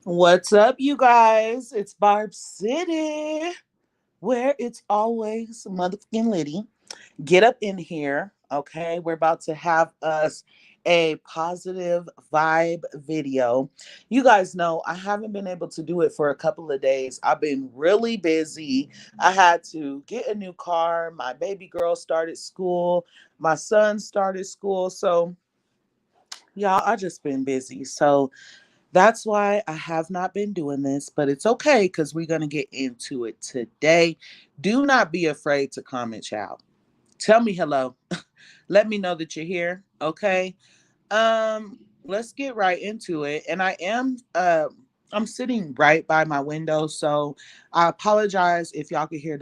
What's up, you guys? It's Barb City, where it's always motherfucking litty. Get up in here, okay? We're about to have us a positive vibe video. You guys know I haven't been able to do it for a couple of days. I've been really busy. I had to get a new car. My baby girl started school. My son started school. So, y'all, I just been busy. So, that's why I have not been doing this, but it's okay because we're going to get into it today. Do not be afraid to comment, child. Tell me hello. Let me know that you're here, okay? Let's get right into it. And I'm sitting right by my window, so I apologize if y'all could hear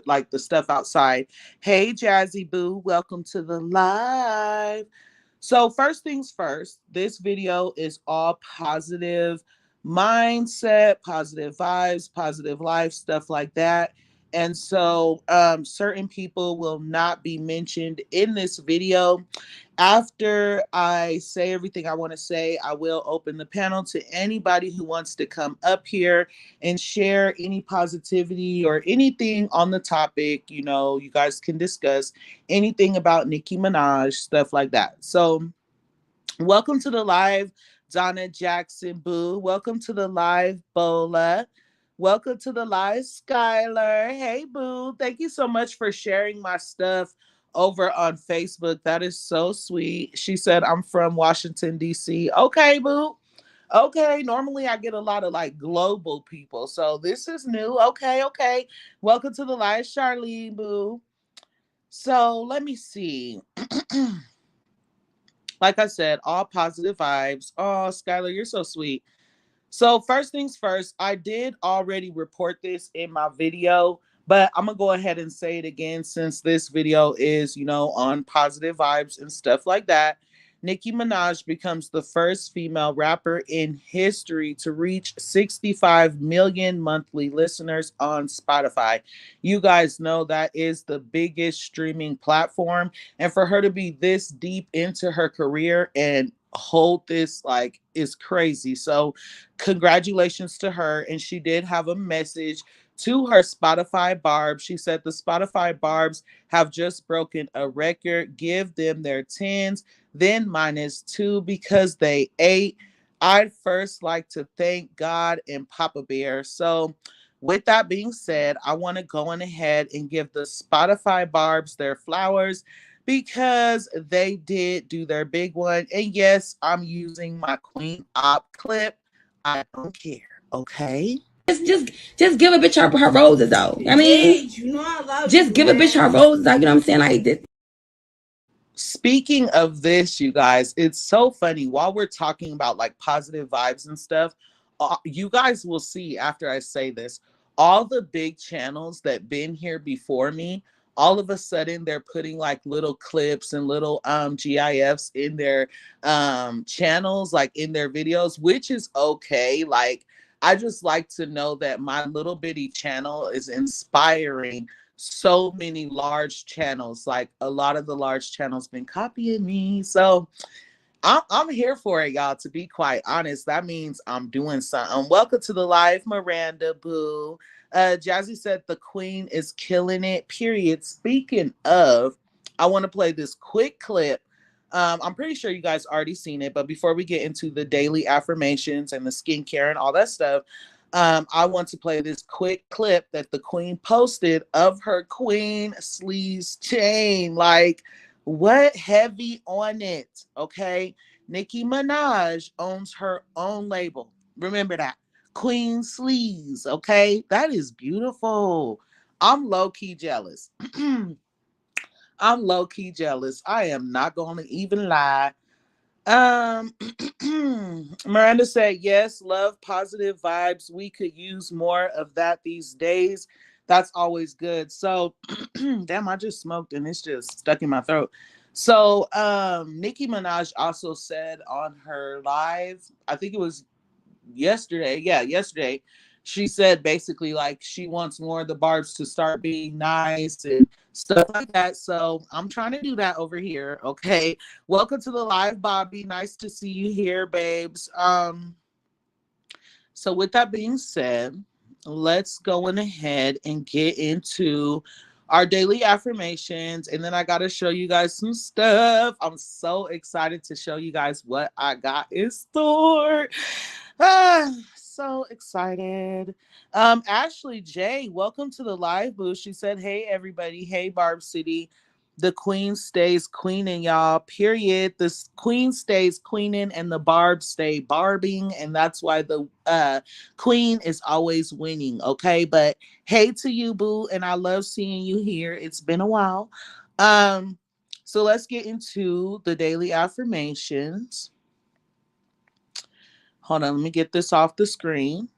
like the stuff outside. Hey Jazzy Boo, welcome to the live. So, first things first, this video is all positive mindset, positive vibes, positive life, stuff like that. And so, certain people will not be mentioned in this video. After I say everything I want to say, I will open the panel to anybody who wants to come up here and share any positivity or anything on the topic. You know, you guys can discuss anything about Nicki Minaj, stuff like that. So, welcome to the live, Donna Jackson Boo. Welcome to the live, Bola. Welcome to the live, Skylar. Hey, Boo. Thank you so much for sharing my stuff over on Facebook. That is so sweet. She said, I'm from Washington, D.C. Okay, Boo. Okay, normally I get a lot of like global people. So this is new. Okay, okay. Welcome to the live, Charlene Boo. So let me see. Like I said, all positive vibes. Oh, Skylar, you're so sweet. So, first things first, I did already report this in my video, but I'm going to go ahead and say it again since this video is, on positive vibes and stuff like that. Nicki Minaj becomes the first female rapper in history to reach 65 million monthly listeners on Spotify. You guys know that is the biggest streaming platform. And for her to be this deep into her career and hold this like is crazy. So congratulations to her. And she did have a message to her Spotify Barbs. She said the Spotify Barbs have just broken a record. Give them their tens, then -2 because they ate. I'd first like to thank God and Papa Bear. So with that being said, I want to go on ahead and give the Spotify Barbs their flowers because they did do their big one. And yes, I'm using my Queen Op clip. I don't care. Okay. Just give a bitch her roses though. I mean, just give a bitch her roses. You know what I'm saying? Like this. Speaking of this, you guys, it's so funny. While we're talking about like positive vibes and stuff, you guys will see after I say this, all the big channels that been here before me, all of a sudden they're putting like little clips and little GIFs in their channels, like in their videos, which is okay. Like I just like to know that my little bitty channel is inspiring so many large channels. Like a lot of the large channels been copying me. So I'm here for it, y'all. To be quite honest, that means I'm doing something. Welcome to the live, Miranda Boo. Jazzy said the queen is killing it, period. Speaking of, I want to play this quick clip. I'm pretty sure you guys already seen it, but before we get into the daily affirmations and the skincare and all that stuff, I want to play this quick clip that the queen posted of her queen sleeves chain. Like, what heavy on it? Okay. Nicki Minaj owns her own label. Remember that. Queen Sleeves. Okay. That is beautiful. I'm low key jealous. I'm low key jealous. I am not going to even lie. Um, Miranda said, yes, love, positive vibes. We could use more of that these days. That's always good. So, damn, I just smoked and it's just stuck in my throat. So, Nicki Minaj also said on her live, I think it was yesterday. Yeah, yesterday. She said basically like she wants more of the Barbs to start being nice and stuff like that. So I'm trying to do that over here. Okay. Welcome to the live, Bobby. Nice to see you here, babes. So with that being said, let's go on ahead and get into our daily affirmations. And then I got to show you guys some stuff. I'm so excited to show you guys what I got in store. So excited. Ashley J, welcome to the live booth. She said, "Hey everybody, hey Barb City. The queen stays queening, y'all. Period. The queen stays queening and the barb stay barbing, and that's why the queen is always winning. Okay, but hey to you, boo, and I love seeing you here. It's been a while. Um, so let's get into the daily affirmations. Hold on, let me get this off the screen.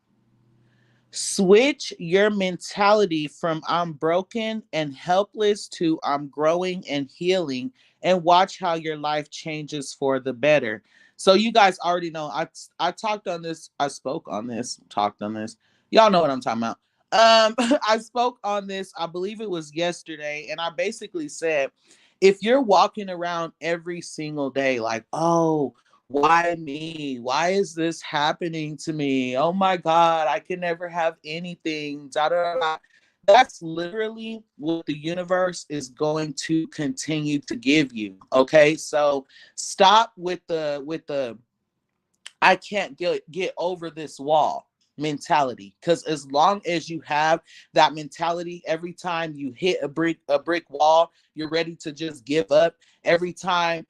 Switch your mentality from I'm broken and helpless to I'm growing and healing, and watch how your life changes for the better. So you guys already know I talked on this, I spoke on this, talked on this. Y'all know what I'm talking about. I spoke on this, I believe it was yesterday, and I basically said if you're walking around every single day like, "Oh, why me? Why is this happening to me? Oh my God, I can never have anything." Da, da, da, da. That's literally what the universe is going to continue to give you. Okay. So stop with the I can't get over this wall mentality, because as long as you have that mentality, every time you hit a brick wall, you're ready to just give up. Every time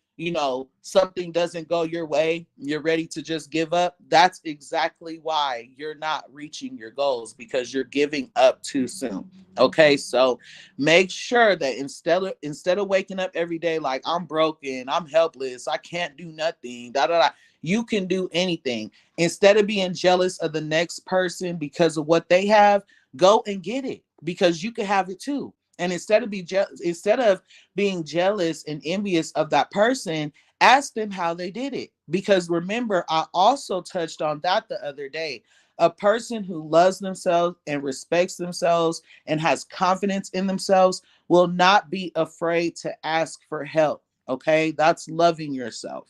something doesn't go your way, you're ready to just give up. That's exactly why you're not reaching your goals, because you're giving up too soon. Okay, so make sure that instead of waking up every day like I'm broken, I'm helpless, I can't do nothing, da da da, you can do anything. Instead of being jealous of the next person because of what they have, go and get it, because you can have it too. And instead of being jealous and envious of that person, ask them how they did it. Because remember, I also touched on that the other day. A person who loves themselves and respects themselves and has confidence in themselves will not be afraid to ask for help. Okay, that's loving yourself.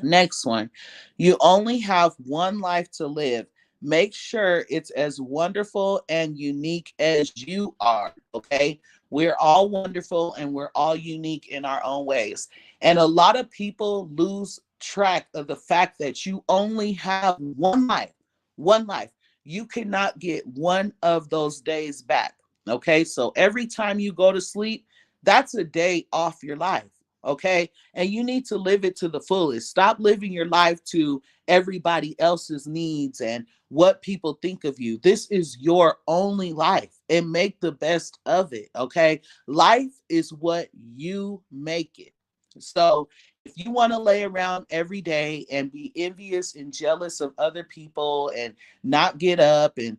Next one. You only have one life to live. Make sure it's as wonderful and unique as you are. Okay. We're all wonderful and we're all unique in our own ways. And a lot of people lose track of the fact that you only have one life. One life. You cannot get one of those days back. Okay. So every time you go to sleep, that's a day off your life. Okay, and you need to live it to the fullest. Stop living your life to everybody else's needs and what people think of you. This is your only life, and make the best of it. Okay, life is what you make it. So if you want to lay around every day and be envious and jealous of other people and not get up and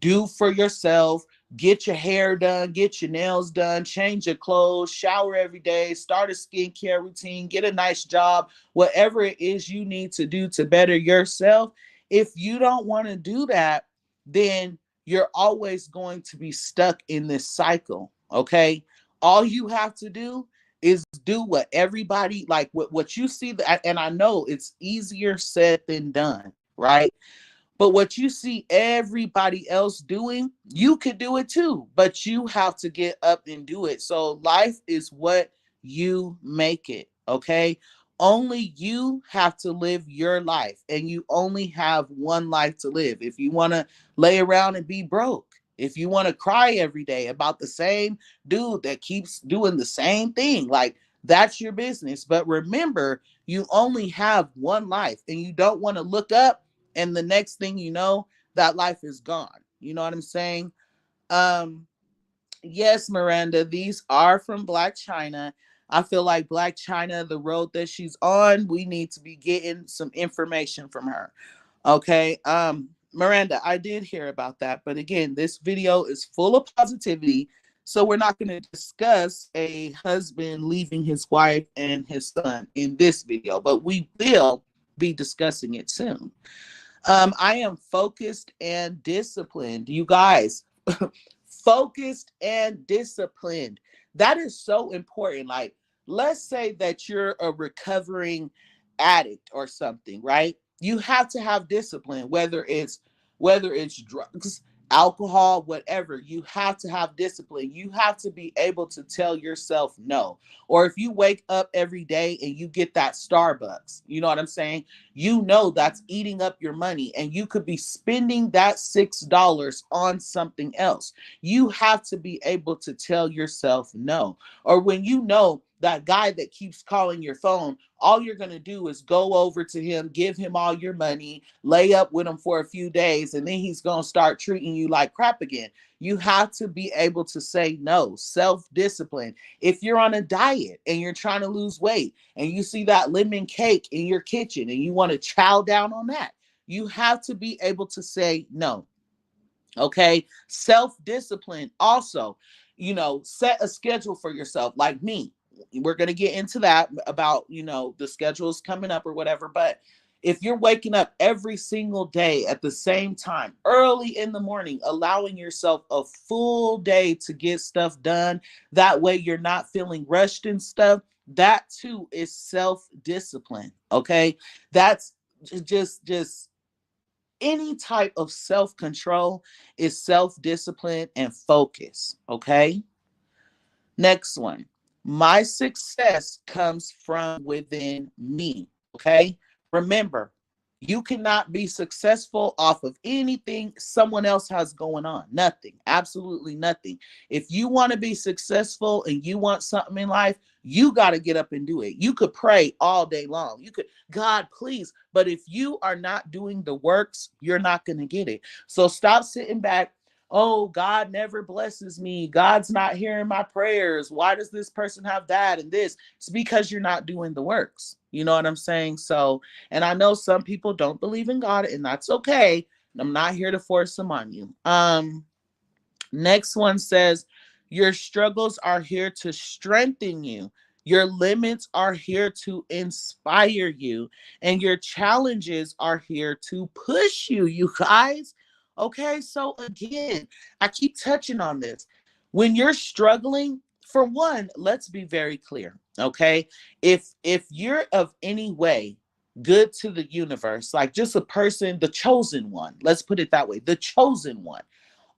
do for yourself, get your hair done, get your nails done, change your clothes, shower every day, start a skincare routine, get a nice job, whatever it is you need to do to better yourself. If you don't want to do that, then you're always going to be stuck in this cycle. Okay. All you have to do is do what everybody like, what you see. And I know it's easier said than done, right? But what you see everybody else doing, you could do it too, but you have to get up and do it. So life is what you make it, okay? Only you have to live your life, and you only have one life to live. If you want to lay around and be broke, if you want to cry every day about the same dude that keeps doing the same thing, like that's your business. But remember, you only have one life, and you don't want to look up and the next thing you know, that life is gone. You know what I'm saying? um yes, Miranda, these are from Black China. I feel like Black China, the road that she's on, we need to be getting some information from her. Okay. Miranda, I did hear about that, but again, this video is full of positivity, so we're not going to discuss a husband leaving his wife and his son in this video, but we will be discussing it soon. I am focused and disciplined. You guys, focused and disciplined. That is so important. Like, let's say that you're a recovering addict or something, right? You have to have discipline, whether it's drugs, alcohol, whatever. You have to have discipline. You have to be able to tell yourself no. Or if you wake up every day and you get that Starbucks, you know what I'm saying? You know that's eating up your money and you could be spending that $6 on something else. You have to be able to tell yourself no. Or when you know that guy that keeps calling your phone, all you're going to do is go over to him, give him all your money, lay up with him for a few days, and then he's going to start treating you like crap again. You have to be able to say no. Self-discipline. If you're on a diet and you're trying to lose weight and you see that lemon cake in your kitchen and you want to chow down on that, you have to be able to say no. Okay. Self-discipline also, set a schedule for yourself. Like me, we're going to get into that about, the schedules coming up or whatever. But if you're waking up every single day at the same time, early in the morning, allowing yourself a full day to get stuff done, that way you're not feeling rushed and stuff. That too is self-discipline. Okay. That's just any type of self-control is self-discipline and focus. Okay. Next one. My success comes from within me. Okay. Remember, you cannot be successful off of anything someone else has going on. Nothing. Absolutely nothing. If you want to be successful and you want something in life, you got to get up and do it. You could pray all day long. You could, God, please. But if you are not doing the works, you're not going to get it. So stop sitting back. Oh, God never blesses me. God's not hearing my prayers. Why does this person have that and this? It's because you're not doing the works. You know what I'm saying? So, and I know some people don't believe in God, and that's okay. I'm not here to force them on you. Next one says, your struggles are here to strengthen you. Your limits are here to inspire you. And your challenges are here to push you, you guys. Okay, so again, I keep touching on this. When you're struggling, for one, let's be very clear. Okay, if you're of any way good to the universe, like just a person, the chosen one, let's put it that way, the chosen one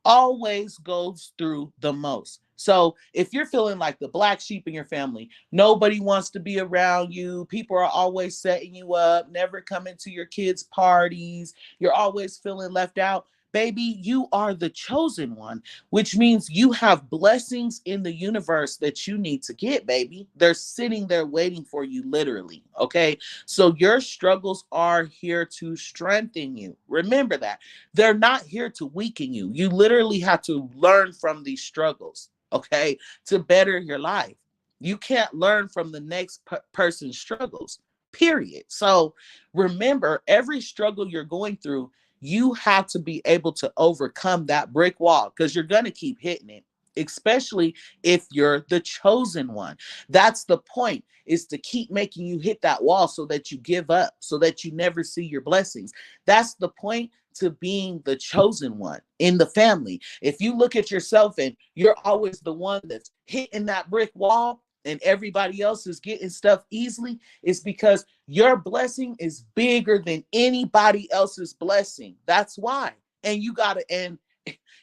always goes through the most. So if you're feeling like the black sheep in your family, nobody wants to be around you, people are always setting you up, never coming to your kids' parties, you're always feeling left out. Baby, you are the chosen one, which means you have blessings in the universe that you need to get, baby. They're sitting there waiting for you, literally. Okay. So your struggles are here to strengthen you. Remember that. They're not here to weaken you. You literally have to learn from these struggles, okay, to better your life. You can't learn from the next person's struggles, period. So remember, every struggle you're going through, you have to be able to overcome that brick wall because you're going to keep hitting it, especially if you're the chosen one. That's the point, is to keep making you hit that wall so that you give up, so that you never see your blessings. That's the point to being the chosen one in the family. If you look at yourself and you're always the one that's hitting that brick wall and everybody else is getting stuff easily, it's because your blessing is bigger than anybody else's blessing. That's why. And you got to, and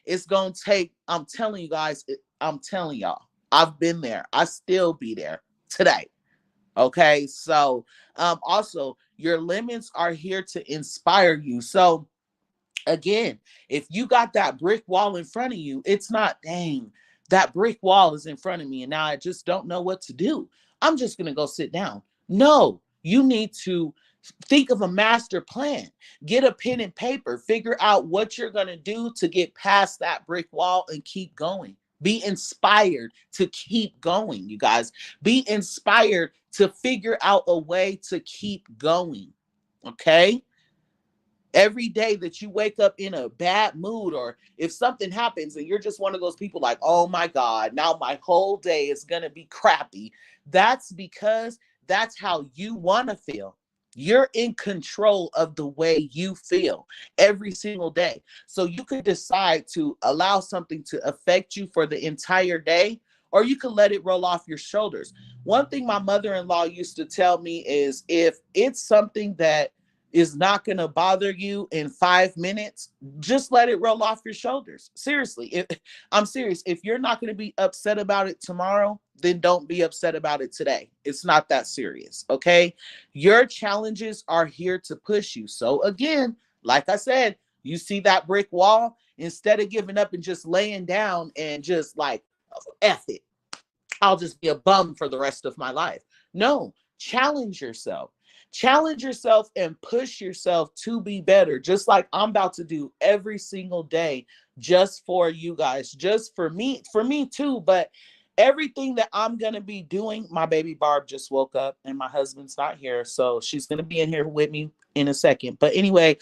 it's going to take, I'm telling you guys, I'm telling y'all, I've been there. I still be there today. Okay. So, also, your limits are here to inspire you. So, again, if you got that brick wall in front of you, it's not, dang, that brick wall is in front of me and now I just don't know what to do. I'm just going to go sit down. No, you need to think of a master plan. Get a pen and paper. Figure out what you're going to do to get past that brick wall and keep going. Be inspired to keep going, you guys. Be inspired to figure out a way to keep going. Okay? Every day that you wake up in a bad mood, or if something happens and you're just one of those people like, oh my God, now my whole day is going to be crappy. That's because that's how you want to feel. You're in control of the way you feel every single day. So you could decide to allow something to affect you for the entire day, or you can let it roll off your shoulders. One thing my mother-in-law used to tell me is, if it's something that is not going to bother you in 5 minutes, just let it roll off your shoulders. Seriously, I'm serious. If you're not going to be upset about it tomorrow, then don't be upset about it today. It's not that serious, okay? Your challenges are here to push you. So, again, like I said, you see that brick wall, instead of giving up and just laying down and just like, F it, I'll just be a bum for the rest of my life. No, challenge yourself. Challenge yourself and push yourself to be better, just like I'm about to do every single day, just for you guys, just for me too. But everything that I'm going to be doing, my baby Barb just woke up and my husband's not here. So she's going to be in here with me in a second. But anyway,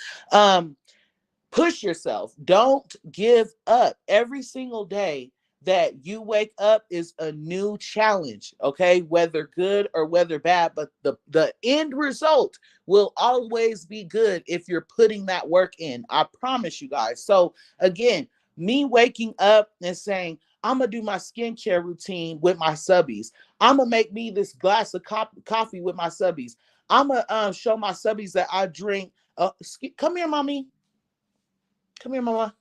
push yourself. Don't give up. Every single day that you wake up is a new challenge, okay? Whether good or whether bad, but the end result will always be good if you're putting that work in. I promise you guys. So again, me waking up and saying, I'm gonna do my skincare routine with my subbies. I'm gonna make me this glass of coffee with my subbies. I'm gonna show my subbies that I drink. Come here, mommy. Come here, mama.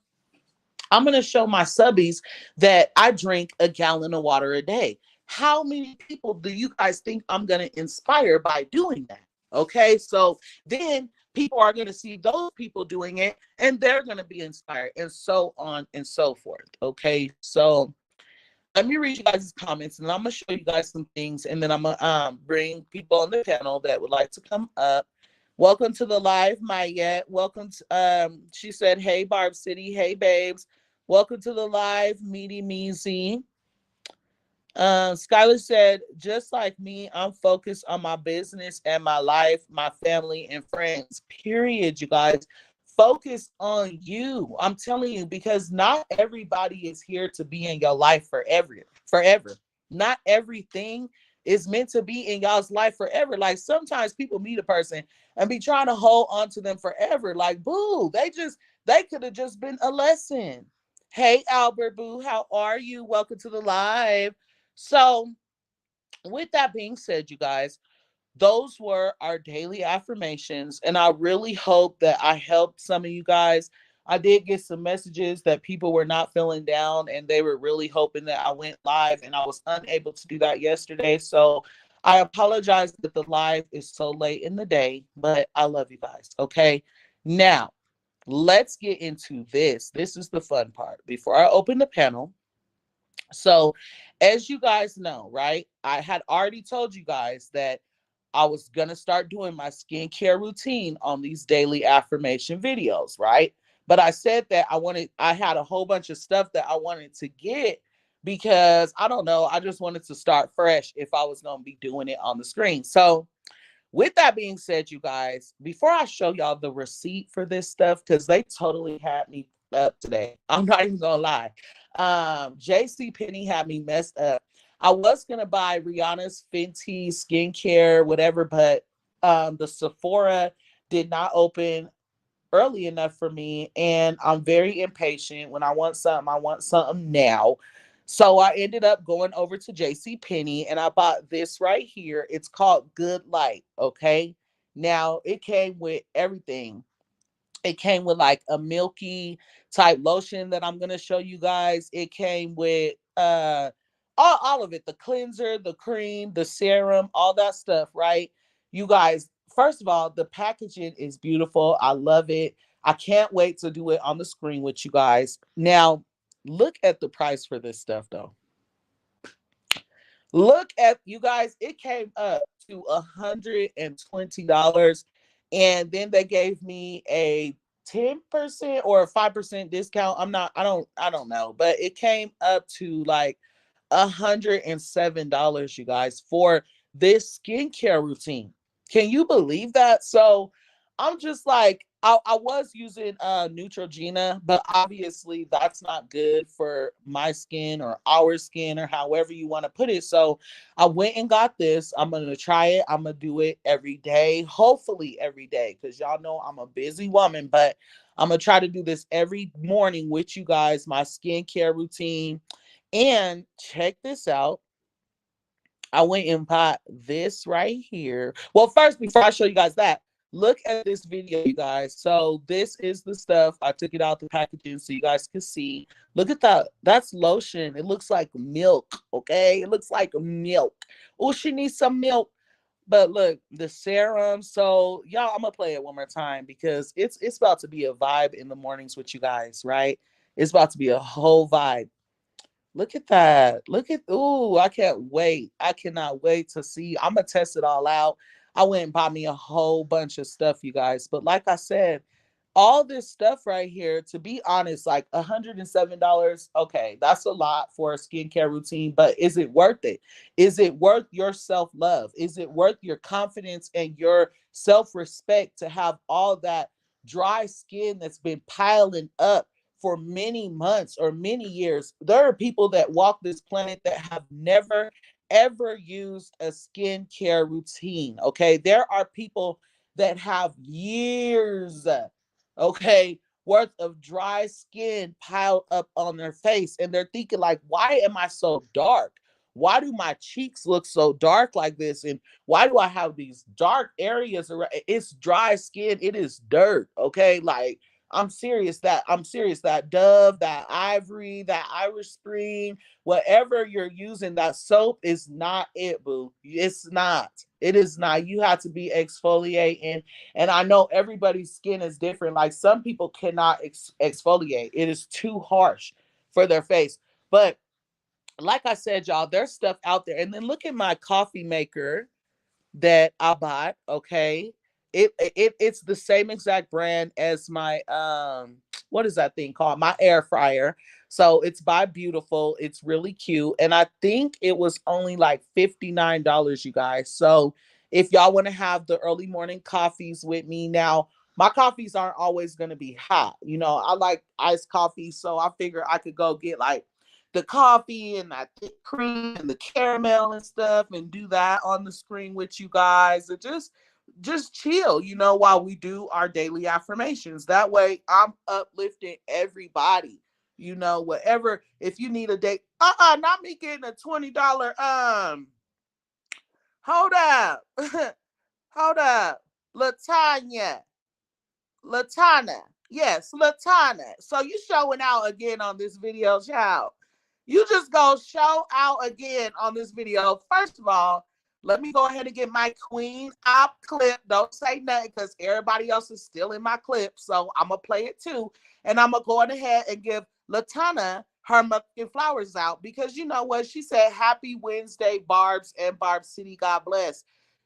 I'm going to show my subbies that I drink a gallon of water a day. How many people do you guys think I'm going to inspire by doing that? Okay, so then people are going to see those people doing it and they're going to be inspired, and so on and so forth. Okay, so let me read you guys' comments and I'm going to show you guys some things, and then I'm going to bring people on the panel that would like to come up. Welcome to the live, Mayette. Welcome to, she said, hey, Barb City. Hey, babes. Welcome to the live, Meaty Measy. Skylar said, just like me, I'm focused on my business and my life, my family and friends. Period, you guys. Focus on you. I'm telling you, because not everybody is here to be in your life forever. Forever. Not everything is meant to be in y'all's life forever. Like sometimes people meet a person and be trying to hold on to them forever. Like, boo, they could have just been a lesson. Hey, Albert Boo, how are you? Welcome to the live. So, with that being said, you guys, those were our daily affirmations. And I really hope that I helped some of you guys. I did get some messages that people were not feeling down and they were really hoping that I went live, and I was unable to do that yesterday. So I apologize that the live is so late in the day, but I love you guys. Okay. Now, let's get into this. This is the fun part. Before I open the panel, so, as you guys know, right, I had already told you guys that I was going to start doing my skincare routine on these daily affirmation videos, right? But I said that I had a whole bunch of stuff that I wanted to get because I don't know, I just wanted to start fresh if I was going to be doing it on the screen. So, with that being said, you guys, before I show y'all the receipt for this stuff, because they totally had me up today. I'm not even gonna lie. JC Penney had me messed up. I was gonna buy Rihanna's Fenty skincare, whatever, but the Sephora did not open early enough for me, and I'm very impatient. When I want something, I want something now. So I ended up going over to JC Penney and I bought this right here. It's called Good Light, okay? Now, it came with everything. It came with like a milky type lotion that I'm going to show you guys. It came with all of it, the cleanser, the cream, the serum, all that stuff, right? You guys, first of all, the packaging is beautiful. I love it. I can't wait to do it on the screen with you guys. Now, look at the price for this stuff though. Look at, you guys, it came up to $120, and then they gave me a 10% or a 5% discount. I don't know, but it came up to like $107, you guys, for this skincare routine. Can you believe that? So I'm just like, I was using Neutrogena, but obviously that's not good for my skin or our skin or however you want to put it. So I went and got this. I'm going to try it. I'm going to do it every day, hopefully every day, because y'all know I'm a busy woman, but I'm going to try to do this every morning with you guys, my skincare routine. And check this out. I went and bought this right here. Well, first, before I show you guys that, Look at this video, you guys. So this is the stuff. I took it out the packaging so you guys can see. Look at that. That's lotion. It looks like milk. Okay. It looks like milk. Oh, she needs some milk. But look, the serum. So y'all, I'm gonna play it one more time because it's about to be a vibe in the mornings with you guys, right? It's about to be a whole vibe. Look at that. Look at, ooh, I can't wait. I cannot wait to see. I'm going to test it all out. I went and bought me a whole bunch of stuff, you guys. But like I said, all this stuff right here, to be honest, like $107, okay, that's a lot for a skincare routine, but is it worth it? Is it worth your self-love? Is it worth your confidence and your self-respect to have all that dry skin that's been piling up for many months or many years? There are people that walk this planet that have never ever used a skincare routine. Okay. There are people that have years, okay, worth of dry skin piled up on their face. And they're thinking, like, why am I so dark? Why do my cheeks look so dark like this? And why do I have these dark areas around? It's dry skin. It is dirt. Okay. Like, I'm serious. That Dove, that Ivory, that Irish Spring, whatever you're using, that soap is not it, boo. It's not. It is not. You have to be exfoliating. And I know everybody's skin is different. Like some people cannot exfoliate. It is too harsh for their face. But like I said, y'all, there's stuff out there. And then look at my coffee maker that I bought. Okay. It's the same exact brand as my what is that thing called? My air fryer. So it's by Beautiful. It's really cute. And I think it was only like $59, you guys. So if y'all want to have the early morning coffees with me now, my coffees aren't always going to be hot. You know, I like iced coffee. So I figure I could go get like the coffee and that thick cream and the caramel and stuff and do that on the screen with you guys and just chill, you know, while we do our daily affirmations. That way I'm uplifting everybody. You know, whatever, if you need a date, not me getting a $20 hold up. Hold up. Latanya. Latana. Yes, Latana. So you showing out again on this video, child. You just go show out again on this video. First of all, let me go ahead and get my queen op clip. Don't say nothing because everybody else is still in my clip. So I'm going to play it too. And I'm going to go ahead and give Latana her motherfucking flowers out because you know what? She said, happy Wednesday, Barb's and Barb City. God bless.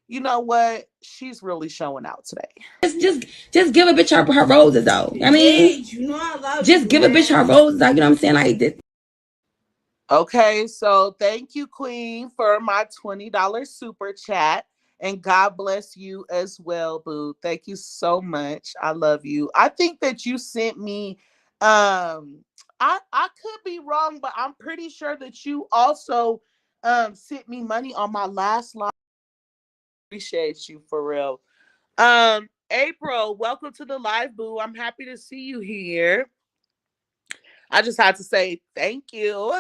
You know what? She's really showing out today. Just give a bitch her roses though. I mean, just give a bitch her roses. You know what I'm saying? Like this. Okay, so thank you, Queen, for my $20 super chat. And God bless you as well, boo. Thank you so much. I love you. I think that you sent me I could be wrong, but I'm pretty sure that you also sent me money on my last live. Appreciate you for real. April, welcome to the live, boo. I'm happy to see you here. I just had to say thank you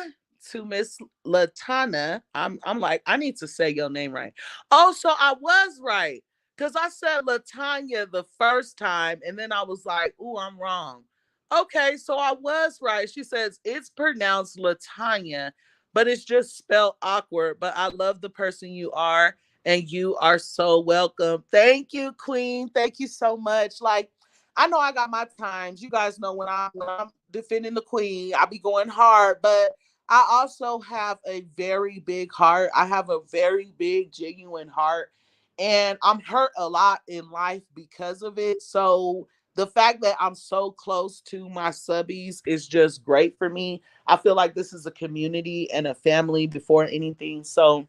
to Miss Latana. I'm like, I need to say your name right. Oh, so I was right. Because I said Latanya the first time, and then I was like, ooh, I'm wrong. Okay, so I was right. She says it's pronounced Latanya, but it's just spelled awkward. But I love the person you are, and you are so welcome. Thank you, Queen. Thank you so much. Like, I know I got my times. You guys know when I'm defending the queen, I be going hard, but I also have a very big heart. I have a very big, genuine heart, and I'm hurt a lot in life because of it. So the fact that I'm so close to my subbies is just great for me. I feel like this is a community and a family before anything. So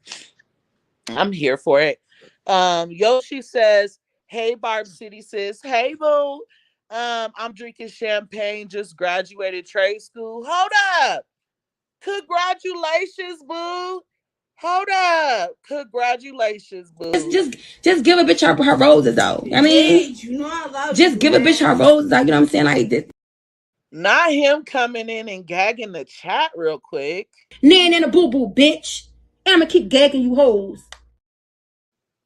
I'm here for it. Yoshi says, hey Barb City sis. Hey boo. I'm drinking champagne, just graduated trade school. Hold up. Congratulations, boo. Hold up. Congratulations, boo. Just give a bitch her roses though. I mean, just give a bitch her roses. You know what I'm saying? Like this. Not him coming in and gagging the chat real quick. Nan and a boo boo, bitch. I'ma keep gagging you hoes.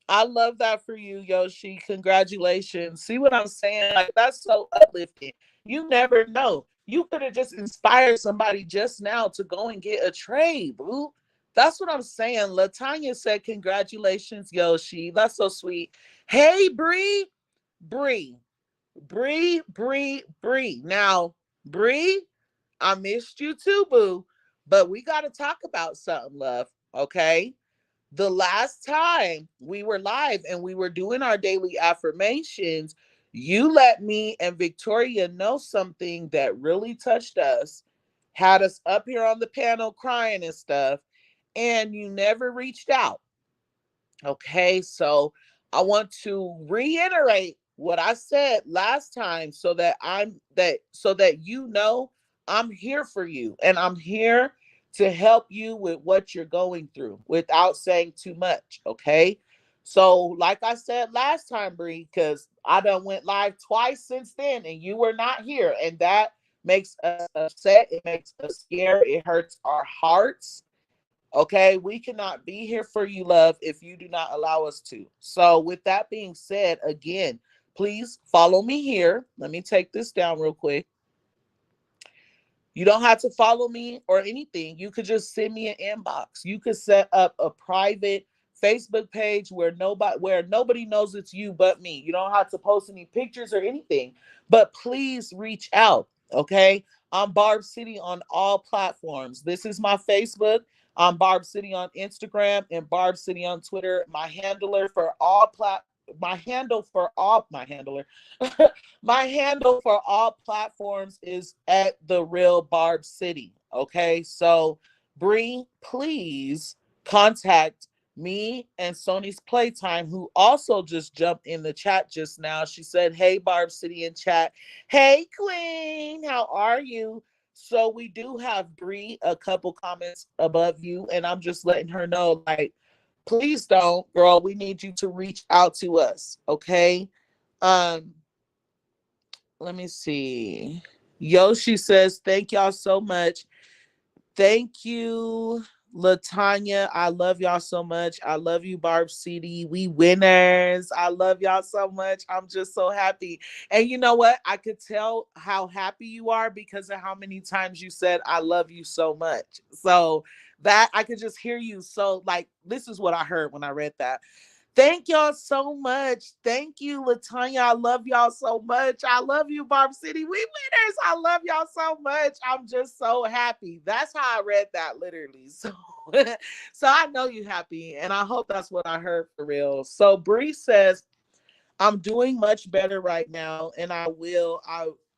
I love that for you, Yoshi. Congratulations. See what I'm saying? Like, that's so uplifting. You never know. You could have just inspired somebody just now to go and get a trade, boo. That's what I'm saying. Latanya said, congratulations, Yoshi. That's so sweet. Hey, Bree. Bree. Bree. Now, Bree, I missed you too, boo. But we got to talk about something, love. Okay. The last time we were live and we were doing our daily affirmations, you let me and Victoria know something that really touched us, had us up here on the panel crying and stuff, and you never reached out. Okay, so I want to reiterate what I said last time so that you know I'm here for you and I'm here to help you with what you're going through without saying too much. Okay. So, like I said last time, Bree, because I done went live twice since then and you were not here, and that makes us upset. It makes us scared. It hurts our hearts. Okay, we cannot be here for you, love, if you do not allow us to. So, with that being said, again, please follow me here. Let me take this down real quick. You don't have to follow me or anything. You could just send me an inbox. You could set up a private Facebook page where nobody knows it's you but me. You don't have to post any pictures or anything. But please reach out. Okay. I'm Barb City on all platforms. This is my Facebook. I'm Barb City on Instagram and Barb City on Twitter. My handle for all my handler my handle for all platforms is at the real Barb City. Okay, so Bree, please contact me and Sony's Playtime, who also just jumped in the chat just now. She said, "Hey, Barb City in chat. Hey, Queen, how are you?" So we do have Bree a couple comments above you, and I'm just letting her know, like, please don't, girl. We need you to reach out to us, okay? Um, let me see. Yoshi says, thank y'all so much. Thank you, Latanya. I love y'all so much. I love you, Barb CD. We winners. I love y'all so much. I'm just so happy. And you know what? I could tell how happy you are because of how many times you said, I love you so much. So that I could just hear you. So, like, this is what I heard when I read that. Thank y'all so much. Thank you, Latanya. I love y'all so much. I love you, Barb City. We winners. I love y'all so much. I'm just so happy. That's how I read that literally. So, so I know you happy, and I hope that's what I heard for real. So Bree says, I'm doing much better right now, and I will.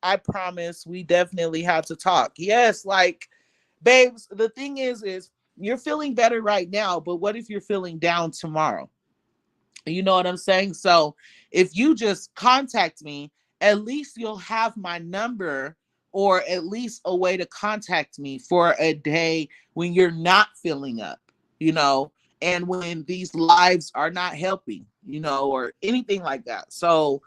I promise we definitely have to talk. Yes, like babes, the thing is you're feeling better right now, but what if you're feeling down tomorrow? You know what I'm saying? So if you just contact me, at least you'll have my number or at least a way to contact me for a day when you're not feeling up, you know, and when these lives are not helping, you know, or anything like that. So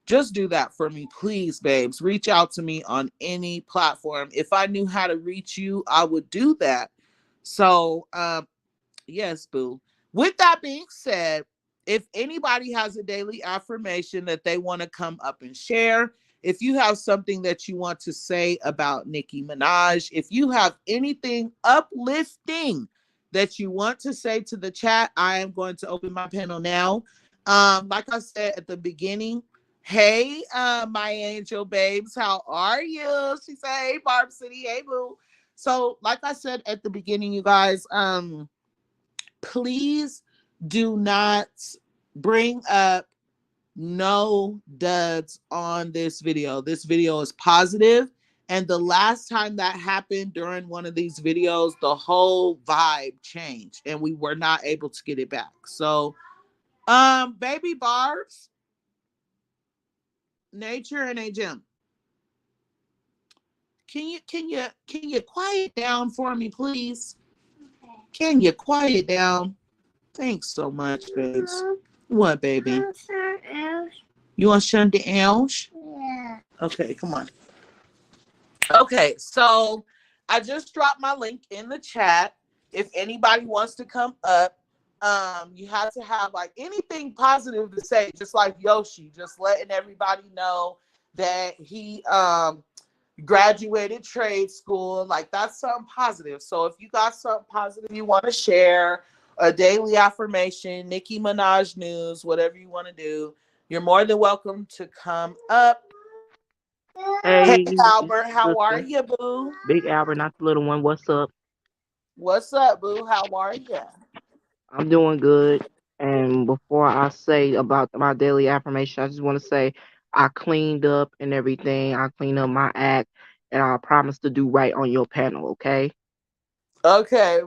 just do that for me, please, babes. Reach out to me on any platform. If I knew how to reach you, I would do that. So, yes, boo. With that being said, if anybody has a daily affirmation that they want to come up and share, if you have something that you want to say about Nicki Minaj, if you have anything uplifting that you want to say to the chat, I am going to open my panel now. Like I said at the beginning, hey, my angel babes, how are you? She said, hey, Barb City, hey, boo. So, like I said at the beginning, you guys, please do not bring up no duds on this video. This video is positive, and the last time that happened during one of these videos, the whole vibe changed and we were not able to get it back. So baby Barbs, Nature and a Gym, can you quiet down for me, please? Can you quiet down? Thanks so much, babes. What, baby? You want to shun the Elsh? Yeah. Okay, come on. Okay, so I just dropped my link in the chat. If anybody wants to come up, You had to have like anything positive to say, just like Yoshi, just letting everybody know that he graduated trade school. Like that's something positive. So if you got something positive you want to share, a daily affirmation, Nicki Minaj news, whatever you want to do, you're more than welcome to come up. Hey Hey, Albert, how are sister. you, boo? Big Albert, not the little one. What's up? What's up, boo? How are you? I'm doing good. And before I say about my daily affirmation, I just want to say I cleaned up and everything. I cleaned up my act, and I promise to do right on your panel. Okay? Okay.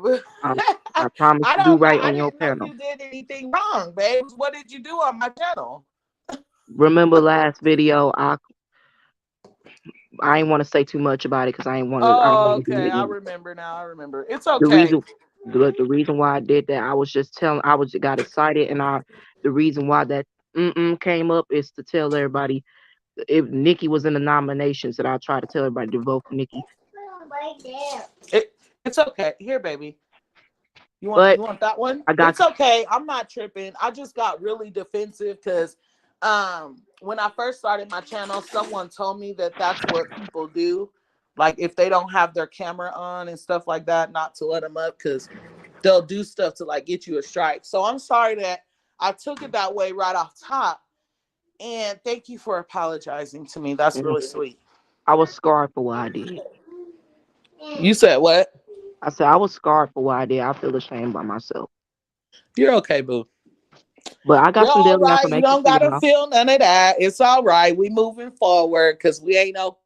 I, I promise I to do don't know. right I on your didn't know panel. you did anything wrong, babes. What did you do on my channel? Remember last video? I ain't want to say too much about it because I ain't want to. I don't Oh, want to be okay. I hitting remember now. I remember. It's the okay. reason. The reason why I did that, I was just telling. I was got excited, and the reason why that came up is to tell everybody if Nikki was in the nominations, that I try to tell everybody to vote for Nikki. It's okay. Here, baby. But You want that one? I got It's okay. I'm not tripping. I just got really defensive because when I first started my channel, someone told me that that's what people do. Like if they don't have their camera on and stuff like that, not to let them up because they'll do stuff to like get you a strike. So I'm sorry that I took it that way right off top. And thank you for apologizing to me. That's really sweet. I was scarred for what I did. You said what? I said I was scarred for what I did. I feel ashamed by myself. You're okay, boo. But I got You're some all daily right. You affirmations don't for gotta y'all. feel none of that. It's all right. We moving forward because we ain't no.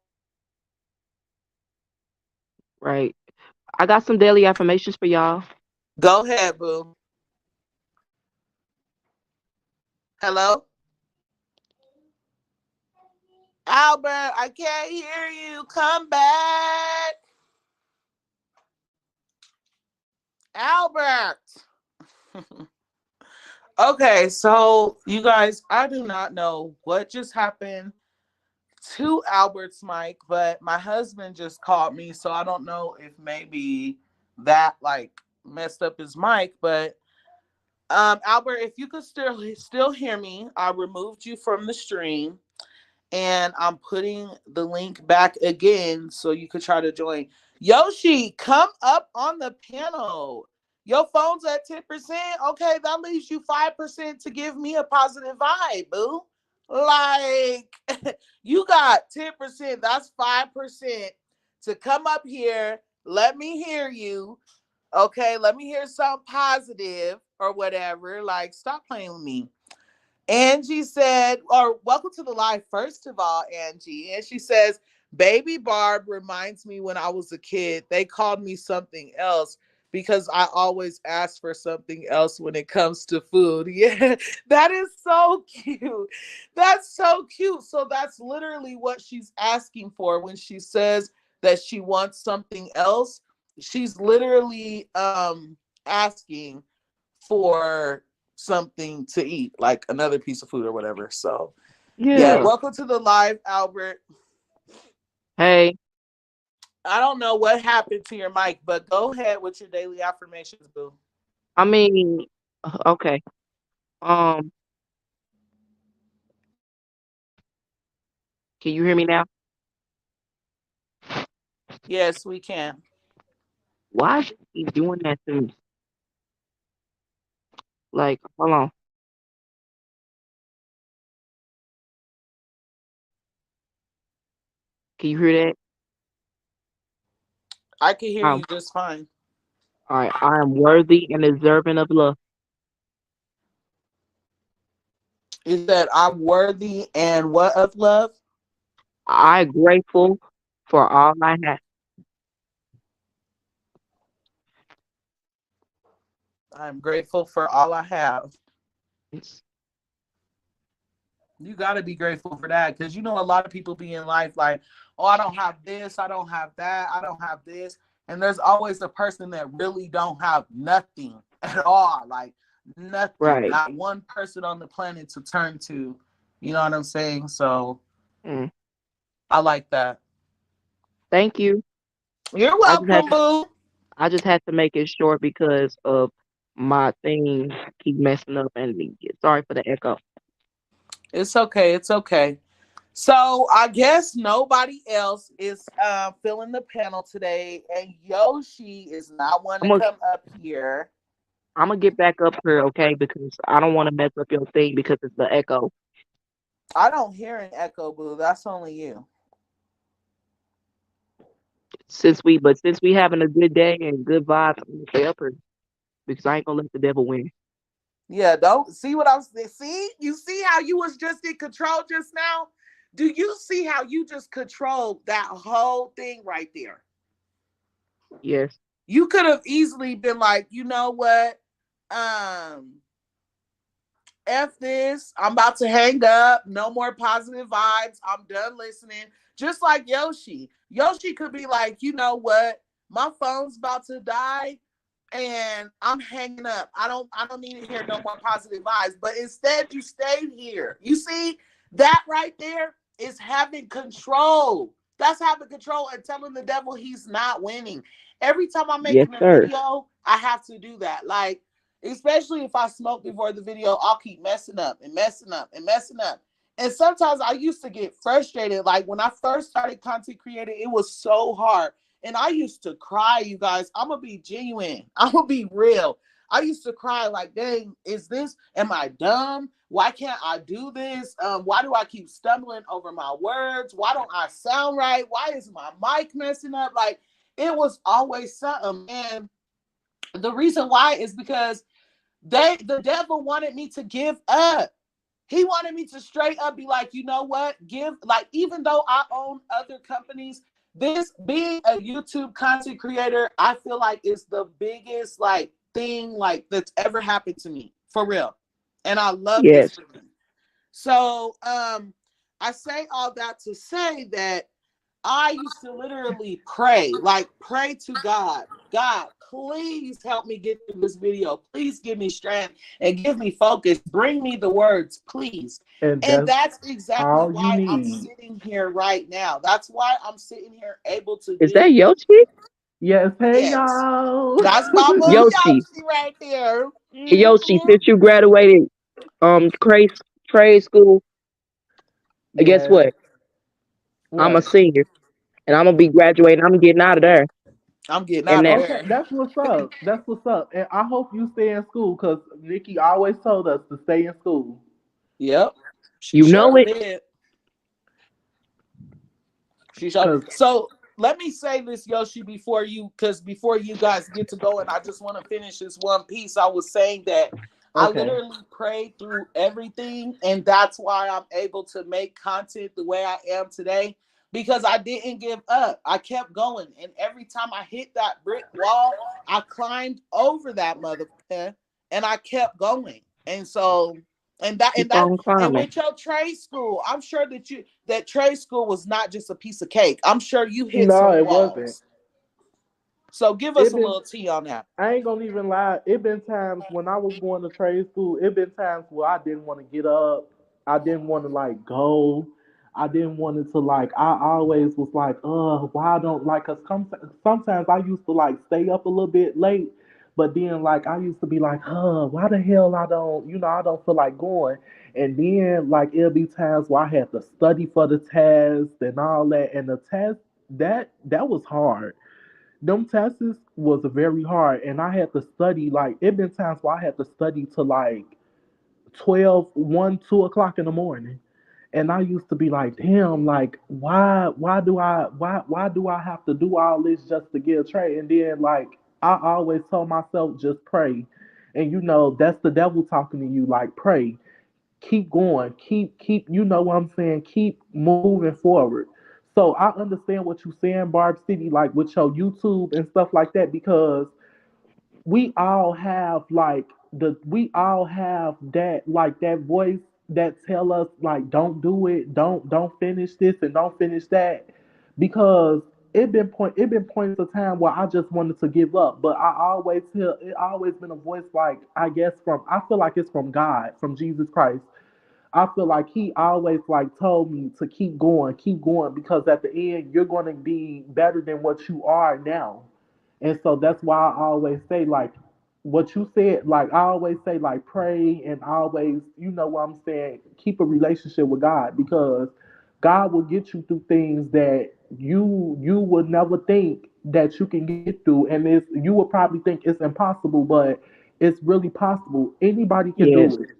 Right. I got some daily affirmations for y'all. Go ahead, boo. Hello, Albert. I can't hear you. Come back, Albert. Okay, so you guys, I do not know what just happened to Albert's mic, but my husband just called me, so I don't know if maybe that like messed up his mic. But Albert, if you could still hear me, I removed you from the stream, and I'm putting the link back again so you could try to join. Yoshi, come up on the panel. Your phone's at 10%. Okay, that leaves you 5% to give me a positive vibe, boo. Like, you got 10%. That's 5% to come up here. Let me hear you. Okay, let me hear something positive or whatever. Like, stop playing with me. Angie said, or welcome to the live, first of all, Angie. And she says, Baby Barb reminds me when I was a kid, they called me something else because I always ask for something else when it comes to food. Yeah, that is so cute. That's so cute. So that's literally what she's asking for when she says that she wants something else. She's literally asking for something to eat, like another piece of food or whatever. So, yeah, Yeah. welcome to the live, Albert. Hey. I don't know what happened to your mic, but go ahead with your daily affirmations, boo. I mean, okay. Um, can you hear me now? Yes, we can. Why is he doing that to me? Like, hold on. Can you hear that? I can hear you Um, just fine. all right. I am worthy and deserving of love. You said I'm worthy and what of love? I grateful for all I have. I'm grateful for all I have. You got to be grateful for that because you know a lot of people be in life like, oh, I don't have this, I don't have that, I don't have this, and there's always a person that really don't have nothing at all, like nothing, Right. not one person on the planet to turn to. You know what I'm saying? So Mm. I like that. Thank you. You're I just had welcome, boo. I just had to make it short because of my thing keep messing up, and sorry for the echo. It's okay. It's okay. So I guess nobody else is filling the panel today, and Yoshi is not one to I'm gonna come up here. I'm gonna get back up here, okay? Because I don't want to mess up your thing because it's the echo. I don't hear an echo, boo. That's only you. Since we having a good day and good vibes, I'm gonna stay up here because I ain't gonna let the devil win. Yeah, don't see what I'm saying. See, you see how you was just in control just now. Do you see how you just controlled that whole thing right there? Yes, You could have easily been like, you know what? Um, F this. I'm about to hang up. No more positive vibes. I'm done listening. Just like Yoshi. Yoshi could be like, you know what? My phone's about to die and I'm hanging up. I don't need to hear no more positive vibes. But instead you stayed here. You see, that right there is having control. That's having control and telling the devil he's not winning. Every time I'm yes, making a sir. video, I have to do that. Like, especially if I smoke before the video, I'll keep messing up and messing up and messing up. And sometimes I used to get frustrated. Like when I first started content creating, it was so hard. And I used to cry, you guys. I'm gonna be genuine. I'm gonna be real. I used to cry like, dang, is this, am I dumb? Why can't I do this? Why do I keep stumbling over my words? Why don't I sound right? Why is my mic messing up? Like, it was always something. And the reason why is because the devil wanted me to give up. He wanted me to straight up be like, you know what? Give, like, even though I own other companies, this being a YouTube content creator, I feel like is the biggest like thing like that's ever happened to me. For real. And I love this Yes. for me. So I say all that to say that I used to literally pray, like pray to God. God, please help me get through this video. Please give me strength and give me focus. Bring me the words, please. And And that's that's exactly all you why I'm need. sitting here right now. That's why I'm sitting here able to Is do that this. Yoshi? Yes, hey Yes. y'all. That's my boo Yoshi. Yoshi right there. Hey, Yoshi, Mhm. since you graduated trade school, guess Yes. what? I'm a What? senior and I'm gonna be graduating. I'm getting out of there. I'm getting And out of that Okay, there. that's what's up. That's what's up. And I hope you stay in school because Nikki always told us to stay in school. Yep. She you know sure it. did. She showed. Cause So let me say this, Yoshi, before you guys get to go, and I just want to finish this one piece. I was saying that I okay, literally prayed through everything, and that's why I'm able to make content the way I am today. Because I didn't give up. I kept going. And every time I hit that brick wall, I climbed over that motherfucker and I kept going. And so and that and Keep that on and climbing. with your trade school, I'm sure that trade school was not just a piece of cake. I'm sure you hit no, some it wasn't. walls. So give us It a been little tea on that. I ain't gonna even lie. It been times when I was going to trade school. It been times where I didn't want to get up. I didn't want to like go. I didn't want it to like. I always was like, why I don't like? Cause sometimes I used to like stay up a little bit late, but then like I used to be like, why the hell I don't? I don't feel like going. And then like it'll be times where I had to study for the test and all that. And the test that was hard. Them tests was very hard, and I had to study. Like it been times where I had to study to like 12, 1, 2 o'clock in the morning. And I used to be like, damn, like why do I have to do all this just to get a trade? And then like I always told myself just pray. And that's the devil talking to you, like pray. Keep going, keep what I'm saying, keep moving forward. So I understand what you're saying, Barb City, like with your YouTube and stuff like that, because we all have that, like that voice that tell us like don't do it, don't finish this and don't finish that, because it been points of time where I just wanted to give up, but it always been a voice, like I guess from I feel like it's from God, from Jesus Christ. I feel like he always like told me to keep going, because at the end you're going to be better than what you are now. And so that's why I always say, like, what you said, like I always say, like pray and always, you know what I'm saying, keep a relationship with God because God will get you through things that you would never think that you can get through, and it's you would probably think it's impossible, but it's really possible. Anybody can Yes. do it.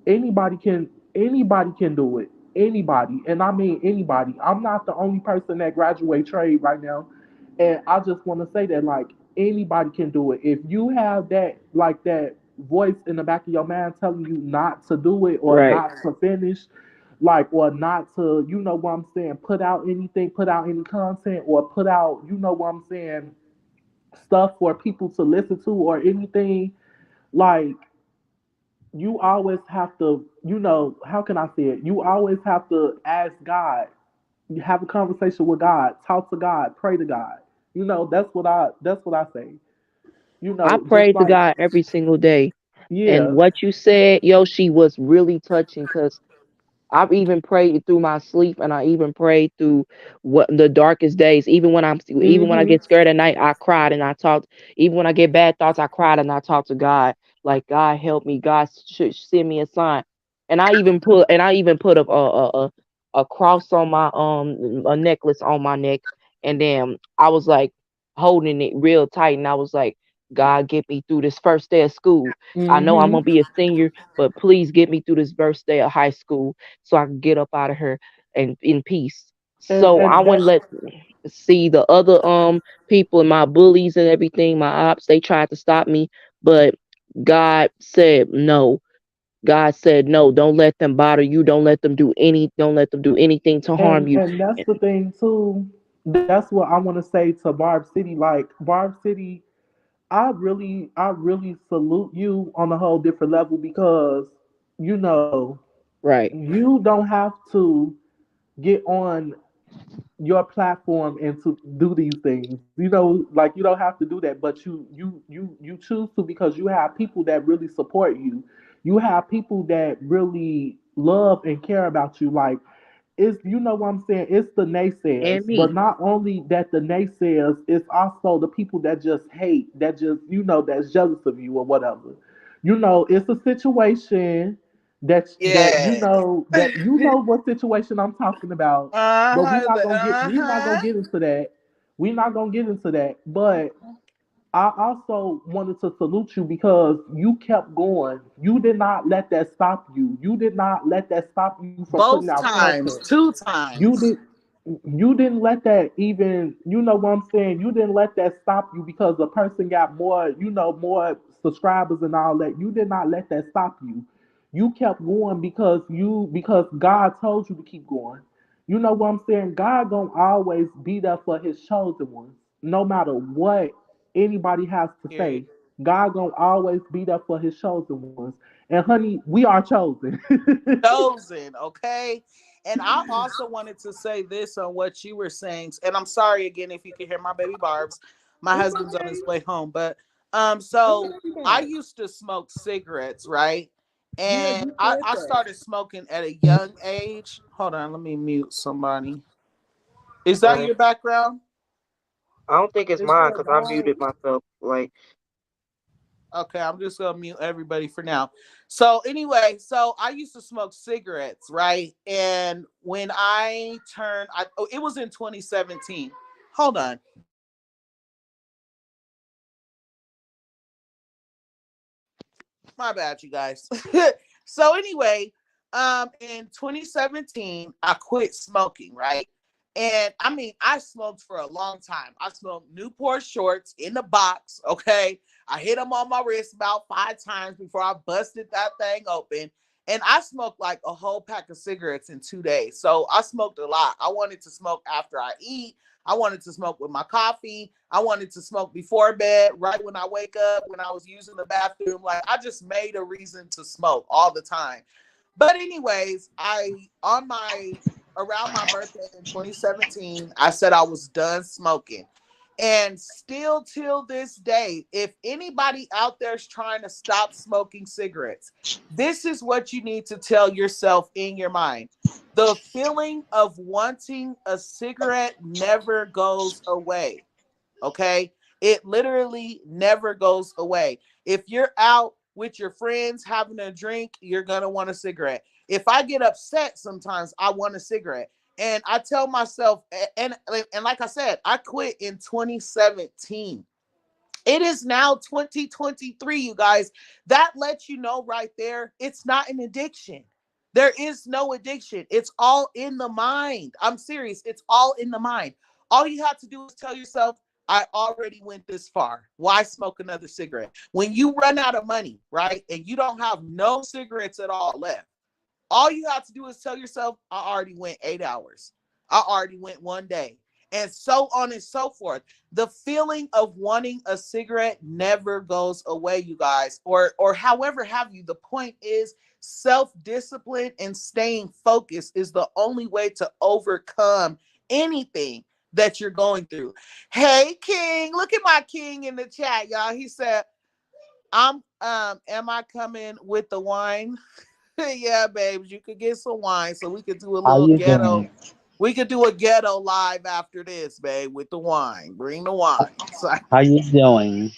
Anybody can do it. Anybody, and I mean anybody. I'm not the only person that graduate trade right now, and I just want to say that like anybody can do it. If you have that like that voice in the back of your mind telling you not to do it or Right. not to finish, like or not to, you know what I'm saying, put out anything, put out any content, or put out, you know what I'm saying, stuff for people to listen to or anything, like you always have to, you know, how can I say it? You always have to ask God, you have a conversation with God, talk to God, pray to God. You know, that's what I say. You I know, just pray to like God every single day. And yeah. what you said, Yoshi, was really touching because I've even prayed through my sleep, and I even prayed through what the darkest days. Even when I Mm-hmm. get scared at night, I cried and I talked. Even when I get bad thoughts, I cried and I talked to God. Like, God help me. God should send me a sign. And I even put a cross on my a necklace on my neck, and then I was like holding it real tight, and I was like, God, get me through this first day of school. I know I'm Mm-hmm. gonna be a senior, but please get me through this first day of high school so I can get up out of here and in peace. So I And wouldn't that let see the other people and my bullies and everything, my ops, they tried to stop me, but God said no. God said no, don't let them bother you, don't let them do anything to harm you. and that's the thing too. That's what I want to say to Barb City. Like Barb City, I really salute you on a whole different level because you know Right. you don't have to get on your platform and to do these things. You know, like you don't have to do that, but you choose to because you have people that really support you. You have people that really love and care about you. Like it's, you know what I'm saying, it's the naysayers, And but me. not only that the naysayers, it's also the people that just hate, that just, you know, that's jealous of you or whatever. You know, it's a situation that you Yeah. know, that you know what situation I'm talking about, but we're Uh-huh. not gonna get we're not gonna Uh-huh. get into that. We're not gonna get into that. But I also wanted to salute you because you kept going. You did not let that stop you. You did not let that stop you from putting Both out times, content. two You times. did you didn't let that even, you know what I'm saying, you didn't let that stop you because the person got more, you know, more subscribers and all that. You did not let that stop you. You kept going because God told you to keep going. You know what I'm saying? God gonna always be there for his chosen ones, no matter what anybody has to Period. say. God gonna always be there for his chosen ones. And honey, we are chosen. Chosen, okay? And I also wanted to say this on what you were saying. And I'm sorry again if you can hear my baby Barb's. My It's husband's on okay. his way home. But It's so baby I bad. used to smoke cigarettes, right? Yeah, And you I, said I that. started smoking at a young age. Hold on, let me mute somebody. Is that Right. your background? I don't think it's It's mine your because I dog. muted myself. Like, Okay, I'm just gonna mute everybody for now. So anyway, so I used to smoke cigarettes, right? And when it was in 2017. Hold on, my bad, you guys. So anyway, in 2017, I quit smoking, right? And I mean, I smoked for a long time. I smoked Newport shorts in the box. Okay, I hit them on my wrist about 5 times before I busted that thing open. And I smoked like a whole pack of cigarettes in 2 days. So I smoked a lot. I wanted to smoke after I eat. I wanted to smoke with my coffee. I wanted to smoke before bed, right when I wake up, when I was using the bathroom. Like I just made a reason to smoke all the time. But anyways, I on my around my birthday in 2017, I said I was done smoking. And still till this day, if anybody out there is trying to stop smoking cigarettes, this is what you need to tell yourself in your mind. The feeling of wanting a cigarette never goes away. Okay. It literally never goes away. If you're out with your friends having a drink, you're gonna want a cigarette. If I get upset sometimes, I want a cigarette. And I tell myself, and like I said, I quit in 2017. It is now 2023, you guys. That lets you know right there, it's not an addiction. There is no addiction. It's all in the mind. I'm serious. It's all in the mind. All you have to do is tell yourself, I already went this far. Why smoke another cigarette? When you run out of money, right, and you don't have no cigarettes at all left, all you have to do is tell yourself, I already went 8 hours. I already went one day. And so on and so forth. The feeling of wanting a cigarette never goes away, you guys. Or however have you. The point is self-discipline and staying focused is the only way to overcome anything that you're going through. Hey King, look at my king in the chat, y'all. He said, am I coming with the wine? Yeah, babes, you could get some wine so we could do a How little you ghetto. doing? We could do a ghetto live after this, babe, with the wine. Bring the wine. So, How you doing?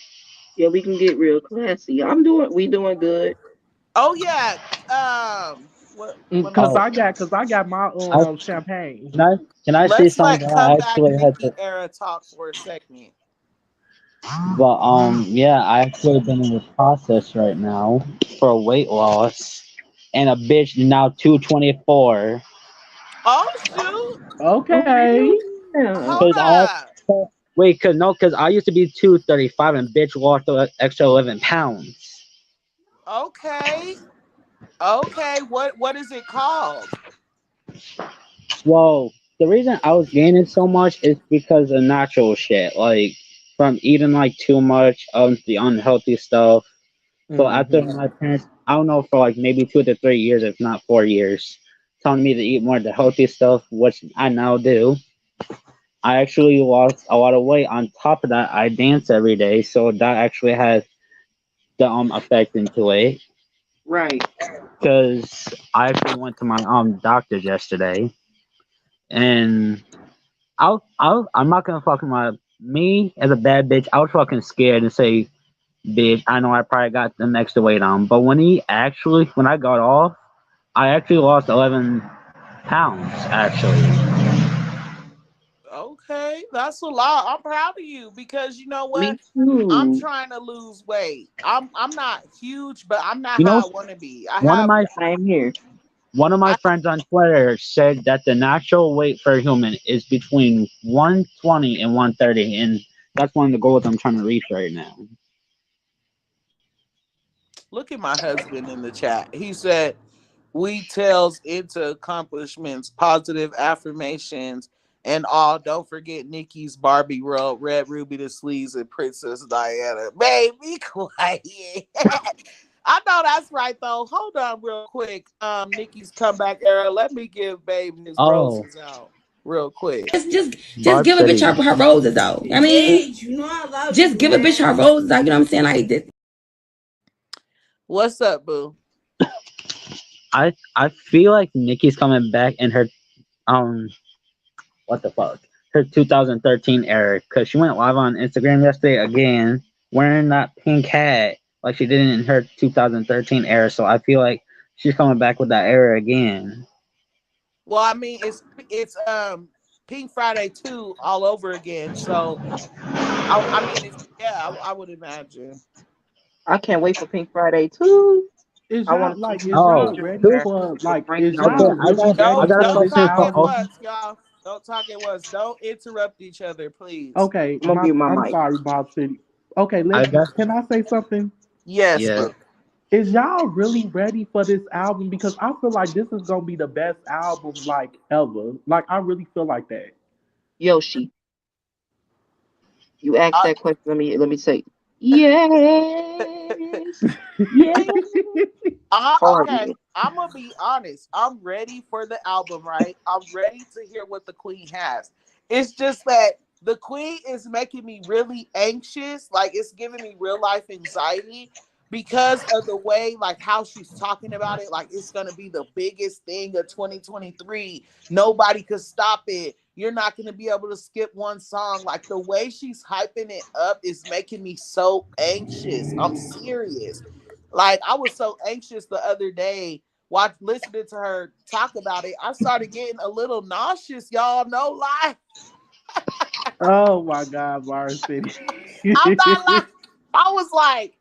Yeah, we can get real classy. We doing good. oh yeah. What? Let me Cause Oh, see. I got my I, champagne. can I say Let's something let that I comeback actually had Nikki to? era talk for a second. But yeah, I actually been in the process right now for weight loss, and a bitch now 224. Oh shoot! Oh, Okay. yeah. Hold Cause I up. wait, cause no, cause I used to be 235 and bitch lost an extra 11 pounds. Okay. Okay. What is it called? Well, the reason I was gaining so much is because of natural shit, like from eating like too much of the unhealthy stuff. So after Mm-hmm. my parents, I don't know, for like maybe 2 to 3 years, if not 4 years, telling me to eat more of the healthy stuff, which I now do, I actually lost a lot of weight. On top of that, I dance every day, so that actually has the effect into it. Right. Because I actually went to my doctor's yesterday, and I'm not gonna fucking my me as a bad bitch. I was fucking scared and say, bitch, I know I probably got the extra weight on, but when I got off, I actually lost 11 pounds actually. Okay, that's a lot. I'm proud of you because you know Me what? I'm too. trying to lose weight. I'm not huge, but I'm not You know, how I want to be. I one of have my Same here. one of my I friends on Twitter said that the natural weight for a human is between 120 and 130, and that's one of the goals I'm trying to reach right now. look at my husband in the chat. He said we tells into accomplishments, positive affirmations, and all. Don't forget Nikki's Barbie world, Red Ruby the sleeves, and Princess Diana. Baby, be quiet. I know that's right though. Hold on real quick. Nikki's comeback era. Let me give Babe his Oh, roses out real quick. Just Barb give a bitch City. her roses out. I mean, just give a bitch her roses out. You know what I'm saying? Like this. What's up, boo? I feel like Nikki's coming back in her um what the fuck, her 2013 era, because she went live on Instagram yesterday again wearing that pink hat like she did in her 2013 era. So I feel like she's coming back with that era again. Well, I mean, it's Pink Friday 2 all over again. So I mean, it's yeah. I would imagine. I can't wait for Pink Friday too. Is I y'all want to see like is y'all Oh, Future ready two. there for with like Frank is Okay, y'all Ocean. really I ready got a for Don't this question talk for at oh, album? once, y'all. Don't talk at once. Don't interrupt each other, please. Okay, I'm gonna mute my I'm mic. sorry, Bob City. Okay, I got can I say something? Yes, yeah. boo. Is y'all really ready for this album? Because I feel like this is gonna be the best album like ever. Like I really feel like that. Yoshi, you asked I, that question. Let me say yes, yes. okay. Hardly. I'm gonna be honest. I'm ready for the album, right? I'm ready to hear what the Queen has. It's just that the Queen is making me really anxious. Like it's giving me real life anxiety because of the way, like how she's talking about it. Like it's gonna be the biggest thing of 2023. Nobody could stop it. You're not going to be able to skip one song. Like the way she's hyping it up is making me so anxious. I'm serious. Like I was so anxious the other day listening to her talk about it. I started getting a little nauseous, y'all. No lie. Oh my God, Barb City. I'm not lying. I was like,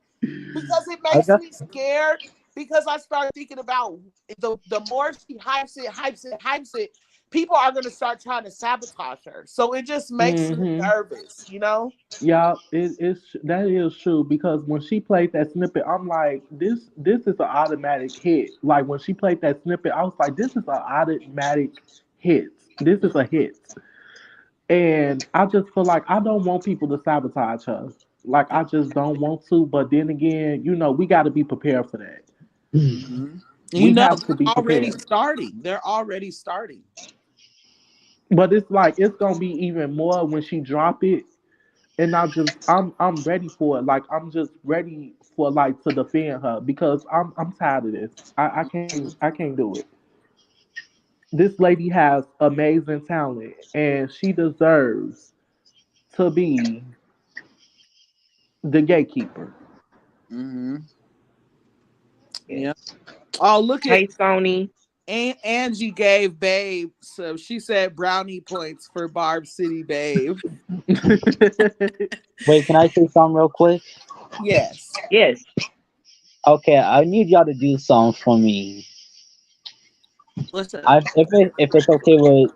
because it I makes guess. me scared. Because I start thinking about the more she hypes it, people are gonna start trying to sabotage her. So it just makes me hmm nervous, you know? Yeah, that is true because when she played that snippet, I'm like, this is an automatic hit. Like when she played that snippet, I was like, this is an automatic hit. This is a hit. And I just feel like I don't want people to sabotage her. Like I just don't want to. But then again, we got to be prepared for that. Mm-hmm. You We know, have to they're be already prepared. starting. They're already starting. But it's like it's gonna be even more when she drop it. And I'm ready for it. Like I'm just ready for like to defend her because I'm tired of this. I can't do it. This lady has amazing talent and she deserves to be the gatekeeper. Mm-hmm. Yeah. Yes. Oh, look at Hey, Sony. Angie gave Babe. So she said brownie points for Barb City Babe. Wait, can I say something real quick? Yes. Yes. Okay, I need y'all to do something for me. What's up? If it's okay with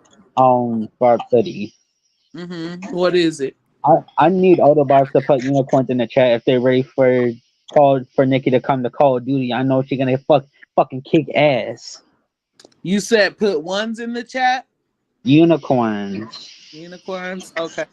Barb City, Mm-hmm. What is it? I need all the Barbs to put unicorns in the chat if they're ready for Nikki to come to Call of Duty. I know she's gonna fucking kick ass. You said put ones in the chat? Unicorns. Unicorns? Okay.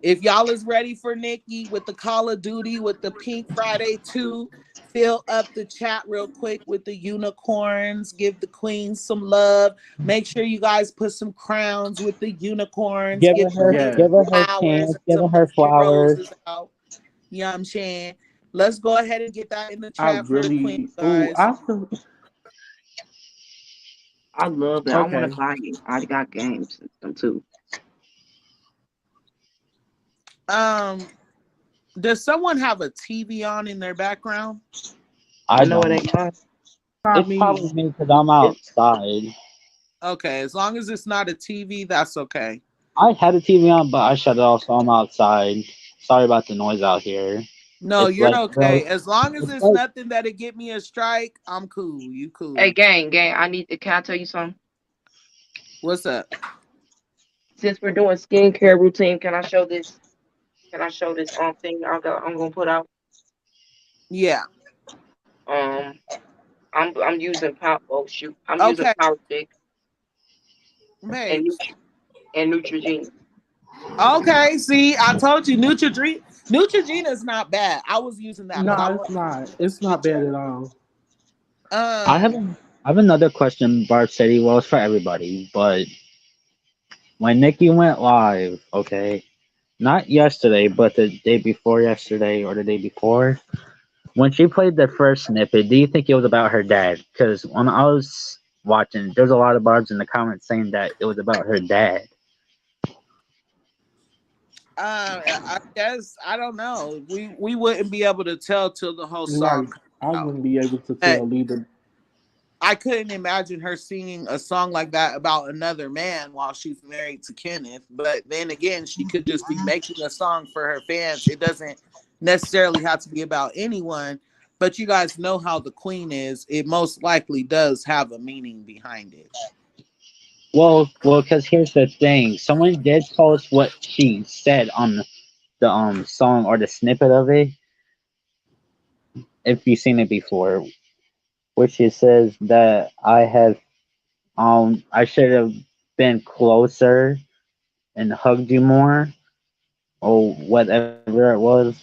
If y'all is ready for Nikki with the Call of Duty with the Pink Friday 2, fill up the chat real quick with the unicorns. Give the queen some love. Make sure you guys put some crowns with the unicorns. Give Give her the her queen Yes. give her her flowers chance. and Give her some her motherfucking flowers. roses out. You know what I'm saying? Let's go ahead and get that in the I chat for the queen, really guys. I love it. I want to okay. buy it. I got games and them too. Um, does someone have a TV on in their background? I I know it don't. ain't mine. Not It's me. probably me because I'm It, outside. Okay, as long as it's not a TV, that's okay. I had a TV on, but I shut it off, so I'm outside. Sorry about the noise out here. No, It's you're like okay. real. As long as It's it's like nothing that'll get me a strike, I'm cool. You Hey, cool. gang. I need to. Can I tell you something? What's up? Since we're doing skincare routine, can I show this? Can I show this thing I'm gonna put out? Yeah. Um, I'm using power. Oh shoot, I'm using Okay, Power Stick and babes. and Neutrogena. Okay, see, I told you Neutrogena. Neutrogena is not bad. I was using that, but I no, it's want not. to It's not switch bad up. at all. I have Um, I have another question, Barb City. Well, it's for everybody, but when Nikki went live, okay, not yesterday, but the day before yesterday or the day before, when she played the first snippet, do you think it was about her dad? Because when I was watching, there's a lot of Barbs in the comments saying that it was about her dad. I guess I don't know. We wouldn't be able to tell till the whole Right. song comes I out. wouldn't be able to But tell either. I couldn't imagine her singing a song like that about another man while she's married to Kenneth. But then again, she could just be making a song for her fans. It doesn't necessarily have to be about anyone. But you guys know how the queen is. It most likely does have a meaning behind it. Because here's the thing. Someone did post what she said on the song or the snippet of it, if you've seen it before, which it says that I should have been closer and hugged you more or whatever it was.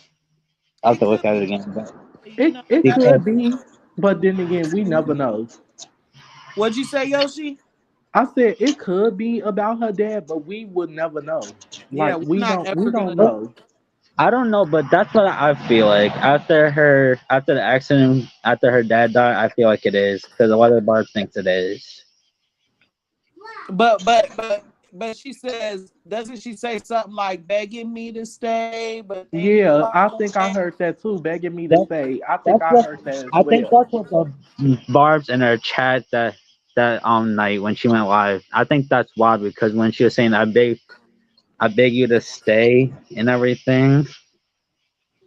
I'll have to It look at could it be, again. But you know, It that. because could be, but then again, we never know. What'd you say, Yoshi? I said it could be about her dad, but we would never know. Yeah, Like we're we not don't we ever don't gonna. know. I don't know, but that's what I feel like. After the accident, after her dad died, I feel like it is because a lot of the bars thinks it is. But but she says, doesn't she say something like begging me to stay? But then you Yeah, like, I think I heard that too, begging me to That stay. I think that's I what heard that as I think. well. That's what the Barb's in her chat that night when she went live. I think that's why, because when she was saying I beg you to stay and everything,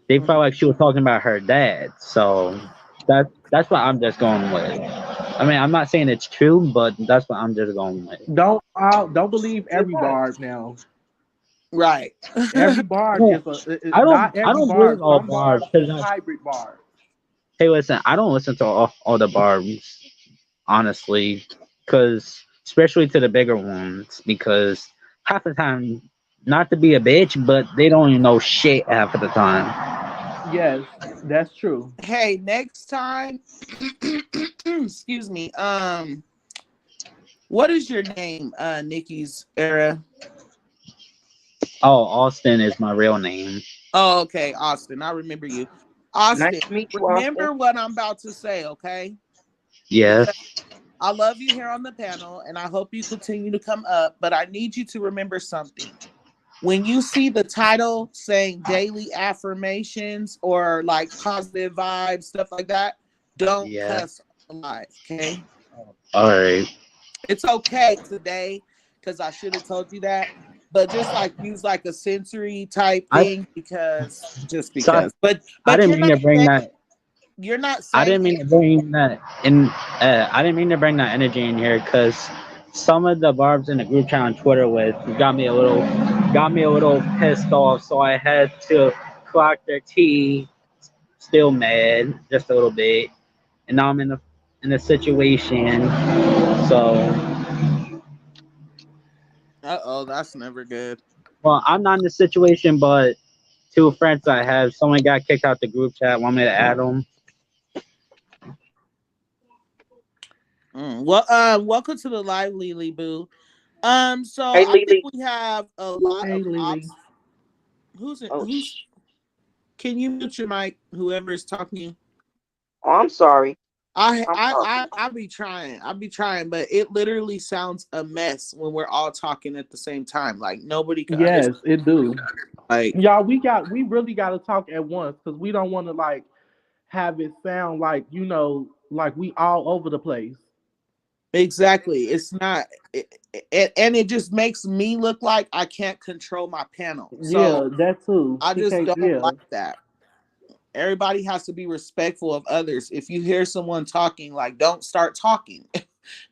they felt like she was talking about her dad. So that's what I'm just going with. I mean, I'm not saying it's true, but that's what I'm just going with. Don't believe It every was. barb now. right. Every barb No, is not I every don't believe barb. all Some Barb's. barbs is hybrid barbs. Hey, listen, I don't listen to all the Barb's, honestly, because especially to the bigger ones, because half the time, not to be a bitch, but they don't even know shit half of the time. Yes, that's true. Hey, next time, excuse me. What is your name? Nikki's era. Oh, Austin is my real name. Oh, okay, Austin. I remember you, Nice Austin. to meet you, Austin. Remember what I'm about to say, okay? Yes. Because I love you here on the panel, and I hope you continue to come up. But I need you to remember something. When you see the title saying daily affirmations or like positive vibes, stuff like that, don't Yeah. cuss live, okay? All right. It's okay today because I should have told you that. But just like use like a sensory type I thing because just sorry. because. But I but didn't mean to bring saying that. you're not I saying didn't it. mean to bring that in. I didn't mean to bring that energy in here because some of the barbs in the group chat on Twitter with got me a little pissed off. So I had to clock their tea. Still mad, just a little bit. And now I'm in a situation. So, Uh-oh, that's never good. well, I'm not in the situation, but two friends I have, someone got kicked out the group chat. Want me to add them? Well, welcome to the live, Lily Boo. So Hey, I think Lily. we have a lot Hey, of Lily. ops. Who's it? Oh, Who's? Can you mute your mic? Whoever is talking. oh, I'm sorry. I I'm I talking. I I be trying. I be trying, but it literally sounds a mess when we're all talking at the same time. Like nobody can understand. Yes, it do. Like Y'all, we really got to talk at once because we don't want to like have it sound like like we all over the place. exactly, it's not. And it just makes me look like I can't control my panel. So Yeah, that too. I She just can't. don't Yeah, like that. Everybody has to be respectful of others. If you hear someone talking, like don't start talking.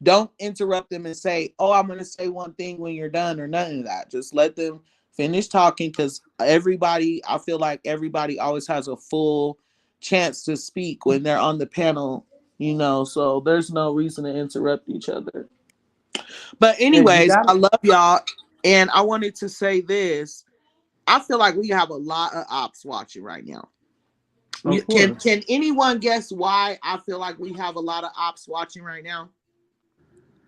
Don't interrupt them and say, "Oh, I'm going to say one thing when you're done," or none of that. Just let them finish talking because everybody, I feel like everybody always has a full chance to speak when they're on the panel, so there's no reason to interrupt each other. But, and you anyways, got I love y'all. And I wanted to say this. I feel like we have a lot of ops watching right now. of Can course. can anyone guess why I feel like we have a lot of ops watching right now?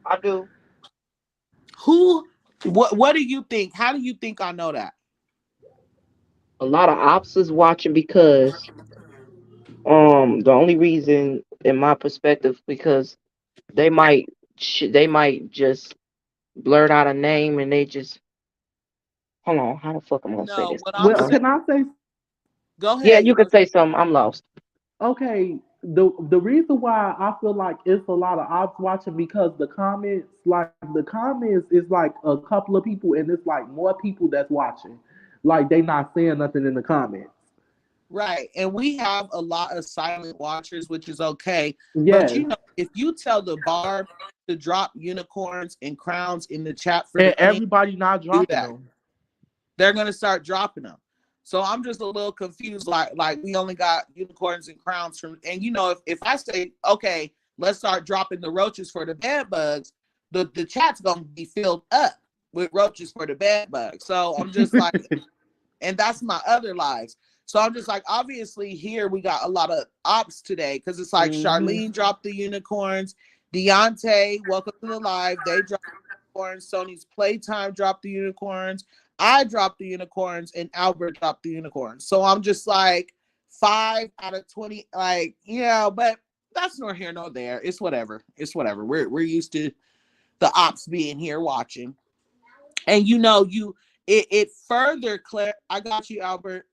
I do. Who? What do you think? How do you think I know that? A lot of ops is watching because the only reason in my perspective because they might they might just blurt out a name and they just hold on. How the fuck am I gonna say No, this? what I'm Well, saying. can I say? Go Yeah, ahead. you could say something. I'm lost. Okay, the reason why I feel like it's a lot of ops watching because the comments is like a couple of people and it's like more people that's watching. Like they not saying nothing in the comments. Right, and we have a lot of silent watchers, which is okay. But Yes. if you tell the Barb to drop unicorns and crowns in the chat for the And king, everybody not do dropping that. them. They're gonna start dropping them. So I'm just a little confused. Like we only got unicorns and crowns from, and if I say okay, let's start dropping the roaches for the bed bugs, the chat's gonna be filled up with roaches for the bed bugs. So I'm just like, and that's my other lives. So I'm just like, obviously here we got a lot of ops today because it's like Hmm. Charlene dropped the unicorns, Deontay, welcome to the live. They dropped the unicorns. Sony's Playtime dropped the unicorns. I dropped the unicorns, and Albert dropped the unicorns. So I'm just like 5 out of 20, like but that's nor here nor there. It's whatever. It's whatever. We're used to the ops being here watching. And you know, it further I got you, Albert.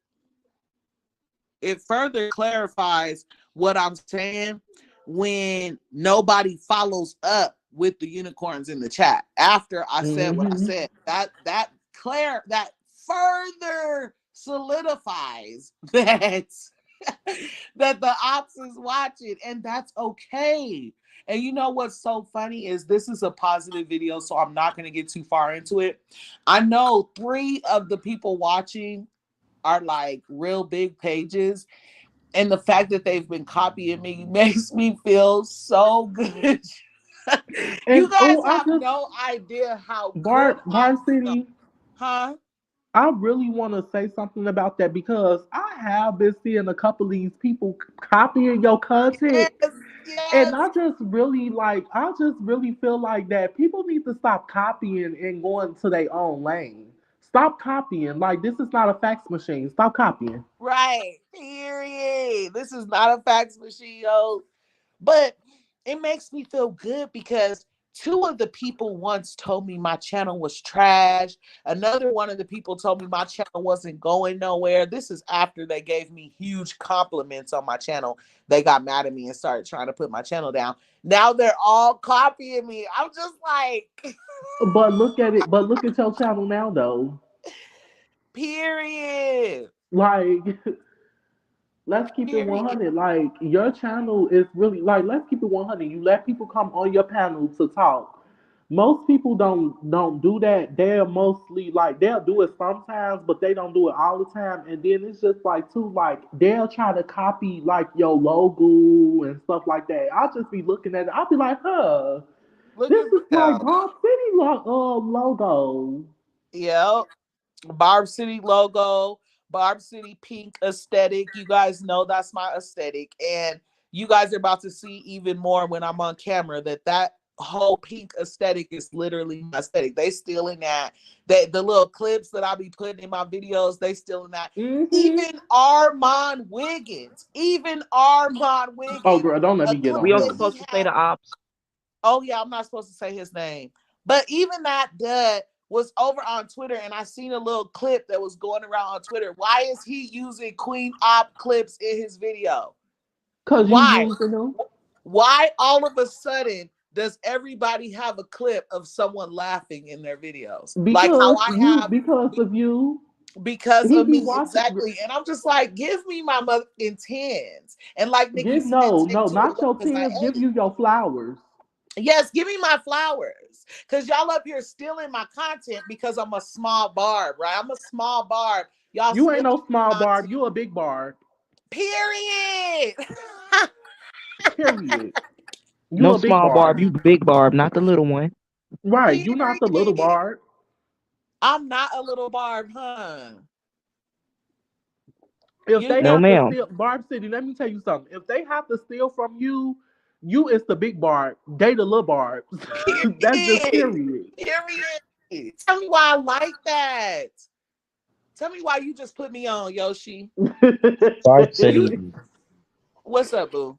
It further clarifies what I'm saying when nobody follows up with the unicorns in the chat after I said what I said. That further solidifies that that the ops is watching, and that's okay. And you know what's so funny is this is a positive video, so I'm not going to get too far into it. I know 3 of the people watching are like real big pages, and the fact that they've been copying me makes me feel so good. You And guys oh, I have just no idea how good I Barb feel. City. Huh? I really want to say something about that because I have been seeing a couple of these people copying your content, Yes, and yes. I just really feel like that people need to stop copying and going to their own lane. Stop copying. Like, this is not a fax machine. Stop copying. Right. Period. This is not a fax machine, yo. But it makes me feel good because 2 of the people once told me my channel was trash. Another one of the people told me my channel wasn't going nowhere. This is after they gave me huge compliments on my channel. They got mad at me and started trying to put my channel down. Now they're all copying me. I'm just like, But look at it. But look at your channel now, though. period. Like, let's keep it Period. 100. Like, your channel is really like, let's keep it 100. You let people come on your panel to talk. Most people don't do that. They're mostly like, they'll do it sometimes, but they don't do it all the time. And then it's just like too, like, they'll try to copy like your logo and stuff like that. I'll just be looking at it. I'll be like, Look this at is like them. Barb City logo. Yep. Barb City logo, Barb City pink aesthetic. You guys know that's my aesthetic. And you guys are about to see even more when I'm on camera that whole pink aesthetic is literally my aesthetic. They stealing that. The little clips that I be putting in my videos, they stealing that. Mm-hmm. Even Armand Wiggins, even Armand Oh, Wiggins, girl, don't let a me get clip We on only that him. supposed he to say had. the ops. Oh yeah, I'm not supposed to say his name. But even that dud was over on Twitter, and I seen a little clip that was going around on Twitter. Why is he using Queen Op clips in his video? Cause you Why? using them. Why all of a sudden does everybody have a clip of someone laughing in their videos? Like how I have Because of you. because He of be me, watching. exactly. And I'm just like, give me my motherfucking tens. And like Nikki Give said, take to it not your because I tens. Give edit. you your flowers. Yes, give me my flowers. Cause y'all up here stealing my content because I'm a small barb, right? I'm a small barb. Y'all You ain't stealing no small my Barb. content. You a big Barb. Period. Period. You No a big small Barb, Barb. you big Barb, not the little one. Right. You not the little Period. Barb. I'm not a little barb, huh? If You they No, hear have to ma'am. steal, Barb City, let me tell you something. If they have to steal from you, you is the big Barb. They the little Barb. me? That's just Period. period. Period. Tell me why I like that. Tell me why you just put me on, Yoshi. Barb You City. what's up, boo?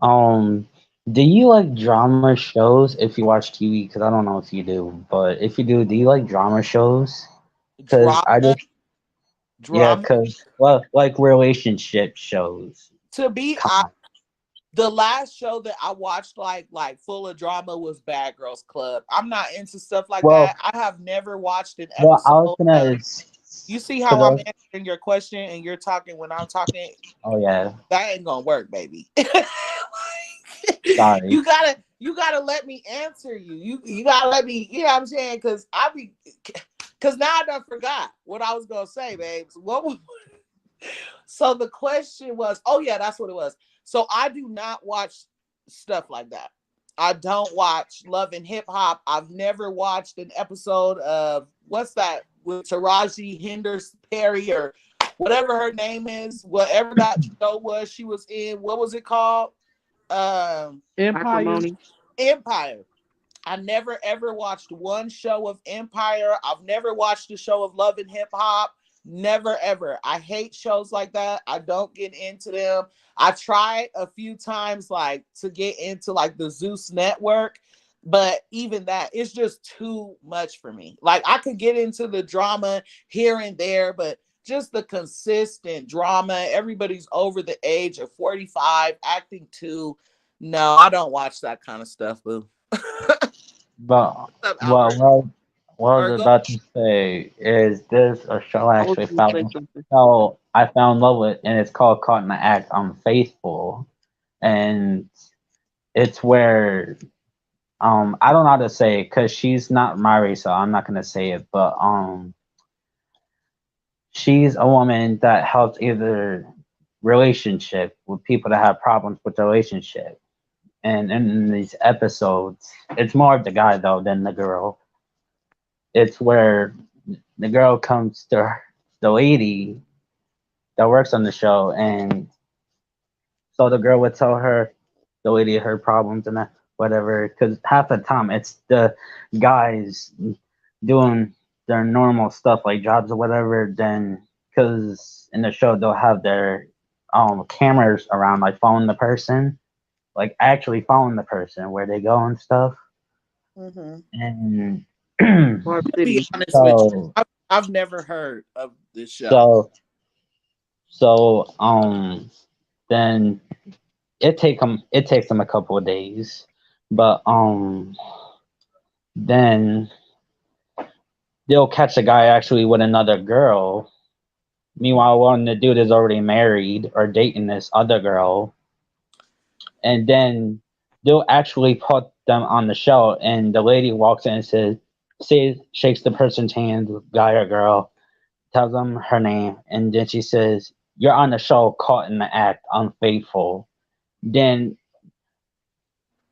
Um, do you like drama shows if you watch TV? Because I don't know if you do, but if you do you like drama shows? Because I Drama, just yeah, drama. because well, like relationship shows. To be Come honest, on. the last show that I watched like full of drama was Bad Girls Club. I'm not into stuff like that. Well, I have never watched an well, I episode was of. gonna You see because how I'm answering your question and you're talking when I'm talking? oh yeah, That ain't gonna work, baby. sorry. You gotta let me answer you. You gotta let me, you know what I'm saying? Cause now I done forgot what I was gonna say, babes. So the question was, oh yeah, that's what it was. So I do not watch stuff like that. I don't watch Love and Hip Hop. I've never watched an episode of what's that with Taraji Henderson Perry or whatever her name is, whatever that show was she was in. What was it called? Um, Empire. Acrimony. Empire. I never ever watched one show of Empire. I've never watched a show of Love and Hip Hop. Never ever. I hate shows like that. I don't get into them. I tried a few times like to get into like the Zeus network. But even that, it's just too much for me. Like I could get into the drama here and there, but just the consistent drama, everybody's over the age of 45 acting too. No, I don't watch that kind of stuff, boo. But What's up, well, Albert? what I Or was go. about to say is this a show I I was actually gonna say found. something. So I found love with, and it's called Caught in the Act. Unfaithful, and it's where I don't know how to say it because she's not my race, so I'm not gonna say it. But she's a woman that helps either relationship with people that have problems with the relationship. And in these episodes, it's more of the guy though than the girl. It's where the girl comes to the lady that works on the show, and so the girl would tell her, the lady, her problems and that whatever. Because half the time it's the guys doing their normal stuff like jobs or whatever. Then because in the show they'll have their cameras around, like following the person, like actually following the person where they go and stuff. Hmm. And Barb To be City. honest with you, so I've never heard of this show. so so then it takes them a couple of days, but then they'll catch a guy actually with another girl. Meanwhile, one the dude is already married or dating this other girl, and then they'll actually put them on the show, and the lady walks in and shakes the person's hand, guy or girl, tells them her name, and then she says, "You're on the show, caught in the act, unfaithful." Then,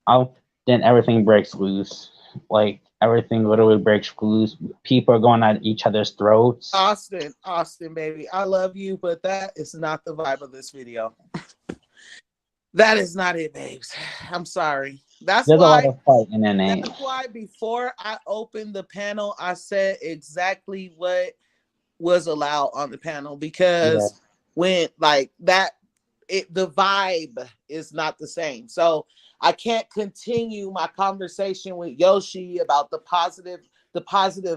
oh, then everything breaks loose. Like everything literally breaks loose. People are going at each other's throats. Austin, baby, I love you, but that is not the vibe of this video. That is not it, babes. I'm sorry. There's a lot of fighting in it. That's why before I opened the panel, I said exactly what was allowed on the panel Yeah, because when like that the vibe is not the same. So I can't continue my conversation with Yoshi about the positive yeah,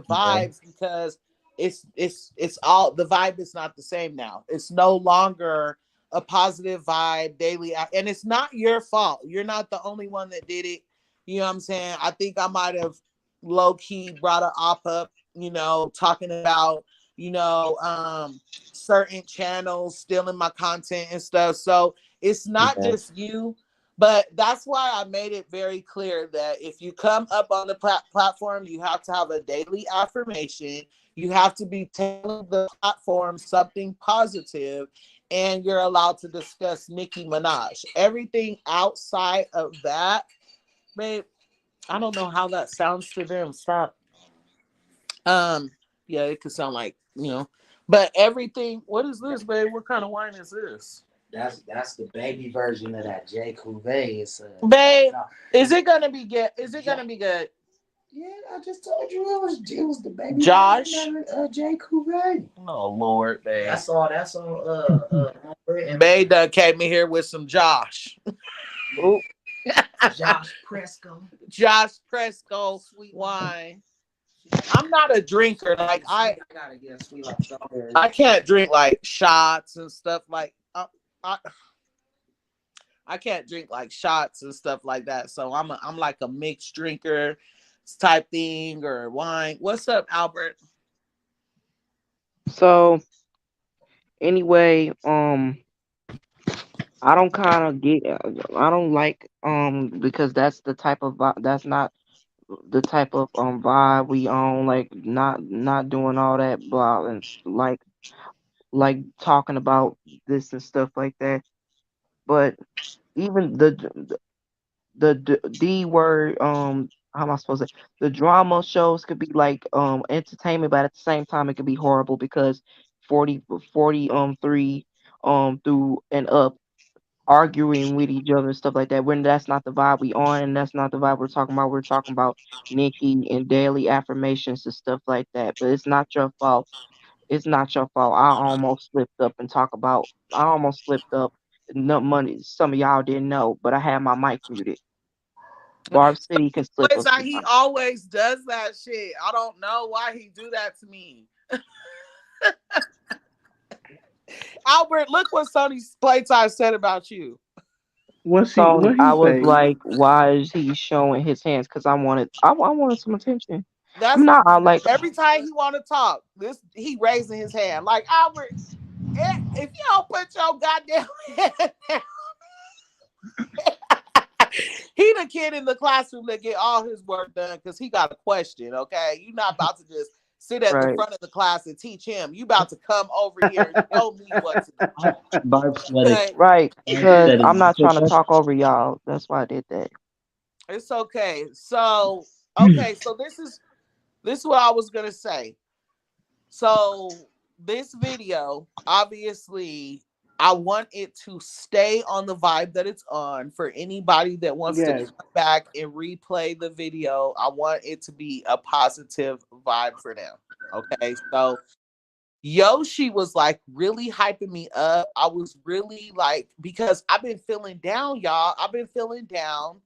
vibes because it's all the vibe is not the same now. It's no longer a positive vibe daily, and it's not your fault. You're not the only one that did it. You know what I'm saying? I think I might have low key brought a op up, talking about, certain channels stealing my content and stuff. So it's not yeah, just you, but that's why I made it very clear that if you come up on the platform, you have to have a daily affirmation. You have to be telling the platform something positive, and you're allowed to discuss Nicki Minaj. Everything outside of that, babe, I don't know how that sounds to them. Stop. Um, yeah, it could sound like, but everything. What is this, babe? What kind of wine is this? That's the baby version of that J. Cuvée. It's Babe, no, is it gonna be good? Is it gonna be good? yeah, I just told you it was the baby Josh. version of it, J. Cuvée. Oh Lord, babe. That's on Babe done came in here with some Josh. Oh, Josh Presco. Josh Presco Sweet wine. I'm not a drinker. Like I gotta get sweet like strawberry. I can't drink like shots and stuff like I, I can't drink like shots and stuff like that. So I'm like a mixed drinker type thing or wine. What's up, Albert? so anyway, I don't kind of get. I don't like because that's the type of that's not the type of vibe we own. Like not doing all that violence. Like talking about this and stuff like that. But even the D word, how am I supposed to, the drama shows could be like entertainment, but at the same time it could be horrible because 3 through and up arguing with each other and stuff like that, when that's not the vibe we on, and that's not the vibe we're talking about. We're talking about Nikki and daily affirmations and stuff like that. But it's not your fault. It's not your fault. I almost slipped up. No money. Some of y'all didn't know, but I had my mic muted. Barb City can slip It's up like he sometimes. always does that shit. I don't know why he do that to me. Albert, look what Sonny's playtime said about you. So what he I was say? like, why is he showing his hands? Because I wanted some attention. I'm That's not I like, every time he want to talk. This he raising his hand like Albert. If you don't put your goddamn hand down, he the kid in the classroom that get all his work done because he got a question. Okay, you not about to just sit at the right, front of the class and teach him. You about to come over here and show me what to do. Barb said it. Okay, right. Barb Because said I'm it. not trying to talk over y'all. That's why I did that. it's okay. So okay, so this is what I was gonna say. So this video, obviously, I want it to stay on the vibe that it's on. For anybody that wants to Yes. come back and replay the video, I want it to be a positive vibe for them. Okay, so Yoshi was like really hyping me up. I was really like because I've been feeling down, y'all. I've been feeling down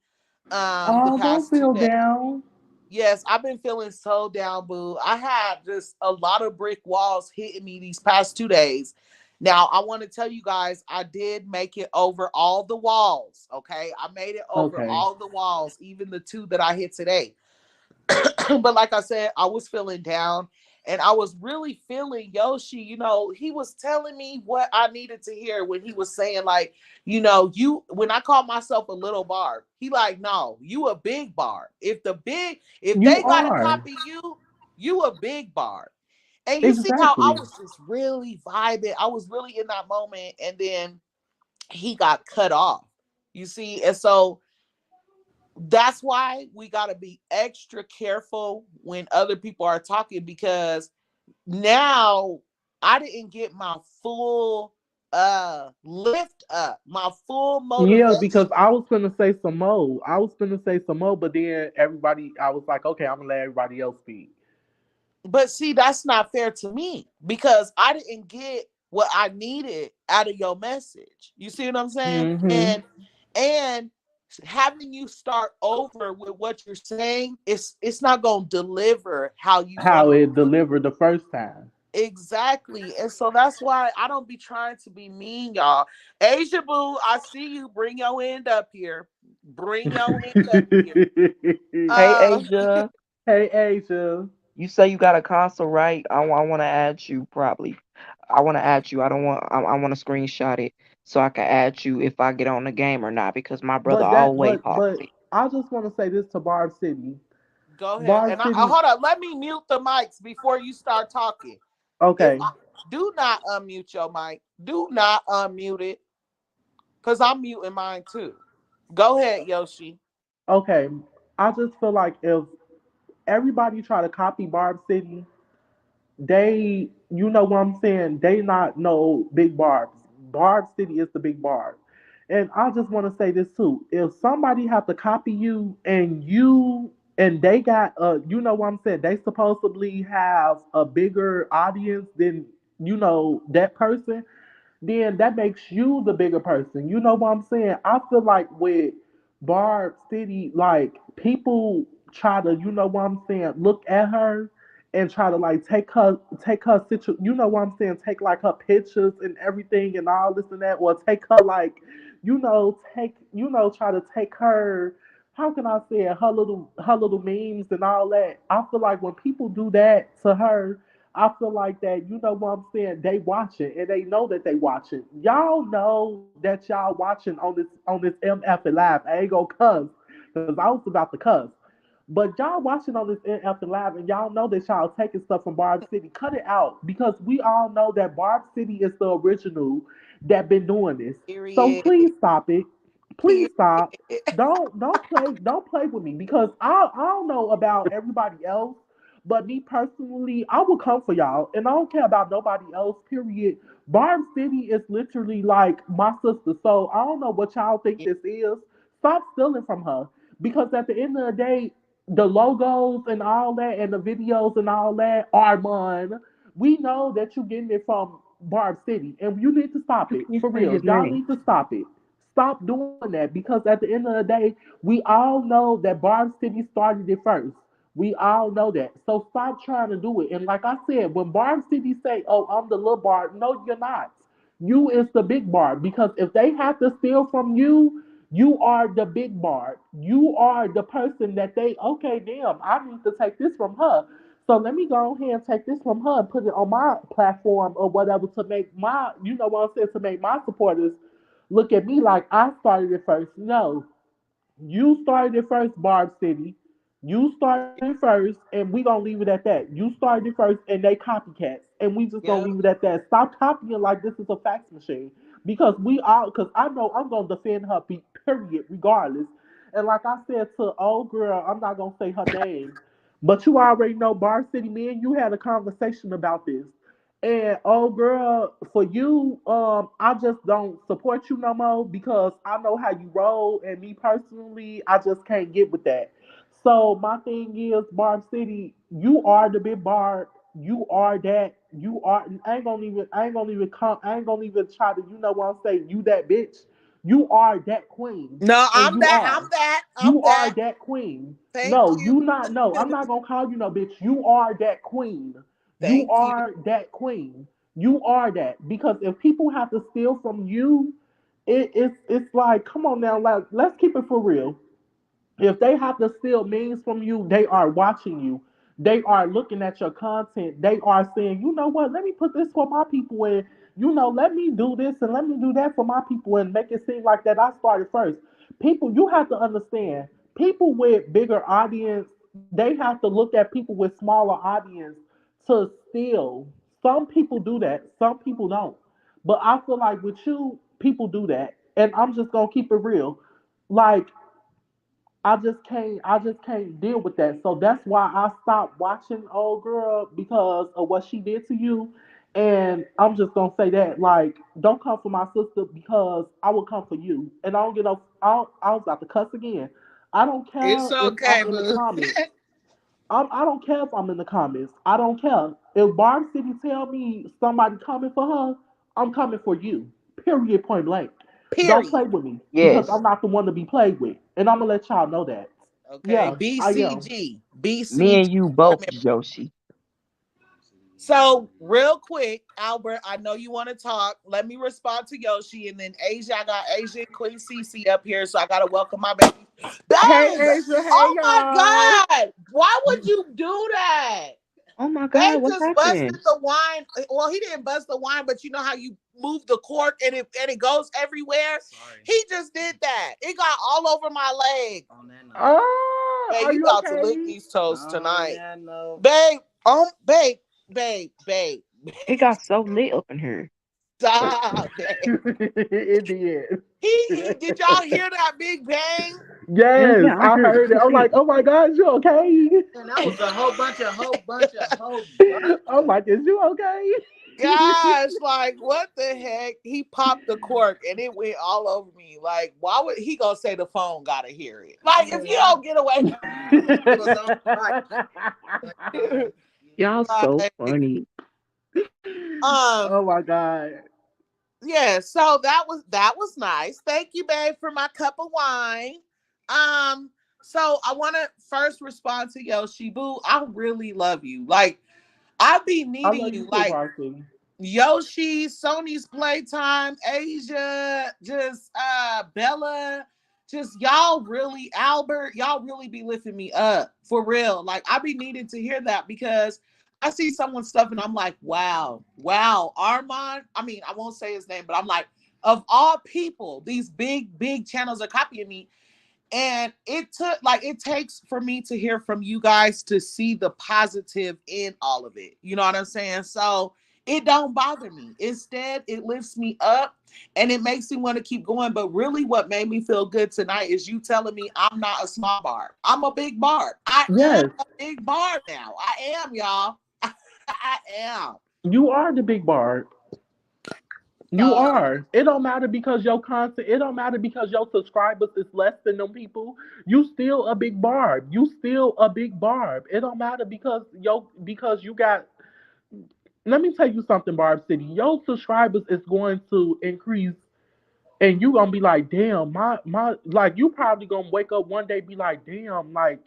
the Oh, don't past two feel days. down. Yes, I've been feeling so down, boo. I had just a lot of brick walls hitting me these past 2 days. Now, I want to tell you guys, I did make it over all the walls. Okay. I made it over Okay. all the walls, even the two that I hit today. But like I said, I was feeling down and I was really feeling Yoshi. He was telling me what I needed to hear when he was saying, like, when I call myself a little Barb, he like, no, you a big Barb. If You they got to are. copy you, you a big Barb. And you see how I Exactly. was just really vibing. I was really in that moment. And then he got cut off. You see? And so that's why we got to be extra careful when other people are talking because now I didn't get my full lift up, my full Yeah, because motivation. I was gonna say some more. I was gonna say some more, but then everybody, I was like, okay, I'm gonna let everybody else speak. But see, that's not fair to me because I didn't get what I needed out of your message. You see what I'm saying? Mm-hmm. And having you start over with what you're saying, it's not gonna deliver how you want How it. it delivered the first time. Exactly. And so that's why I don't be trying to be mean, y'all. Asia Boo, I see you. Bring your end up here. Bring your end up here. Hey Uh Asia, Hey, Asia. you say you got a console, right? I want to add you probably. I want to add you. I don't want. I want to screenshot it so I can add you if I get on the game or not because my brother But that, always but hogs but it. I just want to say this to Barb City. Go ahead. Barb And I City. hold up. Let me mute the mics before you start talking. If Okay, I do not unmute your mic, do not unmute it. Cause I'm muting mine too. Go ahead, Yoshi. okay. I just feel like if everybody try to copy Barb City, they, you know what I'm saying? They not no big Barbs. Barb City is the big Barb. And I just want to say this too. If somebody have to copy you and they got you know what I'm saying, they supposedly have a bigger audience than that person, then that makes you the bigger person. You know what I'm saying? I feel like with Barb City, like people try to, you know what I'm saying, look at her and try to like take her you know what I'm saying, take like her pictures and everything and all this and that, or take her like, try to take her, how can I say it, her little memes and all that. I feel like when people do that to her, I feel like that, you know what I'm saying, they watching and they know that they watching. Y'all know that y'all watching on this MF Live. I ain't gonna cuss because I was about to cuss. But y'all watching on this MF Live and y'all know that y'all taking stuff from Barb City. Cut it out because we all know that Barb City is the original that been doing this. So Period. please stop it. Please Period. stop. Don't play with me because I don't know about everybody else, but me personally, I will come for y'all, and I don't care about nobody else. Period. Barb City is literally like my sister, so I don't know what y'all think this is. Stop stealing from her, because at the end of the day, the logos and all that, and the videos and all that are mine. We know that you're getting it from Barb City, and you need to stop You it can't for say real. his Y'all name. need to stop it. Stop doing that because at the end of the day, we all know that Barb City started it first. We all know that. So stop trying to do it. And like I said, when Barb City say, "Oh, I'm the little Barb," no, you're not. You is the big Barb because if they have to steal from you, you are the big Barb. You are the person that they okay, damn, I need to take this from her. So let me go ahead and take this from her and put it on my platform or whatever to make my, you know what I'm saying, to make my supporters look at me like I started it first. No, you started it first, Barb City. You started it first, and we gonna leave it at that. You started it first, and they copycats, and we just gonna Yep. leave it at that. Stop copying like this is a fax machine, because we all, because I know I'm gonna defend her, period, regardless. And like I said to old girl, I'm not gonna say her name, but you already know, Barb City. Me and you had a conversation about this. And oh girl, for you, I just don't support you no more because I know how you roll, and me personally, I just can't get with that. So my thing is, Barb City, you are the big Barb. You are that. You are. I ain't gonna even. I ain't gonna even come. I ain't gonna even try to. You know what I'm saying? You that bitch. You are that queen, No, and I'm you that. I'm are. that. I'm You are that. that queen. Thank No, you. you not. No, I'm not gonna call you no bitch. You are that queen. You Thank you. are that queen. You are that because if people have to steal from you, it's like, come on now, let's keep it for real. If they have to steal means from you, they are watching you. They are looking at your content. They are saying, you know what, let me put this for my people in. You know, let me do this and let me do that for my people and make it seem like that I started first. People, you have to understand, people with bigger audience, they have to look at people with smaller audience to steal. Some people do that, some people don't. But I feel like with you, people do that. And I'm just gonna keep it real. Like I just can't deal with that. So that's why I stopped watching old girl because of what she did to you. And I'm just gonna say that, like, don't come for my sister because I will come for you. And I don't get no. I was about to cuss again. I don't It's care if okay, I'm in the boo. comments. I don't care if I'm in the comments. I don't care. If Barb City tell me somebody coming for her, I'm coming for you. Period. Point blank. Don't play Period. with me because Yes. I'm not the one to be played with, and I'm gonna let y'all know that. Okay. Yeah, I am. BCG. Me BCG. and you both, Yoshi. So, real quick, Albert, I know you want to talk. Let me respond to Yoshi. And then Asia, I got Asia and Queen CC up here. So, I got to welcome my baby. Hey Babe! Asia, hey Oh my y'all. God! Why would you do that? Oh my They God, what just busted happened? the wine. Well, he didn't bust the wine, but you know how you move the cork and it goes everywhere. Sorry. He just did that. It got all over my leg. On that note. Oh, Babe, are you you about to lick okay? these toes tonight. Yeah, no. Babe, babe, babe. It got so lit up in here. Stop, babe. It did. He did y'all hear that big bang? Yeah, Yes, yeah, I I heard it heard it. I'm like, completely. oh my God, you okay? And that was a whole bunch I'm of. like, is you okay? Gosh, like what the heck? He popped the cork and it went all over me. Like, why would he gonna say the phone gotta hear it? Like, if you don't get away, It was on right. Y'all so like, funny. Oh um, my God. yeah. So that was nice. Thank you, babe, for my cup of wine. So I want to first respond to Yoshi Boo. I really love you. Like, I be I needing love you you. too, Like, Varsity. Yoshi, Sony's Playtime, Asia, just Bella, just y'all really, Albert, y'all really be lifting me up for real. Like, I be needing to hear that because I see someone's stuff and I'm like, wow, wow, Armand. I mean, I won't say his name, but I'm like, of all people, these big channels are copying me. And it takes for me to hear from you guys to see the positive in all of it. You know what I'm saying? So it don't bother me. Instead, it lifts me up and it makes me want to keep going. But really what made me feel good tonight is you telling me I'm not a small barb. I'm a big barb. I am Yes, a big barb now. I am, y'all. I am. you are the big bar. You So are. It don't matter because your content. It don't matter because your subscribers is less than them people. You still a big barb. You still a big barb. It don't matter because you got. Let me tell you something, Barb City. Your subscribers is going to increase And you gonna be like, damn, my like you probably gonna wake up one day be like, damn, like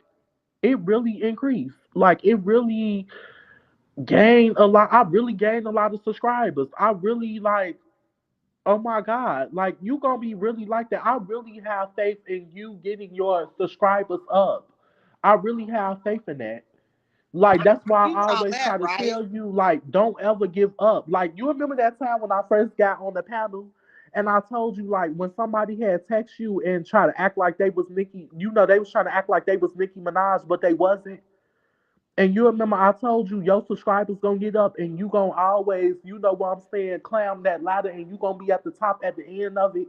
it really increased. Like it really gained a lot. I really gained a lot of subscribers. I really like, oh my God, like you gonna be really like that. I really have faith in you getting your subscribers up. I really have faith in that. Like that's why You I know always that, try to right? tell you, like, don't ever give up. Like you remember that time when I first got on the panel and I told you like when somebody had text you and try to act like they was Nicki, they was trying to act like they was Nicki Minaj, but they wasn't. And you remember I told you your subscribers gonna get up and you gonna always, you know what I'm saying, climb that ladder and you gonna be at the top at the end of it.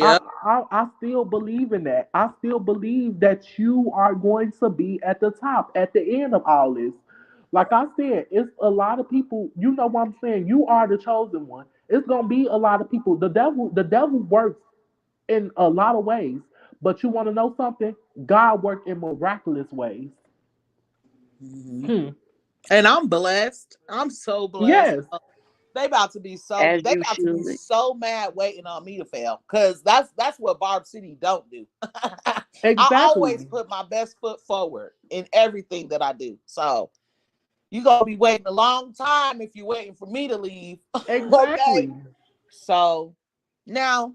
I, Yep. I still believe in that. I still believe that you are going to be at the top at the end of all this. Like I said, it's a lot of people. You know what I'm saying? You are the chosen one. It's gonna be a lot of people. The devil works in a lot of ways. But you want to know something? God worked in miraculous ways. Hmm. Hmm. And I'm blessed. I'm so blessed. Yes, As They you about to be should. so mad waiting on me to fail. Cause that's what Barb City don't do. I always exactly. put my best foot forward in everything that I do. So you gonna be waiting a long time if you're waiting for me to leave. Okay. Exactly. So now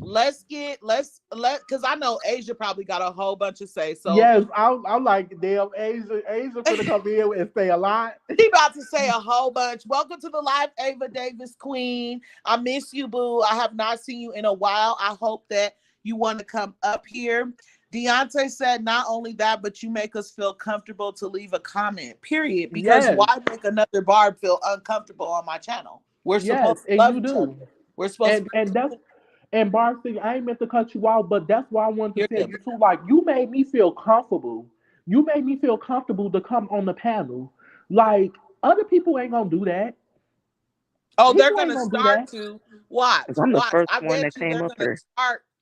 let's because I know Asia probably got a whole bunch to say. So Yes, I'm like, damn, Asia finna come in and say a lot. she about to say a whole bunch. Welcome to the live, Ava Davis Queen. I miss you, boo. I have not seen you in a while. I hope that you want to come up here. Deontay said, not only that, but you make us feel comfortable to leave a comment, period. Because Yes, why make another Barb feel uncomfortable on my channel? We're yes, supposed to and love you each other. do. We're supposed to And be and that's and Barcy, I ain't meant to cut you out, but that's why I wanted you're to tell good. you too. Like you made me feel comfortable. You made me feel comfortable to come on the panel. Like other people ain't gonna do that. Oh, they're People ain't gonna gonna do start that. to watch, 'Cause I'm the watch. first I one bet that you came up here.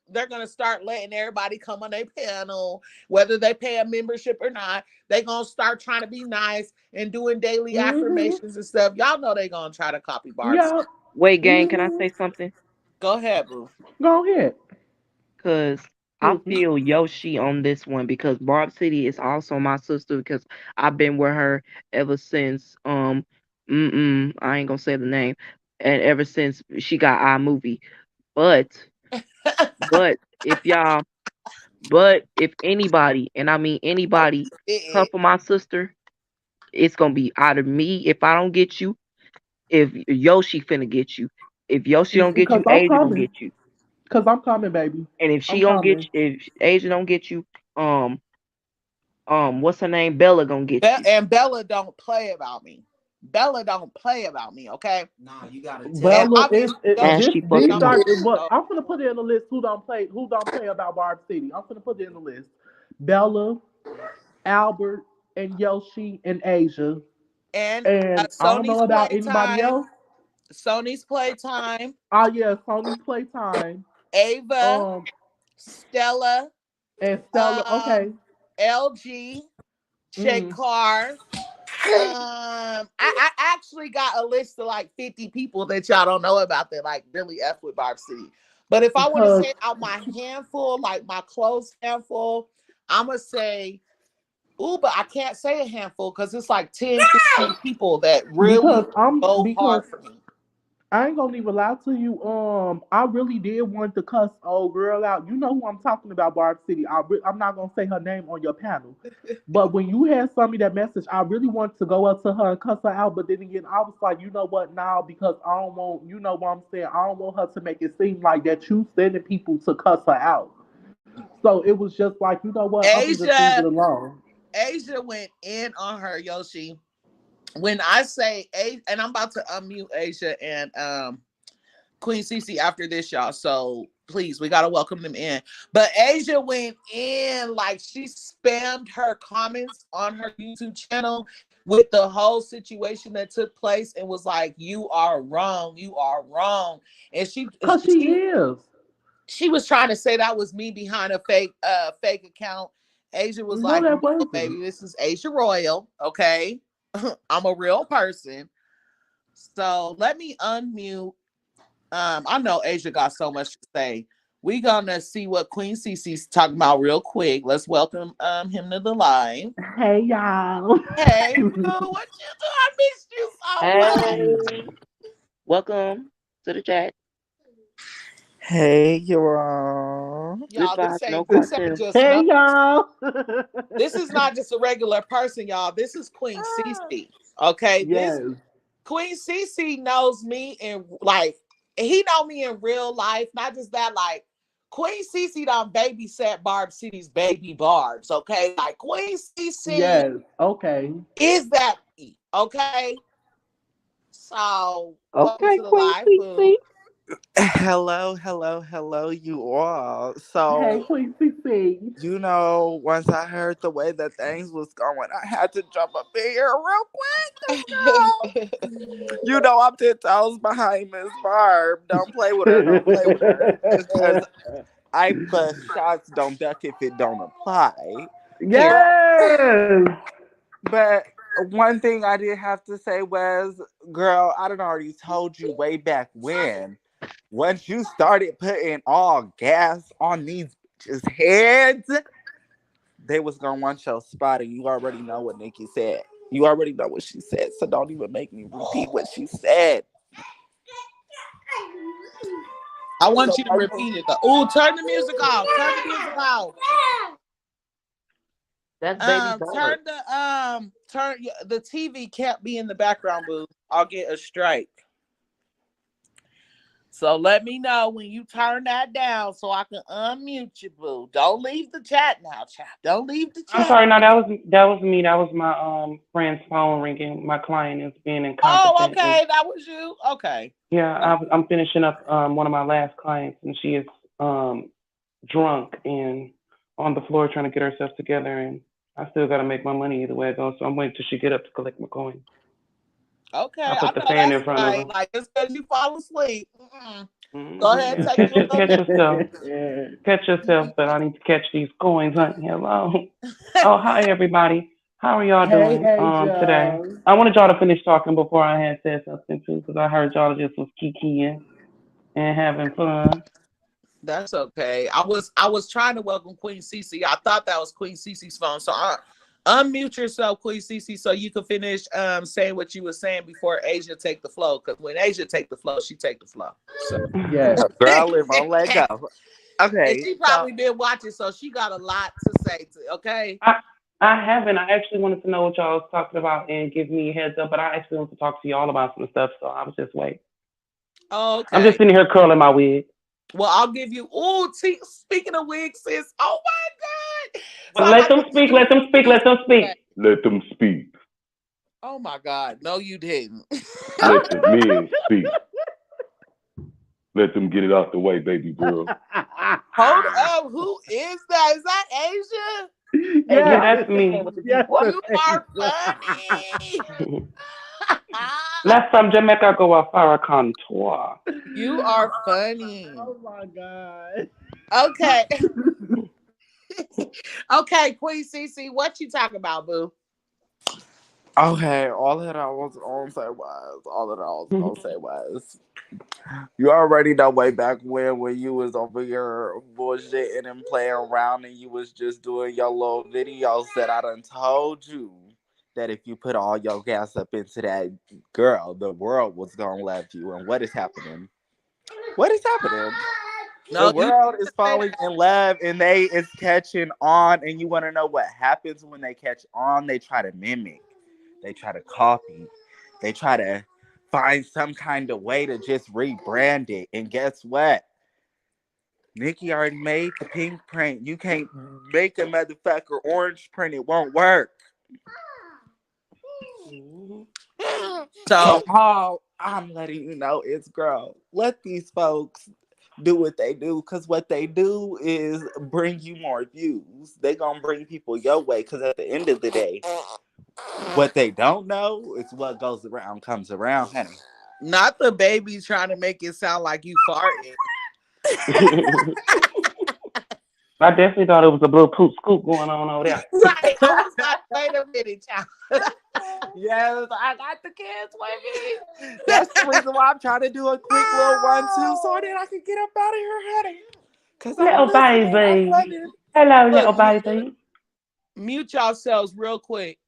they're gonna start letting everybody come on their panel, whether they pay a membership or not. They gonna start trying to be nice and doing daily Mm-hmm. affirmations and stuff. Y'all know they gonna try to copy Barb's. Yeah. Wait, gang, can I Mm-hmm. say something? Go ahead, boo. Go ahead. Cause I Excuse me. feel Yoshi on this one because Barb City is also my sister because I've been with her ever since I ain't gonna say the name, and ever since she got iMovie. But but if y'all but if anybody, and I mean anybody, come for my sister, it's gonna be out of me if I don't get you. If Yoshi finna get you. If Yoshi don't get Because you, I'm Asia gonna coming. get you. Because I'm coming, baby. And if she I'm don't get coming. you, if Asia don't get you, um what's her name? Bella gonna get you. And Bella don't play about me. Bella don't play about me, okay? Nah, you gotta tell And her. Bella is obviously And Yoshi this. she These fucking don't much. are do it. what So I'm gonna put it in the list. Who don't play about Barb City? I'm gonna put it in the list. Bella, Albert, and Yoshi and Asia. and And I don't know Sony's about anybody playtime. else. Sony's playtime. Oh yeah, Sony's Playtime. Ava, Um Stella, and Stella. um, Okay. LG, Mm. Shakar. I actually got a list of like 50 people that y'all don't know about that like really F with Barb City. But if I want to Because say out my handful, like my close handful, I'm gonna say, ooh, but I can't say a handful because it's like 10, 15 people that really because I'm go because hard for me. I ain't gonna even lie to you. I really did want to cuss old girl out. You know who I'm talking about, Barb City. I'm not gonna say her name on your panel, but when you had sent me that message, I really wanted to go up to her and cuss her out. But then again, I was like, you know what, now because I don't want, you know what I'm saying. I don't want her to make it seem like that you sending people to cuss her out. So it was just like, you know what, I'm gonna just leave it Asia, alone. Asia went in on her, Yoshi. When I say A, and I'm about to unmute Asia and Queen Cece after this, y'all. So please, we gotta welcome them in. But Asia went in like she spammed her comments on her YouTube channel with the whole situation that took place and was like, "You are wrong. You are wrong." And Cause she is. she was trying to say that was me behind a fake account. Asia was No, like, that "No, wasn't. baby, this is Asia Royal. Okay, I'm a real person." So let me unmute I know Asia got so much to say. We gonna see what Queen Cece's talking about real quick. Let's welcome him to the line. Hey y'all. Hey, boo, what you do? I missed you so much. Hey, welcome to the chat. Hey, y'all. Good Y'all, vibes, no this ain't cartoon. just Hey no. y'all. This is not just a regular person, y'all. This is Queen Cece. Okay, this Yes. Queen Cece knows me in like he know me in real life. Not just that, like Queen Cece done babysat Barb City's baby Barbs. Okay, like Queen Cece Yes. Okay. is that me, okay? So welcome Okay, to the Queen live, boo. CC. Hello, you all. Hey, So, Queen CC. once I heard the way that things was going, I had to jump up in here real quick. I'm 10 toes behind Miss Barb. Don't play with her. Don't play with her. Because I bust shots, don't duck if it don't apply. Period. Yes. But one thing I did have to say was, girl, I done already told you way back when. Once you started putting all gas on these bitches' heads, they was gonna want your spot, and you already know what Nicki said. You already know what she said, so don't even make me repeat what she said. I want So you to repeat it though. Ooh, turn the music off. Turn the music off. That's baby Barb. Turn the TV can't be in the background, boo. I'll get a strike. So let me know when you turn that down so I can unmute you, boo. Don't leave the chat now, chat. Don't leave the I'm chat. sorry. No, that was me. That was my friend's phone ringing. My client is being Oh, incompetent, and okay. That was you. Okay. yeah, I'm finishing up one of my last clients, and she is um drunk and on the floor trying to get herself together, and I still got to make my money either way it goes. So I'm waiting till she get up to collect my coin. Okay. I I put the know fan that's in front of right. her. Like just because you fall asleep. Go ahead and Yeah, take you a little catch nap. yourself, catch yourself. But I need to catch these coins, honey. Hello. Oh, hi everybody. How are y'all Hey, doing hey, today? Joe. I wanted y'all to finish talking before I had said something too, because I heard y'all just was kikiing and having fun. That's okay. I was trying to welcome Queen Cece. I thought that was Queen Cece's phone. So unmute yourself, Queen Cece, so you can finish saying what you were saying before Asia take the flow. Because when Asia take the flow, she take the flow. So Yes. girl, live on let go. and Okay, she so probably been watching, so she got a lot to say to okay. I I haven't. I actually wanted to know what y'all was talking about and give me a heads up, but I actually want to talk to y'all about some stuff, so I was just waiting. I'm Okay. just sitting here curling my wig. Well, I'll give you speaking of wigs, sis. Oh my god. So But I'm let about to them give speak. you Let them speak. wigs. Let them speak. Let them speak. Oh my god. No, you didn't. Let the men speak. Let them get it out the way, baby girl. Hold up. Who is that? Is that Asia? Hey, Yeah, Yes. y'all that's just playing me. with the Yes, people. You are Asia. funny. Last from Jamaica, go a Farrakhan tour. You are funny. Oh my God. Okay. Okay, Queen Cece, what you talking about, boo? okay, all that I was gonna say was, you already know way back when you was over here bullshitting and playing around and you was just doing your little videos that I done told you that if you put all your gas up into that girl, the world was gonna love you. And what is happening? What is happening? The No, you world is say falling that. in love and they is catching on. And you want to know what happens when they catch on? They try to mimic, they try to copy, they try to find some kind of way to just rebrand it. And guess what? Nicki already made the pink print. You can't make a motherfucker orange print. It won't work. So So all I'm letting you know is, girl, let these folks do what they do, because what they do is bring you more views. They gonna bring people your way, because at the end of the day, what they don't know is what goes around comes around, honey. not the baby trying to make it sound like you farted. I definitely thought it was a little poop scoop going on over there. Right. I was like, wait a minute, child. Yes, I got the kids with me. That's the reason why I'm trying to do a quick little run too, so that I can get up out of here heading. Cause I'm Little listening, I'm baby. loving. Hello, little Look, baby. Mute yourselves real quick.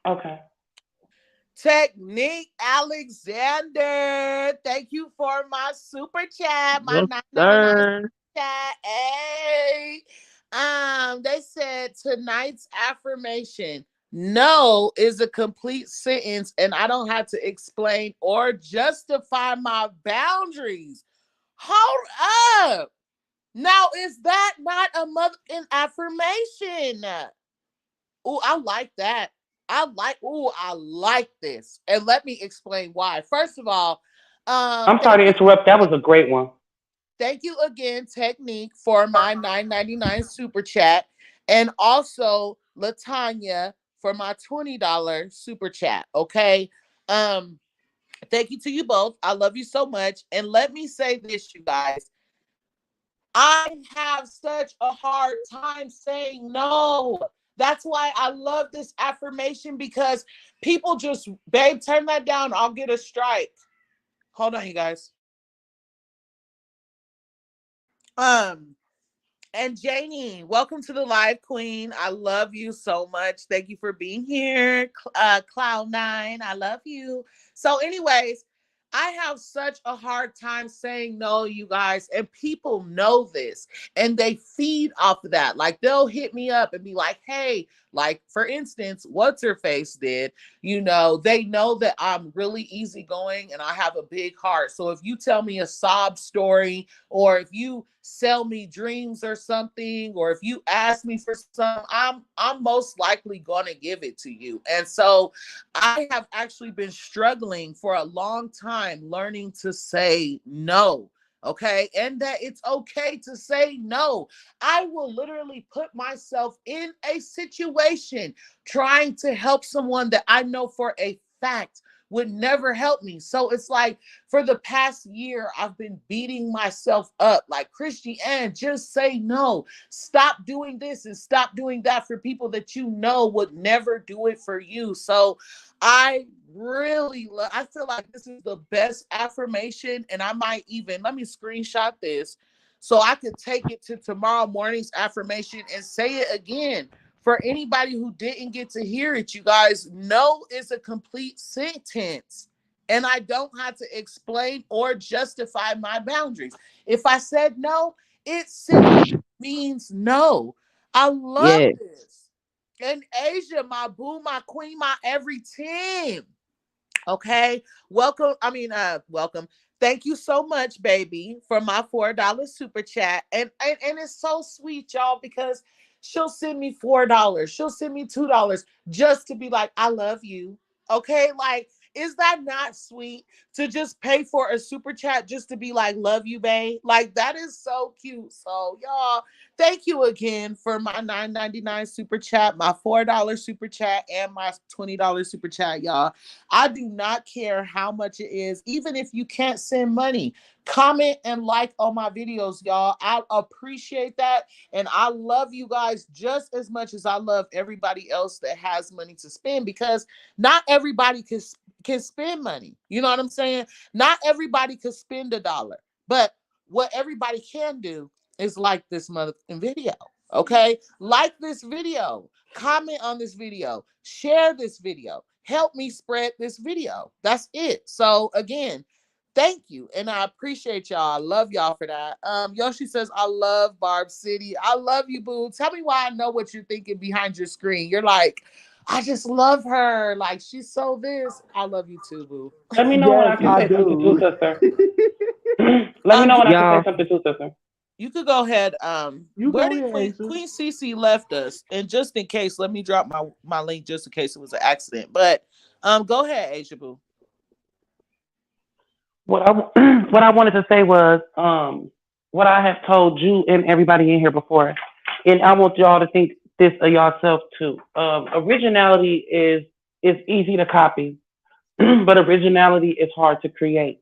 Okay. Technique Alexander, thank you for my super chat, my Yes, 999 sir. chat. Hey, they said tonight's affirmation: no is a complete sentence, and I don't have to explain or justify my boundaries. Hold up. Now, is that not a motherfucking affirmation? Oh, I like that. I like this. And let me explain why. First of all, I'm sorry thank to you. interrupt. That was a great one. Thank you again, Technique, for my 999 super chat. And also Latanya for my $20 super chat. Okay. Um, thank you to you both. I love you so much. And let me say this, you guys. I have such a hard time saying no. That's why I love this affirmation because people just, babe, turn that down. I'll get a strike. Hold on, you guys. Um, And Janie, welcome to the live, Queen. I love you so much. Thank you for being here. Cloud9, I love you. So, anyways, I have such a hard time saying no, you guys, and people know this and they feed off of that. Like, they'll hit me up and be like, hey, like, for instance, what's her face did, they know that I'm really easygoing and I have a big heart. So, if you tell me a sob story, or if you sell me dreams or something, or if you ask me for some, I'm most likely gonna give it to you. And so I have actually been struggling for a long time learning to say no. Okay. And that it's okay to say no. I will literally put myself in a situation trying to help someone that I know for a fact would never help me. So it's like, for the past year, I've been beating myself up like, Christiane, just say no. Stop doing this and stop doing that for people that you know would never do it for you. So I really I feel like this is the best affirmation. And I might even, let me screenshot this so I could take it to tomorrow morning's affirmation and say it again. For anybody who didn't get to hear it, you guys, no is a complete sentence. And I don't have to explain or justify my boundaries. If I said no, it simply means no. I love Yes. this. And Asia, my boo, my queen, my everything. Okay. Welcome. Thank you so much, baby, for my $4 super chat. And it's so sweet, y'all, because she'll send me $4. She'll send me $2 just to be like, I love you. Okay. Like, is that not sweet to just pay for a super chat just to be like, love you, babe? Like, that is so cute. So, y'all, thank you again for my 999 super chat, my $4 super chat, and my $20 super chat, y'all. I do not care how much it is, even if you can't send money. Comment and like on my videos, y'all. I appreciate that. And I love you guys just as much as I love everybody else that has money to spend, because not everybody can spend money. You know what I'm saying? Not everybody can spend $1. But what everybody can do is like this motherfucking video. Okay? Like this video. Comment on this video. Share this video. Help me spread this video. That's it. So again, thank you. And I appreciate y'all. I love y'all for that. Yoshi says, I love Barb City. I love you, boo. Tell me why I know what you're thinking behind your screen. You're like, I just love her. Like, she's so this. I love you too, boo. Let me know when Yes, I can I say something too, do. sister. Let me know You when I can say Y'all, something too, sister. you could go ahead. You Where go did ahead, Aisha. Queen Cece left us? And just in case, let me drop my link just in case it was an accident. But go ahead, Asia Boo. What I what I wanted to say was what I have told you and everybody in here before, and I want y'all to think this of yourself too. Originality is easy to copy, but originality is hard to create.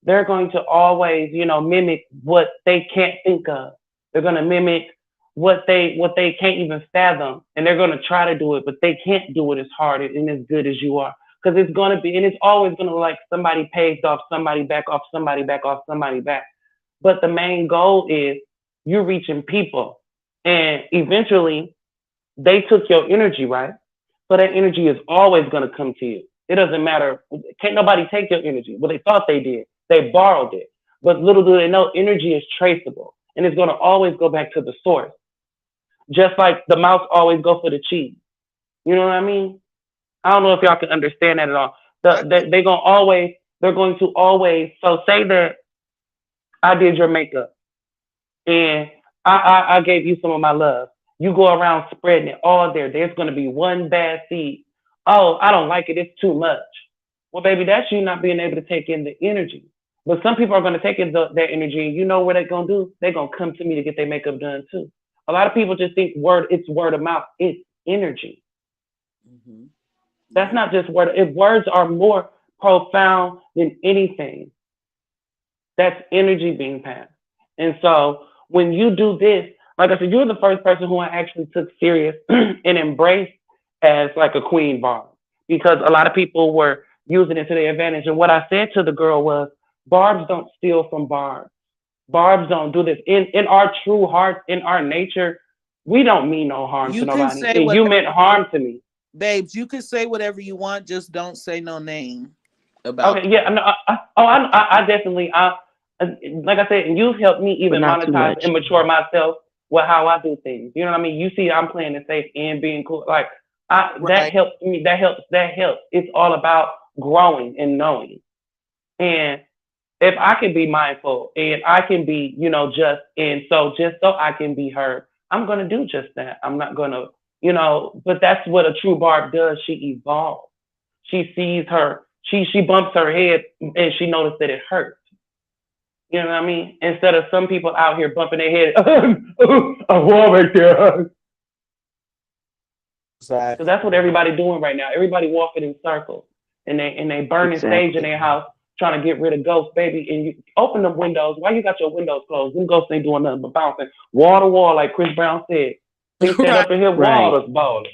They're going to always, mimic what they can't think of. They're going to mimic what they can't even fathom, and they're gonna try to do it, but they can't do it as hard and as good as you are, because it's gonna be, and it's always gonna look like somebody paved off somebody back off somebody back off somebody back. But the main goal is you're reaching people, and eventually they took your energy, right? So that energy is always gonna come to you. It doesn't matter. Can't nobody take your energy. Well, they thought they did. They borrowed it. But little do they know, energy is traceable, and it's gonna always go back to the source. Just like the mouse always go for the cheese. You know what I mean? I don't know if y'all can understand that at all. They're going to always. So say that I did your makeup and I gave you some of my love. You go around spreading it all there. There's going to be one bad seed. Oh, I don't like it. It's too much. Well, baby, that's you not being able to take in the energy. But some people are going to take in their energy, and you know what they're going to do? They're going to come to me to get their makeup done too. A lot of people just think it's word of mouth. It's energy. Mm-hmm. That's not just word. If words are more profound than anything, that's energy being passed. And so when you do this, like I said, you're the first person who I actually took serious and embraced as like a queen Barb, because a lot of people were using it to their advantage. And what I said to the girl was, Barbs don't steal from Barbs. Barbs don't do this. In our true hearts, in our nature, we don't mean no harm You to can nobody. say And you whatever meant harm to me. babes, you can say whatever you want, just don't say no name about Okay, yeah, no, I definitely, like I said, and you've helped me but even not too monetize much. and mature myself with how I do things. You know what I mean? You see, I'm playing it safe and being cool. Like, that right. helps me. That helps. That helps. It's all about growing and knowing. And if I can be mindful and I can be, just, and so just so I can be heard, I'm gonna do just that. I'm not gonna, but that's what a true Barb does. She evolves. She sees her, she bumps her head and she noticed that it hurts. You know what I mean? Instead of some people out here bumping their head, a wall right there. So Exactly. that's what everybody doing right now. Everybody walking in circles, and they burning sage in Exactly. their house, trying to get rid of ghosts, baby. And you open the windows. Why you got your windows closed? Them ghosts ain't doing nothing but bouncing wall to wall, like Chris Brown said. They stand Right. up in here, Right. wall is balling,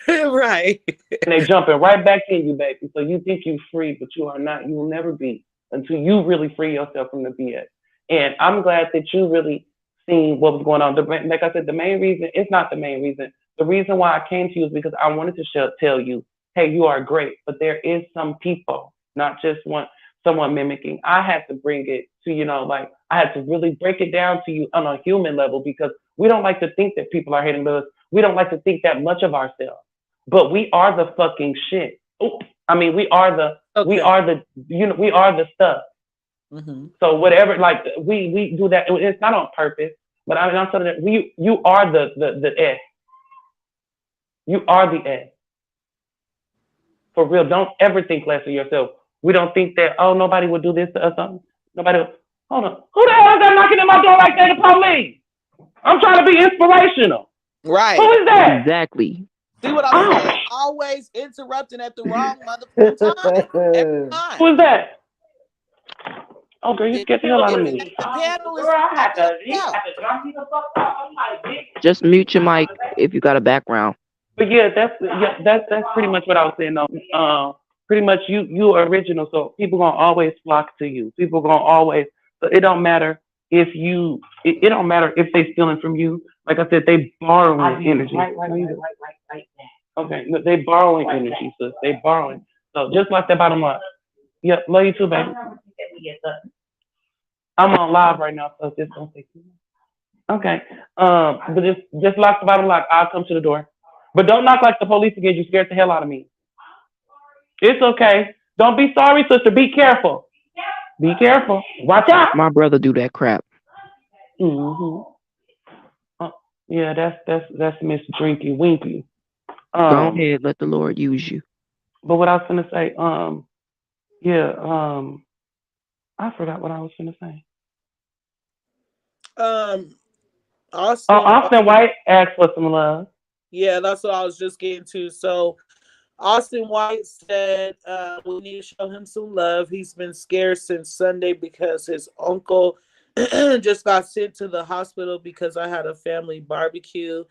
Right. and they jumping right back in you, baby. So you think you free, but you are not. You will never be until you really free yourself from the BS. And I'm glad that you really seen what was going on. Like I said, the main reason, it's not the main reason. The reason why I came to you is because I wanted to tell you, hey, you are great, but there is some people, not just someone mimicking. I had to bring it to, like I had to really break it down to you on a human level, because we don't like to think that people are hating us. We don't like to think that much of ourselves, but we are the fucking shit. Ooh, I mean, we Okay. are the, we are the stuff. Mm-hmm. So whatever, like we do that. It's not on purpose, but I mean, I'm telling you are the S. You are the S. For real. Don't ever think less of yourself. We don't think that, oh, nobody would do this to us. Nobody would. Hold on. Who the hell is that knocking at my door like that? The police. I'm trying to be inspirational. Who Right. is that? Exactly. See what I'm Oh, saying? Always interrupting at the wrong motherfucking time. Every time. who is that? Oh, girl, you If, scared the hell out of if me. the panel Girl, is I not had cut to, he out. had to drop me the fuck out. I'm like, bitch. Just mute your mic if you got a background. But yeah, that's pretty much what I was saying. Though. Pretty much you are original, so people gonna always flock to you. People gonna always. So it don't matter if it don't matter if they stealing from you. Like I said, they borrowing energy. Right. Okay, no, they borrowing energy, sis. They borrowing. So just like that bottom line. Yep, love you too, baby. I'm on live right now, so just don't take too much. Okay. But just lock the bottom lock. I'll come to the door. But don't knock like the police again. You scared the hell out of me. It's okay. Don't be sorry, sister. Be careful. Be careful. Watch out. My brother do that crap. Mm-hmm. Yeah, that's Miss Drinky Winky. Go ahead, let the Lord use you. But what I was gonna say, yeah, I forgot what I was gonna say. Um, Oh, Austin. Austin White asked for some love. Yeah, that's what I was just getting to. So Austin White said we need to show him some love. He's been scared since Sunday because his uncle just got sent to the hospital because I had a family barbecue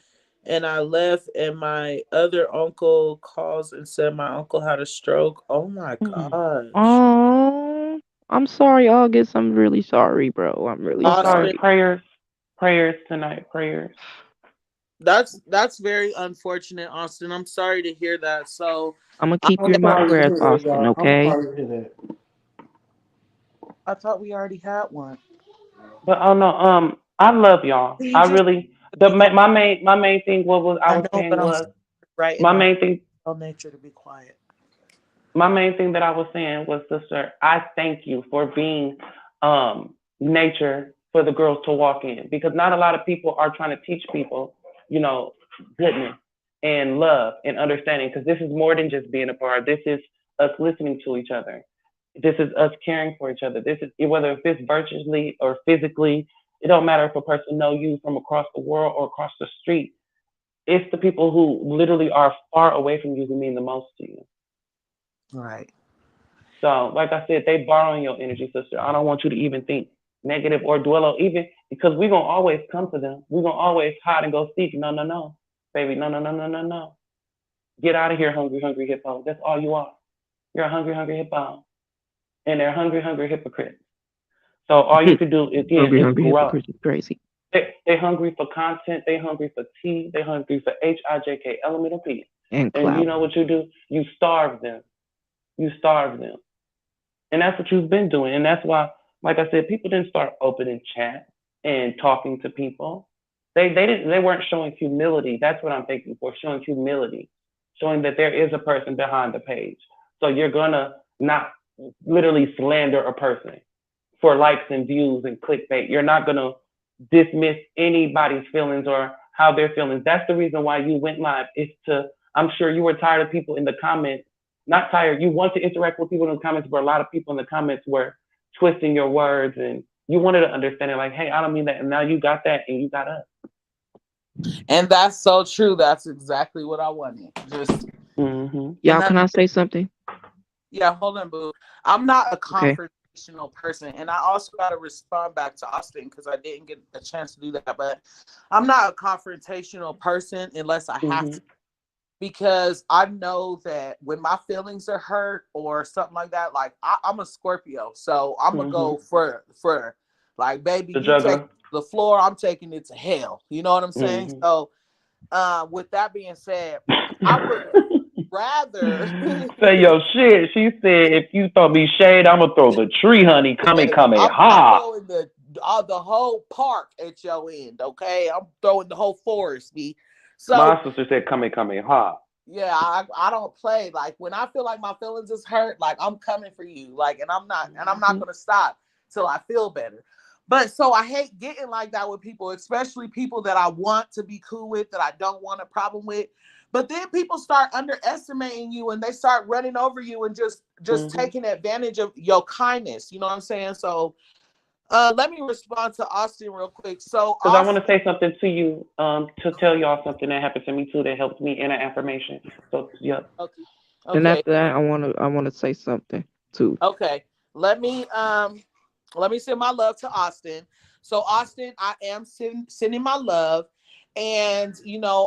and I left and my other uncle calls and said my uncle had a stroke. Oh my Mm. gosh. Oh, I'm sorry, August. I'm really sorry, bro. I'm really I'm sorry. Austin, sorry. Prayers tonight. Prayers. that's very unfortunate, Austin. I'm sorry to hear that. So I'm gonna I'm keep you I'm in my gonna, sorry to prayers, hear that, Austin. y'all. I'm Okay? sorry to hear that. I thought we already had one. But oh no, I love y'all. Can you I just really be quiet? my main thing what I I was know, saying but I'm was right in my my main thing nature to be quiet. my main thing that I was saying was, sister, I thank you for being nature for the girls to walk in, because not a lot of people are trying to teach people, you know, goodness and love and understanding, because this is more than just being a bar. This is us listening to each other. This is us caring for each other. This is whether if it's virtually or physically. It don't matter if a person know you from across the world or across the street. It's the people who literally are far away from you who mean the most to you. Right. So, like I said, they borrowing your energy, sister. I don't want you to even think negative or dwell on, even because we're gonna always come to them. We're gonna always hide and go seek. No, no, no. Baby, no, no, no, no, no, no. Get out of here, hungry, hungry hippo. That's all you are. You're a hungry, hungry hippo. And they're hungry, hungry hypocrites. So all you could do again Hungry, is hungry grow. hypocrite is crazy. They hungry for content. They hungry for T. They hungry for HIJK elemental P. And And you clout. know what you do? You starve them. You starve them. And that's what you've been doing. And that's why, like I said, people didn't start opening chat and talking to people. They weren't showing humility. That's what I'm thinking for, showing humility, showing that there is a person behind the page. So you're gonna not literally slander a person for likes and views and clickbait. You're not gonna dismiss anybody's feelings or how they're feeling. That's the reason why you went live. Is to, I'm sure you were tired of people in the comments. Not tired. You want to interact with people in the comments, but a lot of people in the comments were twisting your words, and you wanted to understand it. Like, hey, I don't mean that, and now you got that, and you got us. And that's so true. That's exactly what I wanted. Just Mhm. and Y'all, can I say something? yeah, hold on, boo. I'm not a Okay. confrontational person, and I also got to respond back to Austin because I didn't get a chance to do that. But I'm not a confrontational person unless I have to, Mhm. because I know that when my feelings are hurt or something like that, like I'm a Scorpio, so I'm gonna go Mhm. for like, baby, The you take it juggler. to the floor, I'm taking it to hell. You know what I'm saying? Mhm. So, with that being said, I would rather. Say your shit. She said, if you throw me shade, I'm gonna throw the tree, honey. Kame Baby, kame I'm ha. throwing the whole park at your end, okay? I'm throwing the whole forest, me. So My sister said kame kame ha. yeah, I don't play. Like when I feel like my feelings is hurt, like I'm coming for you. Like, and I'm not Mhm. gonna stop till I feel better. But so I hate getting like that with people, especially people that I want to be cool with, that I don't want a problem with. But then people start underestimating you and they start running over you and just Mhm. taking advantage of your kindness. You know what I'm saying? So let me respond to Austin real quick. So Because I want Austin, to say something to you, to tell y'all something that happened to me too that helped me in an affirmation. So, yeah. okay, And okay, after that, I wanna say something too. okay. Let me let me send my love to Austin. So Austin, I am sending my love, and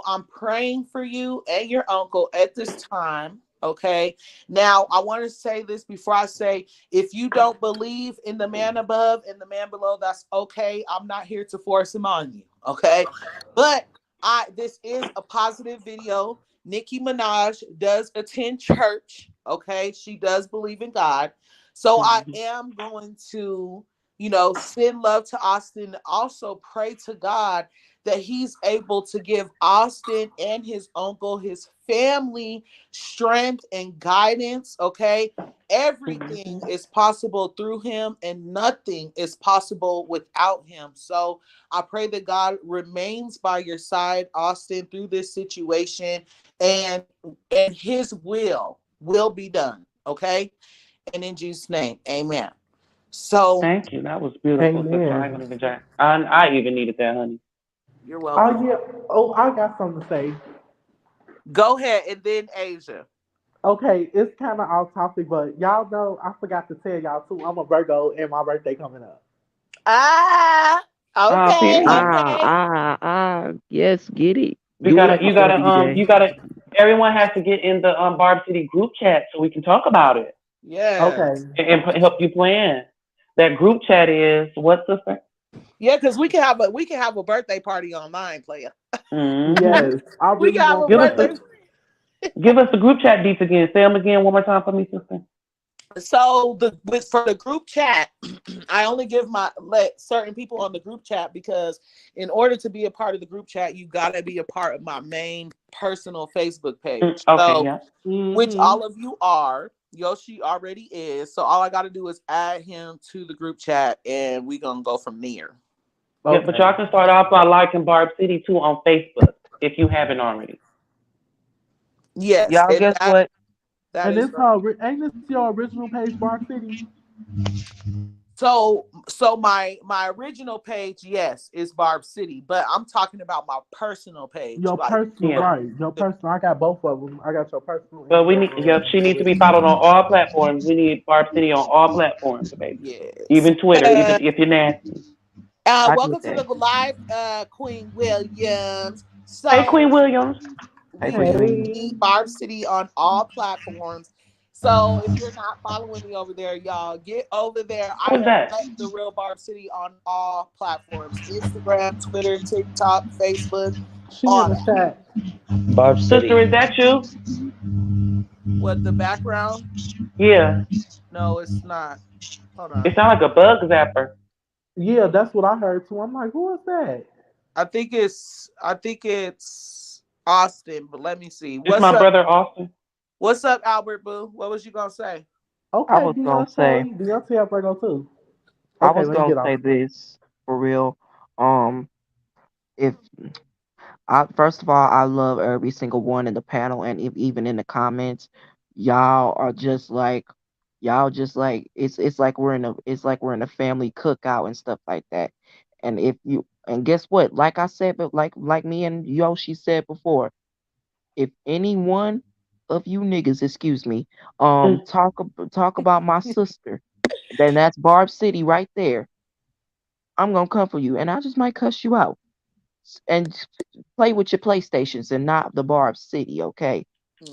I'm praying for you and your uncle at this time. Okay. Now I want to say this before I say, if you don't believe in the man above and the man below, that's okay. I'm not here to force him on you. Okay. But this is a positive video. Nicki Minaj does attend church. Okay. She does believe in God. So I Mhm. am going to, send love to Austin. Also pray to God that he's able to give Austin and his uncle, his family, strength and guidance. Okay. Everything Mhm. is possible through him and nothing is possible without him. So I pray that God remains by your side, Austin, through this situation, and his will be done. Okay. And in Jesus' name, amen. So Thank you. That was beautiful, sister. I ain't Amen. gonna even jack. I even needed that, honey. you're welcome. Oh yeah. Oh, I got something to say. Go ahead. And then Asia. Okay, it's kind of off topic, but y'all know I forgot to tell y'all too. I'm a Virgo, and my birthday coming up. Ah, okay, Period. okay. Yes, get it. You Do it gotta, like a WJ. you gotta. Everyone has to get in the Barb City group chat so we can talk about it Yes. Okay. and help you plan. That group chat is what, sister? Yeah, because we can have a birthday party online, player. Mm-hmm. Yes, I We really can have a want Give us that. birthday. the group chat deets again. Say them again one more time for me, sister. So for the group chat, I only give my let certain people on the group chat because in order to be a part of the group chat, you gotta be a part of my main personal Facebook page. Okay, So yeah. which Mm-hmm. all of you are. Yoshi already is. So all I gotta do is add him to the group chat and we gonna go from there. Yeah, but Okay. y'all can start off by liking Barb City too on Facebook if you haven't already. Yes, Y'all and guess what? that And is this right. ain't this your original page, Barb City? So my original page, yes, is Barb City, but I'm talking about my personal page. Your Like personal, Yeah. right? Your personal. I got both of them. I got your personal But and we your need, yep, she needs to be followed on all platforms. We need Barb City on all platforms, baby. yes. Even Twitter, even if you're nasty. I get Welcome to that. the live, Queen Williams. Hey, So Queen Williams. Hey, we do Brittany. need Hey. Barb City on all platforms. So if you're not following me over there, y'all get over there. I Who's am that? the real Barb City on all platforms: Instagram, Twitter, TikTok, Facebook, She in all the that. chat. Barb Sister, City. is that you? What the background? Yeah. No, it's not. Hold It on. sounds like a bug zapper. Yeah, that's what I heard too. I'm like, who is that? I think it's Austin, but let me see. It's What's my up? brother Austin. What's up, Albert Boo? What was you gonna say? I Okay, was gonna say, Deontay. Deontay have Virgo too. I Okay, was let me gonna get off. say this for real. Um, if I first of all, I love every single one in the panel, and if even in the comments, y'all are just like, y'all just like it's like we're in a family cookout and stuff like that. And if you and guess what? Like I said, but like me and Yoshi said before, if any one of you niggas, excuse me, Mm. talk about my sister, then that's Barb City right there. I'm gonna come for you, and I just might cuss you out and play with your PlayStations and not the Barb City, okay?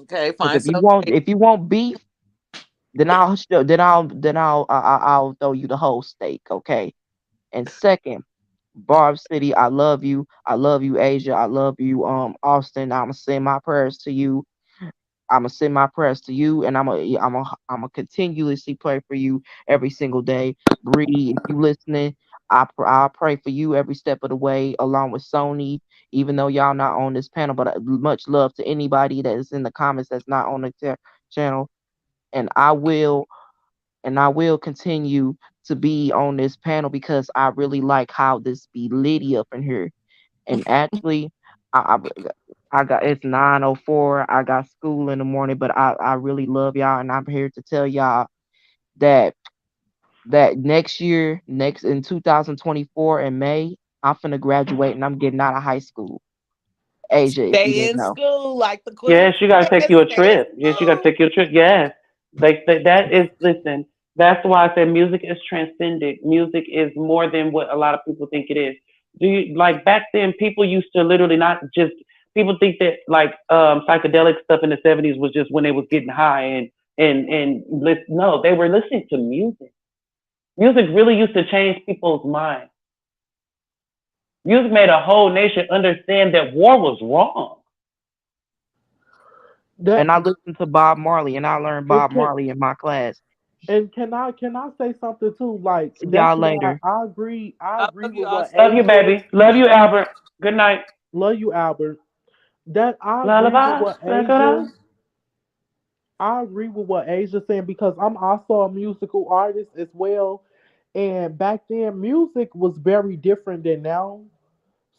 Okay, Because find some. if you want beef, then I'll throw you the whole steak, okay? And second, Barb City, I love you, Asia, I love you, Austin. I'ma send my prayers to you. I'm gonna send my prayers to you, and I'm gonna continuously pray for you every single day. Bree, if you listening, I'll pray for you every step of the way, along with Sony. Even though y'all not on this panel, but much love to anybody that is in the comments that's not on the channel, and I will continue to be on this panel because I really like how this be litty up in here. And actually, I, I got it's 9:04. I got school in the morning, but I really love y'all, and I'm here to tell y'all that next year, next in 2024 in May, I'm finna graduate and I'm getting out of high school. Asia, if you Stay didn't in know. school, like the queen Yes, you got to take said. you a Stay in trip. Yes, you got to school. take you a trip. Yes. That is, listen, that's why I said music is transcendent. Music is more than what a lot of people think it is. Do you, like back then, people used to literally not just, people think that like psychedelic stuff in the 70s was just when they was getting high and listen, no, they were listening to music. Music really used to change people's minds. Music made a whole nation understand that war was wrong. That And I listened to Bob Marley, and I learned it Bob can Marley in my class. and can I say something too? Like See that's y'all why later. I I agree love you, with what Austin. Love you, Asia. baby. Love you, Albert. Good night. Love you, Albert. That Lullaby. I agree with what Asia saying because I'm also a musical artist as well. And back then, music was very different than now.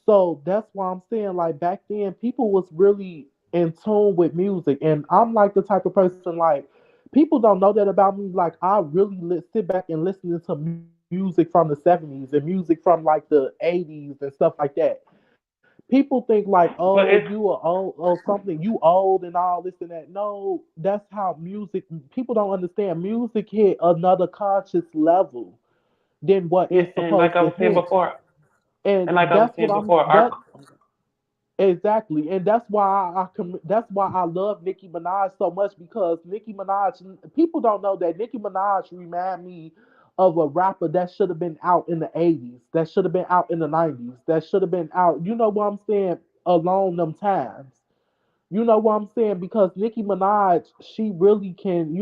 So that's why I'm saying, like back then, people was really in tune with music, and I'm like the type of person like people don't know that about me. Like I really sit back and listen to music from the '70s and music from like the '80s and stuff like that. People think like, oh, But you are it's old or something, you old and all this and that. No, that's how music. People don't understand. Music hit another conscious level. than what Yeah, it's and like supposed I to was saying hit. before, And and like I was that's what saying I'm before, that our exactly, and that's why that's why I love Nicki Minaj so much, because Nicki Minaj, people don't know that Nicki Minaj remind me of a rapper that should have been out in the 80s, that should have been out in the 90s, that should have been out, you know what I'm saying, along them times. You know what I'm saying? Because Nicki Minaj, she really can,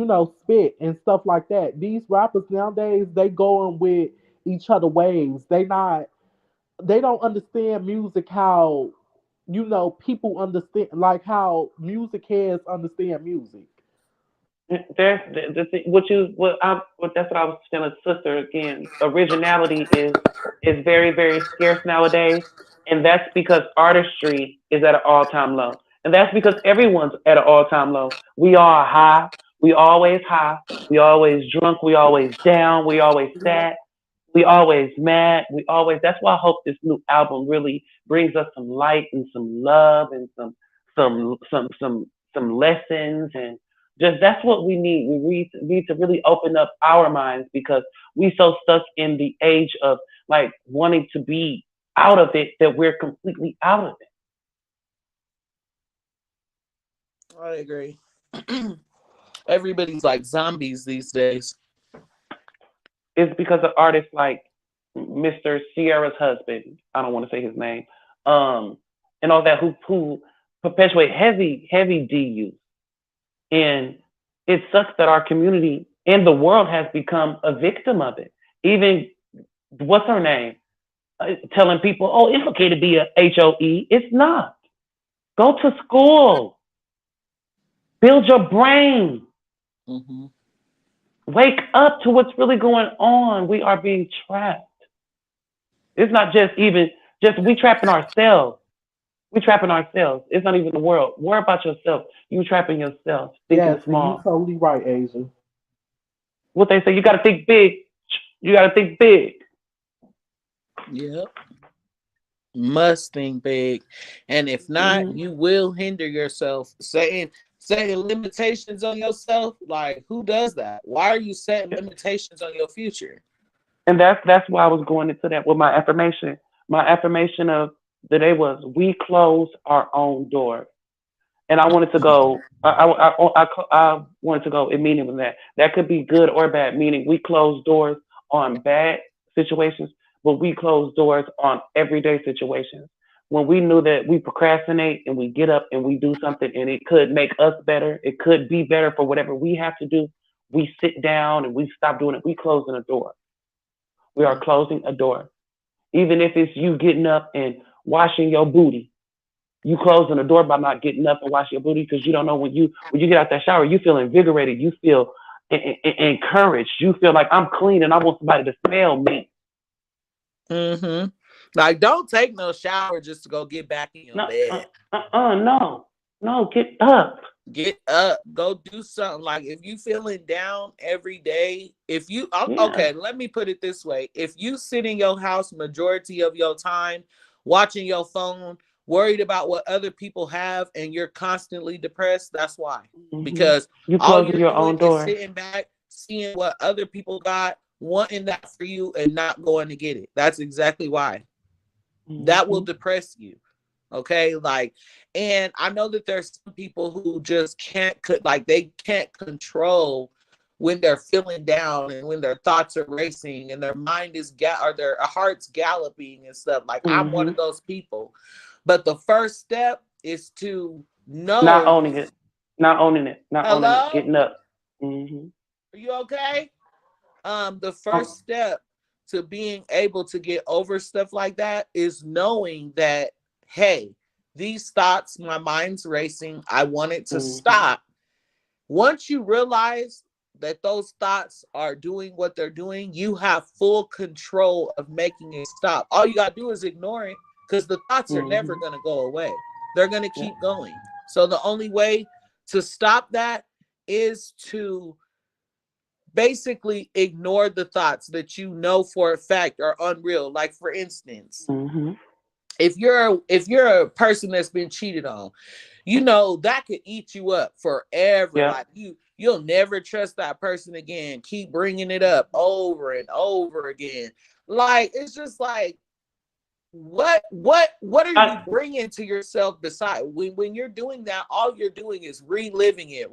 spit and stuff like that. These rappers nowadays, they going with each other waves. They don't understand music how, people understand, like how music heads understand music. there's what that's what I was telling sister again. Originality is very very scarce nowadays, and that's because artistry is at an all time low, and that's because everyone's at an all time low. We are high. We always high. We always drunk. We always down. We always sad. We always mad. We always. That's why I hope this new album really brings us some light and some love and some lessons, and just that's what we need. We need to really open up our minds because we so stuck in the age of like wanting to be out of it that we're completely out of it. I agree. Everybody's like zombies these days. It's because of artists like Mr. Sierra's husband. I don't want to say his name. Um, and all that who perpetuate heavy D use. And it sucks that our community and the world has become a victim of it. Even what's her name? Telling people, oh, it's okay to be a HOE. It's not. Go to school. Build your brain. Hmm. Wake up to what's really going on. We are being trapped. It's not just we trapping ourselves. We trapping ourselves. It's not even the world. Worry about yourself. You trapping yourself, thinking Yes, and you small. totally right, Asia. What they say, you gotta think big. You gotta think big. Yep. Must think big. And if not, Hmm. you will hinder yourself. Saying limitations on yourself, like who does that? Why are you setting limitations on your future? And that's why I was going into that with my affirmation. My affirmation of the day was we close our own door. And I wanted to go. I wanted to go in meaning with that. That could be good or bad. Meaning we close doors on bad situations, but we close doors on everyday situations. When we knew that we procrastinate and we get up and we do something and it could make us better, it could be better for whatever we have to do. We sit down and we stop doing it. We closing a door. We are closing a door. Even if it's you getting up and washing your booty, you closing the door by not getting up and washing your booty because you don't know when you get out that shower, you feel invigorated, you feel encouraged, you feel like I'm clean and I want somebody to smell me. Mm-hmm. Like, don't take no shower just to go get back in your No, bed. no, no, get up. Get up, go do something. Like, if you feeling down every day, if you Yeah. okay, let me put it this way: if you sit in your house majority of your time, watching your phone, worried about what other people have, and you're constantly depressed, that's why. Hmm. Because You all closing you're your doing own is door. sitting back, seeing what other people got, wanting that for you, and not going to get it. That's exactly why. That will Hmm. depress you. Okay, like, and I know that there's some people who just can't like they can't control when they're feeling down and when their thoughts are racing and their mind is or their heart's galloping and stuff. Like, I'm one Hmm. of those people. But the first step is to Not know. owning it. Not owning it. Not owning it. Hello, Getting up. Hmm. are you okay? The Oh. first step to being able to get over stuff like that is knowing that, hey, these thoughts, my mind's racing, I want it to Hmm. stop. Once you realize that those thoughts are doing what they're doing, you have full control of making it stop. All you got to do is ignore it, because the thoughts are never Hmm. going to go away. They're going to Yeah. keep going. So the only way to stop that is to basically ignore the thoughts that you know for a fact are unreal. Like, for instance, Hmm. if you're a person that's been cheated on, you know that could eat you up forever. Yeah. Like, you'll never trust that person again. Keep bringing it up over and over again. Like, it's just like, what are you bringing to yourself beside when you're doing that? All you're doing is reliving it.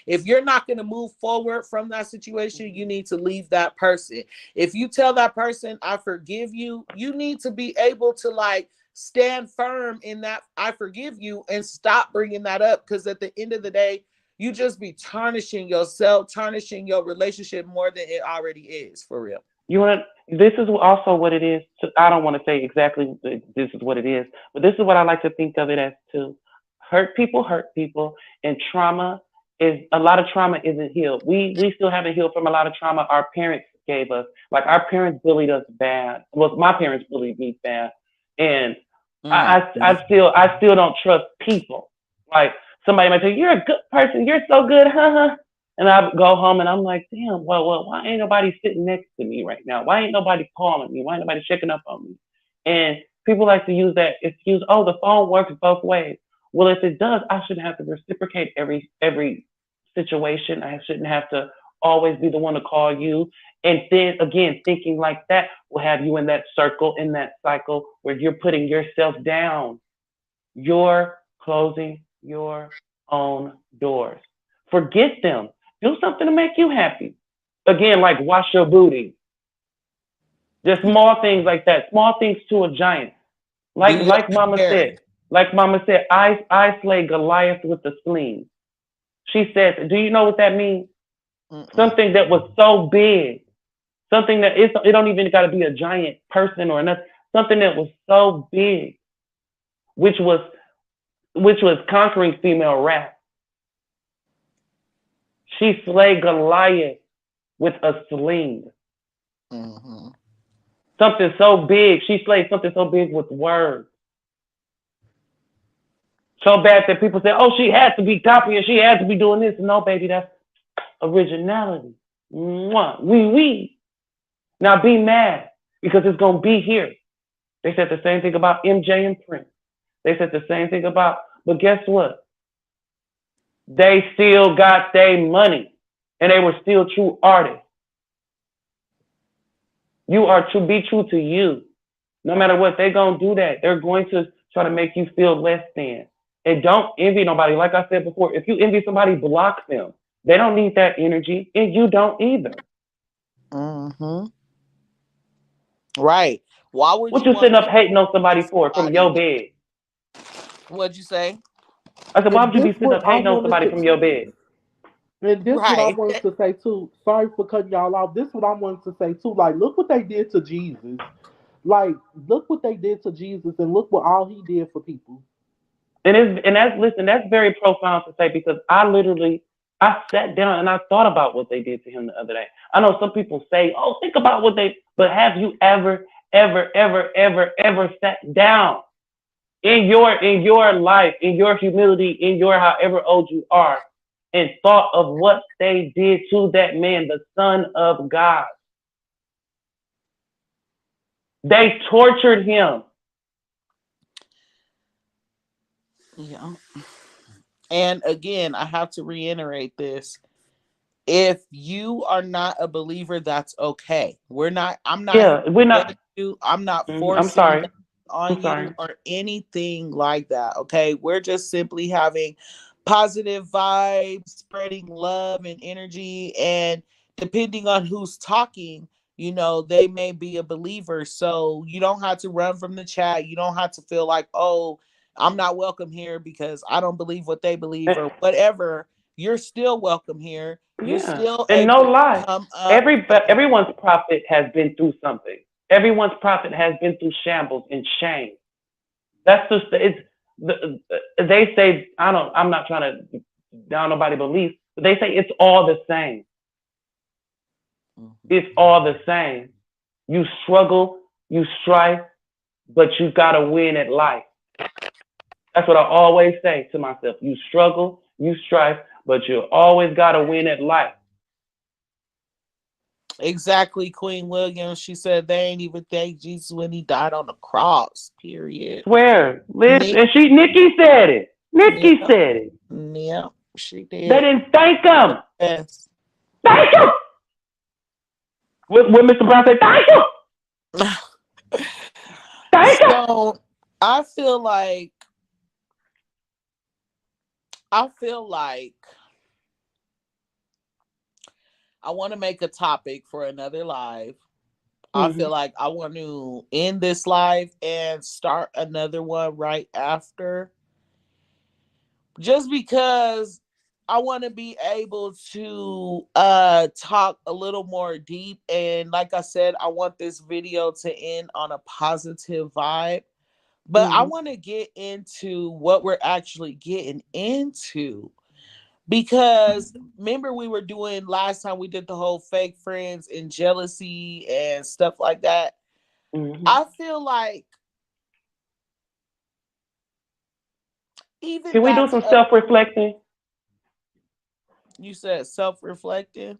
If you're not going to move forward from that situation, you need to leave that person. If you tell that person, I forgive you, you need to be able to like stand firm in that I forgive you and stop bringing that up, because at the end of the day, you just be tarnishing yourself, tarnishing your relationship more than it already is, for real. You want to, this is also what it is. I don't want to say exactly this is what it is, but this is what I like to think of it as too. Hurt people, and trauma is, a lot of trauma isn't healed. We still haven't healed from a lot of trauma our parents gave us. Like, our parents bullied us bad. Well, my parents bullied me bad, and I still don't trust people. Like, somebody might say, "You're a good person. You're so good, huh?" And I go home and I'm like, damn, well, why ain't nobody sitting next to me right now? Why ain't nobody calling me? Why ain't nobody checking up on me? And people like to use that excuse, oh, the phone works both ways. Well, if it does, I shouldn't have to reciprocate every situation. I shouldn't have to always be the one to call you. And then again, thinking like that will have you in that circle, in that cycle where you're putting yourself down. You're closing your own doors. Forget them. Do something to make you happy. Again, like wash your booty. Just small things like that. Small things to a giant. Like Mama said. I slay Goliath with the sling. She said, do you know what that means? Something that was so big. Something that it don't even got to be a giant person or nothing. Something that was so big, which was conquering female wrath. She slayed Goliath with a sling. Mm-hmm. Something so big. She slayed something so big with words. So bad that people say, oh, she had to be copying. She had to be doing this. No, baby, that's originality. Mwah. Oui. Now be mad because it's going to be here. They said the same thing about MJ and Prince. They said the same thing about, but guess what? They still got their money and they were still true artists. You are to be true to you. No matter what, they're going to do that. They're going to try to make you feel less than. And don't envy nobody. Like I said before, if you envy somebody, block them. They don't need that energy and you don't either. Mm-hmm. Right. Why would what you sitting up hating on somebody for from your bed? What'd you say? I said, why would you be sitting what up hating on somebody from your bed? And this what I Right. wanted to say too. Sorry for cutting y'all off. This what I wanted to say too. Like, look what they did to Jesus. Like, look what they did to Jesus, and look what all he did for people. And that's very profound to say, because I sat down and I thought about what they did to him the other day. I know some people say, oh, think about what but have you ever sat down in your life, in your humility, in your however old you are, and thought of what they did to that man, the Son of God? They tortured him. Yeah. And again, I have to reiterate this. If you are not a believer, that's okay. I'm not you. I'm not I'm forcing sorry. on you or anything like that. Okay. We're just simply having positive vibes, spreading love and energy. And depending on who's talking, they may be a believer. So you don't have to run from the chat. You don't have to feel like, oh, I'm not welcome here because I don't believe what they believe or whatever. You're still welcome here. You're still And able no to lie, come up. everyone's prophet has been through something. Everyone's prophet has been through shambles and shame. That's just they say, I'm not trying to down nobody belief, but they say it's all the same. It's all the same. You struggle, you strive, but you gotta win at life. That's what I always say to myself. You struggle, you strive, but you always gotta win at life. Exactly, Queen Williams. She said they ain't even thank Jesus when he died on the cross. Period. Swear, Liz, and Nikki said it. Nikki said it. Yeah. She They did. didn't thank him. Yes. Thank you. When Mr. Brown said, thank you. Thank you. So I feel like I feel like I want to make a topic for another live. I feel like I want to end this live and start another one right after. Just because I want to be able to talk a little more deep, and like I said, I want this video to end on a positive vibe. But I want to get into what we're actually getting into. Because remember, we were doing last time, we did the whole fake friends and jealousy and stuff like that. I feel like even Can we do that's some self-reflecting? you said self-reflecting.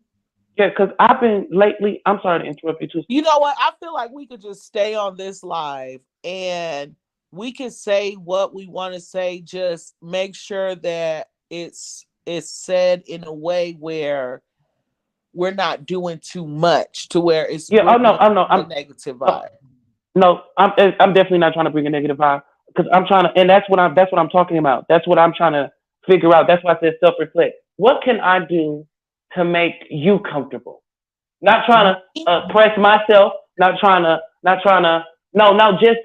Yeah, because I've been lately, I'm sorry to interrupt you too. You know what? I feel like we could just stay on this live and we can say what we want to say. Just make sure that it's said in a way where we're not doing too much to where it's Yeah, bringing oh no, a negative vibe. no, I'm definitely not trying to bring a negative vibe because I'm trying to, and that's what I'm talking about. That's what I'm trying to figure out. That's why I said self-reflect. What can I do to make you comfortable? Not trying to press myself. Not trying to. No, just.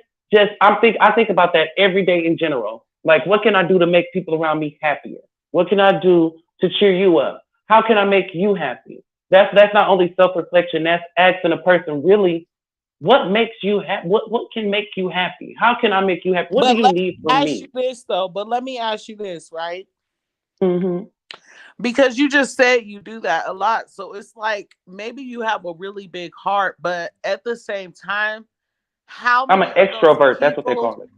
I think about that every day in general. Like, what can I do to make people around me happier? What can I do to cheer you up? How can I make you happy? That's not only self-reflection. That's asking a person really, what makes you happy? What can make you happy? How can I make you happy? What do But you let me need from ask you me? this though. But let me ask you this, right? Mm-hmm. Because you just said you do that a lot. So it's like maybe you have a really big heart, but at the same time, how I'm an many of those extrovert. That's what they people call it.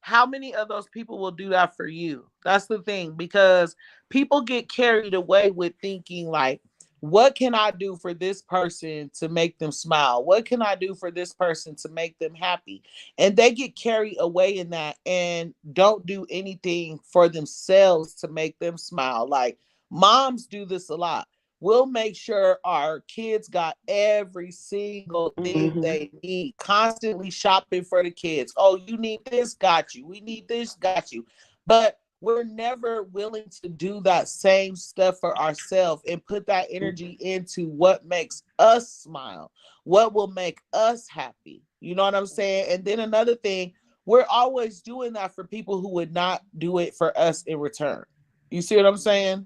how many of those people will do that for you? That's the thing, because people get carried away with thinking like, what can I do for this person to make them smile? What can I do for this person to make them happy? And they get carried away in that and don't do anything for themselves to make them smile. Like moms do this a lot. We'll make sure our kids got every single thing Mm-hmm. they need, constantly shopping for the kids. Oh, you need this, got you. We need this, got you. But we're never willing to do that same stuff for ourselves and put that energy into what makes us smile, what will make us happy. You know what I'm saying? And then another thing, we're always doing that for people who would not do it for us in return. You see what I'm saying?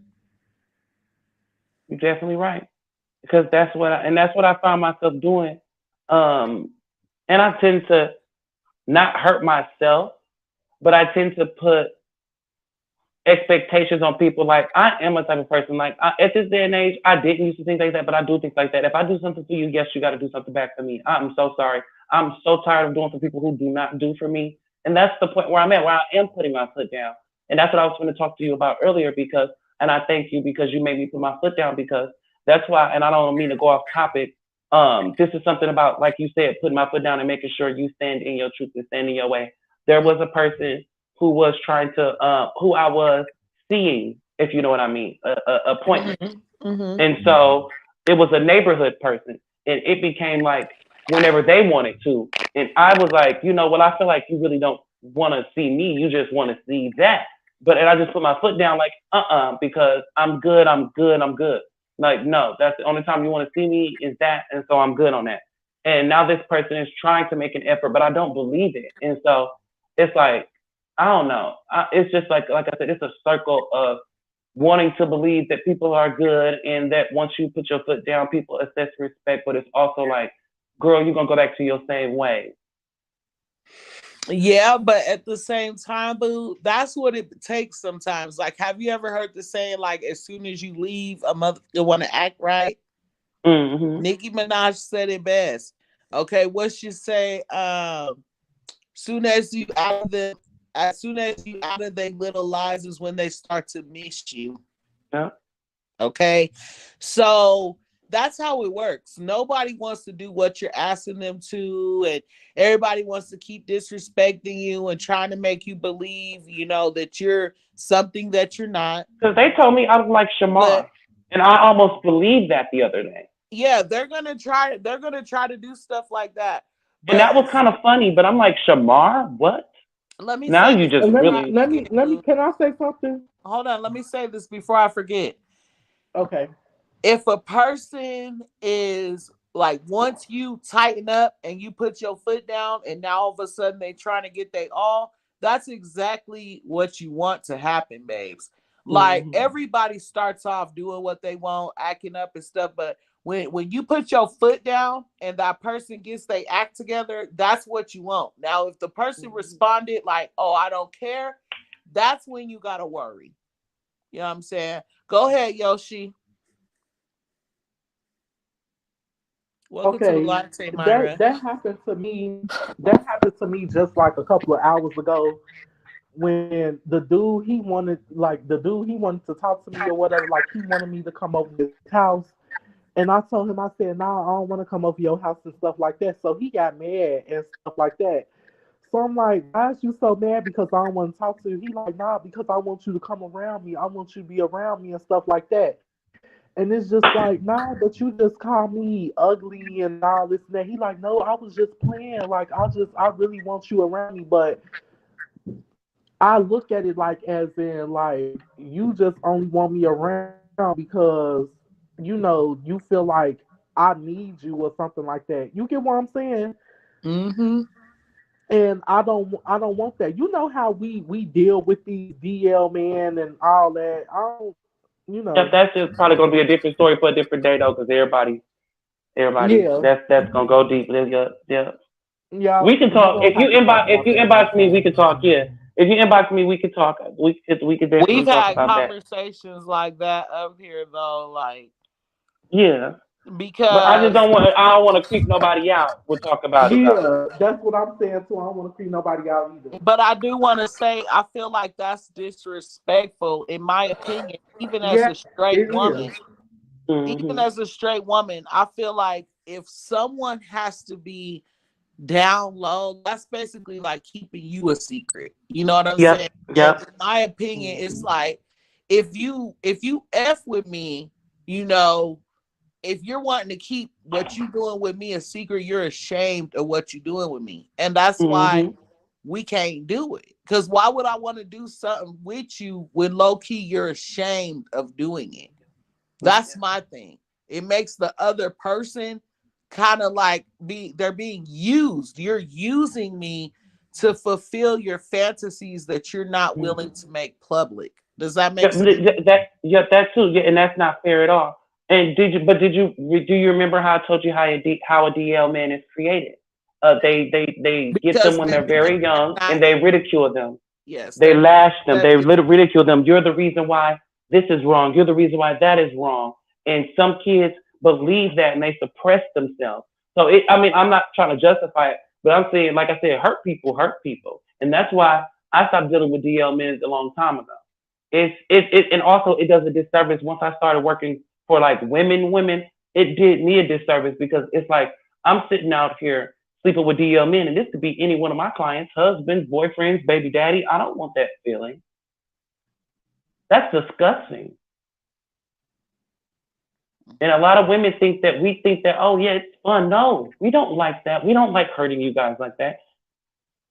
You're definitely right. Because that's what I found myself doing. Um, and I tend to not hurt myself, but I tend to put expectations on people. Like I am a type of person. Like at this day and age, I didn't used to think like that, but I do things like that. If I do something for you, yes, you got to do something back for me. I'm so sorry. I'm so tired of doing for people who do not do for me. And that's the point where I'm at, where I am putting my foot down. And that's what I was going to talk to you about earlier because, and I thank you because you made me put my foot down because that's why, and I don't mean to go off topic. This is something about, like you said, putting my foot down and making sure you stand in your truth and stand in your way. There was a person who was trying to, who I was seeing, if you know what I mean, a appointment. Mm-hmm. Mm-hmm. And so it was a neighborhood person, and it became like whenever they wanted to. And I was like, you know, well, I feel like you really don't want to see me. You just want to see that. But and I just put my foot down, like, because I'm good, I'm good, I'm good. Like, no, that's the only time you want to see me is that, and so I'm good on that. And now this person is trying to make an effort, but I don't believe it. And so it's like, I don't know. It's just like I said, it's a circle of wanting to believe that people are good and that once you put your foot down, people assess respect. But it's also like, girl, you're gonna go back to your same way. Yeah, but at the same time, boo, that's what it takes sometimes. Like, have you ever heard the saying, like, as soon as you leave, a mother you want to act right? Mm-hmm. Nicki Minaj said it best. Okay, what she say? Soon as you out of the, as soon as you out of their little lives is when they start to miss you. Yeah. Okay, so that's how it works. Nobody wants to do what you're asking them to, and everybody wants to keep disrespecting you and trying to make you believe, that you're something that you're not. Because they told me I was like But Shamar, and I almost believed that the other day. yeah, they're gonna try to do stuff like that. And But that was kind of funny, but I'm like, Shamar, what? let me Now say you this just before I really. forget, dude. Can I say something? Hold on, let me say this before I forget. Okay. If a person is like, once you tighten up and you put your foot down and now all of a sudden they trying to get they all, that's exactly what you want to happen, babes. Like, Mm-hmm. everybody starts off doing what they want, acting up and stuff, but when you put your foot down and that person gets they act together, that's what you want. Now if the person responded like, oh, I don't care, that's when you gotta worry. You know what I'm saying? Go ahead, Yoshi. Welcome to the Okay. latte, That Myra. that happened to me. That happened to me just like a couple of hours ago when the dude he wanted to talk to me or whatever. Like, he wanted me to come over his house. And I told him, I said, nah, I don't want to come over your house and stuff like that. So he got mad and stuff like that. So I'm like, why is you so mad because I don't want to talk to you? He like, nah, because I want you to come around me. I want you to be around me and stuff like that. And it's just like, nah, but you just call me ugly and all this and that. He like, no, I was just playing. Like, I really want you around me. But I look at it like, as in, like, you just only want me around because, you feel like I need you or something like that. You get what I'm saying? Mm-hmm. And I don't want that. You know how we deal with these DL men and all that. I don't, you Yep, know. that's just probably gonna be a different story for a different day though, because everybody, Yeah, that's gonna go deep. Yeah, yeah. We y'all, can we talk gonna have to talk if about you that another inbox me, we time. can talk. Yeah, if you inbox me, we can talk. We could We've definitely talk had about that. conversations like that up here though, like, Yeah, but because I don't want to creep nobody out. We'll talk about it though. Yeah, that's what I'm saying too. I don't want to see nobody out either. but I do want to say I feel like that's disrespectful in my opinion, even as Yeah, a straight it is. woman. Even Hmm. as a straight woman, I feel like if someone has to be down low, that's basically like keeping you a secret. You know what I'm saying? Yep, And yep. in my opinion, it's like, if you F with me, you know, if you're wanting to keep what you doing with me a secret, you're ashamed of what you're doing with me. And that's why Hmm. we can't do it. Because why would I want to do something with you when low key you're ashamed of doing it? That's my thing. It makes the other person kind of like they're being used. You're using me to fulfill your fantasies that you're not willing to make public. Does that make Yep, sense? that too. Yeah, and that's not fair at all. And do you remember how I told you how a DL man is created? They get them Because when they're they're very young not, and they ridicule them. yes, They lash them. they're They ridicule them. You're the reason why this is wrong. You're the reason why that is wrong. And some kids believe that and they suppress themselves. So I mean, I'm not trying to justify it, but I'm saying, like I said, hurt people, and that's why I stopped dealing with DL men a long time ago. And also it does a disservice once I started working for like women. It did me a disservice because it's like I'm sitting out here sleeping with DL men, and this could be any one of my clients, husbands, boyfriends, baby daddy. I don't want that feeling. That's disgusting. And a lot of women think that, oh yeah, it's fun. No, we don't like that. We don't like hurting you guys like that.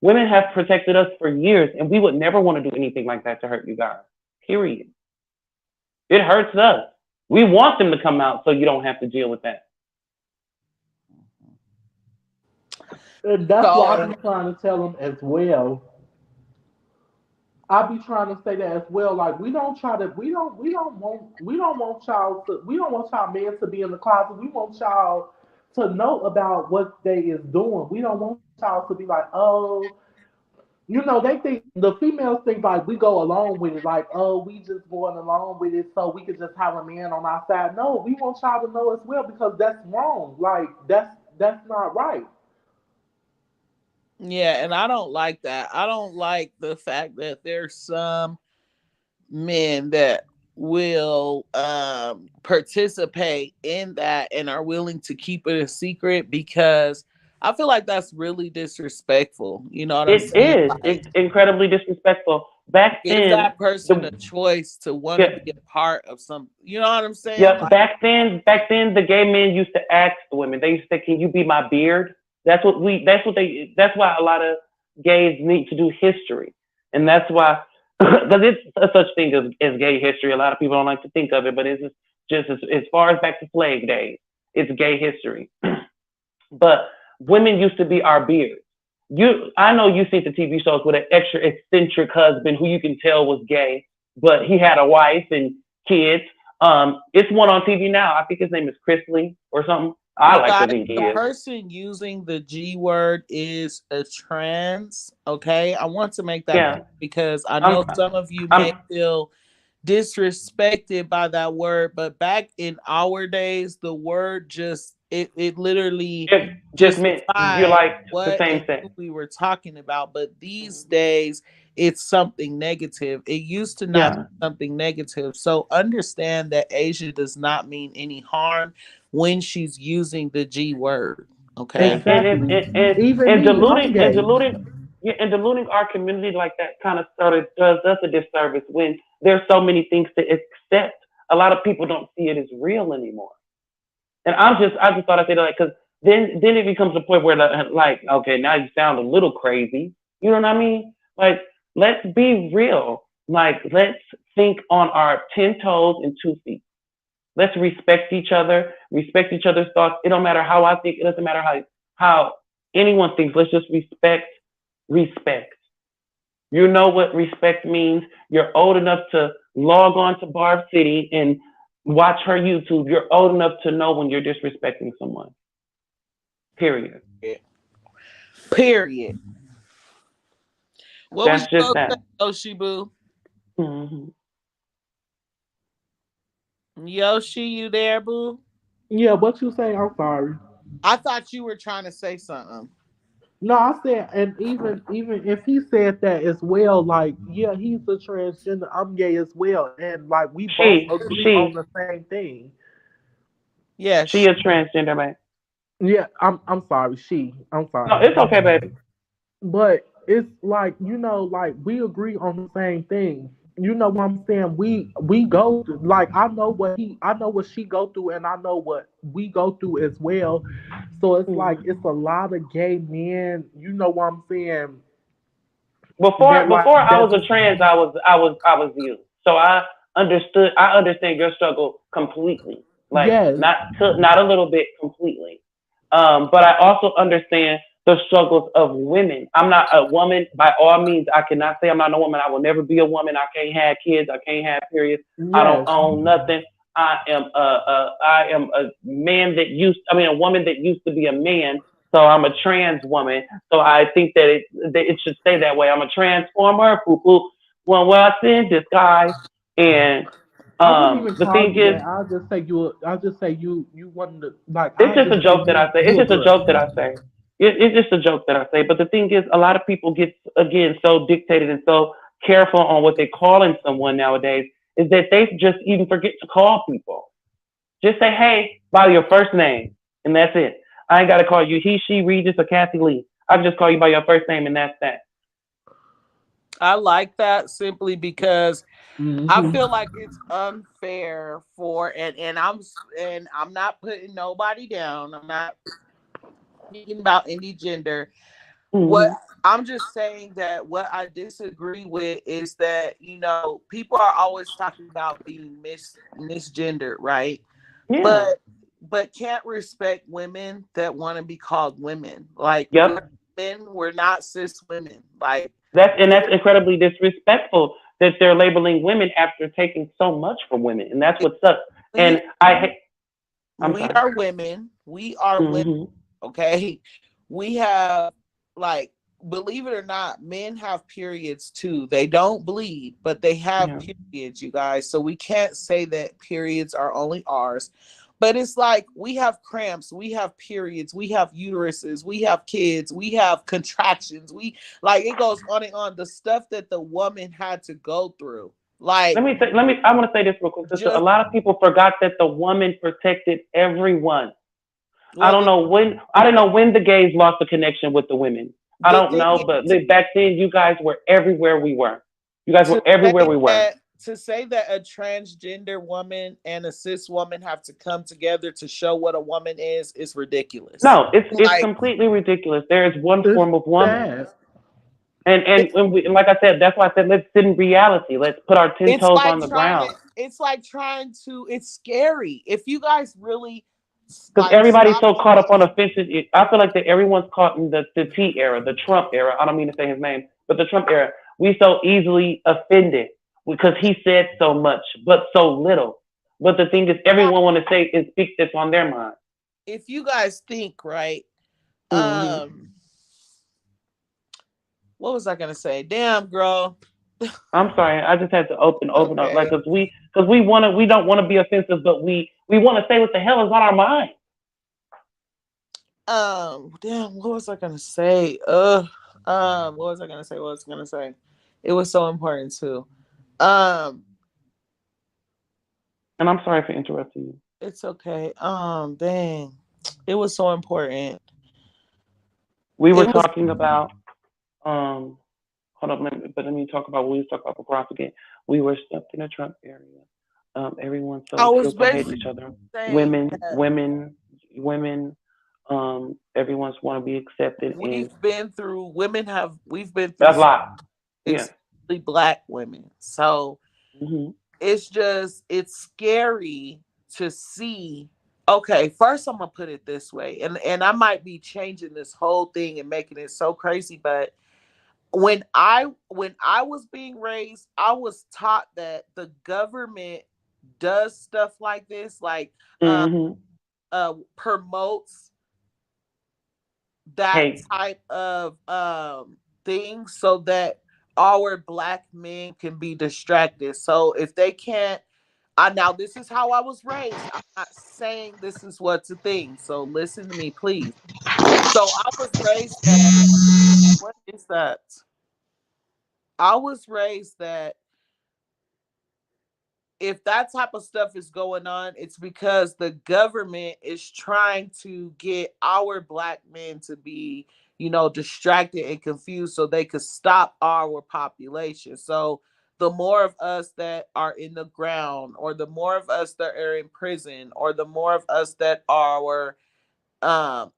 Women have protected us for years, and we would never want to do anything like that to hurt you guys. Period. It hurts us. We want them to come out so you don't have to deal with that. And that's what I so be trying to tell them as well. I be trying to say that as well. Like, we don't want y'all men to be in the closet. We want y'all to know about what they is doing. We don't want y'all to be like, oh, they think the females think like we go along with it, like, oh, we just going along with it so we could just have a man on our side. No, we want y'all to know as well because that's wrong. Like, that's not right. yeah, and I don't like that. I don't like the fact that there's some men that will participate in that and are willing to keep it a secret, because I feel like that's really disrespectful. You know what I'm It saying? is. Like, It's incredibly disrespectful. Back give then, that person a the choice to want to yeah, be a part of some. You know what I'm saying? yeah, Like, back then, the gay men used to ask the women. They used to say, "Can you be my beard?" That's what we. That's what they. That's why a lot of gays need to do history, and that's why because it's a such thing as gay history. A lot of people don't like to think of it, but it's just as far as back to slave days, it's gay history. But women used to be our beards. I know you see the TV shows with an extra eccentric husband who you can tell was gay, but he had a wife and kids. It's one on TV now. I think his name is Chrisley or something. I you like to guys, think he the is. person using the G word is a trans. Okay, I want to make that clear Yeah, because I I'm, know some of you may I'm, feel disrespected by that word, but back in our days, the word just it literally it just just meant you're defined like the what same and sex. who we were talking about. But these days, it's something negative. It used to not be Yeah, something negative. So understand that Asia does not mean any harm when she's using the G word. Okay. and it's Exactly. Even and me, I'm diluting and gay. diluting yeah, and diluting our community like that kind of sort of does us a disservice when there's so many things to accept. A lot of people don't see it as real anymore. And I just thought I'd say that because then it becomes a point where like, okay, now you sound a little crazy. You know what I mean? Like, let's be real. Like, let's think on our 10 toes and 2 feet. Let's respect each other's thoughts. It don't matter how I think. It doesn't matter how anyone thinks. Let's just respect. You know what respect means. You're old enough to log on to Barb City and watch her YouTube. You're old enough to know when you're disrespecting someone. Period. Period. What was That's you just gonna say, that. Yoshi Boo? Hmm. Yoshi, you there, boo? Yeah, what you say? I'm sorry. I thought you were trying to say something. No, I said, and even if he said that as well, like, yeah, he's a transgender. I'm gay as well, and like we both She, agree on she, the same thing. she Yes. a transgender man. Yeah, I'm sorry, she. I'm No, sorry. it's okay, baby. But it's like, like we agree on the same thing. You know what I'm saying? We go through, like, I know what she go through, and I know what we go through as well. So it's like Mm. it's a lot of gay men. You know what I'm saying? Before That like before I that was a just trans, I was you. So I understand your struggle completely. Like yes, not a little bit, completely. But I also understand the struggles of women. I'm not a woman by all means. I cannot say I'm not a woman. I will never be a woman. I can't have kids. I can't have periods. I don't yes, own nothing. I am a man that used. I mean, a woman that used to be a man. So I'm a trans woman. So I think that it should stay that way. I'm a transformer, poo poo, one what's in disguise. And I wouldn't even the call thing you is, that. I'll just say you wanted to, like, it's I'll just just a say joke that I say. It's you a just a girl. joke that I say. It's just a joke that I say. But the thing is, a lot of people get again so dictated and so careful on what they calling someone nowadays is that they just even forget to call people. Just say hey by your first name, and that's it. I ain't got to call you he, she, Regis, or Kathy Lee. I can just call you by your first name, and that's that. I like that simply because I Hmm. feel like it's unfair for and I'm not putting nobody down. I'm not speaking about any gender. What Hmm. I'm just saying that what I disagree with is that, people are always talking about being misgendered, right? Yeah. But can't respect women that want to be called women. Like, we're Yep. men, we're not cis women. Like, That's incredibly disrespectful that they're labeling women after taking so much from women, and that's what sucks. we And I hate. I'm we sorry. are women. We are women, Hmm. okay? We have, like, believe it or not, men have periods too. They don't bleed, but they have Yeah. periods, you guys. So we can't say that periods are only ours. But it's like we have cramps, we have periods, we have uteruses, we have kids, we have contractions. We, like, it goes on and on. The stuff that the woman had to go through. Like, I want to say this real quick, sister. A just lot of people forgot that the woman protected everyone. I well, don't know when. I don't know when the gays lost the connection with the women. I the don't thing know, is but back then, you guys were everywhere we were. You guys to were everywhere say we were. that to say that a transgender woman and a cis woman have to come together to show what a woman is ridiculous. No, it's Like, completely ridiculous. There is one It's form of woman, sad. and it, when we, like I said, that's why I said let's sit in reality. Let's put our 10 toes on the ground. it's like trying to it's scary. If you guys really Because like everybody's stop so and caught up on think, offenses. I feel like that everyone's caught in the T era, the Trump era. I don't mean to say his name, but the Trump era. We so easily offended because he said so much, but so little. But the thing is, guys, everyone want to say and speak this on their mind. if you guys think, right, Hmm. um what was I gonna say? Damn, girl. I'm sorry, I just had to open up, like, Okay. we don't want to be offensive, but we want to say what the hell is on our mind. Damn, what was I gonna say? What was I gonna say? What was I gonna say? It was so important too. Um, And I'm sorry for interrupting you. it's okay. Dang. It was so important. We were It was talking about um hold up, let me talk about what we was talking about before I forget. We were stuck in the Trump area. Everyone I still was so hate basically each other. saying Women, that women, women. Everyone's want to be accepted, and we've been through that's a so lot. Yes. especially black women. So Hmm. it's scary to see. Okay, first I'm gonna put it this way, and I might be changing this whole thing and making it so crazy, but when I was being raised, I was taught that the government does stuff like this, like Hmm. promotes that Hey, type of thing so that our black men can be distracted. So if they can't, I now this is how I was raised. I'm not saying this is what's a thing. So listen to me, please. So I was raised that what is that? I was raised that if that type of stuff is going on, it's because the government is trying to get our black men to be, distracted and confused so they could stop our population. So the more of us that are in the ground, or the more of us that are in prison, or the more of us that are um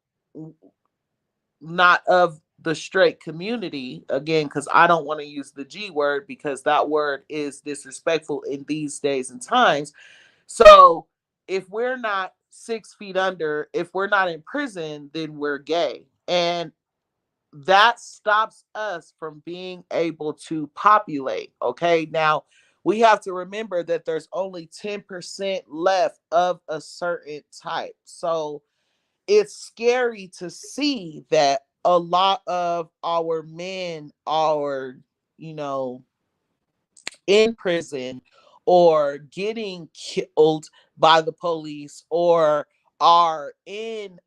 not of the straight community, again, because I don't want to use the G word because that word is disrespectful in these days and times. So if we're not 6 feet under, if we're not in prison, then we're gay. And that stops us from being able to populate. Okay. Now we have to remember that there's only 10% left of a certain type. So it's scary to see that a lot of our men are, you know, in prison or getting killed by the police or are in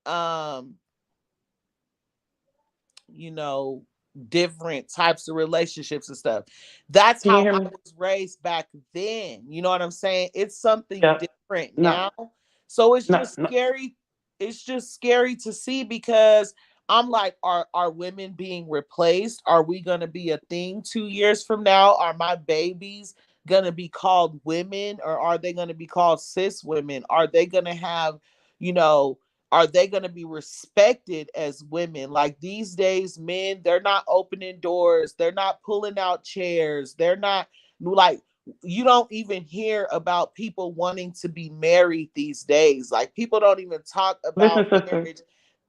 you know, different types of relationships and stuff. That's can you how hear I me? was raised back then. You know what I'm saying? It's something Yeah. different No, now. So it's no, just no. scary. It's just scary to see because I'm like, are women being replaced? Are we gonna be a thing 2 years from now? Are my babies gonna be called women or are they gonna be called cis women? Are they gonna have, you know, are they going to be respected as women? Like these days, men, they're not opening doors, they're not pulling out chairs, they're not like, you don't even hear about people wanting to be married these days. Like people don't even talk Listen, about sister. marriage.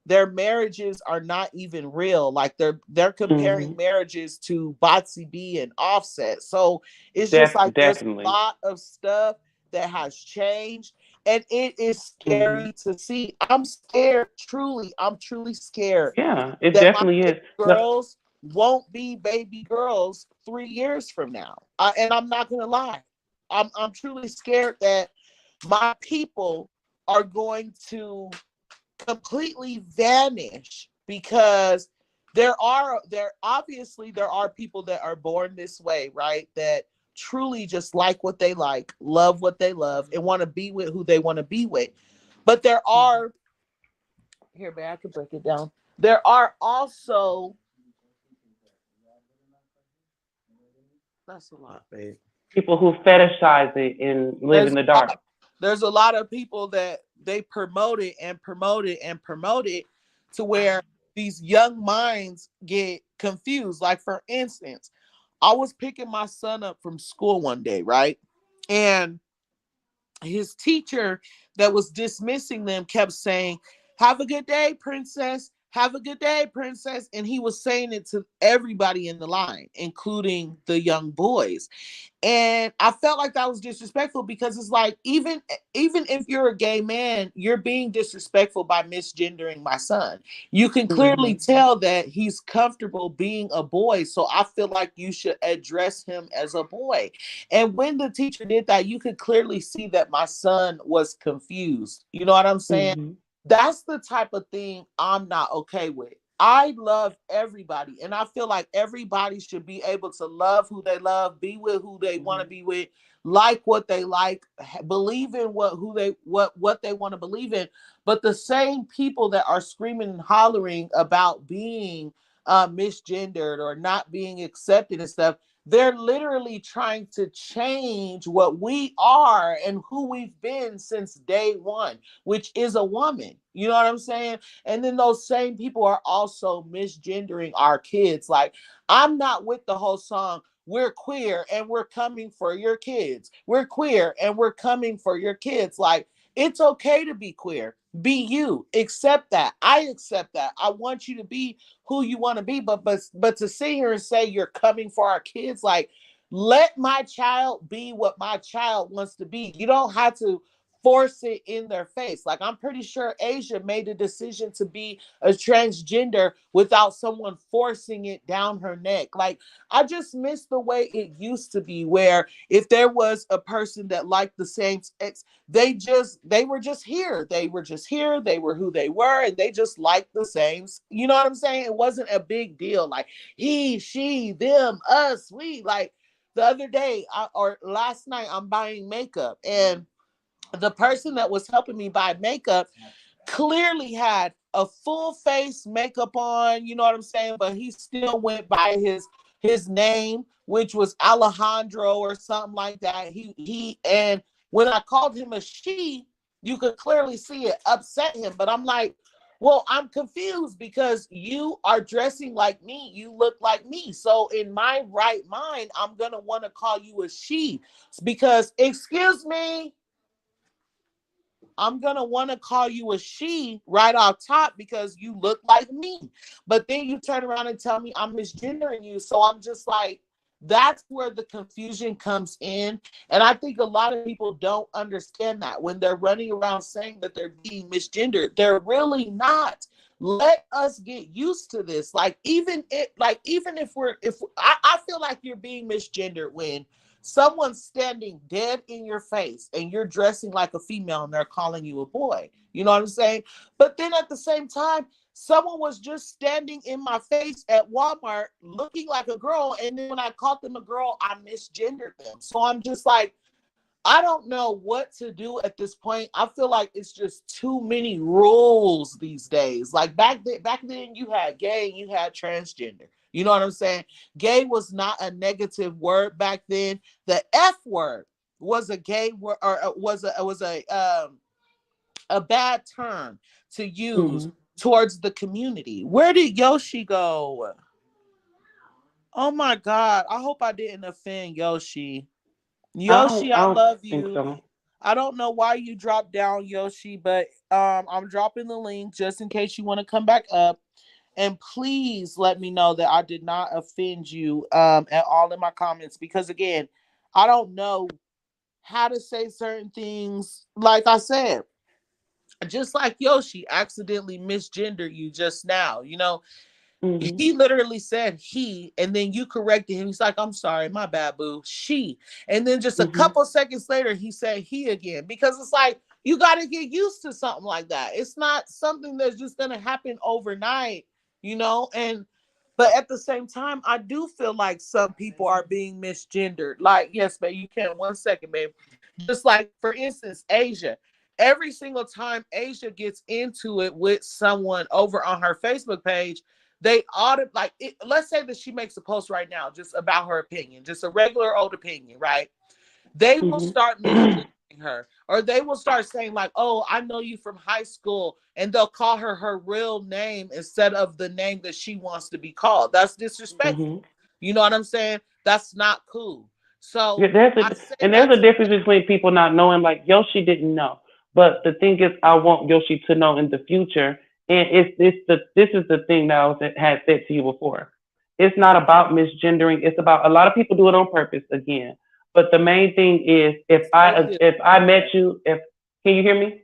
Their marriages are not even real. Like they're comparing Hmm. marriages to Botsy B and Offset. So it's just like there's a Definitely. lot of stuff that has changed and it is Hmm. scary to see. I'm scared, truly. I'm truly scared Yeah, it that my definitely baby is. No, girls won't be baby girls 3 years from now. And I'm not gonna lie. I'm truly scared that my people are going to completely vanish because there are people that are born this way, right? That truly just like what they like, love what they love, and want to be with who they want to be with. But there are, here, man, I can break it down. There are also, that's a lot, babe. People who fetishize it and live There's in the a dark. lot, there's a lot of people that they promote it and promote it and promote it to where these young minds get confused. Like, for instance, I was picking my son up from school one day, right? And his teacher that was dismissing them kept saying, "Have a good day, princess. Have a good day, princess." And he was saying it to everybody in the line, including the young boys. And I felt like that was disrespectful because it's like, even if you're a gay man, you're being disrespectful by misgendering my son. You can clearly tell that he's comfortable being a boy, so I feel like you should address him as a boy. And when the teacher did that, you could clearly see that my son was confused. You know what I'm saying? Mm-hmm. That's the type of thing I'm not okay with. I love everybody, and I feel like everybody should be able to love who they love, be with who they want to be with, like what they like, believe in what they want to believe in. But the same people that are screaming and hollering about being misgendered or not being accepted and stuff, they're literally trying to change what we are and who we've been since day one, which is a woman. You know what I'm saying? And then those same people are also misgendering our kids. Like, I'm not with the whole song, "We're queer and we're coming for your kids. We're queer and we're coming for your kids." Like, it's okay to be queer. Be you. Accept that. I accept that. I want you to be who you want to be. But to sit here and say you're coming for our kids, like, let my child be what my child wants to be. You don't have to force it in their face. Like, I'm pretty sure Asia made a decision to be a transgender without someone forcing it down her neck. Like, I just miss the way it used to be, where if there was a person that liked the same sex, they were just here. They were just here. They were who they were, and they just liked the same. You know what I'm saying? It wasn't a big deal. Like, he, she, them, us, we. Like, the other day, or last night, I'm buying makeup, and the person that was helping me buy makeup clearly had a full face makeup on, you know what I'm saying? But he still went by his name, which was Alejandro or something like that. He and when I called him a she, you could clearly see it upset him. But I'm like, well, I'm confused because you are dressing like me. You look like me. So in my right mind, I'm gonna want to call you a she because, excuse me, I'm going to want to call you a she right off top because you look like me. But then you turn around and tell me I'm misgendering you. So I'm just like, that's where the confusion comes in. And I think a lot of people don't understand that when they're running around saying that they're being misgendered, they're really not. Let us get used to this. Even if I feel like you're being misgendered when someone's standing dead in your face and you're dressing like a female and they're calling you a boy. You know what I'm saying? But then at the same time, someone was just standing in my face at Walmart looking like a girl. And then when I called them a girl, I misgendered them. So I'm just like, I don't know what to do at this point. I feel like it's just too many rules these days. Like back then you had gay and you had transgender. You know what I'm saying? Gay was not a negative word back then. The F word was a gay word, or was a bad term to use Mm-hmm. towards the community. Where did Yoshi go? Oh my God. I hope I didn't offend Yoshi. Yoshi, I I don't love think you. so. I don't know why you dropped down, Yoshi, but I'm dropping the link just in case you want to come back up. And please let me know that I did not offend you at all in my comments, because again, I don't know how to say certain things. Like I said, just like Yoshi accidentally misgendered you just now, Mm-hmm. he literally said he, and then you corrected him. He's like, "I'm sorry, my bad, boo, she." And then just a Mm-hmm. couple seconds later, he said he again, because it's like, you got to get used to something like that. It's not something that's just going to happen overnight. And But at the same time, I do feel like some people are being misgendered. Like, yes, babe, you can 1 second, babe. Just like, for instance, Asia. Every single time Asia gets into it with someone over on her Facebook page, they ought to like it, let's say that she makes a post right now just about her opinion, just a regular old opinion, right? They will start Mm-hmm. misgendering her, or they will start saying like, "Oh, I know you from high school," and they'll call her her real name instead of the name that she wants to be called. That's disrespectful. Mm-hmm. You know what I'm saying? That's not cool. Yeah, So I say there's that a to difference between people not knowing. Like Yoshi didn't know, but the thing is, I want Yoshi to know in the future. And this is the thing that had said to you before. It's not about misgendering. It's about a lot of people do it on purpose again. But the main thing is, it's totally a if I different met thing. you, if can you hear me?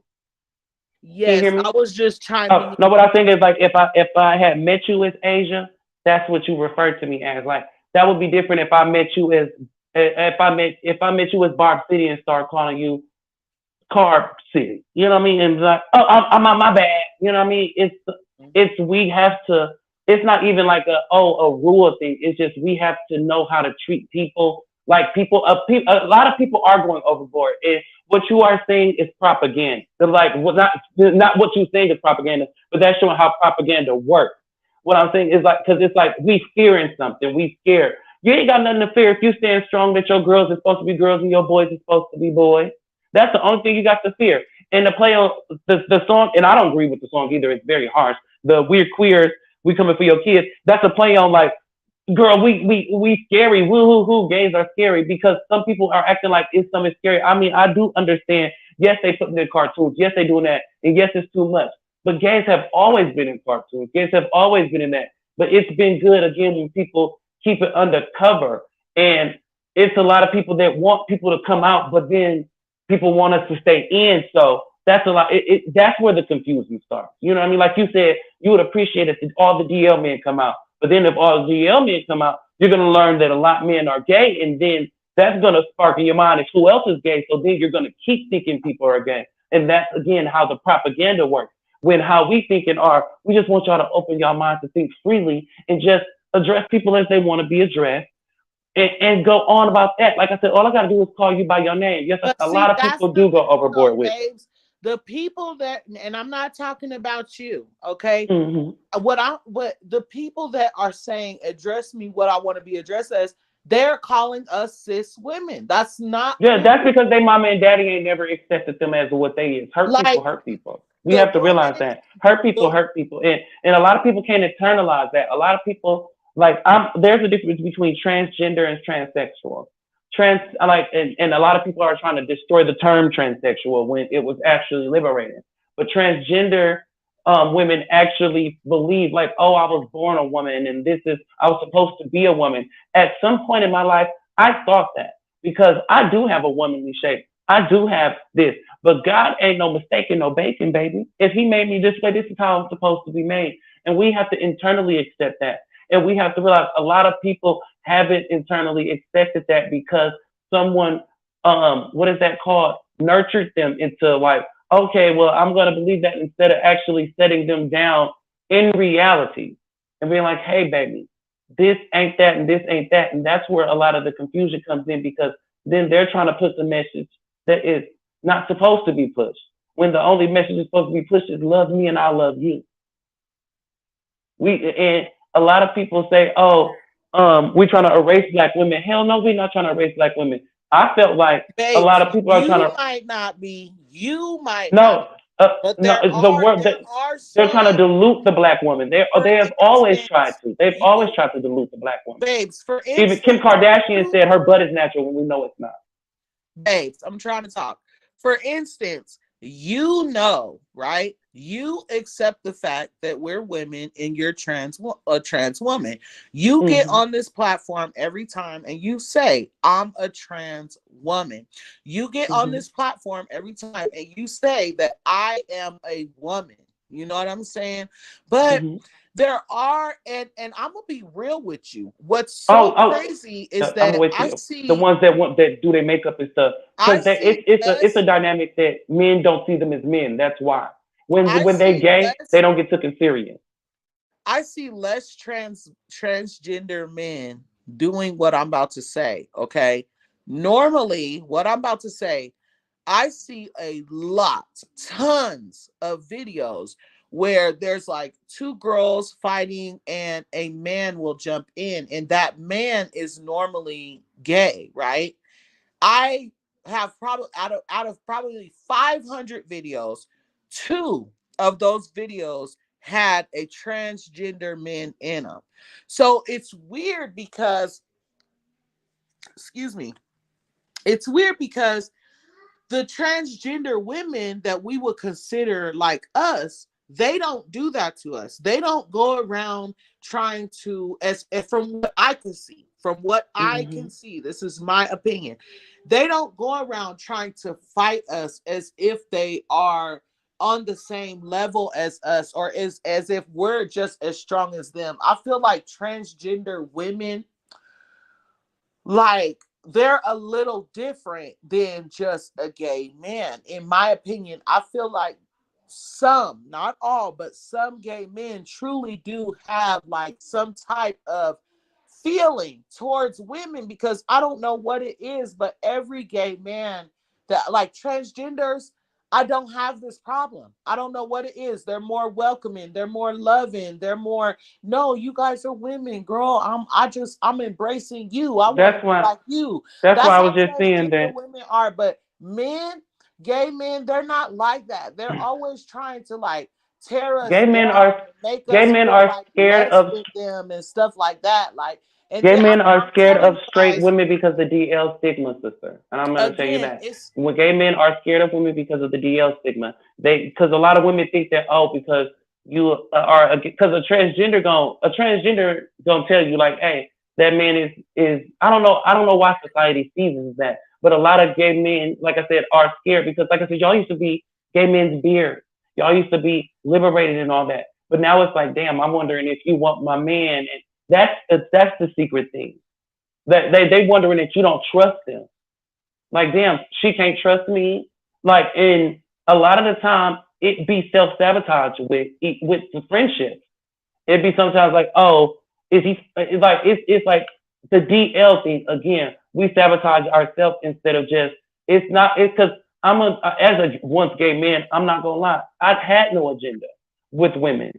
Can you hear Yes, I me? was just chiming Oh in. no, what I think is like if I had met you as Asia, that's what you referred to me as. Like that would be different if I met you as if I met you as Barb City and start calling you Carb City. You know what I mean? And like, oh, I'm on my bad. You know what I mean? It's we have to. It's not even like a rule thing. It's just we have to know how to treat people. Like a lot of people are going overboard. And what you are saying is propaganda. They're like, well, not what you think is propaganda, but that's showing how propaganda works. What I'm saying is like, because it's like we fearing something. We scared. You ain't got nothing to fear if you stand strong that your girls are supposed to be girls and your boys are supposed to be boys. That's the only thing you got to fear. And the play on the song, and I don't agree with the song either. It's very harsh. The we're queers, we coming for your kids. That's a play on like, girl, we scary. Woo hoo hoo. Gays are scary because some people are acting like it's something scary. I mean, I do understand. Yes, they put in their cartoons. Yes, they doing that, and yes, it's too much. But gays have always been in cartoons. Gays have always been in that. But it's been good again when people keep it undercover. And it's a lot of people that want people to come out, but then people want us to stay in. So that's a lot. That's where the confusion starts. You know what I mean? Like you said, you would appreciate if all the DL men come out. But then if all the DL men come out, you're going to learn that a lot of men are gay. And then that's going to spark in your mind is who else is gay. So then you're going to keep thinking people are gay. And that's, again, how the propaganda works. When how we thinking are, we just want y'all to open your minds to think freely and just address people as they want to be addressed and go on about that. Like I said, all I got to do is call you by your name. Yes, But a see, lot of that's people the do go thing overboard though, with it. babes. The people that, and I'm not talking about you, okay? Mm-hmm. What the people that are saying address me what I want to be addressed as, they're calling us cis women. That's not Yeah, that's cool. because they mama and daddy ain't never accepted them as what they is. Hurt people Like hurt people. We the have to woman, realize that. Hurt people. And a lot of people can't internalize that. A lot of people like there's a difference between transgender and transsexual. And a lot of people are trying to destroy the term transsexual when it was actually liberating. But transgender women actually believe like, oh, I was born a woman and I was supposed to be a woman. At some point in my life, I thought that because I do have a womanly shape. I do have this, but God ain't no mistaking, no bacon, baby. If He made me this way, this is how I'm supposed to be made, and we have to internally accept that. And we have to realize a lot of people haven't internally accepted that because someone, what is that called, nurtured them into like, okay, well, I'm gonna believe that instead of actually setting them down in reality and being like, hey, baby, this ain't that and this ain't that. And that's where a lot of the confusion comes in because then they're trying to push the message that is not supposed to be pushed. When the only message is supposed to be pushed is love me and I love you. And a lot of people say, oh, we're trying to erase black women. Hell no, we're not trying to erase black women. I felt like a lot babes, of people are trying you to might not be, you might not no, be, but no, there it's the are word that there are they're trying to some. dilute the black woman. For They have always tried instance, to. They've always you tried to dilute the black woman. babes, for Even Kim instance, Kardashian you said her butt is natural when we know it's not. babes, I'm trying to talk. For instance, you know, right? You accept the fact that we're women and you're a trans woman. You get Mm-hmm. on this platform every time and you say, I'm a trans woman. You get on Mm-hmm. this platform every time and you say that I am a woman. You know what I'm saying? But Mm-hmm. there are, and I'm gonna be real with you. What's so Oh, crazy is I'm that with you. The ones that want that do their makeup and stuff, I because see it's a less dynamic that men don't see them as men. That's why I when they see gay, they less don't get taken serious. I see less transgender men doing what I'm about to say. Okay. Normally, what I'm about to say, I see a lot, tons of videos where there's like two girls fighting and a man will jump in, and that man is normally gay, right? I have probably out of probably 500 videos, two of those videos had a transgender man in them. So it's weird because, excuse me, it's weird because the transgender women that we would consider like us, they don't do that to us. They don't go around trying to, as from what I can see, from what I Mm-hmm. can see, this is my opinion. They don't go around trying to fight us as if they are on the same level as us, or as if we're just as strong as them. I feel like transgender women, like, they're a little different than just a gay man. In my opinion, I feel like some, not all, but some gay men truly do have like some type of feeling towards women, because I don't know what it is, but every gay man that, like, transgenders, I don't have this problem. I don't know what it is. They're more welcoming, they're more loving, they're more, no, you guys are women, girl. I'm embracing you. I want to That's be why. like you. That's why That's I how was just saying transgender that women are. But men, gay men, they're not like that. They're always trying to like tear us gay men down are and make gay us men feel are like scared less of than them and stuff like that. Like, and Gay then men are I'm scared telling of you straight guys, women because of the DL stigma, sister. And I'm going to tell you again, that. it's When gay men are scared of women because of the DL stigma, because a lot of women think that, oh, because you are, because a transgender gonna tell you like, hey, that man is I don't know why society sees it as that, but a lot of gay men, like I said, are scared because, like I said, y'all used to be gay men's beard, y'all used to be liberated and all that, but now it's like, damn, I'm wondering if you want my man, and that's the secret thing. That they wondering that you don't trust them. Like, damn, she can't trust me. Like, and a lot of the time it be self sabotage with the friendships. It'd be sometimes like, oh, is he? It's like the DL thing again. We sabotage ourselves instead of just. It's not. It's because as a once gay man. I'm not gonna lie. I had no agenda with women.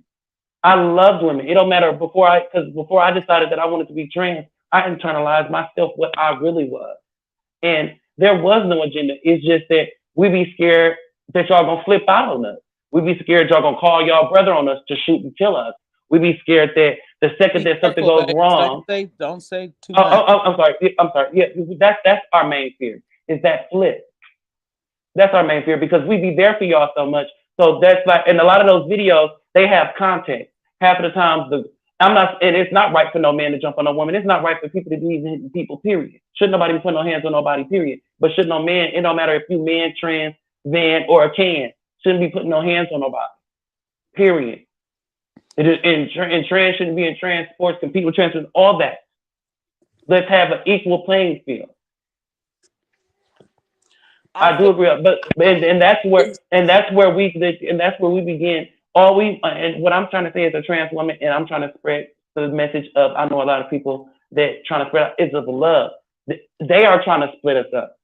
I loved women. It don't matter before I decided that I wanted to be trans, I internalized myself what I really was. And there was no agenda. It's just that we be scared that y'all gonna flip out on us. We be scared y'all gonna call y'all brother on us to shoot and kill us. We be scared that the second be that something careful, goes babes. Don't wrong, say don't say too oh, much. I'm sorry. I'm sorry. Yeah, that's our main fear. Is that flip? That's our main fear because we be there for y'all so much. So that's like, and a lot of those videos, they have context. Half of the times, I'm not, and it's not right for no man to jump on a woman. It's not right for people to be hitting people, period. Shouldn't nobody be putting no hands on nobody, period. But should no man, it don't matter if you man, trans, van, or a can, shouldn't be putting no hands on nobody, period. It is, and trans shouldn't be in trans sports, compete with trans, all that. Let's have an equal playing field. I I do feel agree, but and that's where we begin. All we and what I'm trying to say as a trans woman, and I'm trying to spread the message of, I know a lot of people that trying to spread out, is of love. They are trying to split us up.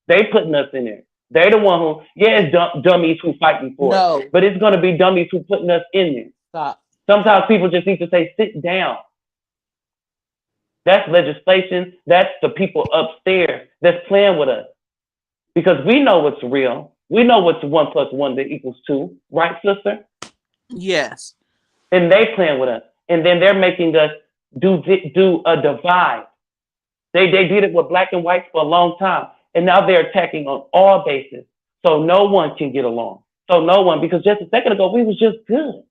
They putting us in there. They're the one who, yeah, it's dummies who fighting for it, no, but it's going to be dummies who putting us in there. stop. Sometimes people just need to say, sit down. That's legislation. That's the people upstairs that's playing with us. Because we know what's real. We know what's 1 + 1 that equals 2, right, sister? Yes. And they playing with us. And then they're making us do a divide. They did it with black and whites for a long time. And now they're attacking on all bases. So no one can get along. So no one, because just a second ago, we was just good.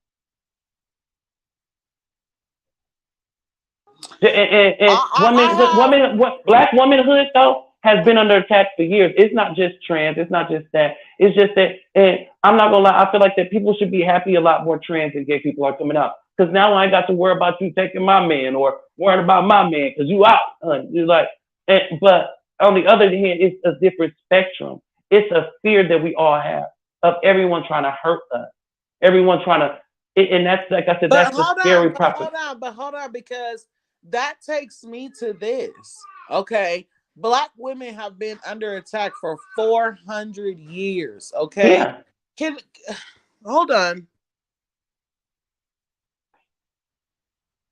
And I have black womanhood though has been under attack for years. It's not just trans. It's not just that. It's just that, and I'm not gonna lie. I feel like that people should be happy a lot more trans and gay people are coming out, because now I ain't got to worry about you taking my man or worrying about my man because you out. You're like, but on the other hand, it's a different spectrum. It's a fear that we all have of everyone trying to hurt us. Everyone trying to. And that's like I said, But that's the hold on, scary proposition. hold on, because that takes me to this. Okay. Black women have been under attack for 400 years. Okay. Yeah, Can hold on.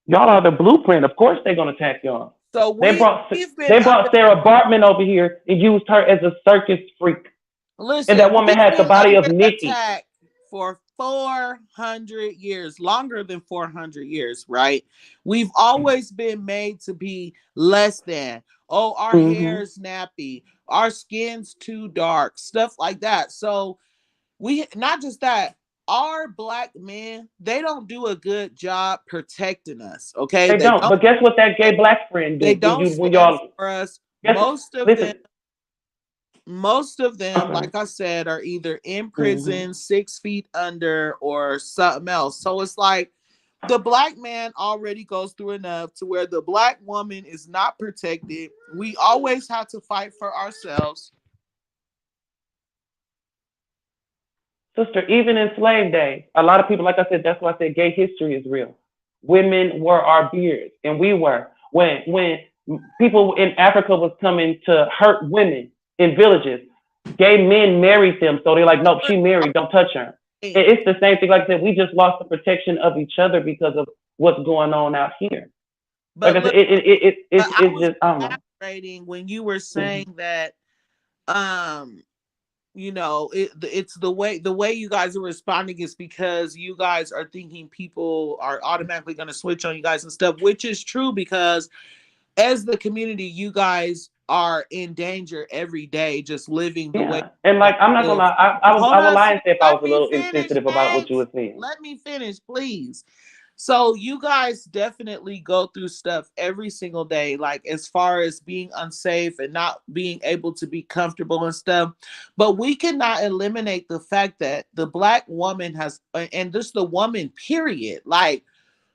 y'all are the blueprint. Of course they're gonna attack y'all. So They brought we've been they under brought Sarah Bartman over here and used her as a circus freak, and that listen, woman we've had the been body of under Nicki. attack for 400 years, longer than 400 years, right? We've always been made to be less than. Oh, our Hmm. hair's nappy, our skin's too dark, stuff like that. So we not just that, our black men, they don't do a good job protecting us. Okay. They don't. But guess what that gay black friend They do when don't you when stand y'all for us. guess listen. Most of them, Okay. like I said, are either in Hmm. prison, 6 feet under, or something else. So it's like the black man already goes through enough to where the black woman is not protected. We always have to fight for ourselves. Sister, even in slave days, a lot of people, like I said, that's why I said gay history is real. Women were our beards, and we were. When people in Africa was coming to hurt women in villages, gay men married them. So they're like, nope, she married, don't touch her. It's the same thing. Like I said, we just lost the protection of each other because of what's going on out here. Like But I said, look, but I it's was just I don't know. elaborating when you were Hmm. saying that um it's the way you guys are responding is because you guys are thinking people are automatically going to switch on you guys and stuff, which is true because as the community you guys are in danger every day just living the way Yeah, and you like want I'm not to gonna live. lie, I Hold would on, lie sis, and say if I was let a me little finish, insensitive about what you Max. were saying. Let me finish, please. So you guys definitely go through stuff every single day, like as far as being unsafe and not being able to be comfortable and stuff. But we cannot eliminate the fact that the black woman has, and just the woman, period. Like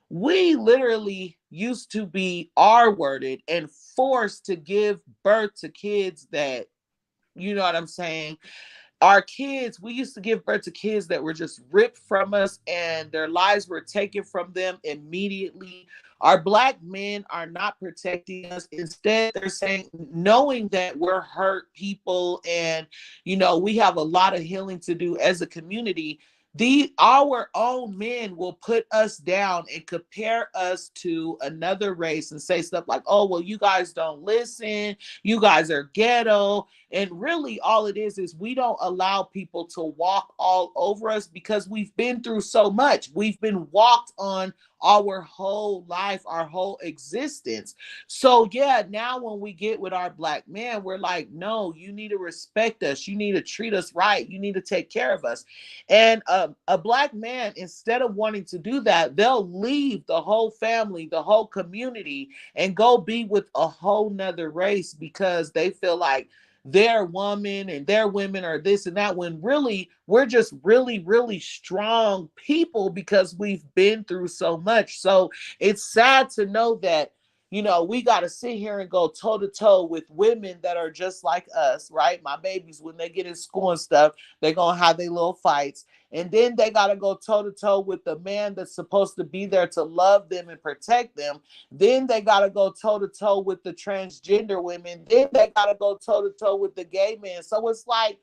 we literally used to be R worded and forced to give birth to kids that, you know what I'm saying, our kids, we used to give birth to kids that were just ripped from us and their lives were taken from them immediately. Our black men are not protecting us. Instead, they're saying, knowing that we're hurt people and, we have a lot of healing to do as a community. Our own men will put us down and compare us to another race and say stuff like, oh, well, you guys don't listen. You guys are ghetto. And really, all it is we don't allow people to walk all over us because we've been through so much. We've been walked on our whole life, our whole existence. So, yeah, now when we get with our black men, we're like, no, you need to respect us. You need to treat us right. You need to take care of us. And a black man, instead of wanting to do that, they'll leave the whole family, the whole community, and go be with a whole nother race because they feel like their woman and their women are this and that, when really we're just really really strong people because we've been through so much. So it's sad to know that we got to sit here and go toe to toe with women that are just like us, right? My babies, when they get in school and stuff, they're gonna have their little fights, and then they got to go toe to toe with the man that's supposed to be there to love them and protect them. Then they got to go toe to toe with the transgender women. Then they got to go toe to toe with the gay men. So it's like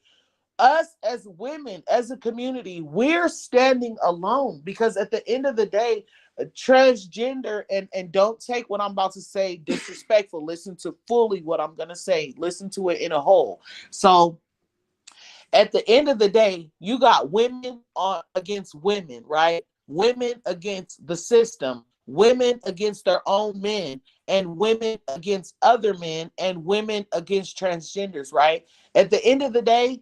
us as women, as a community, we're standing alone because at the end of the day, transgender, and don't take what I'm about to say disrespectful. Listen to fully what I'm going to say. Listen to it in a whole. So at the end of the day, you got women against women, right? Women against the system, women against their own men, and women against other men, and women against transgenders, right? At the end of the day,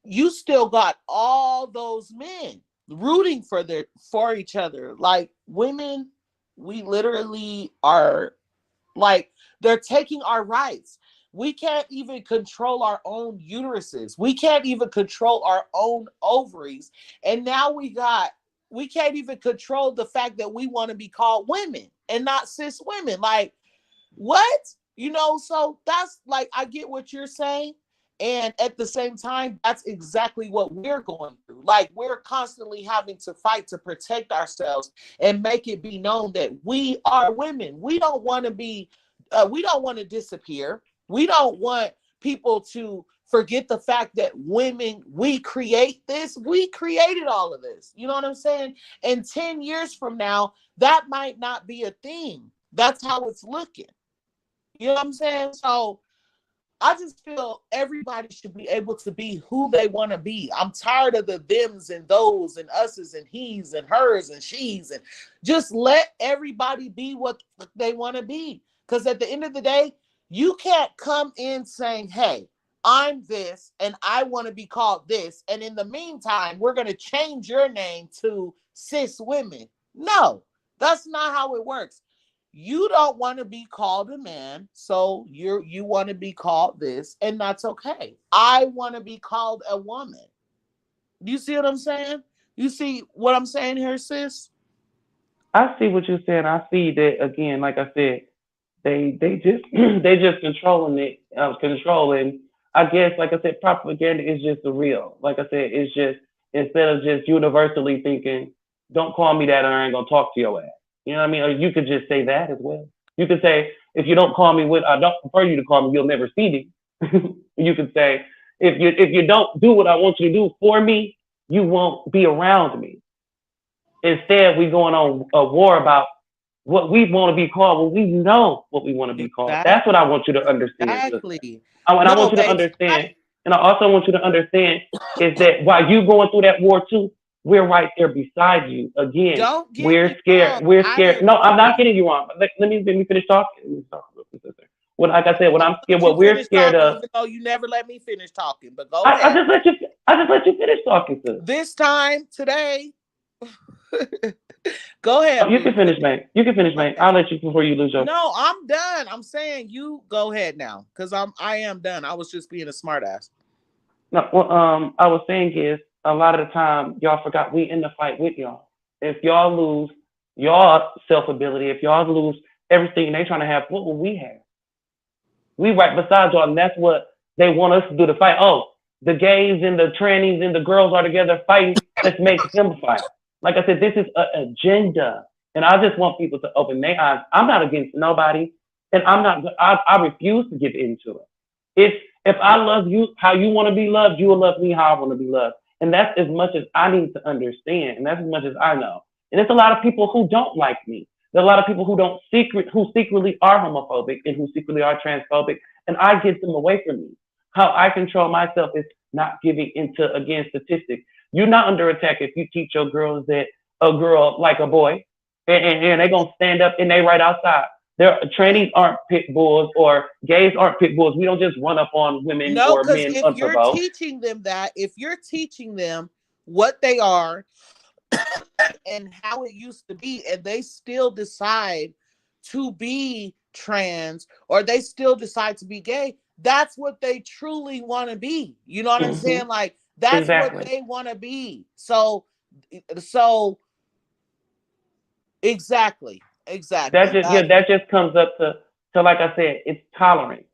you still got all those men rooting for each other. Like women, we literally are like, they're taking our rights. We can't even control our own uteruses. We can't even control our own ovaries. And now we can't even control the fact that we want to be called women and not cis women. Like, what? So that's like, I get what you're saying. And at the same time, that's exactly what we're going through. Like, we're constantly having to fight to protect ourselves and make it be known that we are women. We don't want to be, we don't want to disappear. We don't want people to forget the fact that women, we create this. We created all of this. You know what I'm saying? And 10 years from now, that might not be a thing. That's how it's looking. You know what I'm saying? So I just feel everybody should be able to be who they want to be. I'm tired of the thems and those and us's and he's and hers and she's, and just let everybody be what they want to be. Because at the end of the day, you can't come in saying, hey, I'm this and I want to be called this. And in the meantime, we're going to change your name to cis women. No, that's not how it works. You don't want to be called a man, so you want to be called this, and that's okay. I want to be called a woman. Do you see what I'm saying? You see what I'm saying here, sis? I see what you're saying. I see that again. Like I said, they just they just controlling it, controlling. I guess, like I said, propaganda is just the real. Like I said, it's just instead of just universally thinking, don't call me that, or I ain't gonna talk to your ass. You know what I mean? Or you could just say that as well. You could say, if you don't call me what I don't prefer you to call me, you'll never see me. You could say, if you don't do what I want you to do for me, you won't be around me. Instead, we going on a war about what we want to be called when we know what we want to be called. That's what I Exactly. want you to understand, sister. Exactly. And I want No, you to understand, exactly. and I also want you to understand is that while you going through that war too, we're right there beside you. Again, Don't get we're me wrong. scared. We're I scared. No, I'm not agree. getting you wrong. Let me finish talking. Let me talk real quick, sister. What, like I said, what I'm I'm gonna scared, let you what we're finish scared talking, of. even though you never let me finish talking. But go I ahead. just let you. I just let you finish talking, sis. This time today, go Oh, ahead, you can princess. finish, man. You can finish, Go man. ahead. I'll let you before you lose your. No, I'm done. I'm saying you go ahead now, because I am done. I was just being a smartass. No, what I was saying is a lot of the time y'all forgot we in the fight with y'all. If y'all lose y'all self ability, if y'all lose everything they trying to have, what will we have? We right beside y'all, and that's what they want us to do to fight. Oh, the gays and the trannies and the girls are together fighting. Let's make them fight. Like I said, this is an agenda, and I just want people to open their eyes. I'm not against nobody, and I'm not. I refuse to give into it. If I love you how you want to be loved, you will love me how I want to be loved, and that's as much as I need to understand, and that's as much as I know. And there's a lot of people who don't like me. There's a lot of people who secretly are homophobic and who secretly are transphobic, and I get them away from me. How I control myself is not giving into again statistics. You're not under attack if you teach your girls that a girl like a boy, and they're gonna stand up and they right outside. There, trannies aren't pit bulls or gays aren't pit bulls. We don't just run up on women No, or because men if you're unprovoked. teaching them that, if you're teaching them what they are and how it used to be, and they still decide to be trans or they still decide to be gay, that's what they truly want to be. You know what I'm Hmm. saying? Like, that's what Exactly. they want to be. So exactly, That exactly. just yeah, that just comes up to like I said, it's tolerance.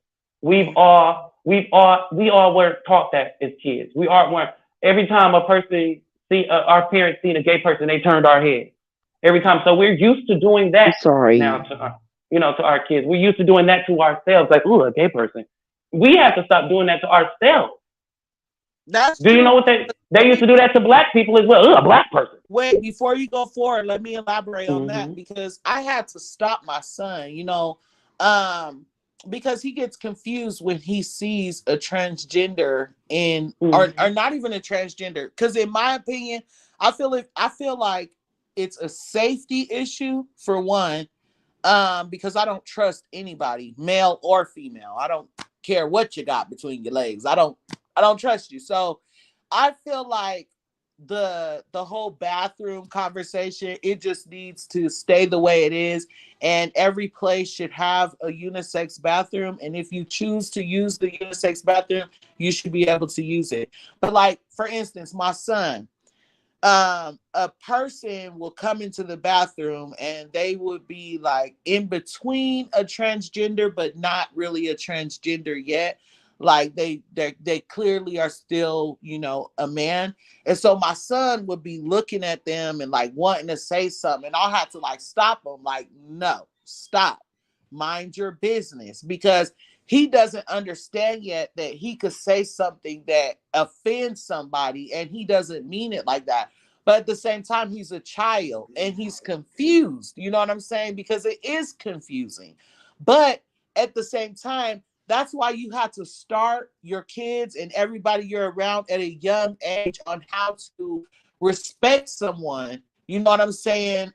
We all were taught that as kids. We are weren't every time a person see our parents seen a gay person, they turned our head every time. So we're used to doing I'm that now sorry. to our to our kids. We're used to doing that to ourselves, like ooh, a gay person. We have to stop doing that to ourselves. That's Do you true. know what they used to do that to black people as well? Ooh, a black person. Wait, before you go forward, let me elaborate on that Hmm. because I had to stop my son, um, because he gets confused when he sees a transgender in or Hmm. not even a transgender. Because in my opinion, I feel like it's a safety issue for one, because I don't trust anybody, male or female. I don't care what you got between your legs. I don't trust you. So I feel like the whole bathroom conversation, it just needs to stay the way it is, and every place should have a unisex bathroom, and if you choose to use the unisex bathroom, you should be able to use it. But like, for instance, my son, a person will come into the bathroom and they would be like in between a transgender but not really a transgender yet. Like they clearly are still, you know, a man. And so my son would be looking at them and like wanting to say something, and I'll have to like stop him, like, no, stop, mind your business, because he doesn't understand yet that he could say something that offends somebody and he doesn't mean it like that. But at the same time, he's a child and he's confused. You know what I'm saying? Because it is confusing. But at the same time, that's why you have to start your kids and everybody you're around at a young age on how to respect someone. You know what I'm saying?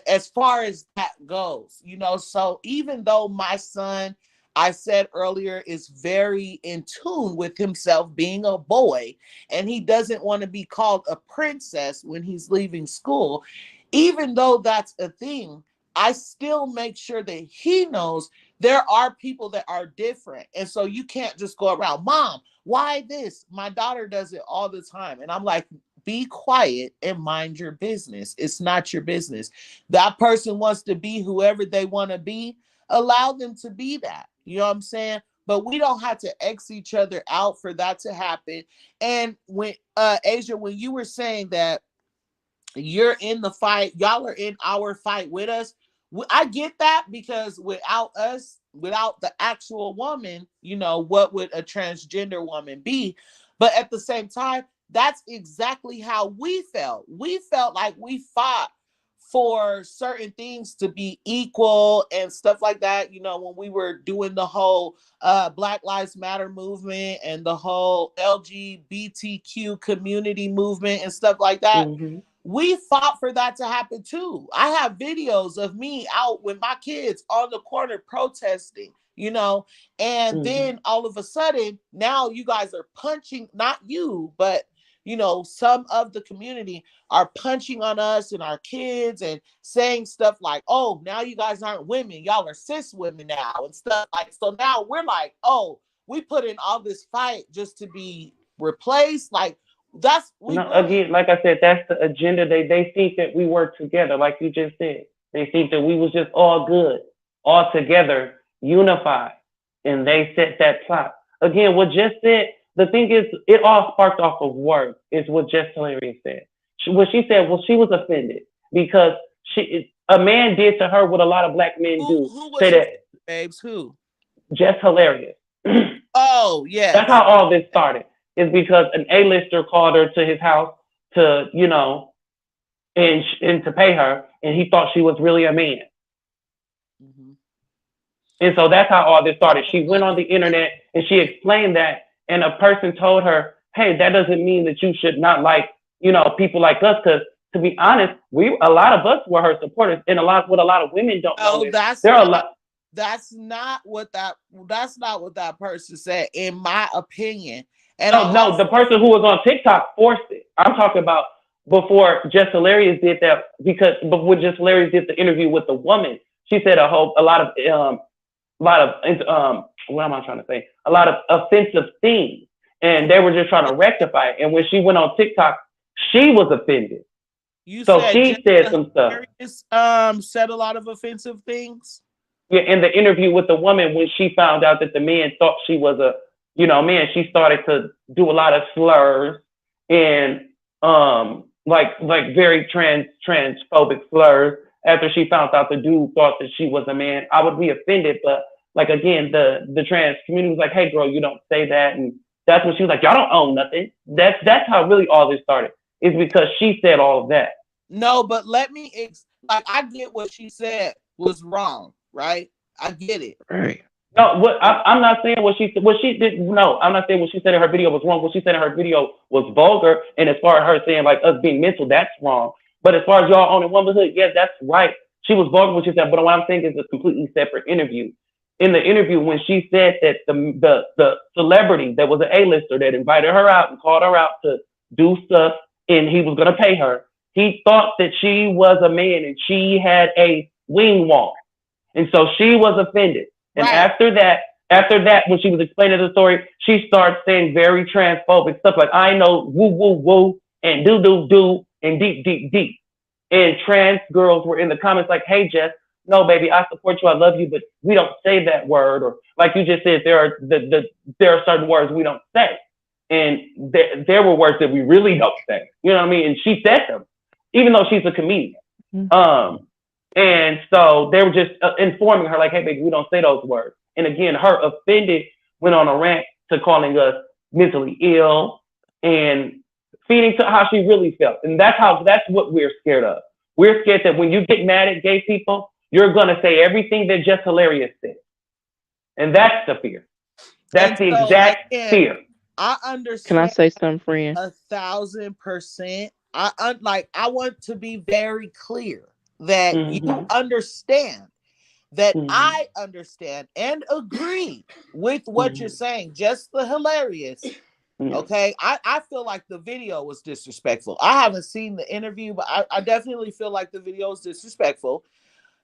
As far as that goes, you know, so even though my son, I said earlier, is very in tune with himself being a boy, and he doesn't want to be called a princess when he's leaving school, even though that's a thing, I still make sure that he knows there are people that are different. And so you can't just go around, Mom, why this? My daughter does it all the time. And I'm like, be quiet and mind your business. It's not your business. That person wants to be whoever they want to be. Allow them to be that. You know what I'm saying? But we don't have to X each other out for that to happen. And when Asia, when you were saying that you're in the fight, y'all are in our fight with us, I get that, because without us, without the actual woman, you know, what would a transgender woman be? But at the same time, that's exactly how we felt. We felt like we fought for certain things to be equal and stuff like that. You know, when we were doing the whole Black Lives Matter movement and the whole LGBTQ community movement and stuff like that, Mm-hmm. we fought for that to happen too. I have videos of me out with my kids on the corner protesting, you know, and Mm-hmm. then all of a sudden, now you guys are punching, not you, but you know, some of the community are punching on us and our kids and saying stuff like, oh, now you guys aren't women, y'all are cis women now and stuff like. So now we're like, oh, we put in all this fight just to be replaced. Like, that's we No, really. again, like I said, that's the agenda. They think that we work together, like you just said. They think that we was just all good, all together, unified, and they set that plot. Again, what Jess said, the thing is, it all sparked off of work, is what Jess Hilarious said. What she said, well, she was offended because a man did to her what a lot of black men do. Who Say was that offended, babes? Who? Jess Hilarious. Oh, That's yes. how all this started. Is because an A-lister called her to his house to, you know, and to pay her, and he thought she was really a man. Mm-hmm. And so that's how all this started. She went on the internet and she explained that, and a person told her, "Hey, that doesn't mean that you should not like, you know, people like us." Because to be honest, a lot of us were her supporters, and a lot of women don't know Oh, is there are a lot. that's not what that person said, in my opinion. And I No, no, the also, person who was on TikTok forced it. I'm talking about before Jess Hilarious did that, because before Jess Hilarious did the interview with the woman, she said a lot of what am I trying to say? A lot of offensive things, and they were just trying to rectify it. And when she went on TikTok, she was offended, you so said she said Jessica some stuff. Hilarious said a lot of offensive things. Yeah, in the interview with the woman, when she found out that the man thought she was a, you know, man, she started to do a lot of slurs and like very transphobic slurs after she found out the dude thought that she was a man. I would be offended, but like again, the trans community was like, "Hey, girl, you don't say that," and that's when she was like, "Y'all don't own nothing." That's how really all this started. Is because she said all of that. No, but let me like, I get what she said was wrong, right? I get it. Right. No, I'm not saying what she did. No, I'm not saying what she said in her video was wrong. What she said in her video was vulgar. And as far as her saying like us being mental, that's wrong. But as far as y'all owning womanhood, yes, that's right. She was vulgar what she said. But what I'm saying is a completely separate interview. In the interview, when she said that the celebrity that was an A-lister that invited her out and called her out to do stuff, and he was gonna pay her, he thought that she was a man and she had a wing walk. And so she was offended. And Right. after that, when she was explaining the story, she starts saying very transphobic stuff like, "I know woo woo woo and do do do and deep deep deep." And trans girls were in the comments like, "Hey Jess, no, baby, I support you, I love you, but we don't say that word. Or like you just said, there are certain words we don't say. And there were words that we really don't say. You know what I mean? And she said them, even though she's a comedian. And so they were just informing her, like, hey, baby, we don't say those words. And again, her offended went on a rant to calling us mentally ill and feeding to how she really felt. And that's what we're scared of. We're scared that when you get mad at gay people, you're going to say everything that Just Hilarious said. And that's the fear. That's the exact fear. I understand. Can I say something, friend? 1,000%. I want to be very clear that you understand that I understand and agree with what you're saying. Just the Hilarious. Okay. I feel like the video was disrespectful. I haven't seen the interview, but I definitely feel like the video was disrespectful.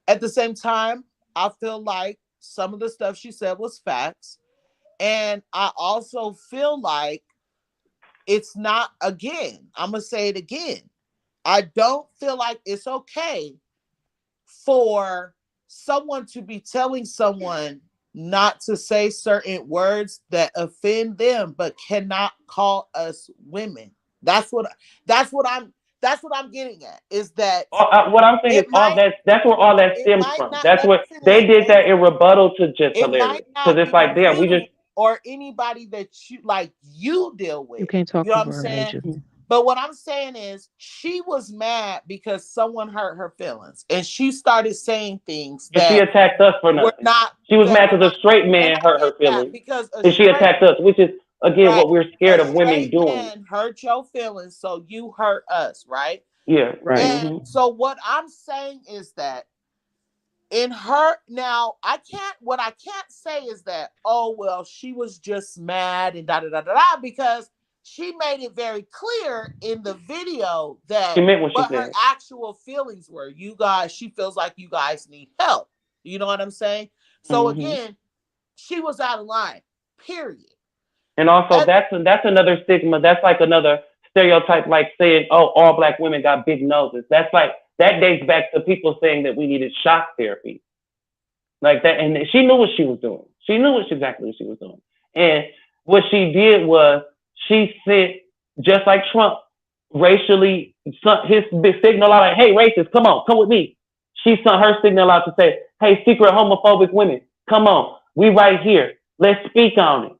At the same time, I feel like some of the stuff she said was facts. And I also feel like it's not, again, I'm going to say it again. I don't feel like it's okay for someone to be telling someone not to say certain words that offend them, but cannot call us women. That's what I'm getting at. Is that what I'm saying is that's where all that stems from. That's what they did that in rebuttal to Just Hilarious. Because it's like, damn, we just or anybody that you deal with. You can't talk over her, Asia. But what I'm saying is she was mad because someone hurt her feelings. And she started saying things that she attacked us for nothing. She was mad because a straight man hurt her feelings. And she attacked us, which is, again, what we're scared of women doing. Man hurt your feelings, so you hurt us, right? Yeah. Right. And so what I'm saying is that in her, now what I can't say is that, oh, well, she was just mad and because she made it very clear in the video that she meant what her actual feelings were. You guys, she feels like you guys need help. You know what I'm saying? So again, she was out of line, period. And also that's another stigma. That's like another stereotype, like saying, oh, all Black women got big noses. That's like, that dates back to people saying that we needed shock therapy. Like that. And she knew what she was doing. She knew exactly what she was doing. And what she did was she sent, just like Trump, racially, his signal out, like, hey, racist, come on, come with me. She sent her signal out to say, hey, secret homophobic women, come on, we right here. Let's speak on it.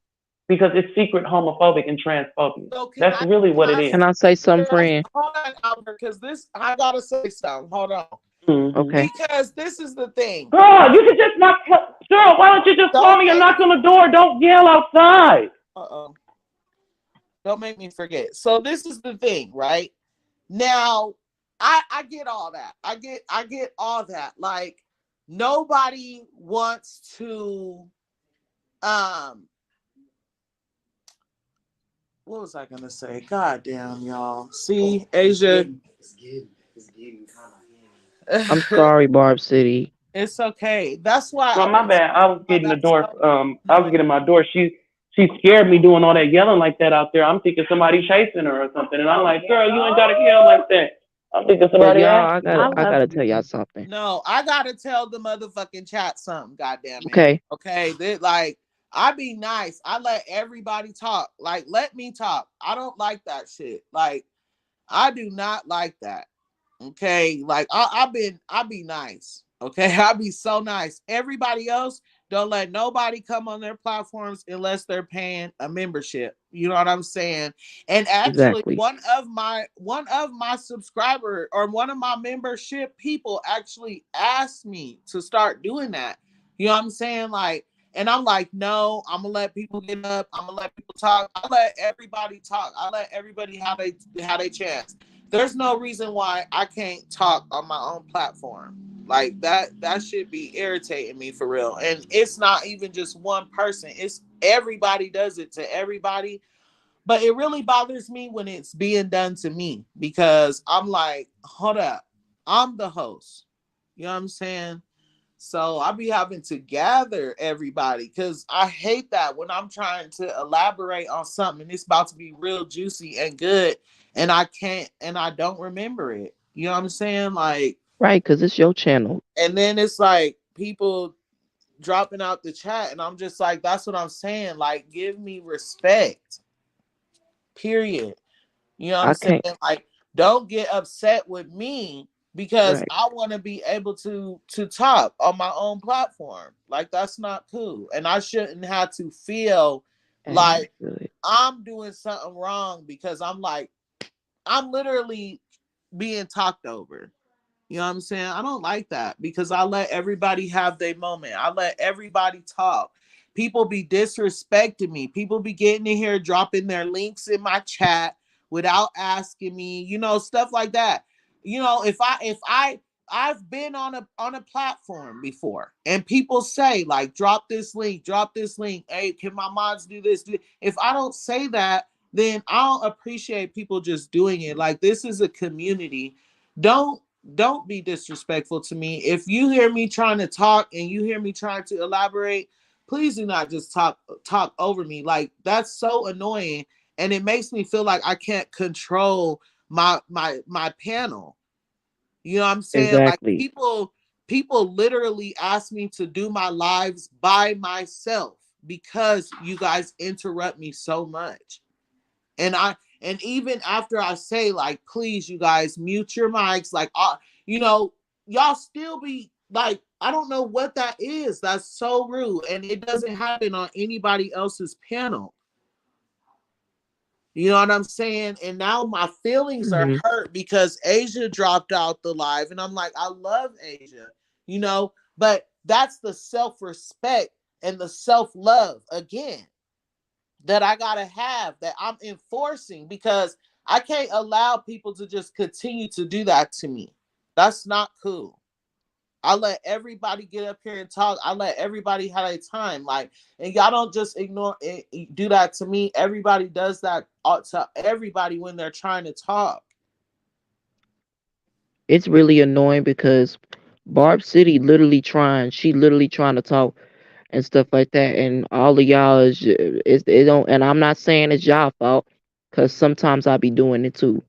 Because it's secret homophobic and transphobia. So that's really what it is. Can I say something, friend? Hold on, Albert, because I gotta say something. Hold on. Okay. Because this is the thing. Girl, you can just knock. Girl, why don't you just call me and knock on the door? Don't yell outside. Don't make me forget. So this is the thing, right? Now, I get all that. I get all that. Like, nobody wants to what was I gonna say? God damn, y'all. See, Asia. I'm sorry, Barb City. It's okay. That's why. Well, my bad. I was getting the door. I was getting my door. She scared me doing all that yelling like that out there. I'm thinking somebody chasing her or something, and I'm like, girl, you ain't gotta yell like that. I'm thinking somebody. I gotta tell y'all something. No, I gotta tell the motherfucking chat something. Goddamn it. Okay. Okay. They, like, I be nice. I let everybody talk. Like, let me talk. I don't like that shit. Like, I do not like that. Okay. Like, I be nice. Okay. I be so nice. Everybody else, don't let nobody come on their platforms unless they're paying a membership. You know what I'm saying? And actually, one of my subscriber or one of my membership people actually asked me to start doing that. You know what I'm saying? Like, and I'm like, no, I'm gonna let people get up. I'm gonna let people talk. I let everybody talk. I let everybody have they chance. There's no reason why I can't talk on my own platform. Like that should be irritating me for real. And it's not even just one person. It's everybody does it to everybody. But it really bothers me when it's being done to me because I'm like, hold up, I'm the host. You know what I'm saying? So I be having to gather everybody because I hate that when I'm trying to elaborate on something and it's about to be real juicy and good and I can't and I don't remember it. You know what I'm saying? Like, Right, because it's your channel. And then it's like people dropping out the chat, and I'm just like, that's what I'm saying. Like, give me respect. Period. You know what I'm I saying? can't. Like, don't get upset with me because Right. I want to be able to talk on my own platform. Like, that's not cool. And I shouldn't have to feel As you like should. I'm doing something wrong because I'm literally being talked over. You know what I'm saying? I don't like that because I let everybody have their moment. I let everybody talk. People be disrespecting me. People be getting in here dropping their links in my chat without asking me, stuff like that. I've been on a platform before and people say like drop this link. Hey, can my mods do this? If I don't say that, then I don't appreciate people just doing it. Like, this is a community. Don't don't be disrespectful to me. If you hear me trying to talk and you hear me trying to elaborate, please do not just talk over me. Like, that's so annoying, and it makes me feel like I can't control my panel. You know what I'm saying? Like, Exactly. people literally ask me to do my lives by myself because you guys interrupt me so much. And even after I say, like, please, you guys mute your mics, like, you know y'all still be like, I don't know what that is. That's so rude, and it doesn't happen on anybody else's panel. You know what I'm saying? And now my feelings are Hmm. hurt because Asia dropped out the live, and I'm like, I love Asia, but that's the self-respect and the self-love again that I gotta have, that I'm enforcing, because I can't allow people to just continue to do that to me. That's not cool. I let everybody get up here and talk. I let everybody have a time. Like, and y'all don't just ignore it, do that to me. Everybody does that to everybody when they're trying to talk. It's really annoying because Barb City literally trying. She literally trying to talk and stuff like that. And all of y'all it don't. And I'm not saying it's y'all fault, because sometimes I be doing it too.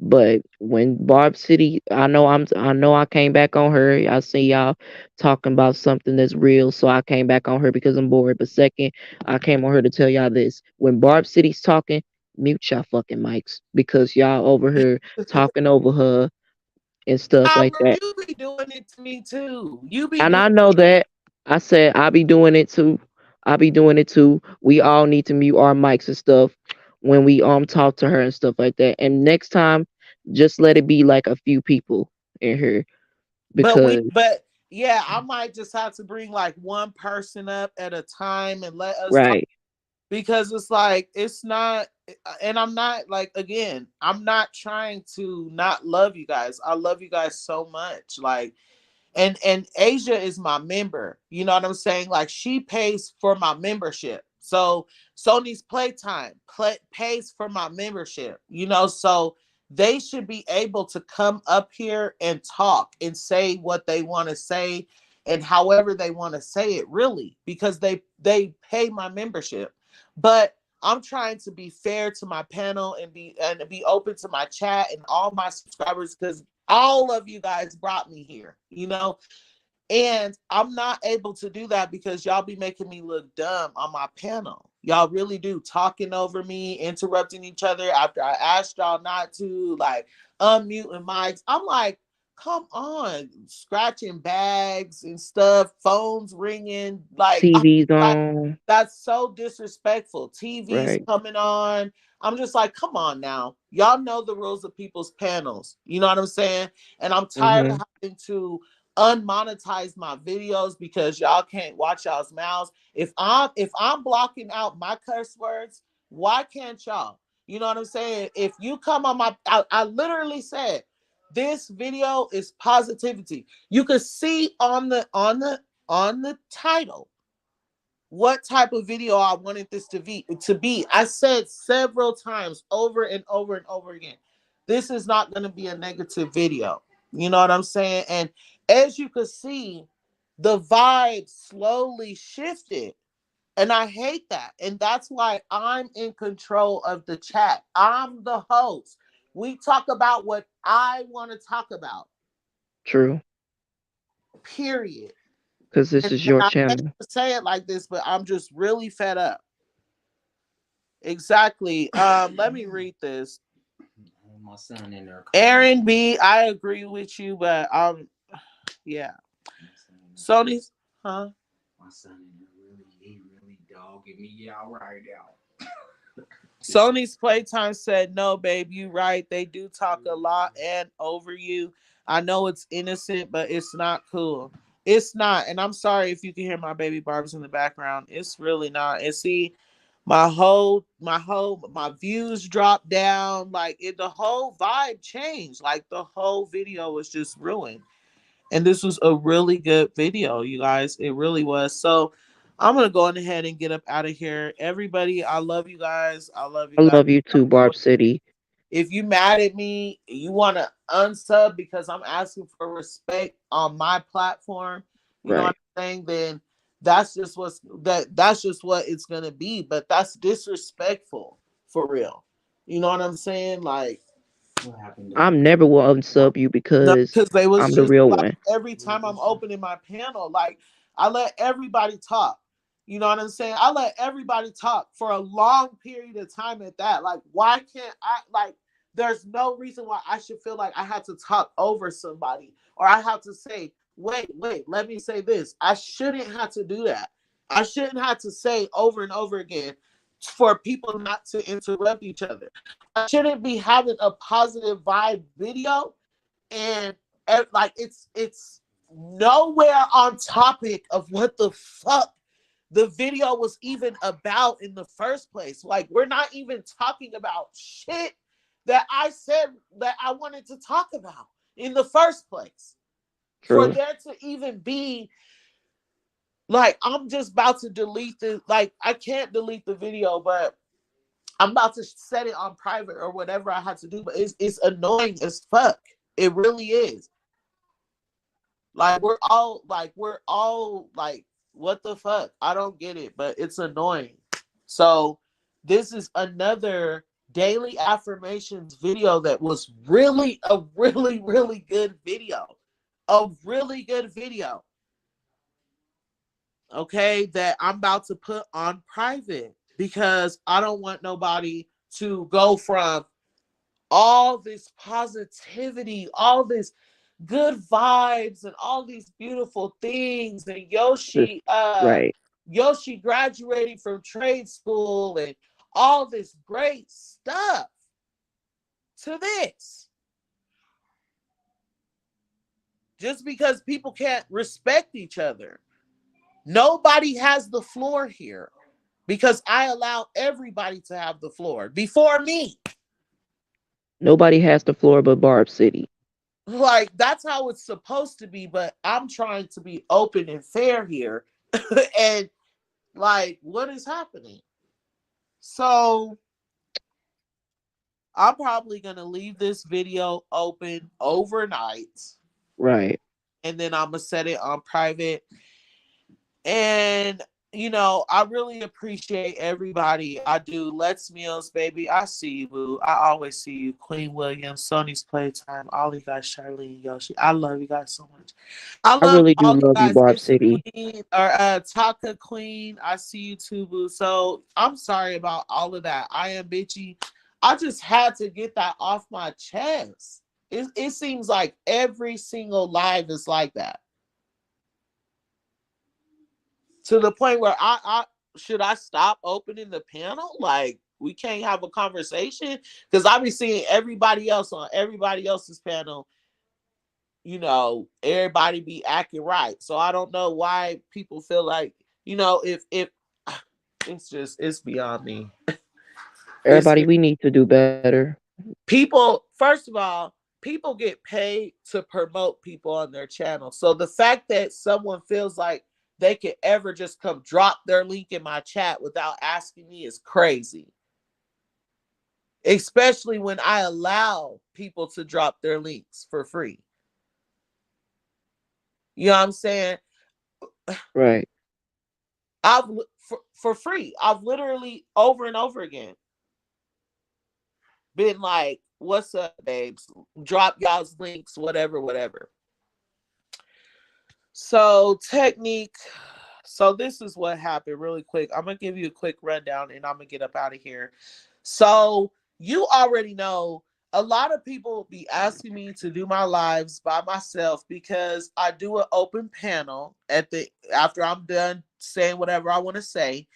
But when Barb City, I know I came back on her. I see y'all talking about something that's real, so I came back on her because I'm bored. But second, I came on her to tell y'all this: when Barb City's talking, mute y'all fucking mics, because y'all over here talking over her and stuff like Albert, that. you be doing it to me too. You be And doing I know it. that. I said I be doing it too. I be doing it too. We all need to mute our mics and stuff when we talk to her and stuff like that. And next time, just let it be like a few people in here, because But yeah, I might just have to bring like one person up at a time and let us talk, right, because it's like, it's not, and I'm not, like, again, I'm not trying to not love you guys. I love you guys so much. Like, and Asia is my member. You know what I'm saying? Like, she pays for my membership. So Sony's Playtime pays for my membership. So they should be able to come up here and talk and say what they want to say, and however they want to say it, really, because they pay my membership. But I'm trying to be fair to my panel and be open to my chat and all my subscribers, because all of you guys brought me here. And I'm not able to do that because y'all be making me look dumb on my panel. Y'all really do, talking over me, interrupting each other after I asked y'all not to, like, unmuting mics. I'm like, come on, scratching bags and stuff, phones ringing, like, TV's like, on. that's so disrespectful. TV's Right. coming on. I'm just like, come on now. Y'all know the rules of people's panels. You know what I'm saying? And I'm tired of Mhm. having to unmonetize my videos because y'all can't watch y'all's mouths. If I'm blocking out my curse words, why can't y'all? You know what I'm saying? If you come on I literally said this video is positivity. You could see on the title what type of video I wanted this to be. I said several times, over and over and over again, this is not going to be a negative video. You know what I'm saying? And as you could see, the vibe slowly shifted. And I hate that. And that's why I'm in control of the chat. I'm the host. We talk about what I want to talk about. True. Period. Because this And is your I hate channel. to say it like this, but I'm just really fed up. Exactly. Let me read this. My son in there. Aaron B, I agree with you, but yeah. Sony's, huh? My son in there he really dogging me out right now. Sony's Playtime said, no, babe, you right. They do talk a lot and over you. I know it's innocent, but it's not cool. It's not. And I'm sorry if you can hear my baby Barb's in the background. It's really not. And see, my views dropped down. Like the whole vibe changed. Like the whole video was just ruined. And this was a really good video, you guys. It really was. So I'm gonna go on ahead and get up out of here. Everybody, I love you guys. I love you I guys. love you too, Barb City. If you mad at me, you want to unsub because I'm asking for respect on my platform, you know what Right. I'm saying? Then that's just what it's gonna be. But that's disrespectful for real. You know what I'm saying? Like, What happened to I'm never will unsub you no, because because they was I'm the just real like one. every time I'm opening my panel, like I let everybody talk. You know what I'm saying? I let everybody talk for a long period of time at that. Like, why can't I like there's no reason why I should feel like I had to talk over somebody or I have to say, wait, let me say this. I shouldn't have to do that. I shouldn't have to say over and over again for people not to interrupt each other. I shouldn't be having a positive vibe video and like it's nowhere on topic of what the fuck the video was even about in the first place. Like we're not even talking about shit that I said that I wanted to talk about in the first place. For True. there to even be like I'm just about to delete the like I can't delete the video, but I'm about to set it on private or whatever I had to do. But it's annoying as fuck. It really is. Like we're all like, what the fuck? I don't get it, but it's annoying. So this is another daily affirmations video that was really a really good video. A really good video. Okay, that I'm about to put on private because I don't want nobody to go from all this positivity, all this good vibes and all these beautiful things and This, right. Yoshi graduating from trade school and all this great stuff to this just because people can't respect each other. Nobody has the floor here because I allow everybody to have the floor before me. Nobody has the floor but Barb City. Like that's how it's supposed to be, but I'm trying to be open and fair here. And like what is happening? So I'm probably gonna leave this video open overnight Right. and then I'm gonna set it on private. And I really appreciate everybody. I do. Let's Meals, baby. I see you, boo. I always see you. Queen Williams, Sony's Playtime, all you guys, Charlene, Yoshi. I love you guys so much. I I love really do all you love you, guys. Barb It's City. Queen or Taka Queen. I see you too, boo. So I'm sorry about all of that. I am bitchy. I just had to get that off my chest. It seems like every single live is like that. To the point where I should I stop opening the panel? Like we can't have a conversation because I be seeing everybody else on everybody else's panel. Everybody be acting right. So I don't know why people feel like if it's beyond me. It's Everybody, we need to do better. people. First of all, people get paid to promote people on their channel. So the fact that someone feels like they could ever just come drop their link in my chat without asking me is crazy. Especially when I allow people to drop their links for free. You know what I'm saying? Right. I've for free. I've literally over and over again been like, "What's up, babes? Drop y'all's links, whatever, whatever." So technique. So this is what happened really quick. I'm gonna give you a quick rundown and I'm gonna get up out of here. So you already know a lot of people be asking me to do my lives by myself because I do an open panel at the after I'm done saying whatever I want to say.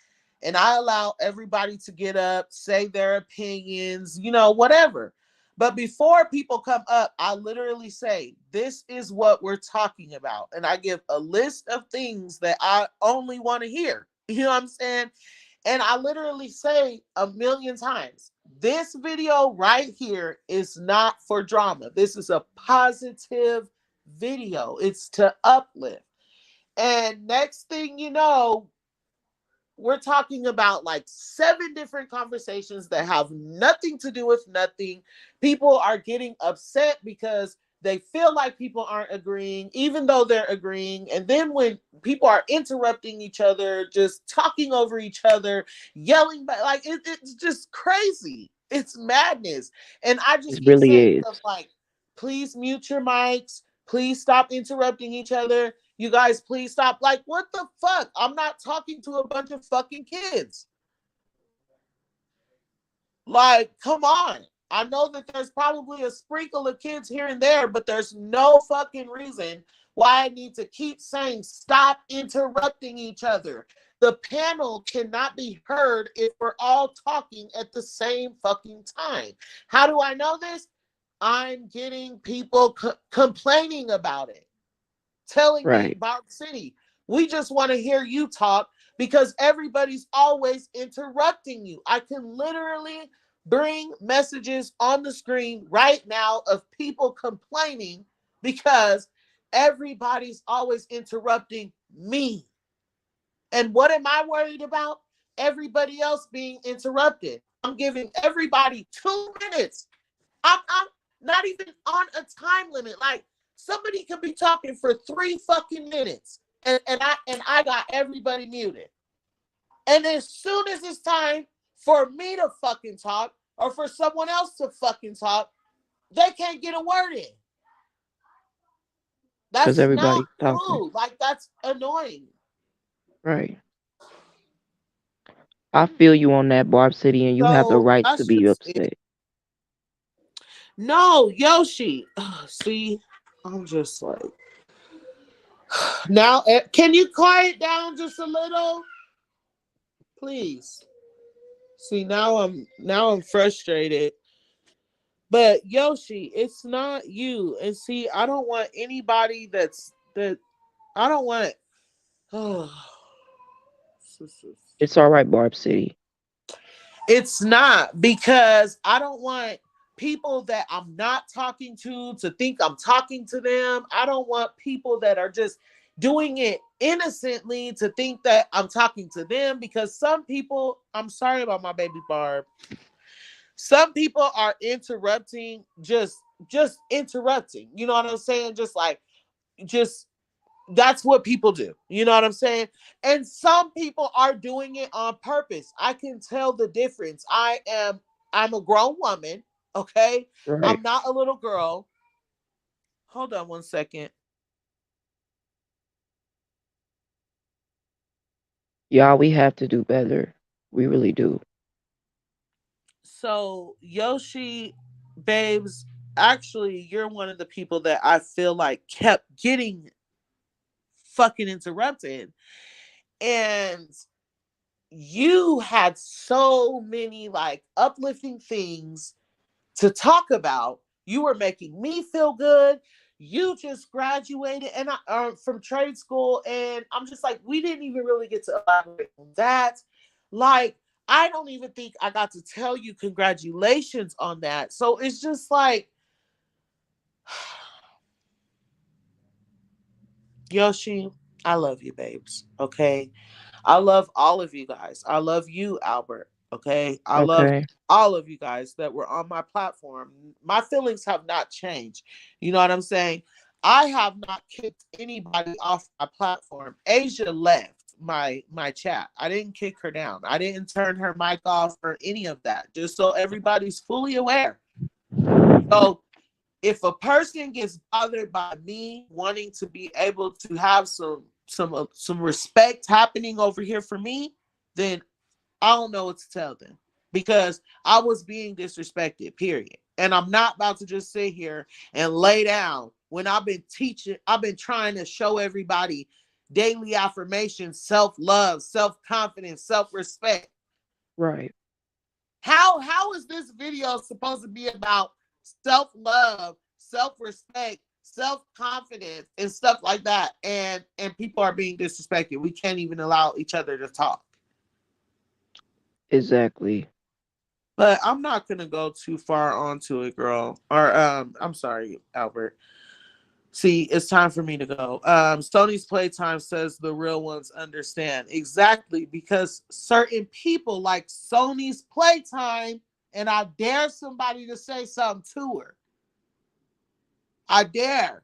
And I allow everybody to get up, say their opinions, whatever. But before people come up, I literally say, this is what we're talking about. And I give a list of things that I only want to hear. You know what I'm saying? And I literally say a million times, this video right here is not for drama. This is a positive video. It's to uplift. And next thing you know, we're talking about like 7 different conversations that have nothing to do with nothing. People are getting upset because they feel like people aren't agreeing, even though they're agreeing. And then when people are interrupting each other, just talking over each other, yelling back, like it's just crazy. It's madness. And I just It keep saying really stuff is. like, please mute your mics. Please stop interrupting each other. You guys, please stop. Like, what the fuck? I'm not talking to a bunch of fucking kids. Like, come on. I know that there's probably a sprinkle of kids here and there, but there's no fucking reason why I need to keep saying stop interrupting each other. The panel cannot be heard if we're all talking at the same fucking time. How do I know this? I'm getting people complaining about it, telling me, Right. Barb City, we just want to hear you talk because everybody's always interrupting you. I can literally bring messages on the screen right now of people complaining because everybody's always interrupting me. And what am I worried about? Everybody else being interrupted. I'm giving everybody 2 minutes. I'm not even on a time limit. Like, somebody could be talking for 3 fucking minutes, and I got everybody muted. And as soon as it's time for me to fucking talk or for someone else to fucking talk, they can't get a word in. Because That's not everybody's talking. cool. Like, that's annoying. Right. I feel you on that, Barb City, and you have the So right to that's be just it. upset. No, Yoshi. See, I'm just like, now, can you quiet down just a little, please? See, now I'm frustrated. But Yoshi, it's not you. And see, I don't want anybody that I don't want. Oh, It's all right, Barb City. it's not, because I don't want people that I'm not talking to think I'm talking to them. I don't want people that are just doing it innocently to think that I'm talking to them, because some people, I'm sorry about my baby Barb. Some people are interrupting, just interrupting. You know what I'm saying? Just like, just that's what people do. You know what I'm saying? And some people are doing it on purpose. I can tell the difference. I'm a grown woman, okay? Right. I'm not a little girl. Hold on 1 second. Y'all, we have to do better. We really do. So, Yoshi, babes, actually, you're one of the people that I feel like kept getting fucking interrupted. And you had so many like uplifting things to talk about. You were making me feel good. You just graduated and from trade school, and I'm just like, we didn't even really get to elaborate on that. Like, I don't even think I got to tell you congratulations on that. So it's just like, Yoshi, I love you, babes. Okay. I love all of you guys. I love you, Albert. Okay. I love Okay. all of you guys that were on my platform. My feelings have not changed. You know what I'm saying? I have not kicked anybody off my platform. Asia left my chat. I didn't kick her down. I didn't turn her mic off or any of that. Just so everybody's fully aware. So if a person gets bothered by me wanting to be able to have some respect happening over here for me, then I don't know what to tell them, because I was being disrespected, period. And I'm not about to just sit here and lay down when I've been teaching, I've been trying to show everybody daily affirmations, self-love, self-confidence, self-respect. Right. How is this video supposed to be about self-love, self-respect, self-confidence, and stuff like that? And people are being disrespected. We can't even allow each other to talk. Exactly. But I'm not gonna go too far onto it, girl. Or I'm sorry, Albert. See, it's time for me to go. Sony's Playtime says the real ones understand. Exactly, because certain people like Sony's Playtime, and I dare somebody to say something to her. I dare.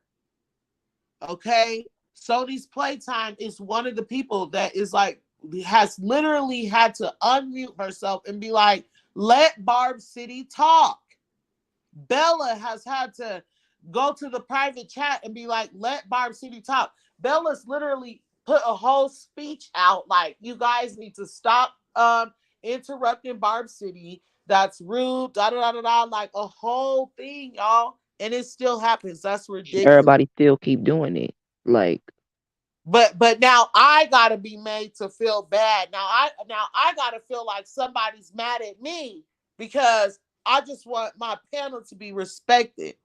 Okay? Sony's Playtime is one of the people that is like, has literally had to unmute herself and be like, let Barb City talk. Bella has had to go to the private chat and be like, let Barb City talk. Bella's literally put a whole speech out like, you guys need to stop interrupting Barb City. That's rude, da da da da da, like a whole thing, y'all. And it still happens. That's ridiculous. Everybody still keep doing it. Like, But now I gotta be made to feel bad. Now I gotta feel like somebody's mad at me because I just want my panel to be respected.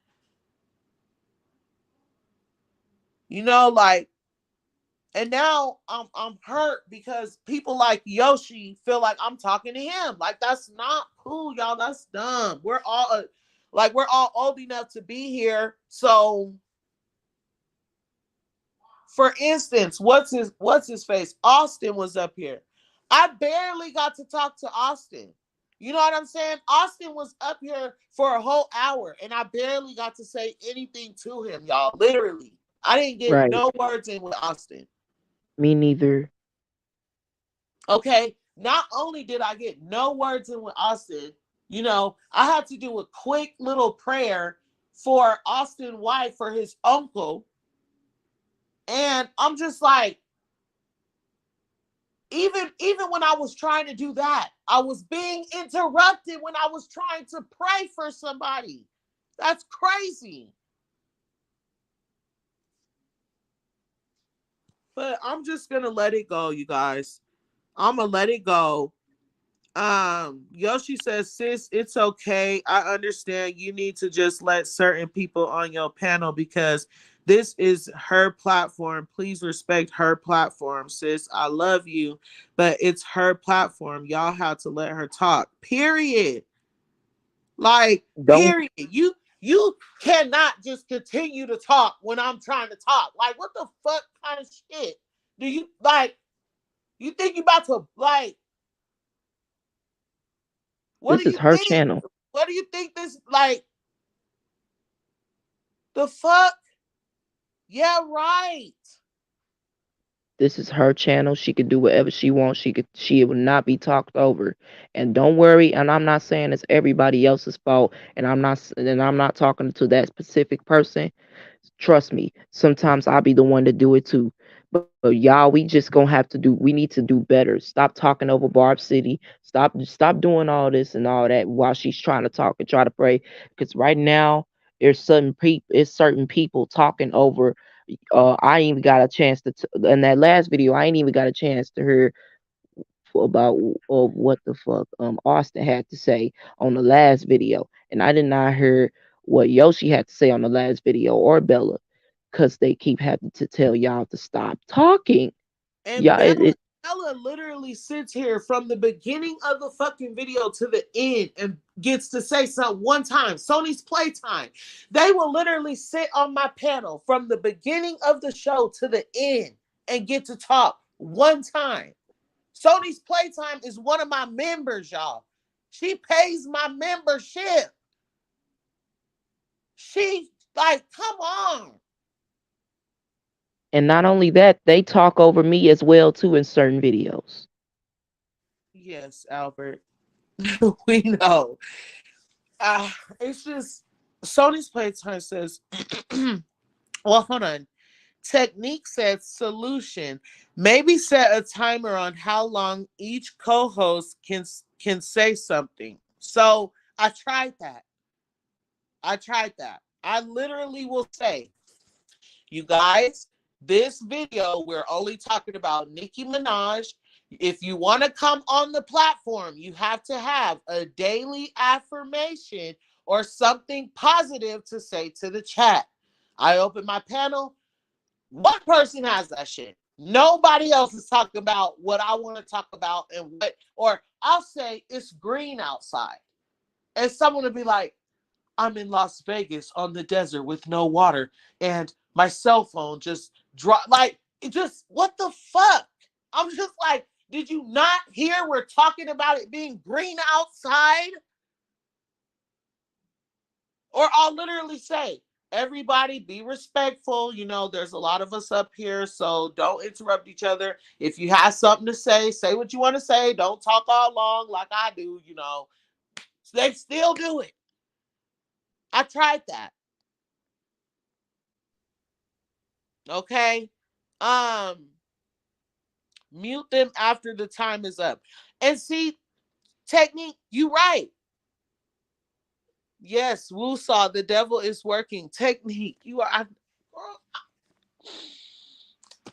You know, like, and now I'm hurt because people like Yoshi feel like I'm talking to him. Like, that's not cool, y'all. That's dumb. We're all old enough to be here. So for instance, what's his face? Austin was up here. I barely got to talk to Austin. You know what I'm saying? Austin was up here for a whole hour and I barely got to say anything to him, y'all. Literally. I didn't get right. no words in with Austin. Me neither. Okay. Not only did I get no words in with Austin, I had to do a quick little prayer for Austin's wife for his uncle. And I'm just like, even when I was trying to do that, I was being interrupted when I was trying to pray for somebody. That's crazy. But I'm just gonna let it go, you guys. I'm gonna let it go. Yoshi says, sis, it's okay. I understand you need to just let certain people on your panel because this is her platform. Please respect her platform, sis. I love you, but it's her platform. Y'all have to let her talk. Period. Like, Don't period. You cannot just continue to talk when I'm trying to talk. Like, what the fuck kind of shit do you like? You think you about to like? What this do is you her think? channel. What do you think this like? The fuck? Yeah, right. This is her channel. She could do whatever she wants. She will not be talked over. And don't worry, and I'm not saying it's everybody else's fault. And I'm not talking to that specific person. Trust me, sometimes I'll be the one to do it too. But y'all, we just gonna have to do. We need to do better. Stop talking over Barb City. Stop doing all this and all that while she's trying to talk and try to pray. Because right now, certain people talking over. I ain't even got a chance in that last video. I ain't even got a chance to hear about what the fuck Austin had to say on the last video, and I did not hear what Yoshi had to say on the last video or Bella, because they keep having to tell y'all to stop talking. And Yeah, Bella literally sits here from the beginning of the fucking video to the end and gets to say something one time. Sony's Playtime. They will literally sit on my panel from the beginning of the show to the end and get to talk one time. Sony's Playtime is one of my members, y'all. She pays my membership. She, like, come on. and not only that, they talk over me as well too in certain videos. Yes, Albert. We know. It's just Sony's Playtime says, well, hold on. Technique says solution. Maybe set a timer on how long each co-host can say something. So I tried that. I literally will say, you guys, this video, we're only talking about Nicki Minaj. If you want to come on the platform, you have to have a daily affirmation or something positive to say to the chat. I open my panel. One person has that shit. Nobody else is talking about what I want to talk about and what, or I'll say it's green outside. And someone will be like, I'm in Las Vegas on the desert with no water and my cell phone just dropped. Like, it just, what the fuck? I'm just like, did you not hear we're talking about it being green outside? Or I'll literally say, everybody be respectful. You know, there's a lot of us up here, so don't interrupt each other. If you have something to say what you want to say. Don't talk all long like I do, you know. They still do it. I tried that. Okay. Mute them after the time is up. And see, Technique, you right. Yes, Wu saw the devil is working. Technique, you are.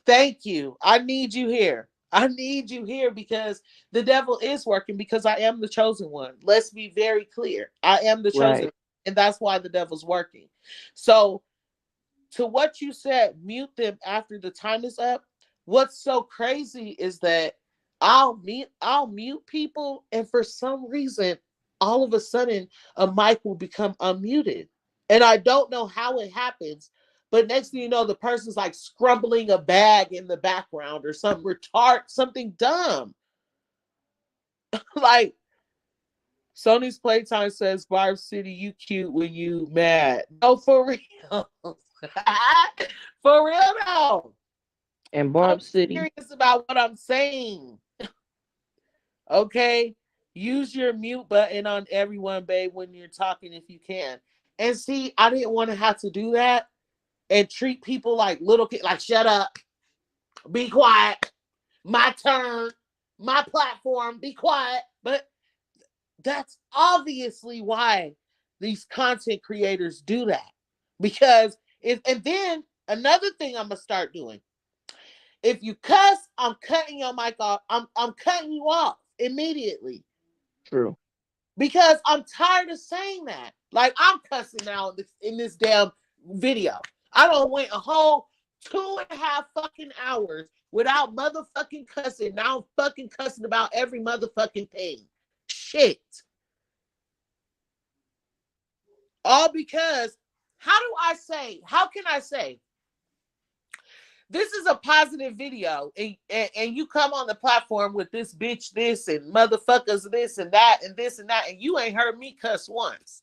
Thank you. I need you here. I need you here because the devil is working because I am the chosen one. Let's be very clear. I am the chosen, Right. and that's why the devil's working. So, to what you said, mute them after the time is up. What's so crazy is that I'll mute people, and for some reason, all of a sudden, a mic will become unmuted, and I don't know how it happens. But next thing you know, the person's like scrumbling a bag in the background or something retard, something dumb. Like Sony's Playtime says, Barb City, you cute when you mad. No, for real. For real though. And I'm Barb City, serious about what I'm saying. Okay? Use your mute button on everyone, babe, when you're talking if you can. And see, I didn't want to have to do that and treat people like little kids, like shut up, be quiet, my turn, my platform, be quiet. But that's obviously why these content creators do that. Because if, and then another thing I'm gonna start doing. If you cuss, I'm cutting your mic off. I'm cutting you off immediately. true. Because I'm tired of saying that. Like I'm cussing now in this damn video. I don't went a whole 2.5 fucking hours without motherfucking cussing. Now I'm fucking cussing about every motherfucking thing. Shit. All because how can I say this is a positive video and you come on the platform with this bitch this and motherfuckers this and that and this and that and you ain't heard me cuss once.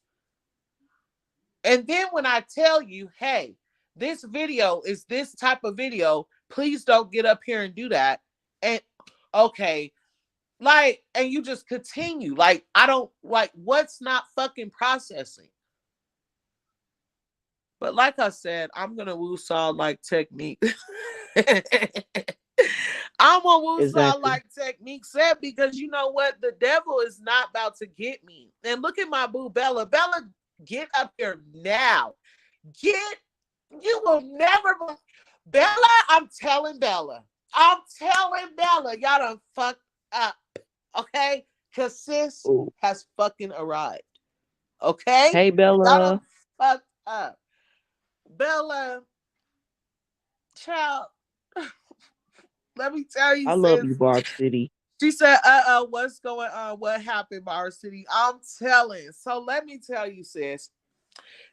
And then when I tell you, hey, this video is this type of video, please don't get up here and do that. And okay, like, and you just continue. Like, I don't like what's not fucking processing. But like I said, I'm gonna woo saw like Technique. I'm gonna woo saw Exactly. like Technique said because you know what? The devil is not about to get me. And look at my boo Bella. Bella, get up here now. Get you will never Bella, I'm telling Bella. I'm telling Bella, y'all done fucked up. Okay? Cause sis Ooh. has fucking arrived. Okay? Hey, Y'all done Bella. fucked up. Bella, child, let me tell you, I love sis. you, Barb City. She said, what's going on? What happened, Barb City? I'm telling. So let me tell you, sis.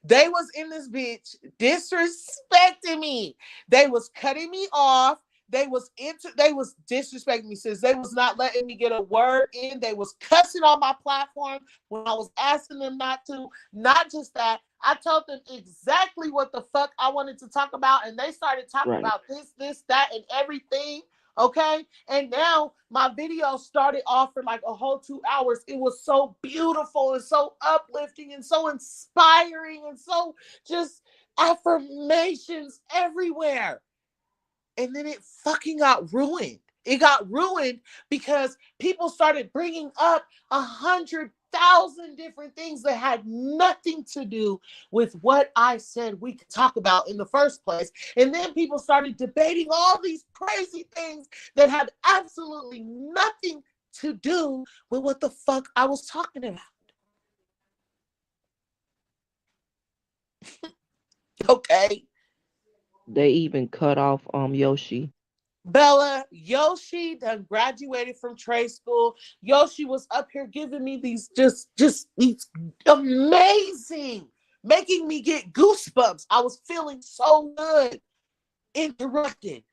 They was in this bitch disrespecting me. They was cutting me off. They was disrespecting me, sis. They was not letting me get a word in. They was cussing on my platform when I was asking them not to. Not just that. I told them exactly what the fuck I wanted to talk about, and they started talking Right. about this, that, and everything. Okay. And now my video started off for like a whole 2 hours. It was so beautiful and so uplifting and so inspiring and so just affirmations everywhere. And then it fucking got ruined. It got ruined because people started bringing up 100,000 different things that had nothing to do with what I said we could talk about in the first place. And then people started debating all these crazy things that had absolutely nothing to do with what the fuck I was talking about. Okay. They even cut off Yoshi. Bella, Yoshi done graduated from trade school. Yoshi was up here giving me these just these amazing, making me get goosebumps. I was feeling so good. Interrupted.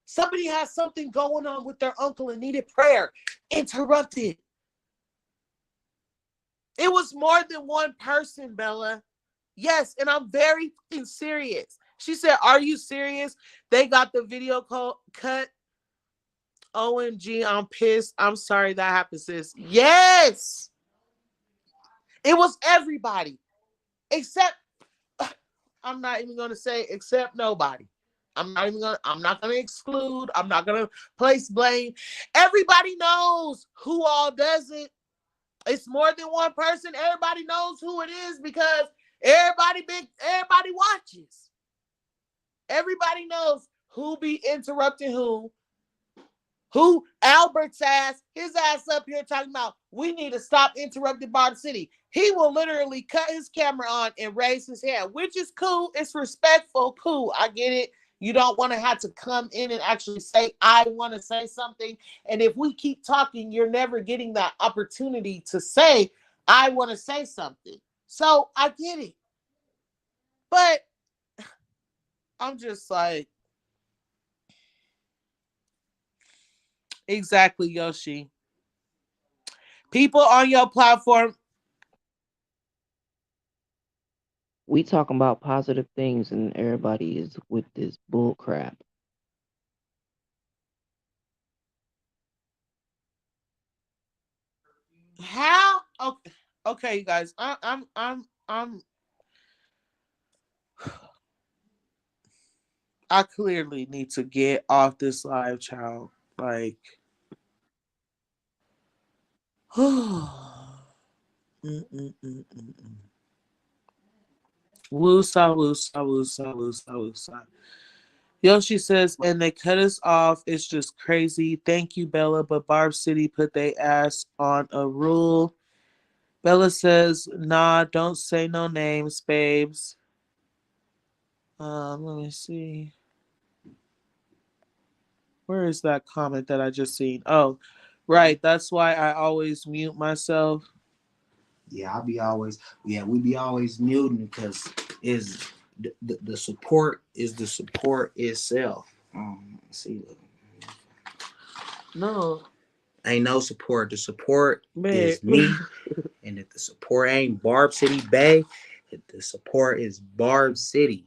Somebody had something going on with their uncle and needed prayer. Interrupted. It was more than one person, Bella. Yes, and I'm very serious. She said, "Are you serious? They got the video cut. OMG, I'm pissed. I'm sorry that happened, sis." Yes. It was everybody. Except, I'm not even gonna say except nobody. I'm not gonna exclude. I'm not gonna place blame. Everybody knows who all does it. It's more than one person. Everybody knows who it is because everybody watches. Everybody knows who be interrupting who. Who Albert's ass, his ass up here talking about we need to stop interrupting Barb City. He will literally cut his camera on and raise his hand, which is cool. It's respectful. Cool. I get it. You don't want to have to come in and actually say, I want to say something. And if we keep talking, you're never getting that opportunity to say, I want to say something. So I get it. But I'm just like, exactly, Yoshi. People on your platform. We talking about positive things, and everybody is with this bull crap. How? Okay, you guys. I clearly need to get off this live, child. Like, Woosa, woosa, woosa, woosa, woosa. Yoshi says, and they cut us off. It's just crazy. Thank you, Bella. But Barb City put their ass on a rule. Bella says, nah, don't say no names, babes. Let me see. Where is that comment that I just seen? Oh, right. That's why I always mute myself. Yeah, we be always muting because is the support is the support itself. See, look. No. Ain't no support. The support Man. is me. And if the support ain't Barb City Bay, the support is Barb City.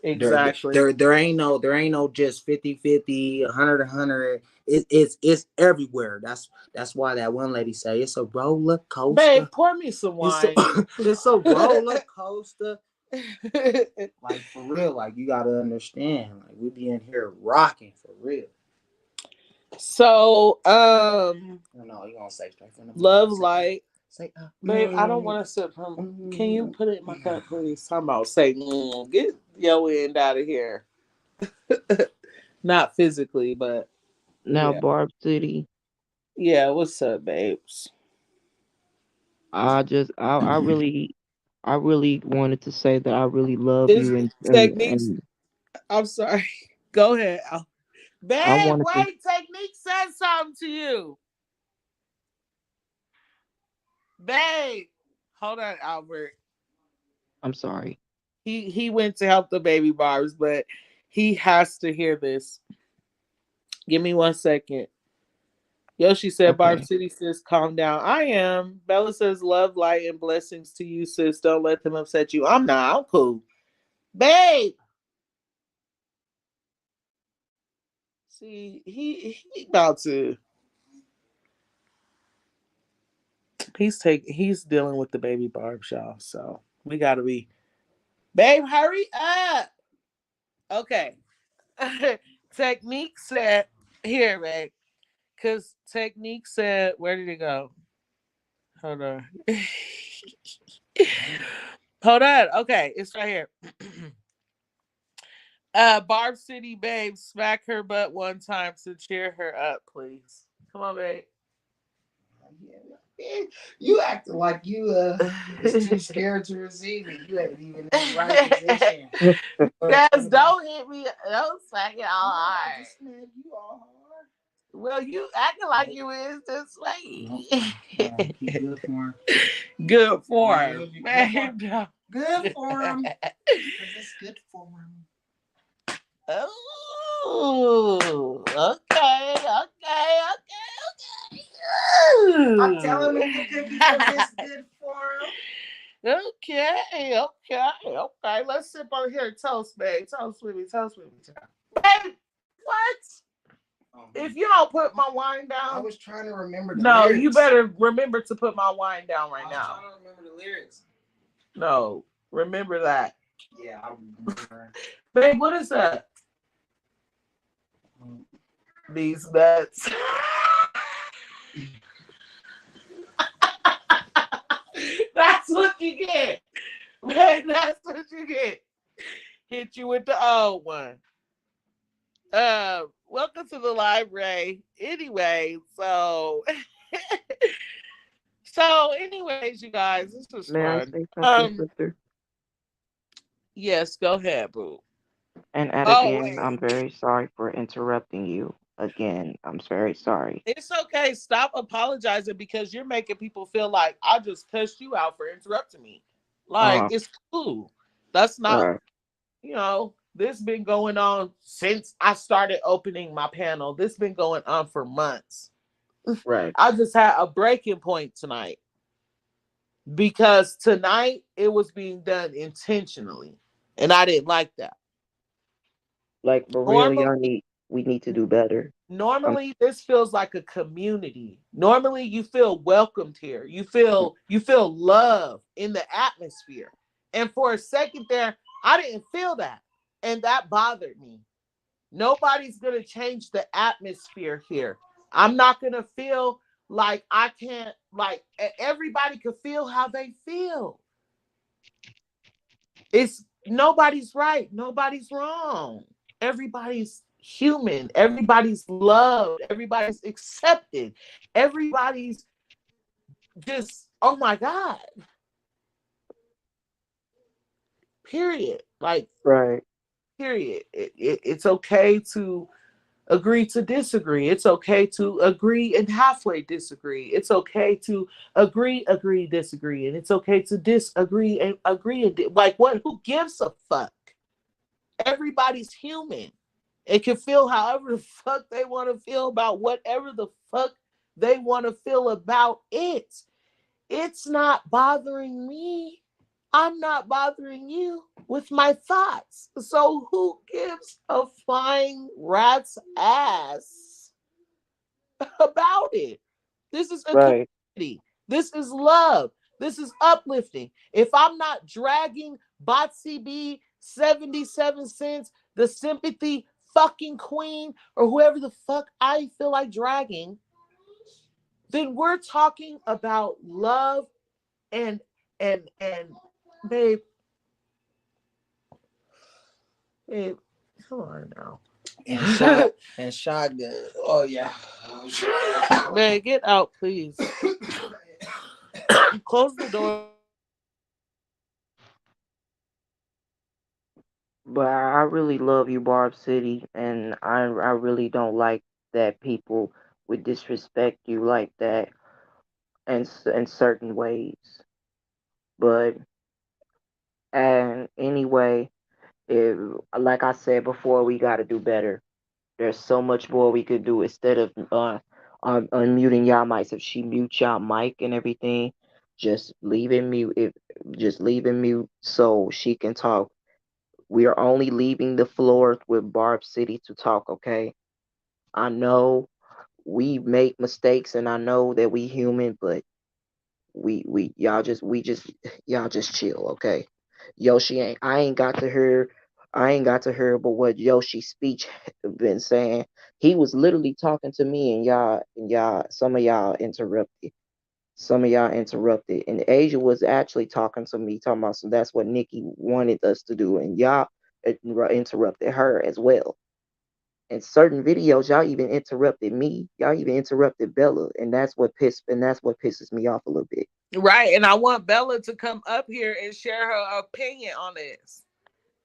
Exactly. There ain't no just 50-50, 100-100. It's everywhere. That's why that one lady say it's a roller coaster. Babe, pour me some wine. It's a roller coaster. Like for real, like you gotta understand. Like we be in here rocking for real. So, no, you gonna say straight from the love light. Say, babe, I don't want to sip from. Can you put it in my cup, please? Talking about say, get your end out of here. Not physically, but Now, yeah. Barb City. Yeah, what's up, babes? I really wanted to say that I really love This you Techniques. and I'm sorry. Go ahead. I Babe, wanted to. wait. Technique said something to you. Babe, hold on, Albert. I'm sorry. He went to help the baby Barbs, but he has to hear this. Give me 1 second. Yoshi said, Okay. Barb City sis, calm down. I am. Bella says, love, light, and blessings to you, sis. Don't let them upset you. I'm not. I'm cool. Babe. See, he about to. He's dealing with the baby Barb, y'all. So we gotta be, babe, hurry up. Okay. Technique said here, babe. Cause Technique said, where did it go? Hold on. Hold on. Okay, it's right here. Barb City babe, smack her butt one time to cheer her up, please. Come on, babe. You acting like you is too scared to receive it. You ain't even in the right position. Guys, don't hit me. Don't smack it all hard. You all hard. Well, you acting like you is this way. He good for him. Good for him. Man, Good for him. Because it's good for him. Oh, okay, okay, okay, okay. I'm telling him it's good because it's good for him. Okay, okay, okay. Let's sip on here. Toast, babe. Toast with me. Toast with me. Babe, what? If you don't put my wine down. I was trying to remember the No, lyrics. you better remember to put my wine down right now. I was trying to remember the lyrics. No, remember that. Yeah, I remember. Babe, what is that? These nuts. That's what you get. Man, that's what you get. Hit you with the old one. Welcome to the library. Anyway, so anyways, you guys, this was May I fun. say something, sister? Yes, go ahead, boo. And Oh, again, wait. I'm very sorry for interrupting you. Again, I'm very sorry. It's okay. Stop apologizing because you're making people feel like I just cussed you out for interrupting me. Like, Uh, it's cool. That's not, right, this been going on since I started opening my panel. This been going on for months. right. I just had a breaking point tonight because tonight it was being done intentionally. And I didn't like that. Like, but really, Normally, we need to do better. Um, normally this feels like a community. Normally you feel welcomed here. You feel love in the atmosphere. And for a second there, I didn't feel that. And that bothered me. Nobody's going to change the atmosphere here. I'm not going to feel like I can't, like, everybody could feel how they feel. It's nobody's right, nobody's wrong. Everybody's human, everybody's loved, everybody's accepted, everybody's just, oh my God. Period. Like, right, period. It's okay to agree to disagree. It's okay to agree and halfway disagree. It's okay to agree, disagree. And it's okay to disagree and agree. Like, what? Who gives a fuck? Everybody's human. It can feel however the fuck they want to feel about whatever the fuck they want to feel about it. It's not bothering me. I'm not bothering you with my thoughts. So who gives a flying rat's ass about it? This is a right, community. This is love. This is uplifting. If I'm not dragging Botsy B 77 cents, the sympathy fucking queen, or whoever the fuck I feel like dragging, then we're talking about love and and babe, babe, come on now. And shotgun. Oh yeah. Man, get out, please. Close the door. but I really love you, Barb City, and I really don't like that people would disrespect you like that in certain ways. But and anyway, if, like I said before, we got to do better. There's so much more we could do instead of unmuting y'all mics. If she mutes y'all mic and everything, just leave it mute. Just leave it mute so she can talk. We are only leaving the floor with Barb City to talk, okay? I know we make mistakes, and I know that we human, but we y'all just chill, okay? Yoshi ain't I ain't got to hear but what Yoshi's speech been saying. He was literally talking to me, and y'all some of y'all interrupted. Some of y'all interrupted, and Asia was actually talking to me, talking about, so that's what Nikki wanted us to do, and y'all interrupted her as well. In certain videos, y'all even interrupted me. Y'all even interrupted Bella, and that's what pisses me off a little bit. Right. And I want Bella to come up here and share her opinion on this.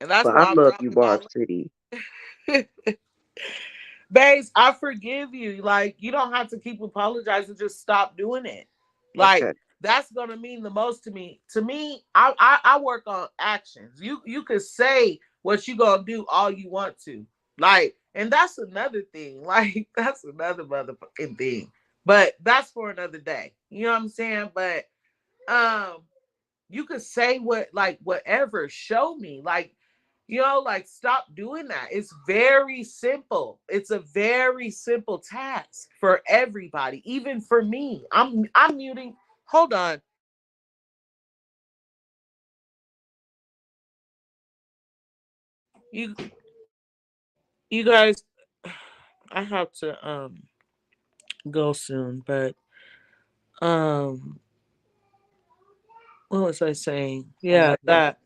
And that's But I why I'm love you, dropping Barb my City. Babes, I forgive you. Like, you don't have to keep apologizing. Just stop doing it. Like, Okay. that's gonna mean the most to me. To me, I work on actions. You could say what you gonna do all you want to. Like, and that's another thing. Like, that's another motherfucking thing. But that's for another day. You know what I'm saying? But um you could say what, like, whatever, show me, like, like, stop doing that. It's very simple. It's a very simple task for everybody, even for me. I'm muting. Hold on. You guys, I have to go soon, but um what was I saying? I Yeah, love you. that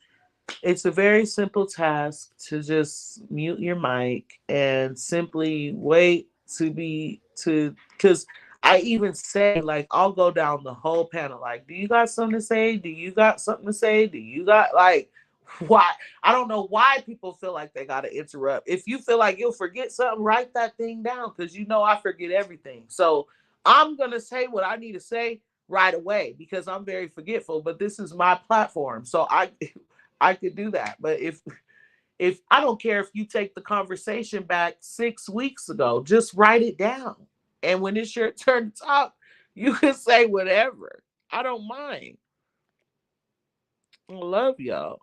it's a very simple task to just mute your mic and simply wait to be to because I even say, like, I'll go down the whole panel, like, do you got something to say? Do you got something to say? Do you got, like, why? I don't know why people feel like they gotta interrupt. If you feel like you'll forget something, write that thing down, because I forget everything. So I'm gonna say what I need to say right away because I'm very forgetful, but this is my platform. So I could do that. But if I don't care if you take the conversation back 6 weeks ago, just write it down. And when it's your turn to talk, you can say whatever. I don't mind. I love y'all.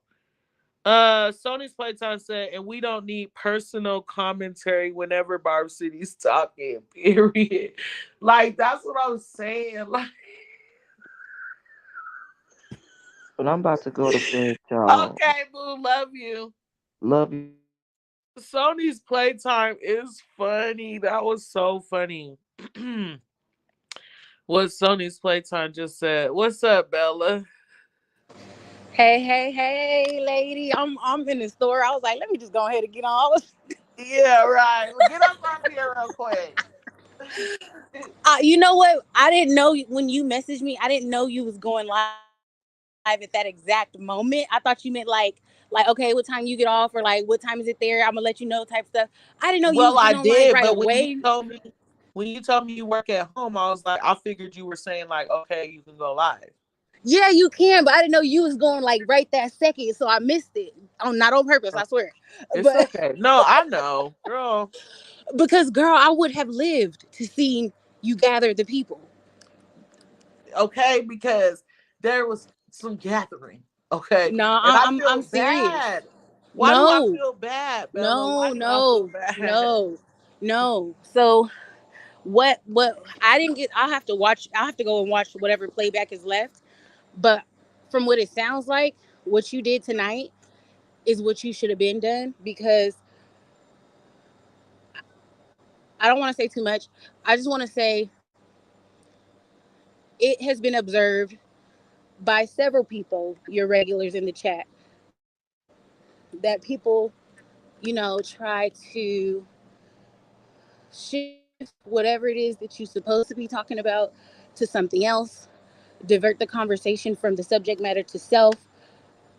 Sony's Playtime said, and we don't need personal commentary whenever Barb City's talking, period. Like, that's what I'm saying. Like, But I'm about to go to bed, y'all. okay, boo, love you. Love you too. Sony's Playtime is funny. That was so funny. What Sony's Playtime just said. What's up, Bella? Hey, hey, hey, lady. I'm in the store. I was like, let me just go ahead and get on. Yeah, right. Well, get up off here real quick. You know what? I didn't know when you messaged me. I didn't know you was going live at that exact moment. I thought you meant like, okay, what time you get off, or like, what time is it there? I'm gonna let you know, type stuff. I didn't know you was getting on live Well, right I did, away. but when you told me you work at home, I was like, I figured you were saying, like, okay, you can go live. Yeah, you can, but I didn't know you was going like right that second, so I missed it. Not on purpose, I swear. It's But okay. No, I know, girl. because, girl, I would have lived to see you gather the people. Okay, because there was some gathering. Okay, No, and I I'm feel serious. bad. Why do I No, feel bad, Bella? Why no, do I feel no, bad? no, no. So what I didn't get, I'll have to go and watch whatever playback is left. But from what it sounds like, what you did tonight is what you should have been done, because I don't want to say too much. I just want to say it has been observed by several people, your regulars in the chat, that people, try to shift whatever it is that you're supposed to be talking about to something else, divert the conversation from the subject matter to self,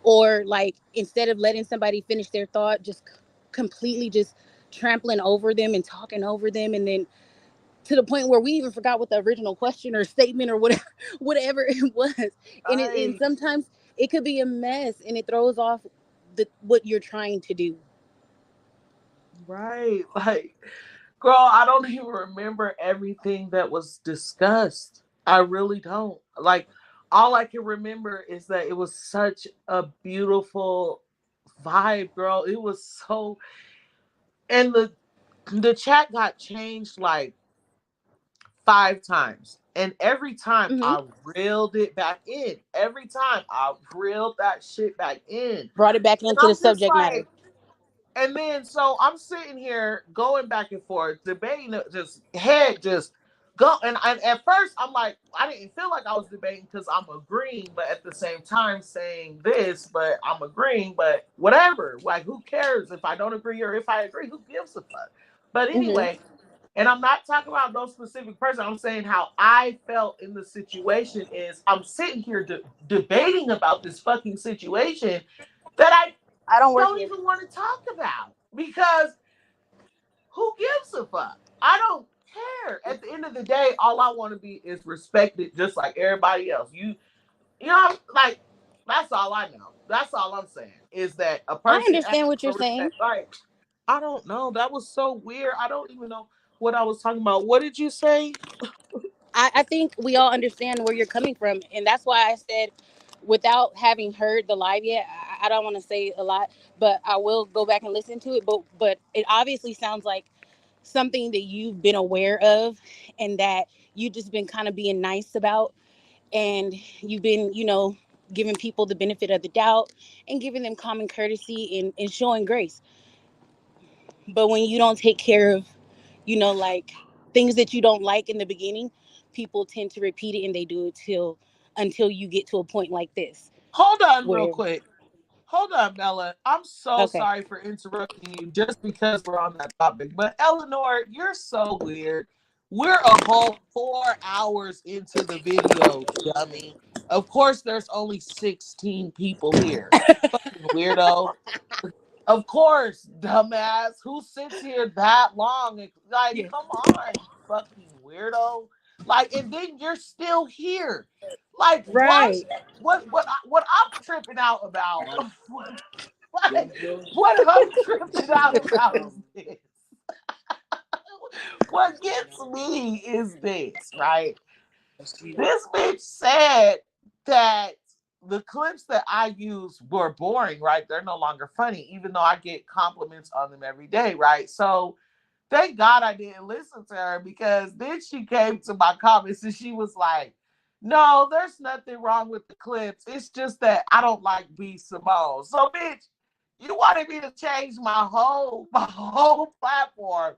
or like, instead of letting somebody finish their thought, just completely just trampling over them and talking over them, and then to the point where we even forgot what the original question or statement or whatever whatever it was. And Right, sometimes it could be a mess, and it throws off what you're trying to do. right. Like, girl, I don't even remember everything that was discussed. I really don't. Like, all I can remember is that it was such a beautiful vibe, girl. It was so, and the chat got changed like 5 times. And every time Mm-hmm. I reeled it back in. Every time I reeled that shit back in. Brought it back And into the I'm just subject matter. like, and then so I'm sitting here going back and forth, debating, just head just go. And at first I'm like, I didn't feel like I was debating because I'm agreeing, but at the same time saying this, but I'm agreeing, but whatever. Like, who cares if I don't agree or if I agree? Who gives a fuck? But Mm-hmm. anyway, and I'm not talking about no specific person. I'm saying how I felt in the situation is I'm sitting here debating about this fucking situation that I I don't work don't here. even want to talk about because who gives a fuck? I don't care. At the end of the day, all I want to be is respected just like everybody else. You know, like, that's all I know. That's all I'm saying is that a I person asks understand what you're for saying. respect. Like, I don't know. That was so weird. I don't even know what I was talking about. What did you say? I think we all understand where you're coming from, and that's why I said, without having heard the live yet, I don't want to say a lot, but I will go back and listen to it. But it obviously sounds like something that you've been aware of, and that you just been kind of being nice about, and you've been, giving people the benefit of the doubt and giving them common courtesy and showing grace. But when you don't take care of, like, things that you don't like in the beginning, people tend to repeat it, and they do it till until you get to a point like this Hold on, real where, quick. Hold on, Bella. I'm so okay. sorry for interrupting you just because we're on that topic. But Eleanor, you're so weird. We're a whole 4 hours into the video, dummy. Of course, there's only 16 people here. Fucking weirdo. Of course, dumbass. Who sits here that long? Like, Yeah. come on, you fucking weirdo. Like, and then you're still here. Like, what? Right. What I'm tripping out about? What I'm tripping out about is this. What gets me is this, right? This bitch said that the clips that I use were boring, right? They're no longer funny, even though I get compliments on them every day, right? So thank God I didn't listen to her because then she came to my comments and she was like, no, there's nothing wrong with the clips. It's just that I don't like B. Simone. So, bitch, you wanted me to change my whole platform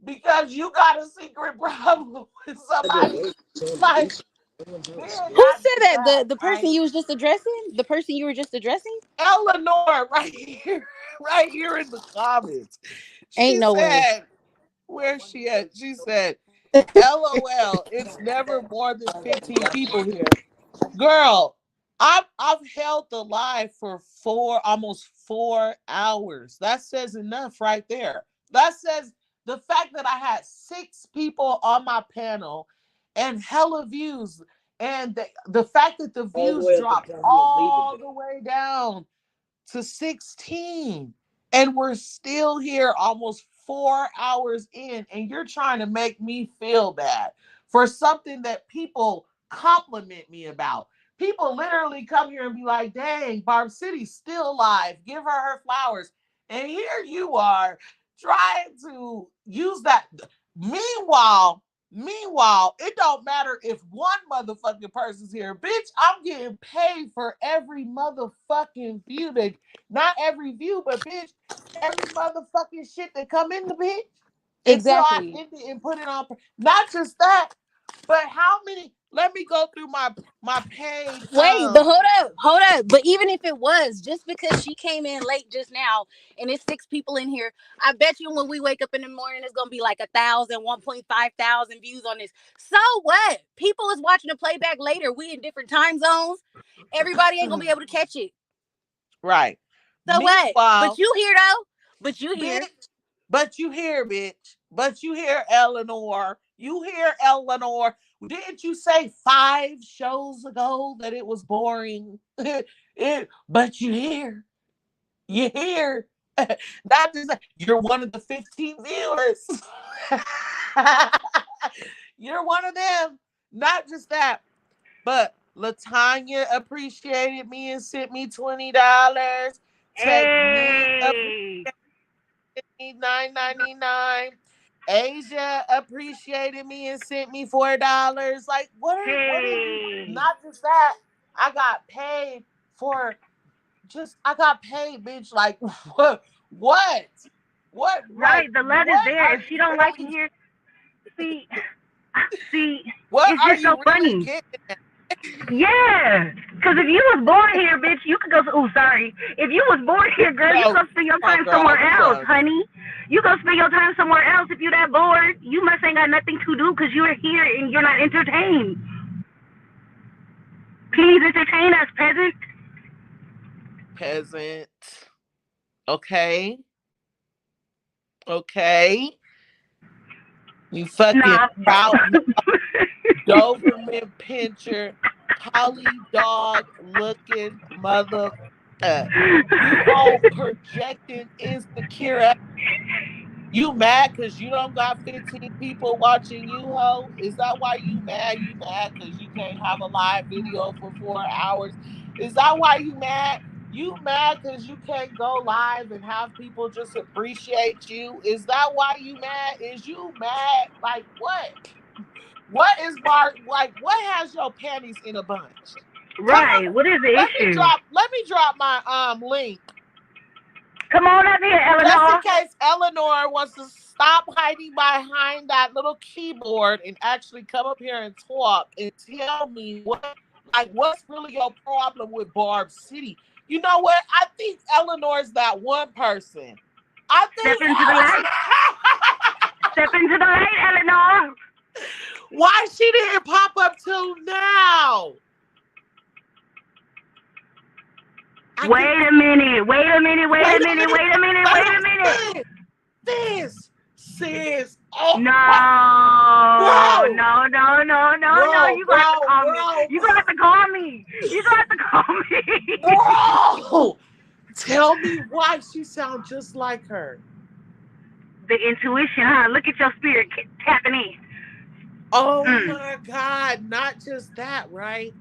because you got a secret problem with somebody. Like, then Who not said just that? that, The person right? you was just addressing? The person you were just addressing? Eleanor, right here, right here in the comments. Ain't She no way. said, where's she at? She said, LOL, it's never more than 15 people here. Girl, I've held the live for almost 4 hours. That says enough right there. That says the fact that I had 6 people on my panel and hella views, and the fact that the views dropped all the way down to 16, and we're still here almost 4 hours in, and you're trying to make me feel bad for something that people compliment me about. People literally come here and be like, dang, Barb City's still alive, give her flowers, and here you are trying to use that. Meanwhile, it don't matter if one motherfucking person's here. Bitch, I'm getting paid for every motherfucking view that, not every view, but bitch, every motherfucking shit that come in the bitch until I Exactly. end it and put it on. Not just that, but how many? Let me go through my paid. Wait, but hold up. But even if it was, just because she came in late just now and it's 6 people in here, I bet you when we wake up in the morning, it's gonna be like 1,000, 1,500 views on this. So what? People is watching the playback later. We in different time zones. Everybody ain't gonna be able to catch it. Right. So what? But Meanwhile, you here though. But you here. bitch, but you hear, bitch. But you hear, Eleanor. You hear, Eleanor. Didn't you say 5 shows ago that it was boring? But you hear. You hear. Not just that. You're one of the 15 viewers. You're one of them. Not just that. But Latanya appreciated me and sent me $20. Technique appreciated Hey, me $9.99. Asia appreciated me and sent me $4. Like, what are you? Hey. Not just that. I got paid for I got paid, bitch. Like, what? What? Right, the love is What there. are If she you don't like it really, here, see, see, what it's are just so you really funny. getting at? Yeah, because if you was born here, bitch, you could go. Oh, sorry. If you was born here, girl, you No, go spend your come on, time girl. somewhere I'm else, sorry. honey. You go spend your time somewhere else if you that bored. You must ain't got nothing to do because you're here and you're not entertained. Please entertain us, peasant. Peasant. Okay. Okay. You fucking Nah. proud Doberman pincher, collie dog looking mother. You all projecting insecure. You mad because you don't got 15 people watching you, ho? Is that why you mad? You mad because you can't have a live video for 4 hours? Is that why you mad? You mad because you can't go live and have people just appreciate you? Is that why you mad? Is you mad? Like what? What is like what has your panties in a bunch? Come on, Right. What is the issue? let me drop my link. Come on up here, Just in Eleanor. case Eleanor wants to stop hiding behind that little keyboard and actually come up here and talk and tell me what's really your problem with Barb City. You know what? I think Eleanor's that one person. I Step think into the light. Step into the light, Eleanor. why she didn't pop up till now? Wait a minute. Wait a minute. Wait a minute. Wait a minute. Wait a minute. Sis. Oh, No, bro, no, no, no, no, no. bro, You gonna have to bro, call me. bro, You gonna have to call me. You gonna have to call me. bro. Tell me why she sounds just like her. The intuition, huh? Look at your spirit tapping in. Oh my God. Not just that, right?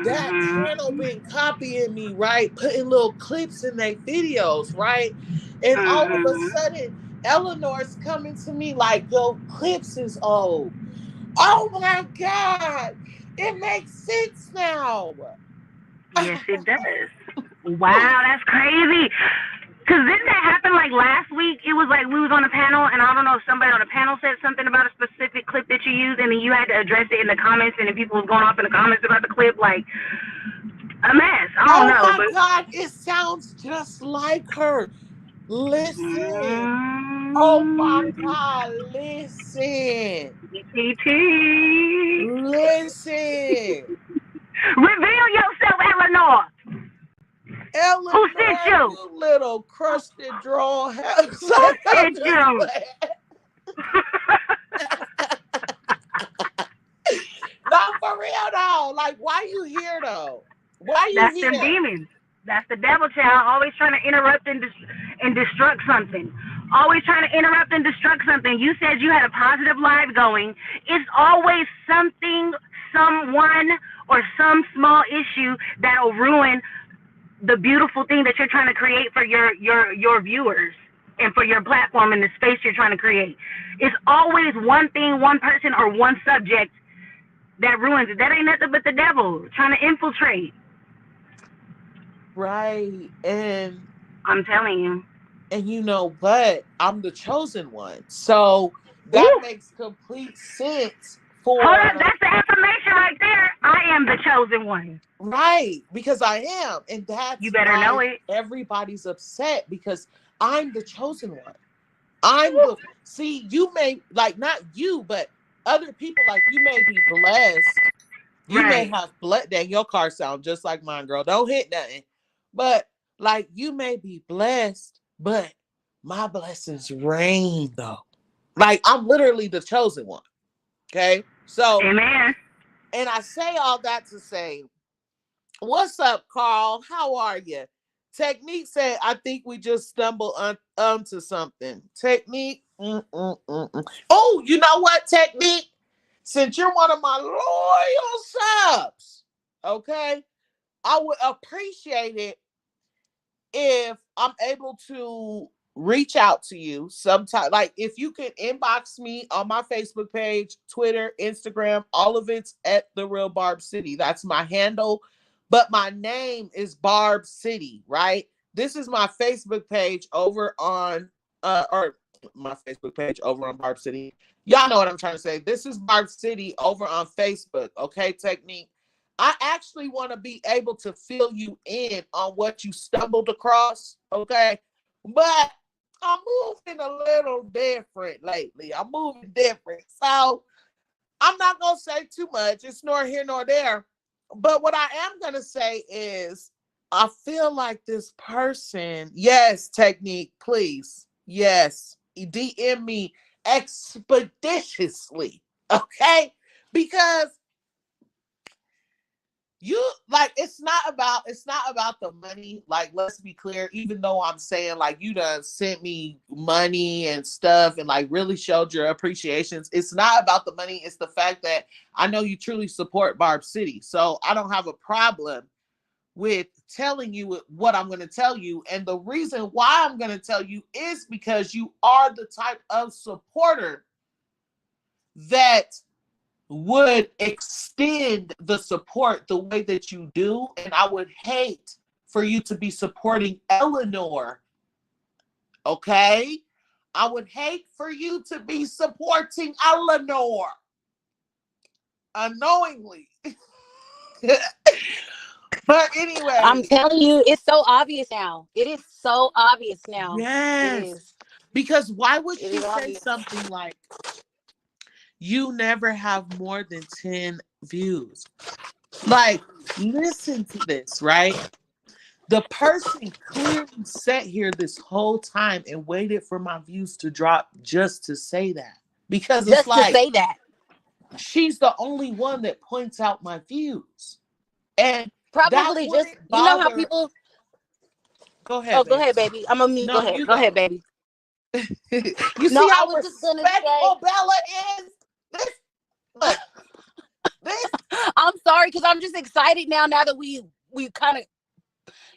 That channel Mm-hmm. been copying me, right? Putting little clips in their videos, right? And all of a Mm-hmm. sudden, Eleanor's coming to me like, yo, clips is old. Oh my God. It makes sense now. Yes, it does. Wow, that's crazy. Cause didn't that happen like last week? It was like we was on a panel, and I don't know if somebody on the panel said something about a specific clip that you used, and then you had to address it in the comments, and then people was going off in the comments about the clip, like a mess. I don't Oh know, my but God. It sounds just like her. Listen. Oh my mm, God. Listen. ET. Listen. Reveal yourself, Eleanor. Who sent Eleanor, you? you little crusted draw house. Who Like, I'm sent just you? playing. No, for real though. Like, why you here though? Why you That's them here? demons. That's the devil child, always trying to interrupt and destruct something. Always trying to interrupt and destruct something. You said you had a positive live going. It's always something, someone, or some small issue that'll ruin the beautiful thing that you're trying to create for your viewers and for your platform and the space you're trying to create. It's always one thing, one person, or one subject that ruins it. That ain't nothing but the devil trying to infiltrate. Right. I'm telling you. And you know what? I'm the chosen one. So that Ooh. makes complete sense Hold up, for that's the affirmation right there. I am the chosen one. right, because I am. And You that's better know why it. everybody's upset because I'm the chosen one. I'm the see, you may like not you, but other people like you may be blessed. You may Right. have blood that your car sound just like mine, girl. Don't hit nothing. But like you may be blessed, but my blessings reign though. Like I'm literally the chosen one. Okay. So Amen. and I say all that to say, what's up, Carl? How are you? Technique said, I think we just stumbled onto something. Technique. Oh, you know what, Technique? Since you're one of my loyal subs, okay, I would appreciate it if I'm able to reach out to you sometime. Like if you can inbox me on my Facebook page, Twitter, Instagram, all of it's at the real Barb City. That's my handle. But my name is Barb City, right? This is my Facebook page over on or my Facebook page over on Barb City. Y'all know what I'm trying to say. This is Barb City over on Facebook. Okay, Technique. I actually want to be able to fill you in on what you stumbled across. Okay. But I'm moving a little different lately. I'm moving different. So I'm not going to say too much. It's nor here nor there. But what I am going to say is I feel like this person, yes, Technique, please. Yes, DM me expeditiously. Okay? Because you like it's not about the money. Like, let's be clear, even though I'm saying like you done sent me money and stuff and like really showed your appreciations, it's not about the money. It's the fact that I know you truly support Barb City, so I don't have a problem with telling you what I'm going to tell you. And the reason why I'm going to tell you is because you are the type of supporter that would extend the support the way that you do. And I would hate for you to be supporting Eleanor. Okay? I would hate for you to be supporting Eleanor unknowingly. But anyway. I'm telling you, it's so obvious now. It is so obvious now. Yes. It is. Because why would she say obvious. something like, you never have more than 10 views? Like, listen to this, right? The person clearly sat here this whole time and waited for my views to drop just to say that. Because it's Just to like, say that. she's the only one that points out my views. And Probably that just, wouldn't you know how bother. people. Go ahead, Oh, go baby. ahead, baby. I'm on mute. No, Go ahead. you Go ahead, go. baby. You No, see I how was just gonna say. respectful Bella is? This, look, this. I'm sorry because I'm just excited now. Now that we kind of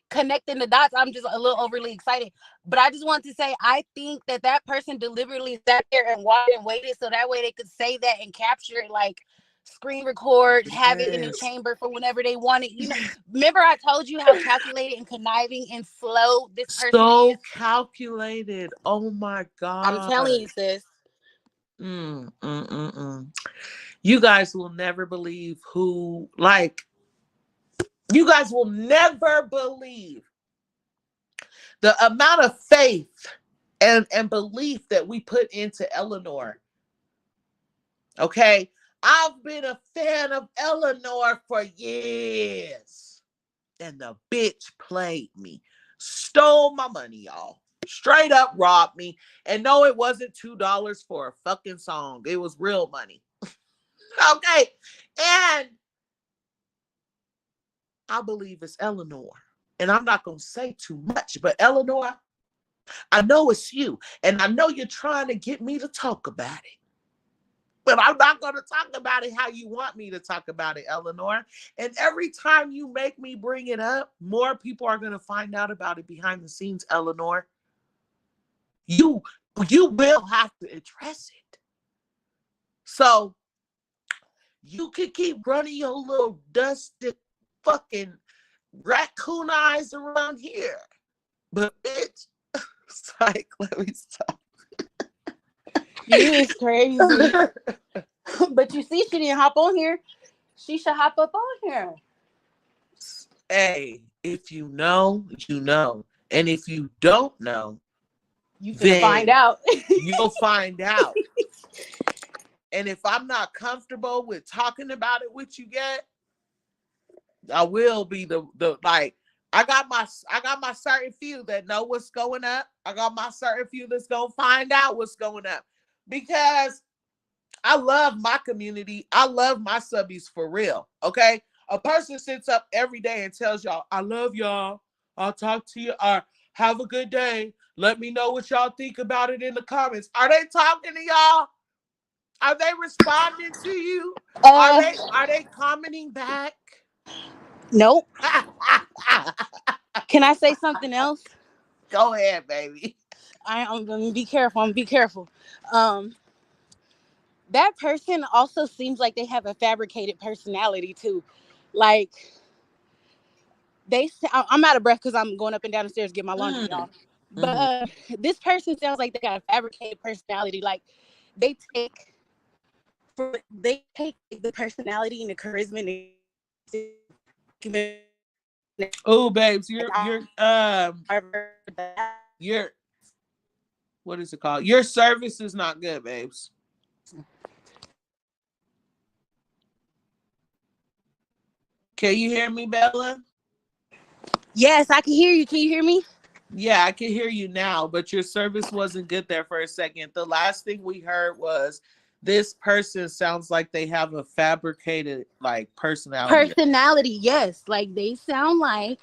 connecting the dots, I'm just a little overly excited. But I just want to say, I think that that person deliberately sat there and watched and waited so that way they could say that and capture it, like screen record, have it in the Yes. chamber for whenever they want it. You know, remember I told you how calculated and conniving and slow this person So is? calculated. Oh my I'm telling you, God. sis. You guys will never believe who, like, you guys will never believe the amount of faith and belief that we put into Eleanor. Okay? I've been a fan of Eleanor for years. And the bitch played me. Stole my money, y'all. Straight up robbed me. And no, it wasn't $2 for a fucking song. It was real money. Okay. And I believe it's Eleanor. And I'm not going to say too much, but Eleanor, I know it's you. And I know you're trying to get me to talk about it. But I'm not going to talk about it how you want me to talk about it, Eleanor. And every time you make me bring it up, more people are going to find out about it behind the scenes, Eleanor. You will have to address it. So you can keep running your little dusty fucking raccoon eyes around here. But bitch, psych, let me stop. You is crazy. But you see, she didn't hop on here. She should hop up on here. Hey, if you know, you know. And if you don't know, you can find out. You'll find out. And if I'm not comfortable with talking about it with you yet, I will be the like, I got my certain few that know what's going up. I got my certain few that's gonna find out what's going up. Because I love my community. I love my subbies for real. Okay. A person sits up every day and tells y'all, I love y'all. I'll talk to you. Or have a good day. Let me know what y'all think about it in the comments. Are they talking to y'all? Are they responding to you? Are they commenting back? Nope. Can I say something else? Go ahead, baby. I'm gonna be careful. That person also seems like they have a fabricated personality too. Like I'm out of breath because I'm going up and down the stairs to get my laundry, y'all. But Mm-hmm. this person sounds like they got a fabricated personality. Like they take the personality and the charisma and Oh, babes, your what is it called? Your service is not good, babes. Can you hear me, Bella? Yes, I can hear you. Can you hear me? Yeah, I can hear you now, but your service wasn't good there for a second. The last thing we heard was this person sounds like they have a fabricated like personality. Personality, yes. Like they sound like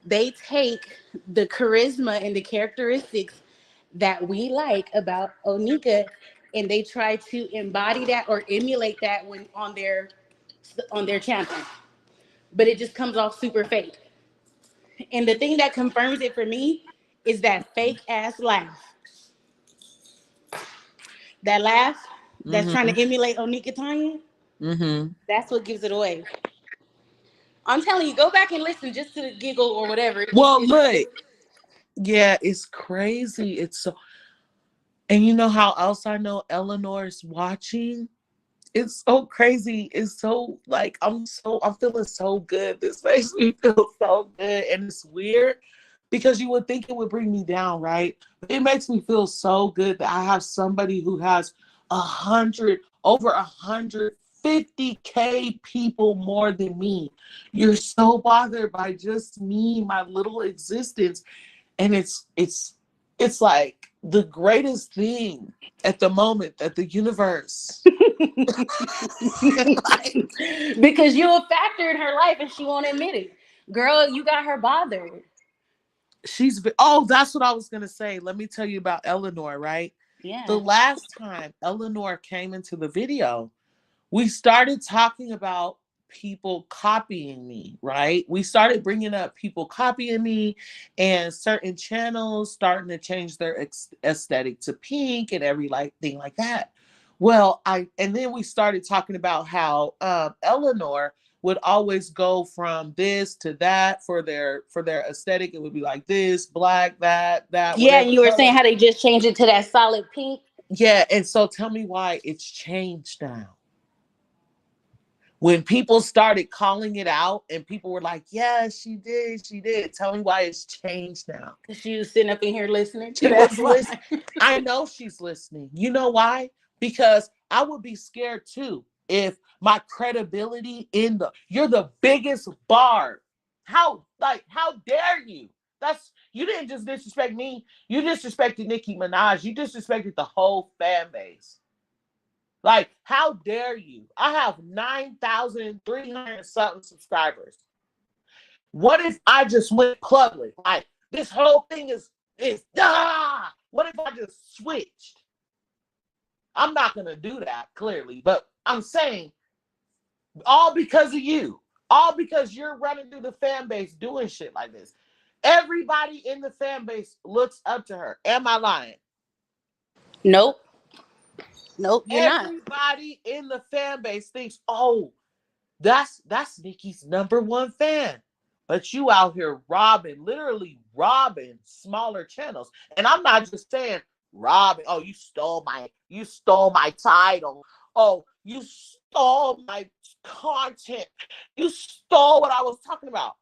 they take the charisma and the characteristics that we like about Onika, and they try to embody that or emulate that when on their channel. But it just comes off super fake. And the thing that confirms it for me is that fake ass laugh. That laugh that's trying Mm-hmm. to emulate Onika Tanya, Mm-hmm. that's what gives it away. I'm telling you, go back and listen just to the giggle or whatever. Well, look, yeah, it's crazy. It's so, and you know how else I know Eleanor is watching? It's so crazy. It's so like I'm feeling so good. This makes me feel so good. And it's weird because you would think it would bring me down, right? But it makes me feel so good that I have somebody who has over 150K people more than me. You're so bothered by just me, my little existence. And it's like the greatest thing at the moment that the universe like, Because you're a factor in her life and she won't admit it. Girl, you got her bothered. that's what I was gonna say. Let me tell you about Eleanor, right? The Yeah. last time Eleanor came into the video, we started talking about people copying me, right? We started bringing up people copying me and certain channels starting to change their aesthetic to pink and every like thing like that. Well, and then we started talking about how Eleanor would always go from this to that for their aesthetic. It would be like this, black, that, Yeah, whatever and you were saying color. how they just changed it to that solid pink. Yeah, and so tell me why it's changed now. When people started calling it out and people were like, yeah, she did. Tell me why it's changed now. Because she was sitting up in here listening to She that was line. listening. I know she's listening. You know why? Because I would be scared too if my credibility you're the biggest Barb. How dare you? You didn't just disrespect me. You disrespected Nicki Minaj. You disrespected the whole fan base. Like, how dare you? I have 9,300 something subscribers. What if I just went public? Like, this whole thing is what if I just switched? I'm not gonna do that, clearly, but I'm saying all because of you. All because you're running through the fan base doing shit like this. Everybody in the fan base looks up to her. Am I lying? Nope. Nope, you're not. Everybody in the fan base thinks, oh, that's Nicki's #1 fan. But you out here literally robbing smaller channels. And I'm not just saying robbing, oh, you stole my title. Oh, you stole my content. You stole what I was talking about.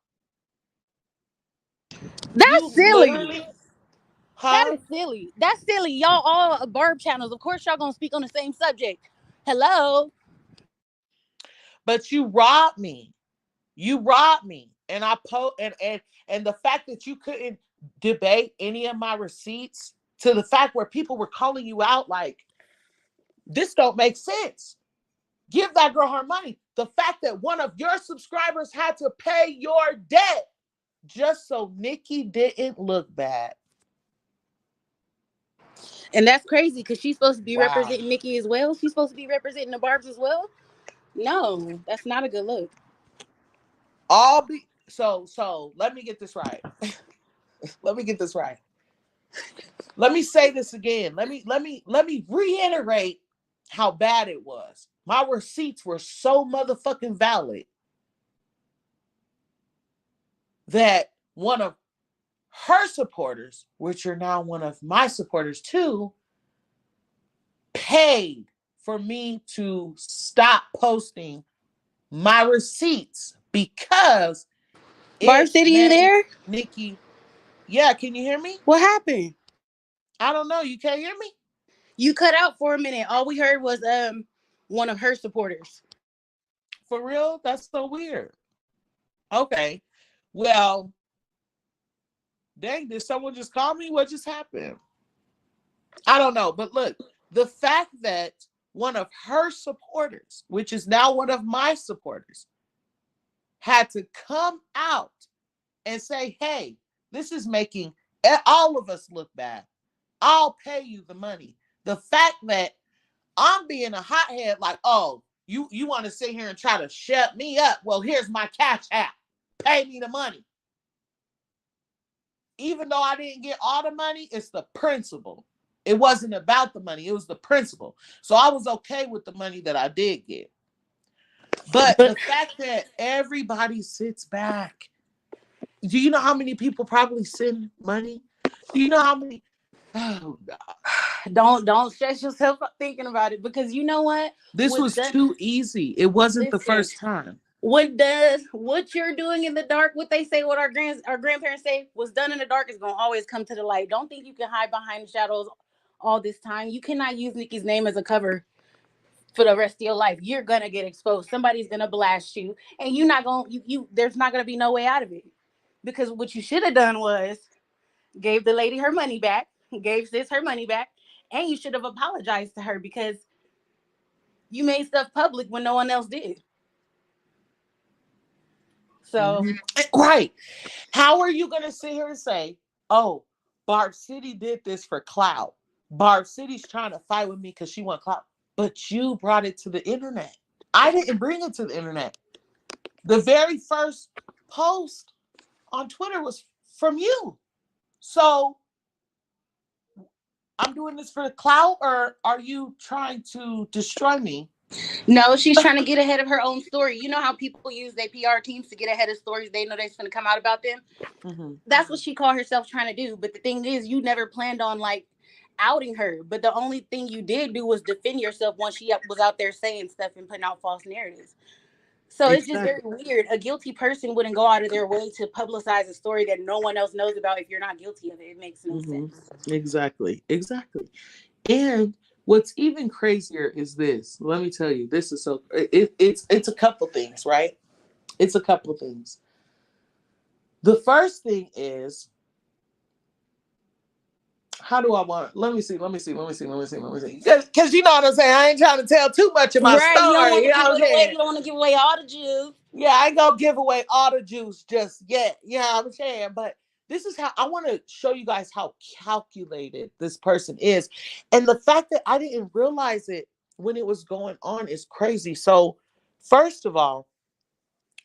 That's You silly. literally, That huh? is silly. That's silly. Y'all all Barb channels. Of course, y'all gonna speak on the same subject. Hello. But you robbed me. You robbed me. And and the fact that you couldn't debate any of my receipts to the fact where people were calling you out like this don't make sense. Give that girl her money. The fact that one of your subscribers had to pay your debt just so Nicki didn't look bad. And that's crazy because she's supposed to be Wow. representing Nicki as well. She's supposed to be representing the Barbs as well. No, that's not a good look. So let me get this right. Let me get this right. Let me say this again. Let me reiterate how bad it was. My receipts were so motherfucking valid that one of her supporters, which are now one of my supporters too, paid for me to stop posting my receipts because Barb City, you there? Nicki. Yeah, can you hear me? What happened? I don't know. You can't hear me? You cut out for a minute. All we heard was one of her supporters. For real? That's so weird. Okay. Well, dang, did someone just call me? What just happened? I don't know. But look, the fact that one of her supporters, which is now one of my supporters, had to come out and say, hey, this is making all of us look bad. I'll pay you the money. The fact that I'm being a hothead, like, oh, you want to sit here and try to shut me up. Well, here's my cash app. Pay me the money. Even though I didn't get all the money, it's the principle. It wasn't about the money. It was the principle. So I was okay with the money that I did get. But the fact that everybody sits back. Do you know how many people probably send money? Do you know how many? Oh, God. Don't stress yourself up thinking about it, because you know what? This was too easy. It wasn't the first time. What you're doing in the dark, what they say, what our grandparents say, what's done in the dark is gonna always come to the light. Don't think you can hide behind the shadows all this time. You cannot use Nicki's name as a cover for the rest of your life. You're gonna get exposed. Somebody's gonna blast you, and you're not gonna there's not gonna be no way out of it. Because what you should have done was gave the lady her money back, gave sis her money back, and you should have apologized to her, because you made stuff public when no one else did. So, right. How are you going to sit here and say, oh, Barb City did this for clout? Barb City's trying to fight with me because she want clout. But you brought it to the internet. I didn't bring it to the internet. The very first post on Twitter was from you. So I'm doing this for the clout, or are you trying to destroy me? No, she's trying to get ahead of her own story. You know how people use their PR teams to get ahead of stories they know that's going to come out about them? Mm-hmm. That's what she called herself trying to do. But the thing is, you never planned on like outing her. But the only thing you did do was defend yourself once she was out there saying stuff and putting out false narratives. So it's just very weird. A guilty person wouldn't go out of their way to publicize a story that no one else knows about if you're not guilty of it. It makes no sense. Exactly. And what's even crazier is this. Let me tell you, this is so. It's a couple things, right? It's a couple things. The first thing is, how do I want? Let me see. Because you know what I'm saying. I ain't trying to tell too much of my story. You don't want to give away all the juice. Yeah, I ain't gonna give away all the juice just yet. You know what I'm saying? But this is how I want to show you guys how calculated this person is. And the fact that I didn't realize it when it was going on is crazy. So, first of all,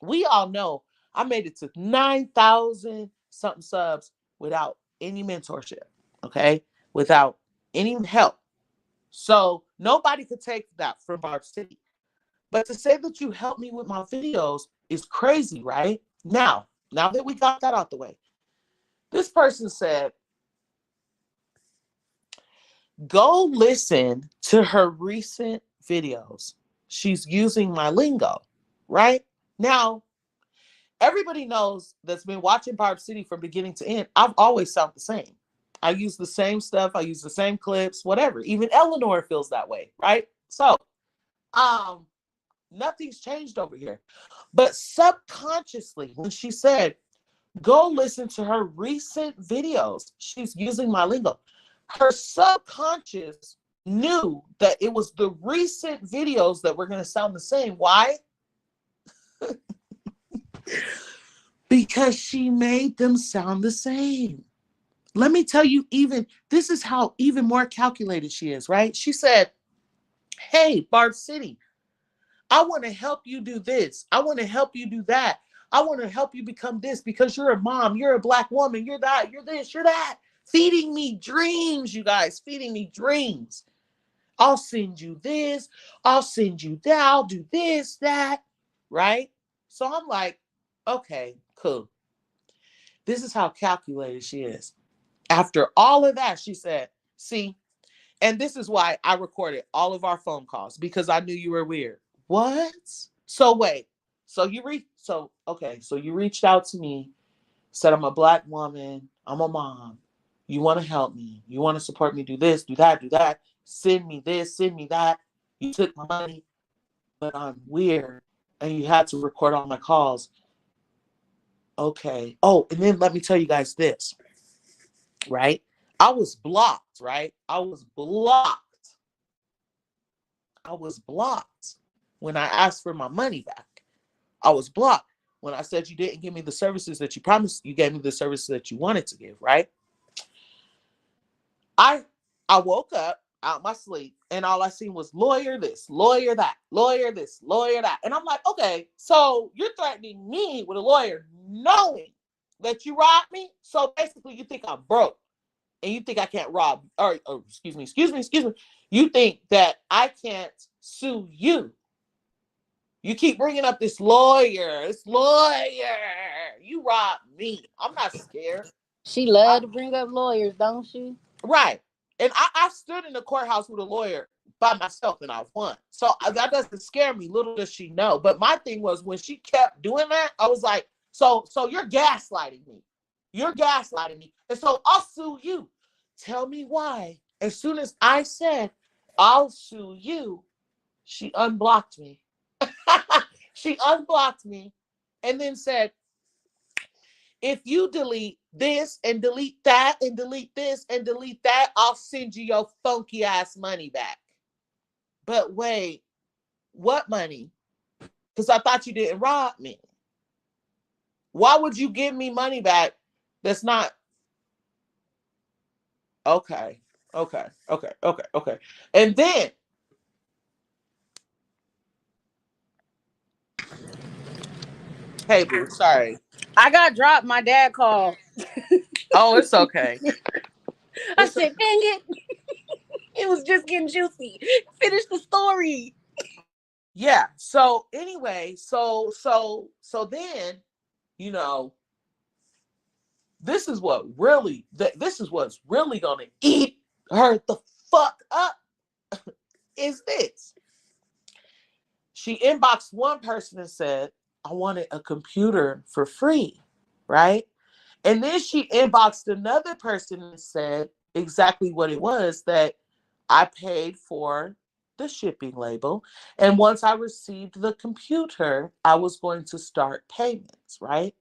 we all know I made it to 9,000 something subs without any mentorship, okay? Without any help. So, nobody could take that from Barb City. But to say that you helped me with my videos is crazy, right? Now that we got that out the way, this person said, go listen to her recent videos. She's using my lingo, right? Now, everybody knows that's been watching Barb City from beginning to end. I've always sound the same. I use the same stuff. I use the same clips, whatever. Even Eleanor feels that way, right? So, nothing's changed over here. But subconsciously, when she said, go listen to her recent videos, she's using my lingo, her subconscious knew that it was the recent videos that were going to sound the same. Why? Because she made them sound the same. Let me tell you, this is how even more calculated she is, right? She said, hey, Barb City, I want to help you do this. I want to help you do that. I want to help you become this because you're a mom, you're a Black woman, you're that, you're this, you're that. feeding me dreams, you guys, feeding me dreams. I'll send you this. I'll send you that. I'll do this, that. Right? So I'm like, okay, cool. This is how calculated she is. After all of that, she said, see, and this is why I recorded all of our phone calls because I knew you were weird. What? So wait. So you reached out to me, said I'm a Black woman, I'm a mom. You want to help me. You want to support me, do this, do that, do that. Send me this, send me that. You took my money, but I'm weird. And you had to record all my calls. Okay. Oh, and then let me tell you guys this, right? I was blocked, right? I was blocked when I asked for my money back. I was blocked when I said you didn't give me the services that you promised. You gave me the services that you wanted to give, right? I woke up out my sleep and all I seen was lawyer this, lawyer that, lawyer this, lawyer that. And I'm like, okay, so you're threatening me with a lawyer knowing that you robbed me. So basically you think I'm broke and you think I can't rob, or excuse me. You think that I can't sue you. You keep bringing up this lawyer. You robbed me. I'm not scared. She love to bring up lawyers, don't she? Right. And I stood in the courthouse with a lawyer by myself and I've won. So that doesn't scare me. Little does she know. But my thing was when she kept doing that, I was like, so you're gaslighting me. You're gaslighting me. And so I'll sue you. Tell me why. As soon as I said, I'll sue you, she unblocked me. She unblocked me and then said, if you delete this and delete that and delete this and delete that, I'll send you your funky ass money back. But wait, what money? Because I thought you didn't rob me. Why would you give me money back that's not? Okay. And then, hey, boo, sorry. I got dropped. My dad called. Oh, it's okay. I said, dang it. It was just getting juicy. Finish the story. Yeah. So anyway, so then, you know, this is what's really gonna eat her the fuck up is this. She inboxed one person and said, I wanted a computer for free, right? And then she inboxed another person and said exactly what it was, that I paid for the shipping label. And once I received the computer, I was going to start payments, right?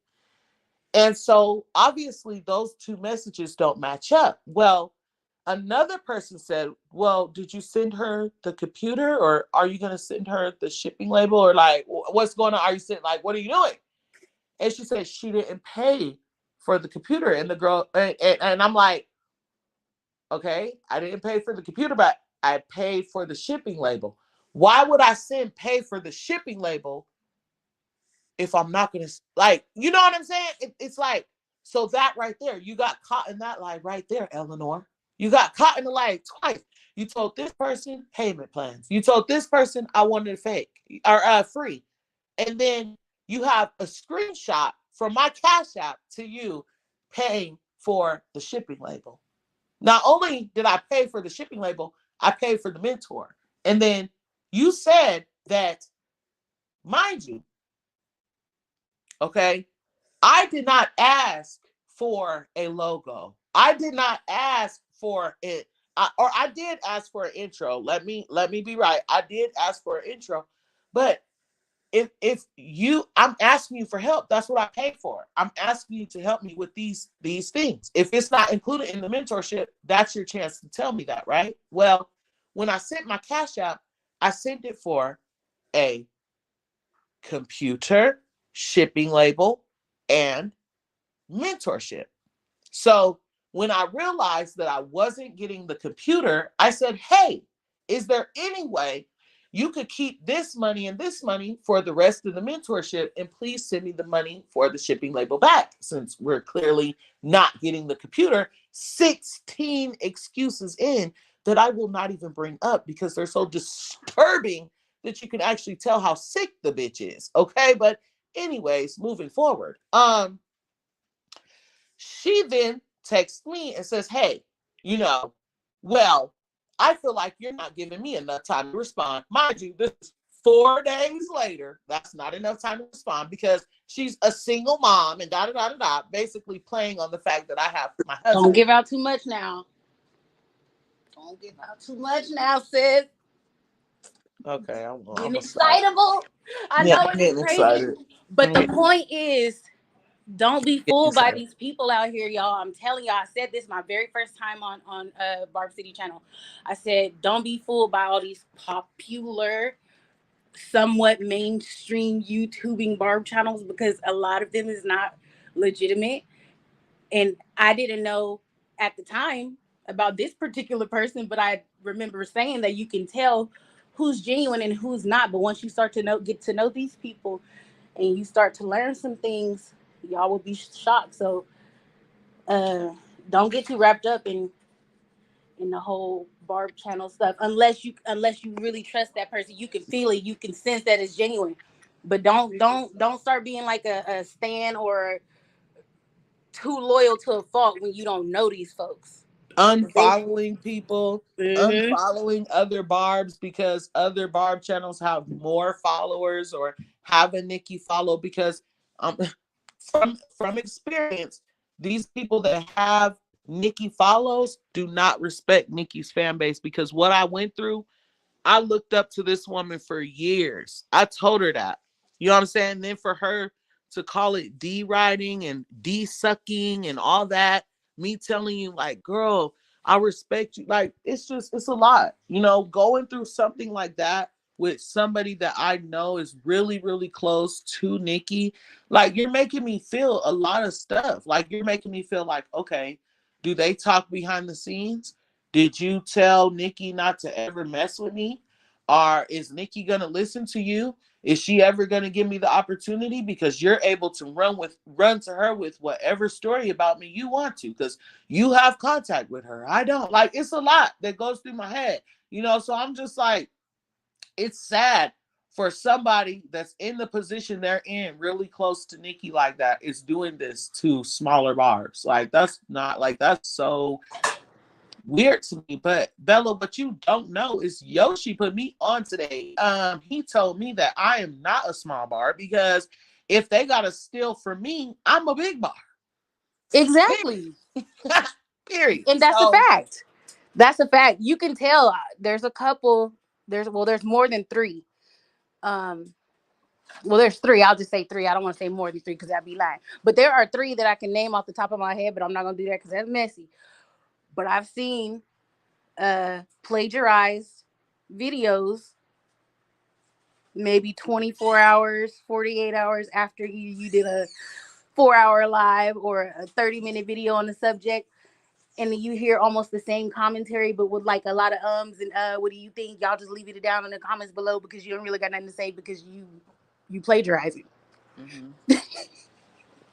And so obviously those two messages don't match up. Well, another person said, well, did you send her the computer or are you going to send her the shipping label or like, what's going on? Are you sending, like, what are you doing? And she said she didn't pay for the computer. And the girl, and I'm like, okay, I didn't pay for the computer, but I paid for the shipping label. Why would I pay for the shipping label if I'm not going to, like, you know what I'm saying? It's like, so that right there, you got caught in that lie right there, Eleanor. You got caught in the lie twice. You told this person payment plans. You told this person I wanted fake or free. And then you have a screenshot from my Cash App to you paying for the shipping label. Not only did I pay for the shipping label, I paid for the mentor. And then you said that, mind you, okay, I did not ask for a logo. I did not ask for it. Or I did ask for an intro. Let me be right. I did ask for an intro. But if you, I'm asking you for help. That's what I paid for. I'm asking you to help me with these things. If it's not included in the mentorship, that's your chance to tell me that, right? Well, when I sent my Cash App, I sent it for a computer, shipping label, and mentorship. So when I realized that I wasn't getting the computer, I said, hey, is there any way you could keep this money and this money for the rest of the mentorship, and please send me the money for the shipping label back, since we're clearly not getting the computer. 16 excuses in that I will not even bring up because they're so disturbing that you can actually tell how sick the bitch is. Okay, but anyways, moving forward. She then texts me and says, hey, well, I feel like you're not giving me enough time to respond. Mind you, this is 4 days later. That's not enough time to respond because she's a single mom and da da da da da, basically playing on the fact that I have my husband. Don't give out too much now. Don't give out too much now, sis. Okay, I'm Getting stop. excitable. I Yeah, know I'm getting it's crazy. excited. But the point is, don't be Getting fooled by excited. these people out here, y'all. I'm telling y'all, I said this my very first time on Barb City channel. I said, don't be fooled by all these popular, somewhat mainstream YouTubing Barb channels, because a lot of them is not legitimate. And I didn't know at the time about this particular person, but I remember saying that you can tell who's genuine and who's not. But once you start to get to know these people and you start to learn some things, y'all will be shocked. So don't get too wrapped up in the whole Barb channel stuff unless you really trust that person. You can feel it, you can sense that it's genuine. But don't start being like a stan or too loyal to a fault when you don't know these folks. Unfollowing people, Mm-hmm. unfollowing other Barbs because other Barb channels have more followers, or have a Nicki follow, because um from experience, these people that have Nicki follows do not respect Nicki's fan base, because what I went through, I looked up to this woman for years. I told her that. You know what I'm saying? And then for her to call it D-riding and D-sucking and all that, me telling you, like, girl, I respect you. Like, it's a lot. Going through something like that with somebody that I know is really, really close to Nicki, like, you're making me feel a lot of stuff. Like, you're making me feel like, okay, do they talk behind the scenes? Did you tell Nicki not to ever mess with me? Or is Nicki gonna listen to you? Is she ever gonna give me the opportunity? Because you're able to run to her with whatever story about me you want to, because you have contact with her. I don't. Like, it's a lot that goes through my head. So I'm just like, it's sad for somebody that's in the position they're in, really close to Nicki like that, is doing this to smaller Barbs. Like, that's so weird to me. But Bella, what you don't know is Yoshi put me on today. He told me that I am not a small bar, because if they gotta steal from me, I'm a big bar. Exactly. Period. And that's a fact. That's a fact. You can tell there's a couple, there's more than three. There's three. I'll just say three. I don't want to say more than three because that'd be lying. But there are three that I can name off the top of my head, but I'm not gonna do that because that's messy. But I've seen plagiarized videos maybe 24 hours, 48 hours after you did a 4-hour live or a 30-minute video on the subject, and then you hear almost the same commentary but with like a lot of ums and what do you think? Y'all just leave it down in the comments below because you don't really got nothing to say because you plagiarizing. Mm-hmm.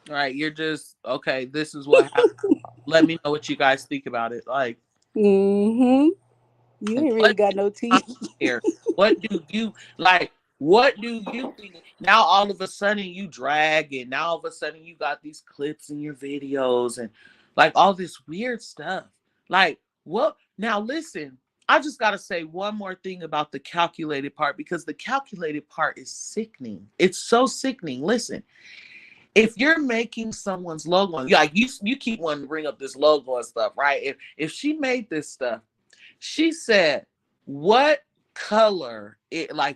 All right, you're just okay. This is what happened. Let me know what you guys think about it. Like, You ain't really got no teeth here. What do you like? What do you think? Now all of a sudden you drag, and now all of a sudden you got these clips in your videos and like all this weird stuff. Like, what? Now listen, I just gotta say one more thing about the calculated part, because the calculated part is sickening. It's so sickening. Listen, if you're making someone's logo, like you keep wanting to bring up this logo and stuff, right? If she made this stuff, she said, what color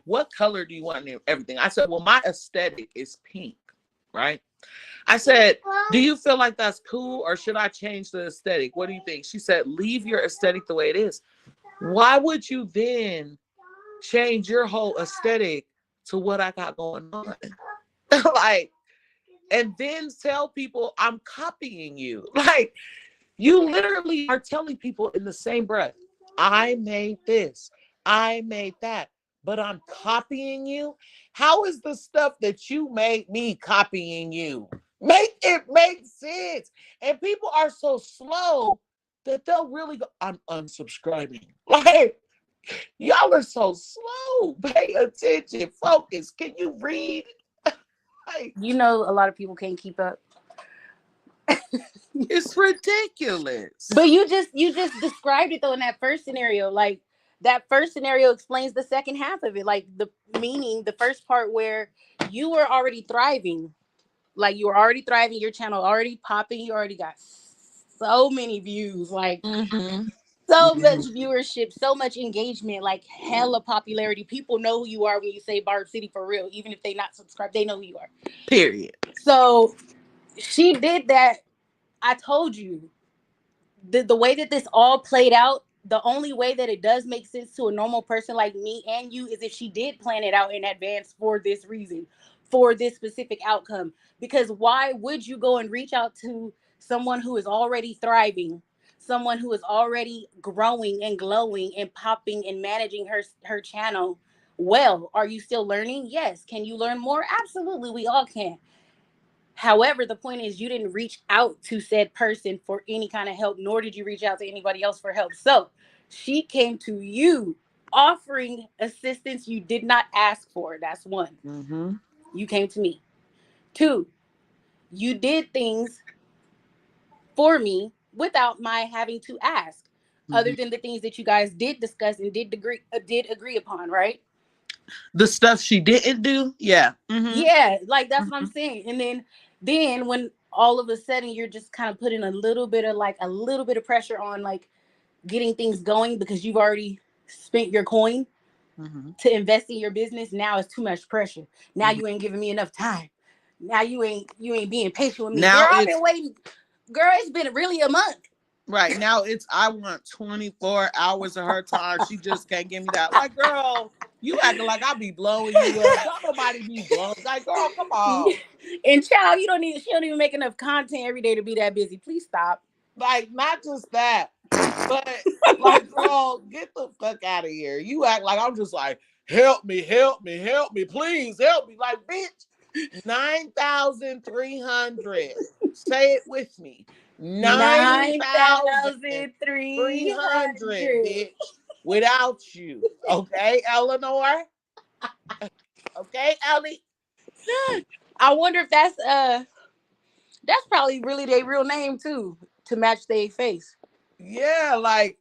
what color do you want in everything? I said, well, my aesthetic is pink, right? I said, do you feel like that's cool, or should I change the aesthetic? What do you think? She said, leave your aesthetic the way it is. Why would you then change your whole aesthetic to what I got going on? Like, and then tell people I'm copying you. Like, you literally are telling people in the same breath, I made this, I made that. but I'm copying you. How is the stuff that you made me copying you? Make it make sense. And people are so slow that they'll really go, I'm unsubscribing. Like, y'all are so slow. Pay attention. Focus. Can you read? Like, You know, a lot of people can't keep up. it's ridiculous. But you just described it though in that first scenario. Like that first scenario explains the second half of it. Like the meaning, the first part where you were already thriving. Like you were already thriving, your channel already popping, you already got so many views, like Mm-hmm. so much Mm-hmm. viewership, so much engagement, like hella popularity. People know who you are when you say Barb City for real. Even if they not subscribed, they know who you are. Period. So she did that. I told you the way that this all played out, the only way that it does make sense to a normal person like me and you is if she did plan it out in advance for this reason, for this specific outcome. Because why would you go and reach out to someone who is already thriving, someone who is already growing and glowing and popping and managing her channel well? Are you still learning? Yes. Can you learn more? Absolutely, we all can. However, the point is you didn't reach out to said person for any kind of help, nor did you reach out to anybody else for help. So she came to you offering assistance you did not ask for. That's one. Mm-hmm. You came to me. Two, you did things for me without my having to ask, Mm-hmm. other than the things that you guys did discuss and did agree upon, right? The stuff she didn't do, yeah. Mm-hmm. Yeah, like that's what I'm Mm-hmm. saying. And then when all of a sudden you're just kind of putting a little bit of pressure on like getting things going because you've already spent your coin Mm-hmm. to invest in your business. Now it's too much pressure. Now Mm-hmm. you ain't giving me enough time. Now you ain't being patient with me. Girl, Now I've it's been waiting. Girl, it's been really a month. right now. It's I want 24 hours of her time. She just can't give me that. Like, girl, you acting like I be blowing you up. Don't nobody be blowing. Like, girl, come on. And child, she don't even make enough content every day to be that busy. Please stop. Like, not just that, but like, girl, get the fuck out of here. You act like I'm just like, help me, help me, help me, please help me. Like, bitch, 9,300. Say it with me. Nine 9,300, thousand three hundred. bitch, without you. Okay, Eleanor? Okay, Ellie? I wonder if that's probably really their real name too, to match their face. Yeah, like,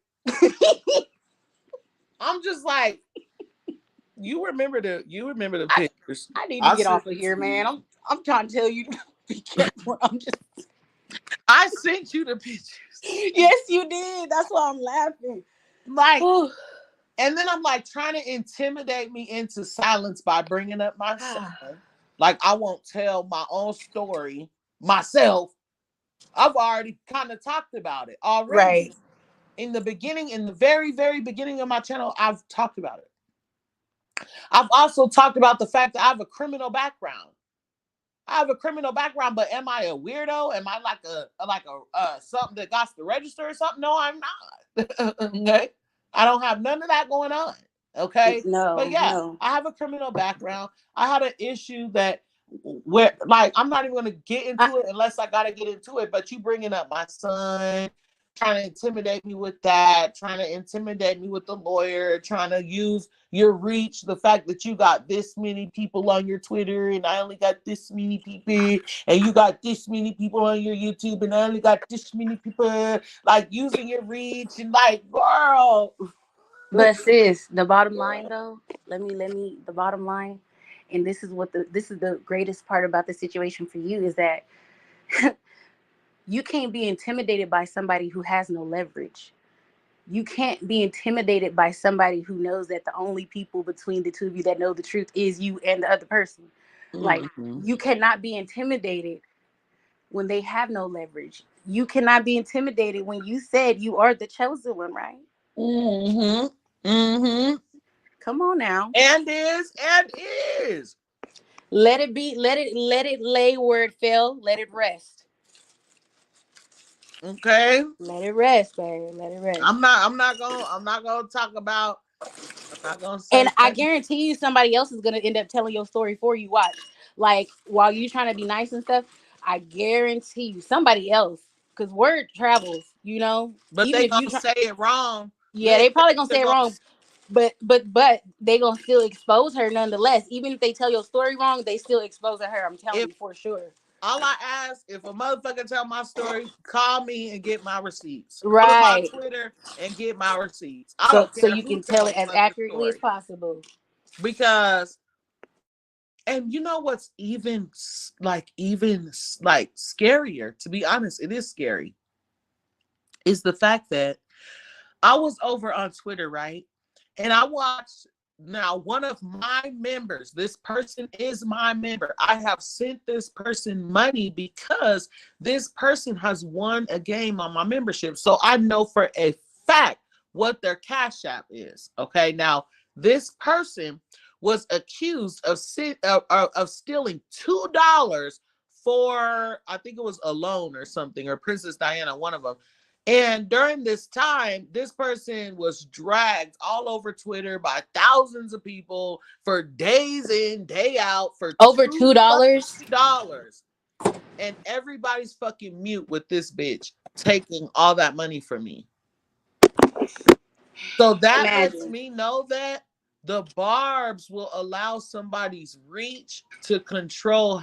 I'm just like, you remember the I pictures. I need to I get sent off of it here, to you. man. I'm trying to tell you be careful. I'm just I sent you the pictures. yes, you did. That's why I'm laughing. Like, Whew. and then I'm like trying to intimidate me into silence by bringing up my son. Like, I won't tell my own story myself. I've already kind of talked about it already. Right. In the beginning, in the very, very beginning of my channel, I've talked about it. I've also talked about the fact that I have a criminal background. I have a criminal background, but am I a weirdo? Am I like a something that got to register or something? No, I'm not. Okay, I don't have none of that going on. Okay, but No, yeah, no. I have a criminal background. I had an issue that where like I'm not even gonna get I, into it unless I gotta get into it. But you bringing up my son, trying to intimidate me with that, trying to intimidate me with the lawyer, trying to use your reach, the fact that you got this many people on your Twitter and I only got this many people, and you got this many people on your YouTube and I only got this many people, like using your reach and like, girl. but sis, the bottom line though, let me the bottom line, and this is the greatest part about the situation for you is that you can't be intimidated by somebody who has no leverage. You can't be intimidated by somebody who knows that the only people between the two of you that know the truth is you and the other person. Like, Mm-hmm. you cannot be intimidated when they have no leverage. You cannot be intimidated when you said you are the chosen one, right? Mm-hmm. Mm-hmm. Come on now. And is. Let it be, let it lay where it fell, let it rest. Okay. Let it rest, baby. Let it rest. I'm not gonna talk about I'm not gonna And say I nothing. guarantee you somebody else is gonna end up telling your story for you. Watch. Like while you trying to be nice and stuff, I guarantee you somebody else. Cause word travels, you know. But Even they if you gonna try, say it wrong. yeah, Listen, they probably gonna they're say it gonna wrong, but they gonna still expose her nonetheless. Even if they tell your story wrong, they still expose her. I'm telling if you for sure. all I ask, if a motherfucker tell my story, call me and get my receipts. Go to my Right. Twitter and get my receipts. I So don't so care you who can tell telling it as fucking accurately as story. possible. Because and you know what's even like scarier, to be honest, it is scary, is the fact that I was over on Twitter, right? And I watched now one of my members. This person is my member. I have sent this person money because this person has won a game on my membership. So I know for a fact what their Cash App is. Okay. Now, this person was accused of stealing $2 for, I think it was a loan or something, or Princess Diana, one of them. And during this time, this person was dragged all over Twitter by thousands of people for days in, day out for Over $2 $2. fucking dollars. And everybody's fucking mute with this bitch taking all that money from me. So that lets Imagine. me know that the Barbs will allow somebody's reach to control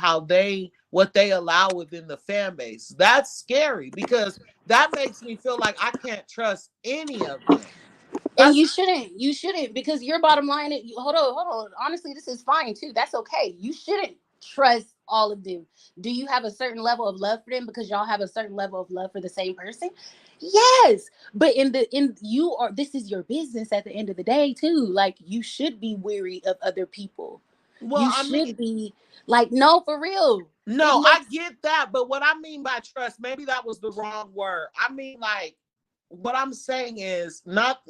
what they allow within the fan base. That's scary because that makes me feel like I can't trust any of them. And That's you shouldn't, because your bottom line is, hold on. Honestly, this is fine too. That's okay. You shouldn't trust all of them. Do you have a certain level of love for them because y'all have a certain level of love for the same person? Yes. But in you are this is your business at the end of the day too. Like you should be weary of other people. well, You I mean, should be like, no, for real. It no, I makes get that, but what I mean by trust, maybe that was the wrong word. I mean, like, what I'm saying is not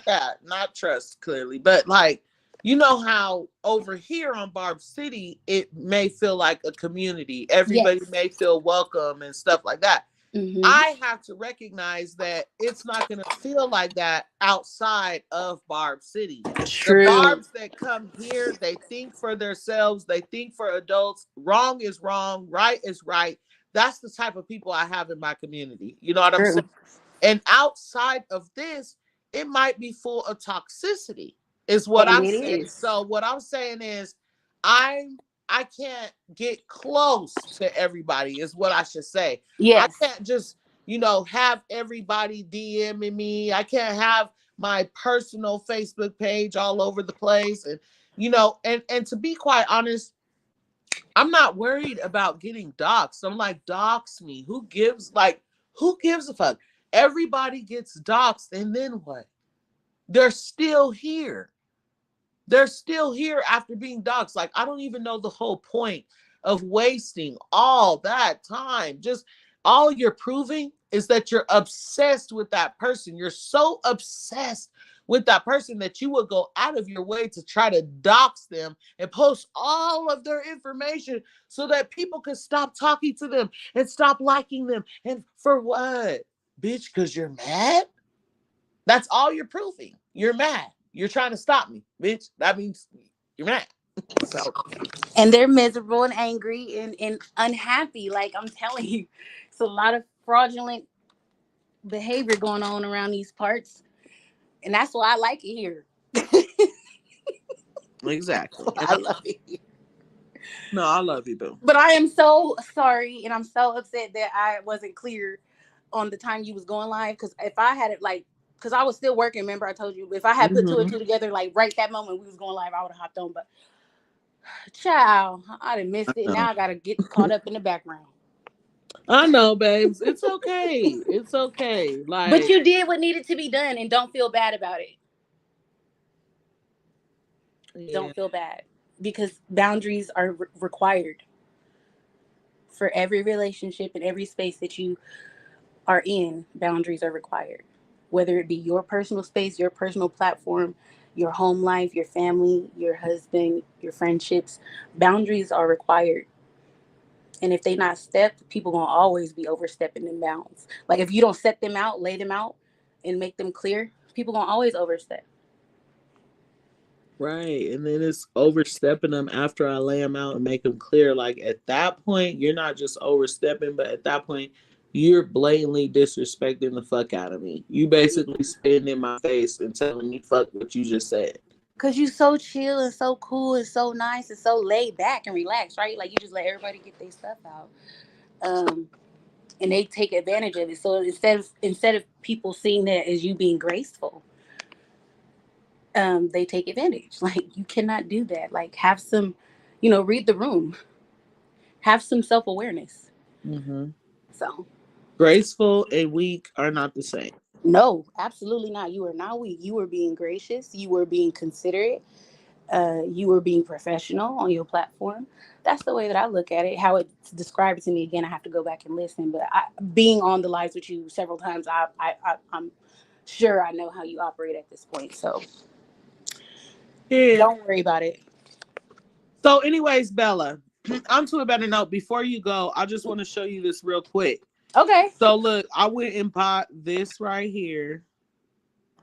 that, not trust clearly, but like, you know how over here on Barb City, it may feel like a community. Everybody yes. may feel welcome and stuff like that. Mm-hmm. I have to recognize that it's not going to feel like that outside of Barb City. The True. Barbs that come here, they think for themselves, they think for adults. Wrong is wrong, right is right. That's the type of people I have in my community. You know what I'm saying? True. And outside of this, it might be full of toxicity, is what And I'm it saying. is. So what I'm saying is I'm I can't get close to everybody, is what I should say. I Yes. can't just, have everybody DMing me. I can't have my personal Facebook page all over the place. And and to be quite honest, I'm not worried about getting doxxed. I'm like, dox me. Who gives a fuck? Everybody gets doxxed, and then what? They're still here. They're still here after being doxxed. Like, I don't even know the whole point of wasting all that time. Just all you're proving is that you're obsessed with that person. You're so obsessed with that person that you will go out of your way to try to dox them and post all of their information so that people can stop talking to them and stop liking them. And for what? Bitch, because you're mad? That's all you're proving. You're mad. You're trying to stop me, bitch. That means you're mad. So And they're miserable and angry and unhappy. Like I'm telling you, it's a lot of fraudulent behavior going on around these parts, and that's why I like it here. exactly. And I love it here. no, I love you, boo. But I am so sorry, and I'm so upset that I wasn't clear on the time you was going live. Because if I had it like, because I was still working. Remember, I told you if I had put two and Hmm. two together, like right that moment we was going live, I would have hopped on. But child, I done I missed it. know. Now I gotta get caught up in the background. I know, babes. It's okay. It's okay. But Like, you did what needed to be done, and don't feel bad about it. yeah. Don't feel bad because boundaries are required for every relationship and every space that you are in. Boundaries are required, whether it be your personal space, your personal platform, your home life, your family, your husband, your friendships. Boundaries are required, and if they not stepped, people gonna always be overstepping them bounds. Like if you don't set them out, lay them out, and make them clear, people gonna always overstep. Right. And then it's overstepping them after I lay them out and make them clear. Like at that point, you're not just overstepping, but at that point, you're blatantly disrespecting the fuck out of me. You basically spitting in my face and telling me fuck what you just said. Cause you so chill and so cool and so nice and so laid back and relaxed, right? Like you just let everybody get their stuff out, and they take advantage of it. So instead of people seeing that as you being graceful, they take advantage. Like you cannot do that. Like have some, read the room. Have some self awareness. Mm-hmm. So Graceful and weak are not the same. no, absolutely not. You are not weak. You are being gracious. You are being considerate. You were being professional on your platform. That's the way that I look at it. How it's described to me again, I have to go back and listen. But being on the lives with you several times, I'm sure I know how you operate at this point. So Yeah. don't worry about it. So, anyways, Bella, I'm to a better note. Before you go, I just want to show you this real quick. Okay. So, look, I went and bought this right here.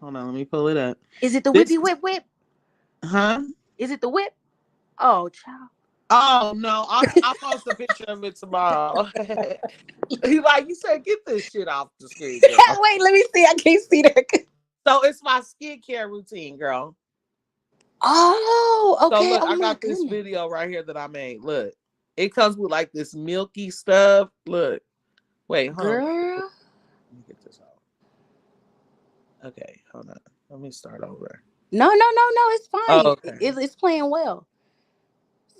Hold on, let me pull it up. Is it the This, whippy whip? huh? Is it the whip? Oh, child. Oh no, I'll post a picture of it tomorrow. He like you said, get this shit off the screen, girl. Wait, let me see. I can't see that. So it's my skincare routine, girl. Oh, So okay. look, Oh I my got this goodness. video right here that I made. Look, it comes with like this milky stuff. Look, wait, hold on. Girl. Let me get this out. Okay, hold on. Let me start over. No, no, no, no. It's Oh, fine. okay. It's playing well.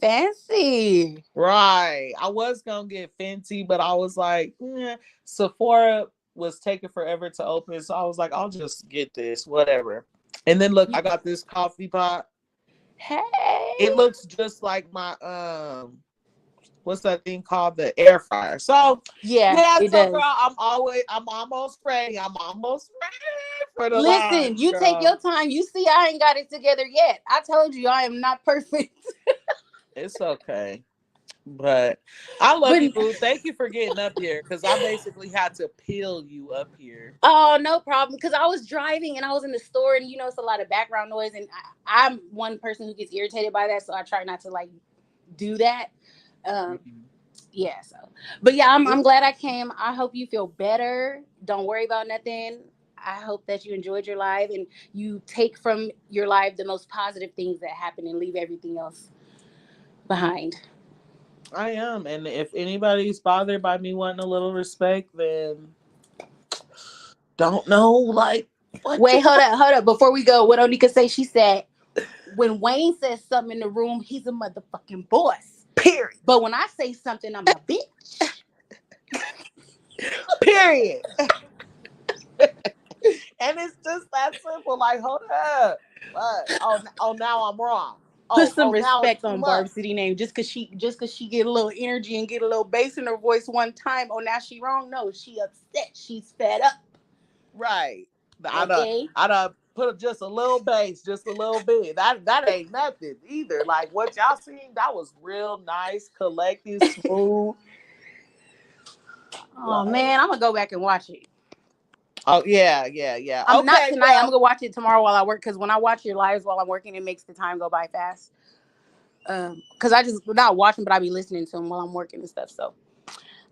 Fancy. Right. I was gonna get Fenty, but I was like, Sephora was taking forever to open, so I was like, I'll just get this, whatever. And then look, I got this coffee pot. It Hey. looks just like my what's that thing called? The air fryer. So Yeah, yeah, it so girl, does. I'm almost ready. I'm almost ready for the Listen, live, you take girl. your time. You see, I ain't got it together yet. I told you I am not perfect. It's okay. But I love But you, boo. Thank you for getting up here because I basically had to peel you up here. oh, no problem. Because I was driving and I was in the store, and it's a lot of background noise, and I'm one person who gets irritated by that, so I try not to like do that. Um, Mhm. yeah. So, but yeah, I'm glad I came. I hope you feel better. Don't worry about nothing. I hope that you enjoyed your life and you take from your life the most positive things that happen and leave everything else behind. I am. And if anybody's bothered by me wanting a little respect, then don't know like what to Wait, do. hold up. Before we go, what Onika say? She said, when Wayne says something in the room, he's a motherfucking boss. Period. But when I say something, I'm a bitch. Period. And it's just that simple. Like, hold up. What? Oh, now I'm wrong. Put some Now it's respect too on much. Barb City name just cause she get a little energy and get a little bass in her voice one time. Oh, now she wrong. No, she upset. She's fed up. Right. Okay. I done put just a little bass, just a little bit. That ain't nothing either. Like what y'all seen, that was real nice, collected, smooth. Oh Like, man, I'm gonna go back and watch it. oh yeah. I'm not Okay, tonight. I'm well, gonna watch it tomorrow while I work. Because when I watch your lives while I'm working, it makes the time go by fast. Because I just not watching, but I be listening to them while I'm working and stuff. So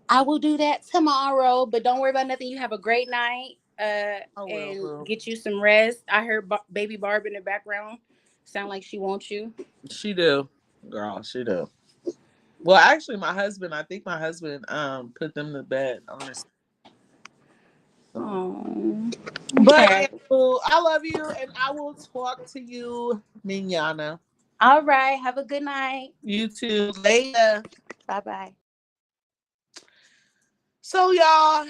I will do that tomorrow. But don't worry about nothing. You have a great night. I will, And bro. get you some rest. I heard baby Barb in the background. Sound like she wants you. She do, girl. She do. Well, actually, I think my husband put them to bed. Honestly. So. Oh, But yeah, okay. boo, I love you, and I will talk to you, Minyana. All right. Have a good night. You too. Later. Bye bye. So, y'all,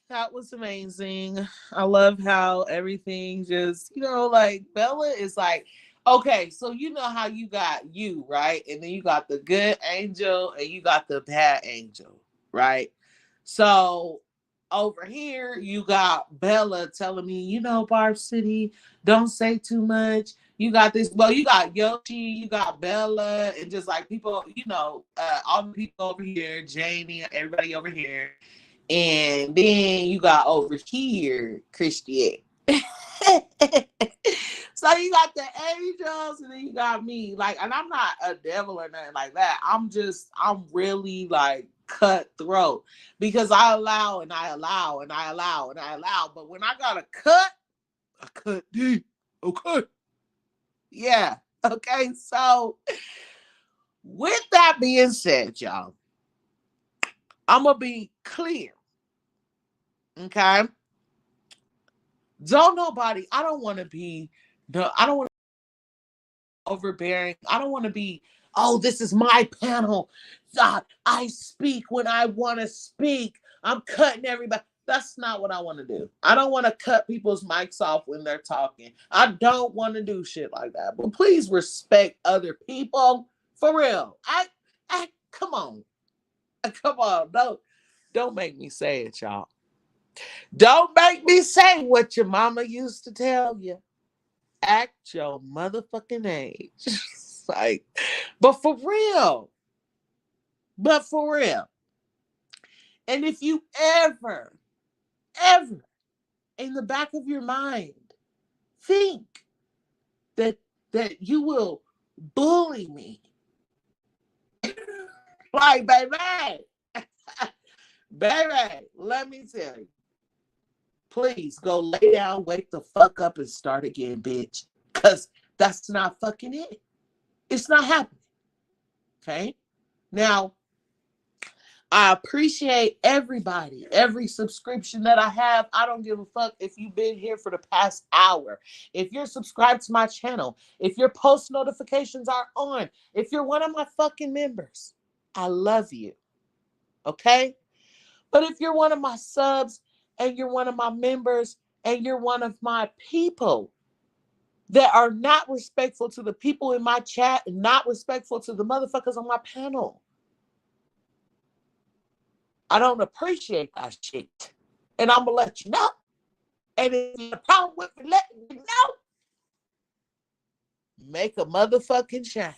that was amazing. I love how everything just, like Bella is like, okay, so you know how you got you, right? And then you got the good angel and you got the bad angel, right? So, over here, you got Bella telling me, Barb City, don't say too much. You got this, well, you got Yoshi, you got Bella, and just like people, all the people over here, Janie, everybody over here. And then you got over here Christian. So you got the angels and then you got me. Like, and I'm not a devil or nothing like that. I'm really like cutthroat because I allow and I allow and I allow and I allow. But when I gotta cut, I cut deep. Okay. Yeah. Okay. So with that being said, y'all, I'm gonna be clear. Okay. I don't want to be I don't want to be overbearing. I don't want to be, oh, this is my panel. I speak when I want to speak. I'm cutting everybody. That's not what I want to do. I don't want to cut people's mics off when they're talking. I don't want to do shit like that. But please respect other people for real. Come on. Come on. Don't make me say it, y'all. Don't make me say what your mama used to tell you. Act your motherfucking age. Like, but for real. But for real. And if you ever in the back of your mind think that you will bully me, like, baby, baby, let me tell you. Please go lay down, wake the fuck up, and start again, bitch. Because that's not fucking it. It's not happening. Okay? Now, I appreciate everybody, every subscription that I have. I don't give a fuck if you've been here for the past hour. If you're subscribed to my channel, if your post notifications are on, if you're one of my fucking members, I love you. Okay? But if you're one of my subs and you're one of my members and you're one of my people that are not respectful to the people in my chat and not respectful to the motherfuckers on my panel, I don't appreciate that shit. And I'm going to let you know. And if you have a problem with me letting you know, make a motherfucking change.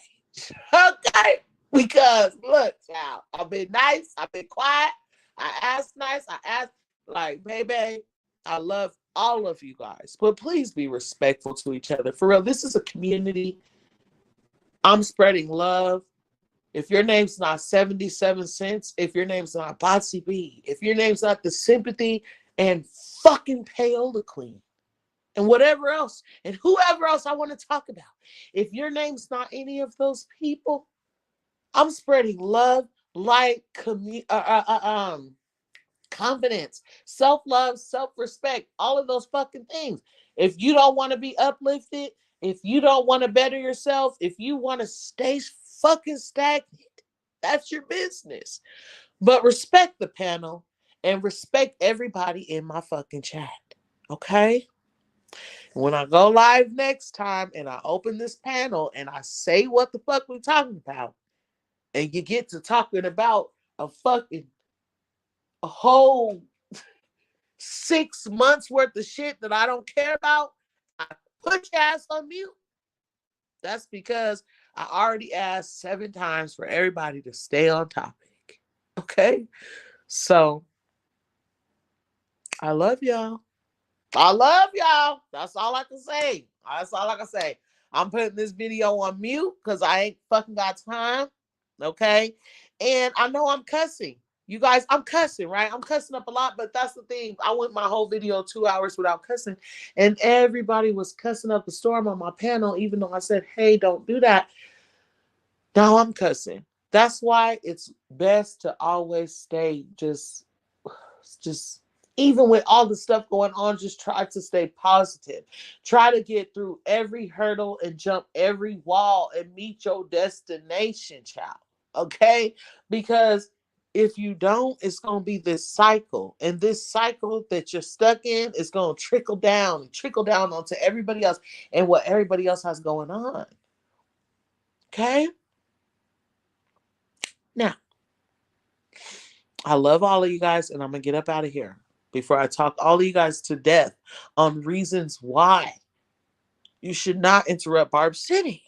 Okay? Because, look, child, I've been nice. I've been quiet. I asked nice. I asked, like, baby, I love all of you guys. But please be respectful to each other. For real, this is a community. I'm spreading love. If your name's not 77 cents, if your name's not Botsy B, if your name's not the sympathy and fucking payola queen, and whatever else, and whoever else I want to talk about, if your name's not any of those people, I'm spreading love, light, confidence, self-love, self-respect, all of those fucking things. If you don't want to be uplifted, if you don't want to better yourself, if you want to stay fucking stagnant, that's your business. But respect the panel and respect everybody in my fucking chat. Okay? When I go live next time and I open this panel and I say what the fuck we're talking about, and you get to talking about a whole 6 months worth of shit that I don't care about, I put your ass on mute. That's because I already asked 7 times for everybody to stay on topic. Okay? So, I love y'all. I love y'all. That's all I can say. That's all I can say. I'm putting this video on mute because I ain't fucking got time. Okay? And I know I'm cussing. You guys, I'm cussing, right? I'm cussing up a lot, but that's the thing. I went my whole video 2 hours without cussing, and everybody was cussing up the storm on my panel, even though I said, hey, don't do that. Now I'm cussing. That's why it's best to always stay just even with all the stuff going on, just try to stay positive. Try to get through every hurdle and jump every wall and meet your destination, child. Okay? Because if you don't, it's going to be this cycle. And this cycle that you're stuck in is going to trickle down onto everybody else and what everybody else has going on. Okay? Now, I love all of you guys, and I'm going to get up out of here before I talk all of you guys to death on reasons why you should not interrupt Barb City.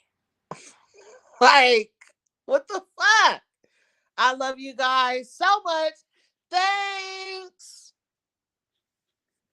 Like, what the fuck? I love you guys so much. Thanks.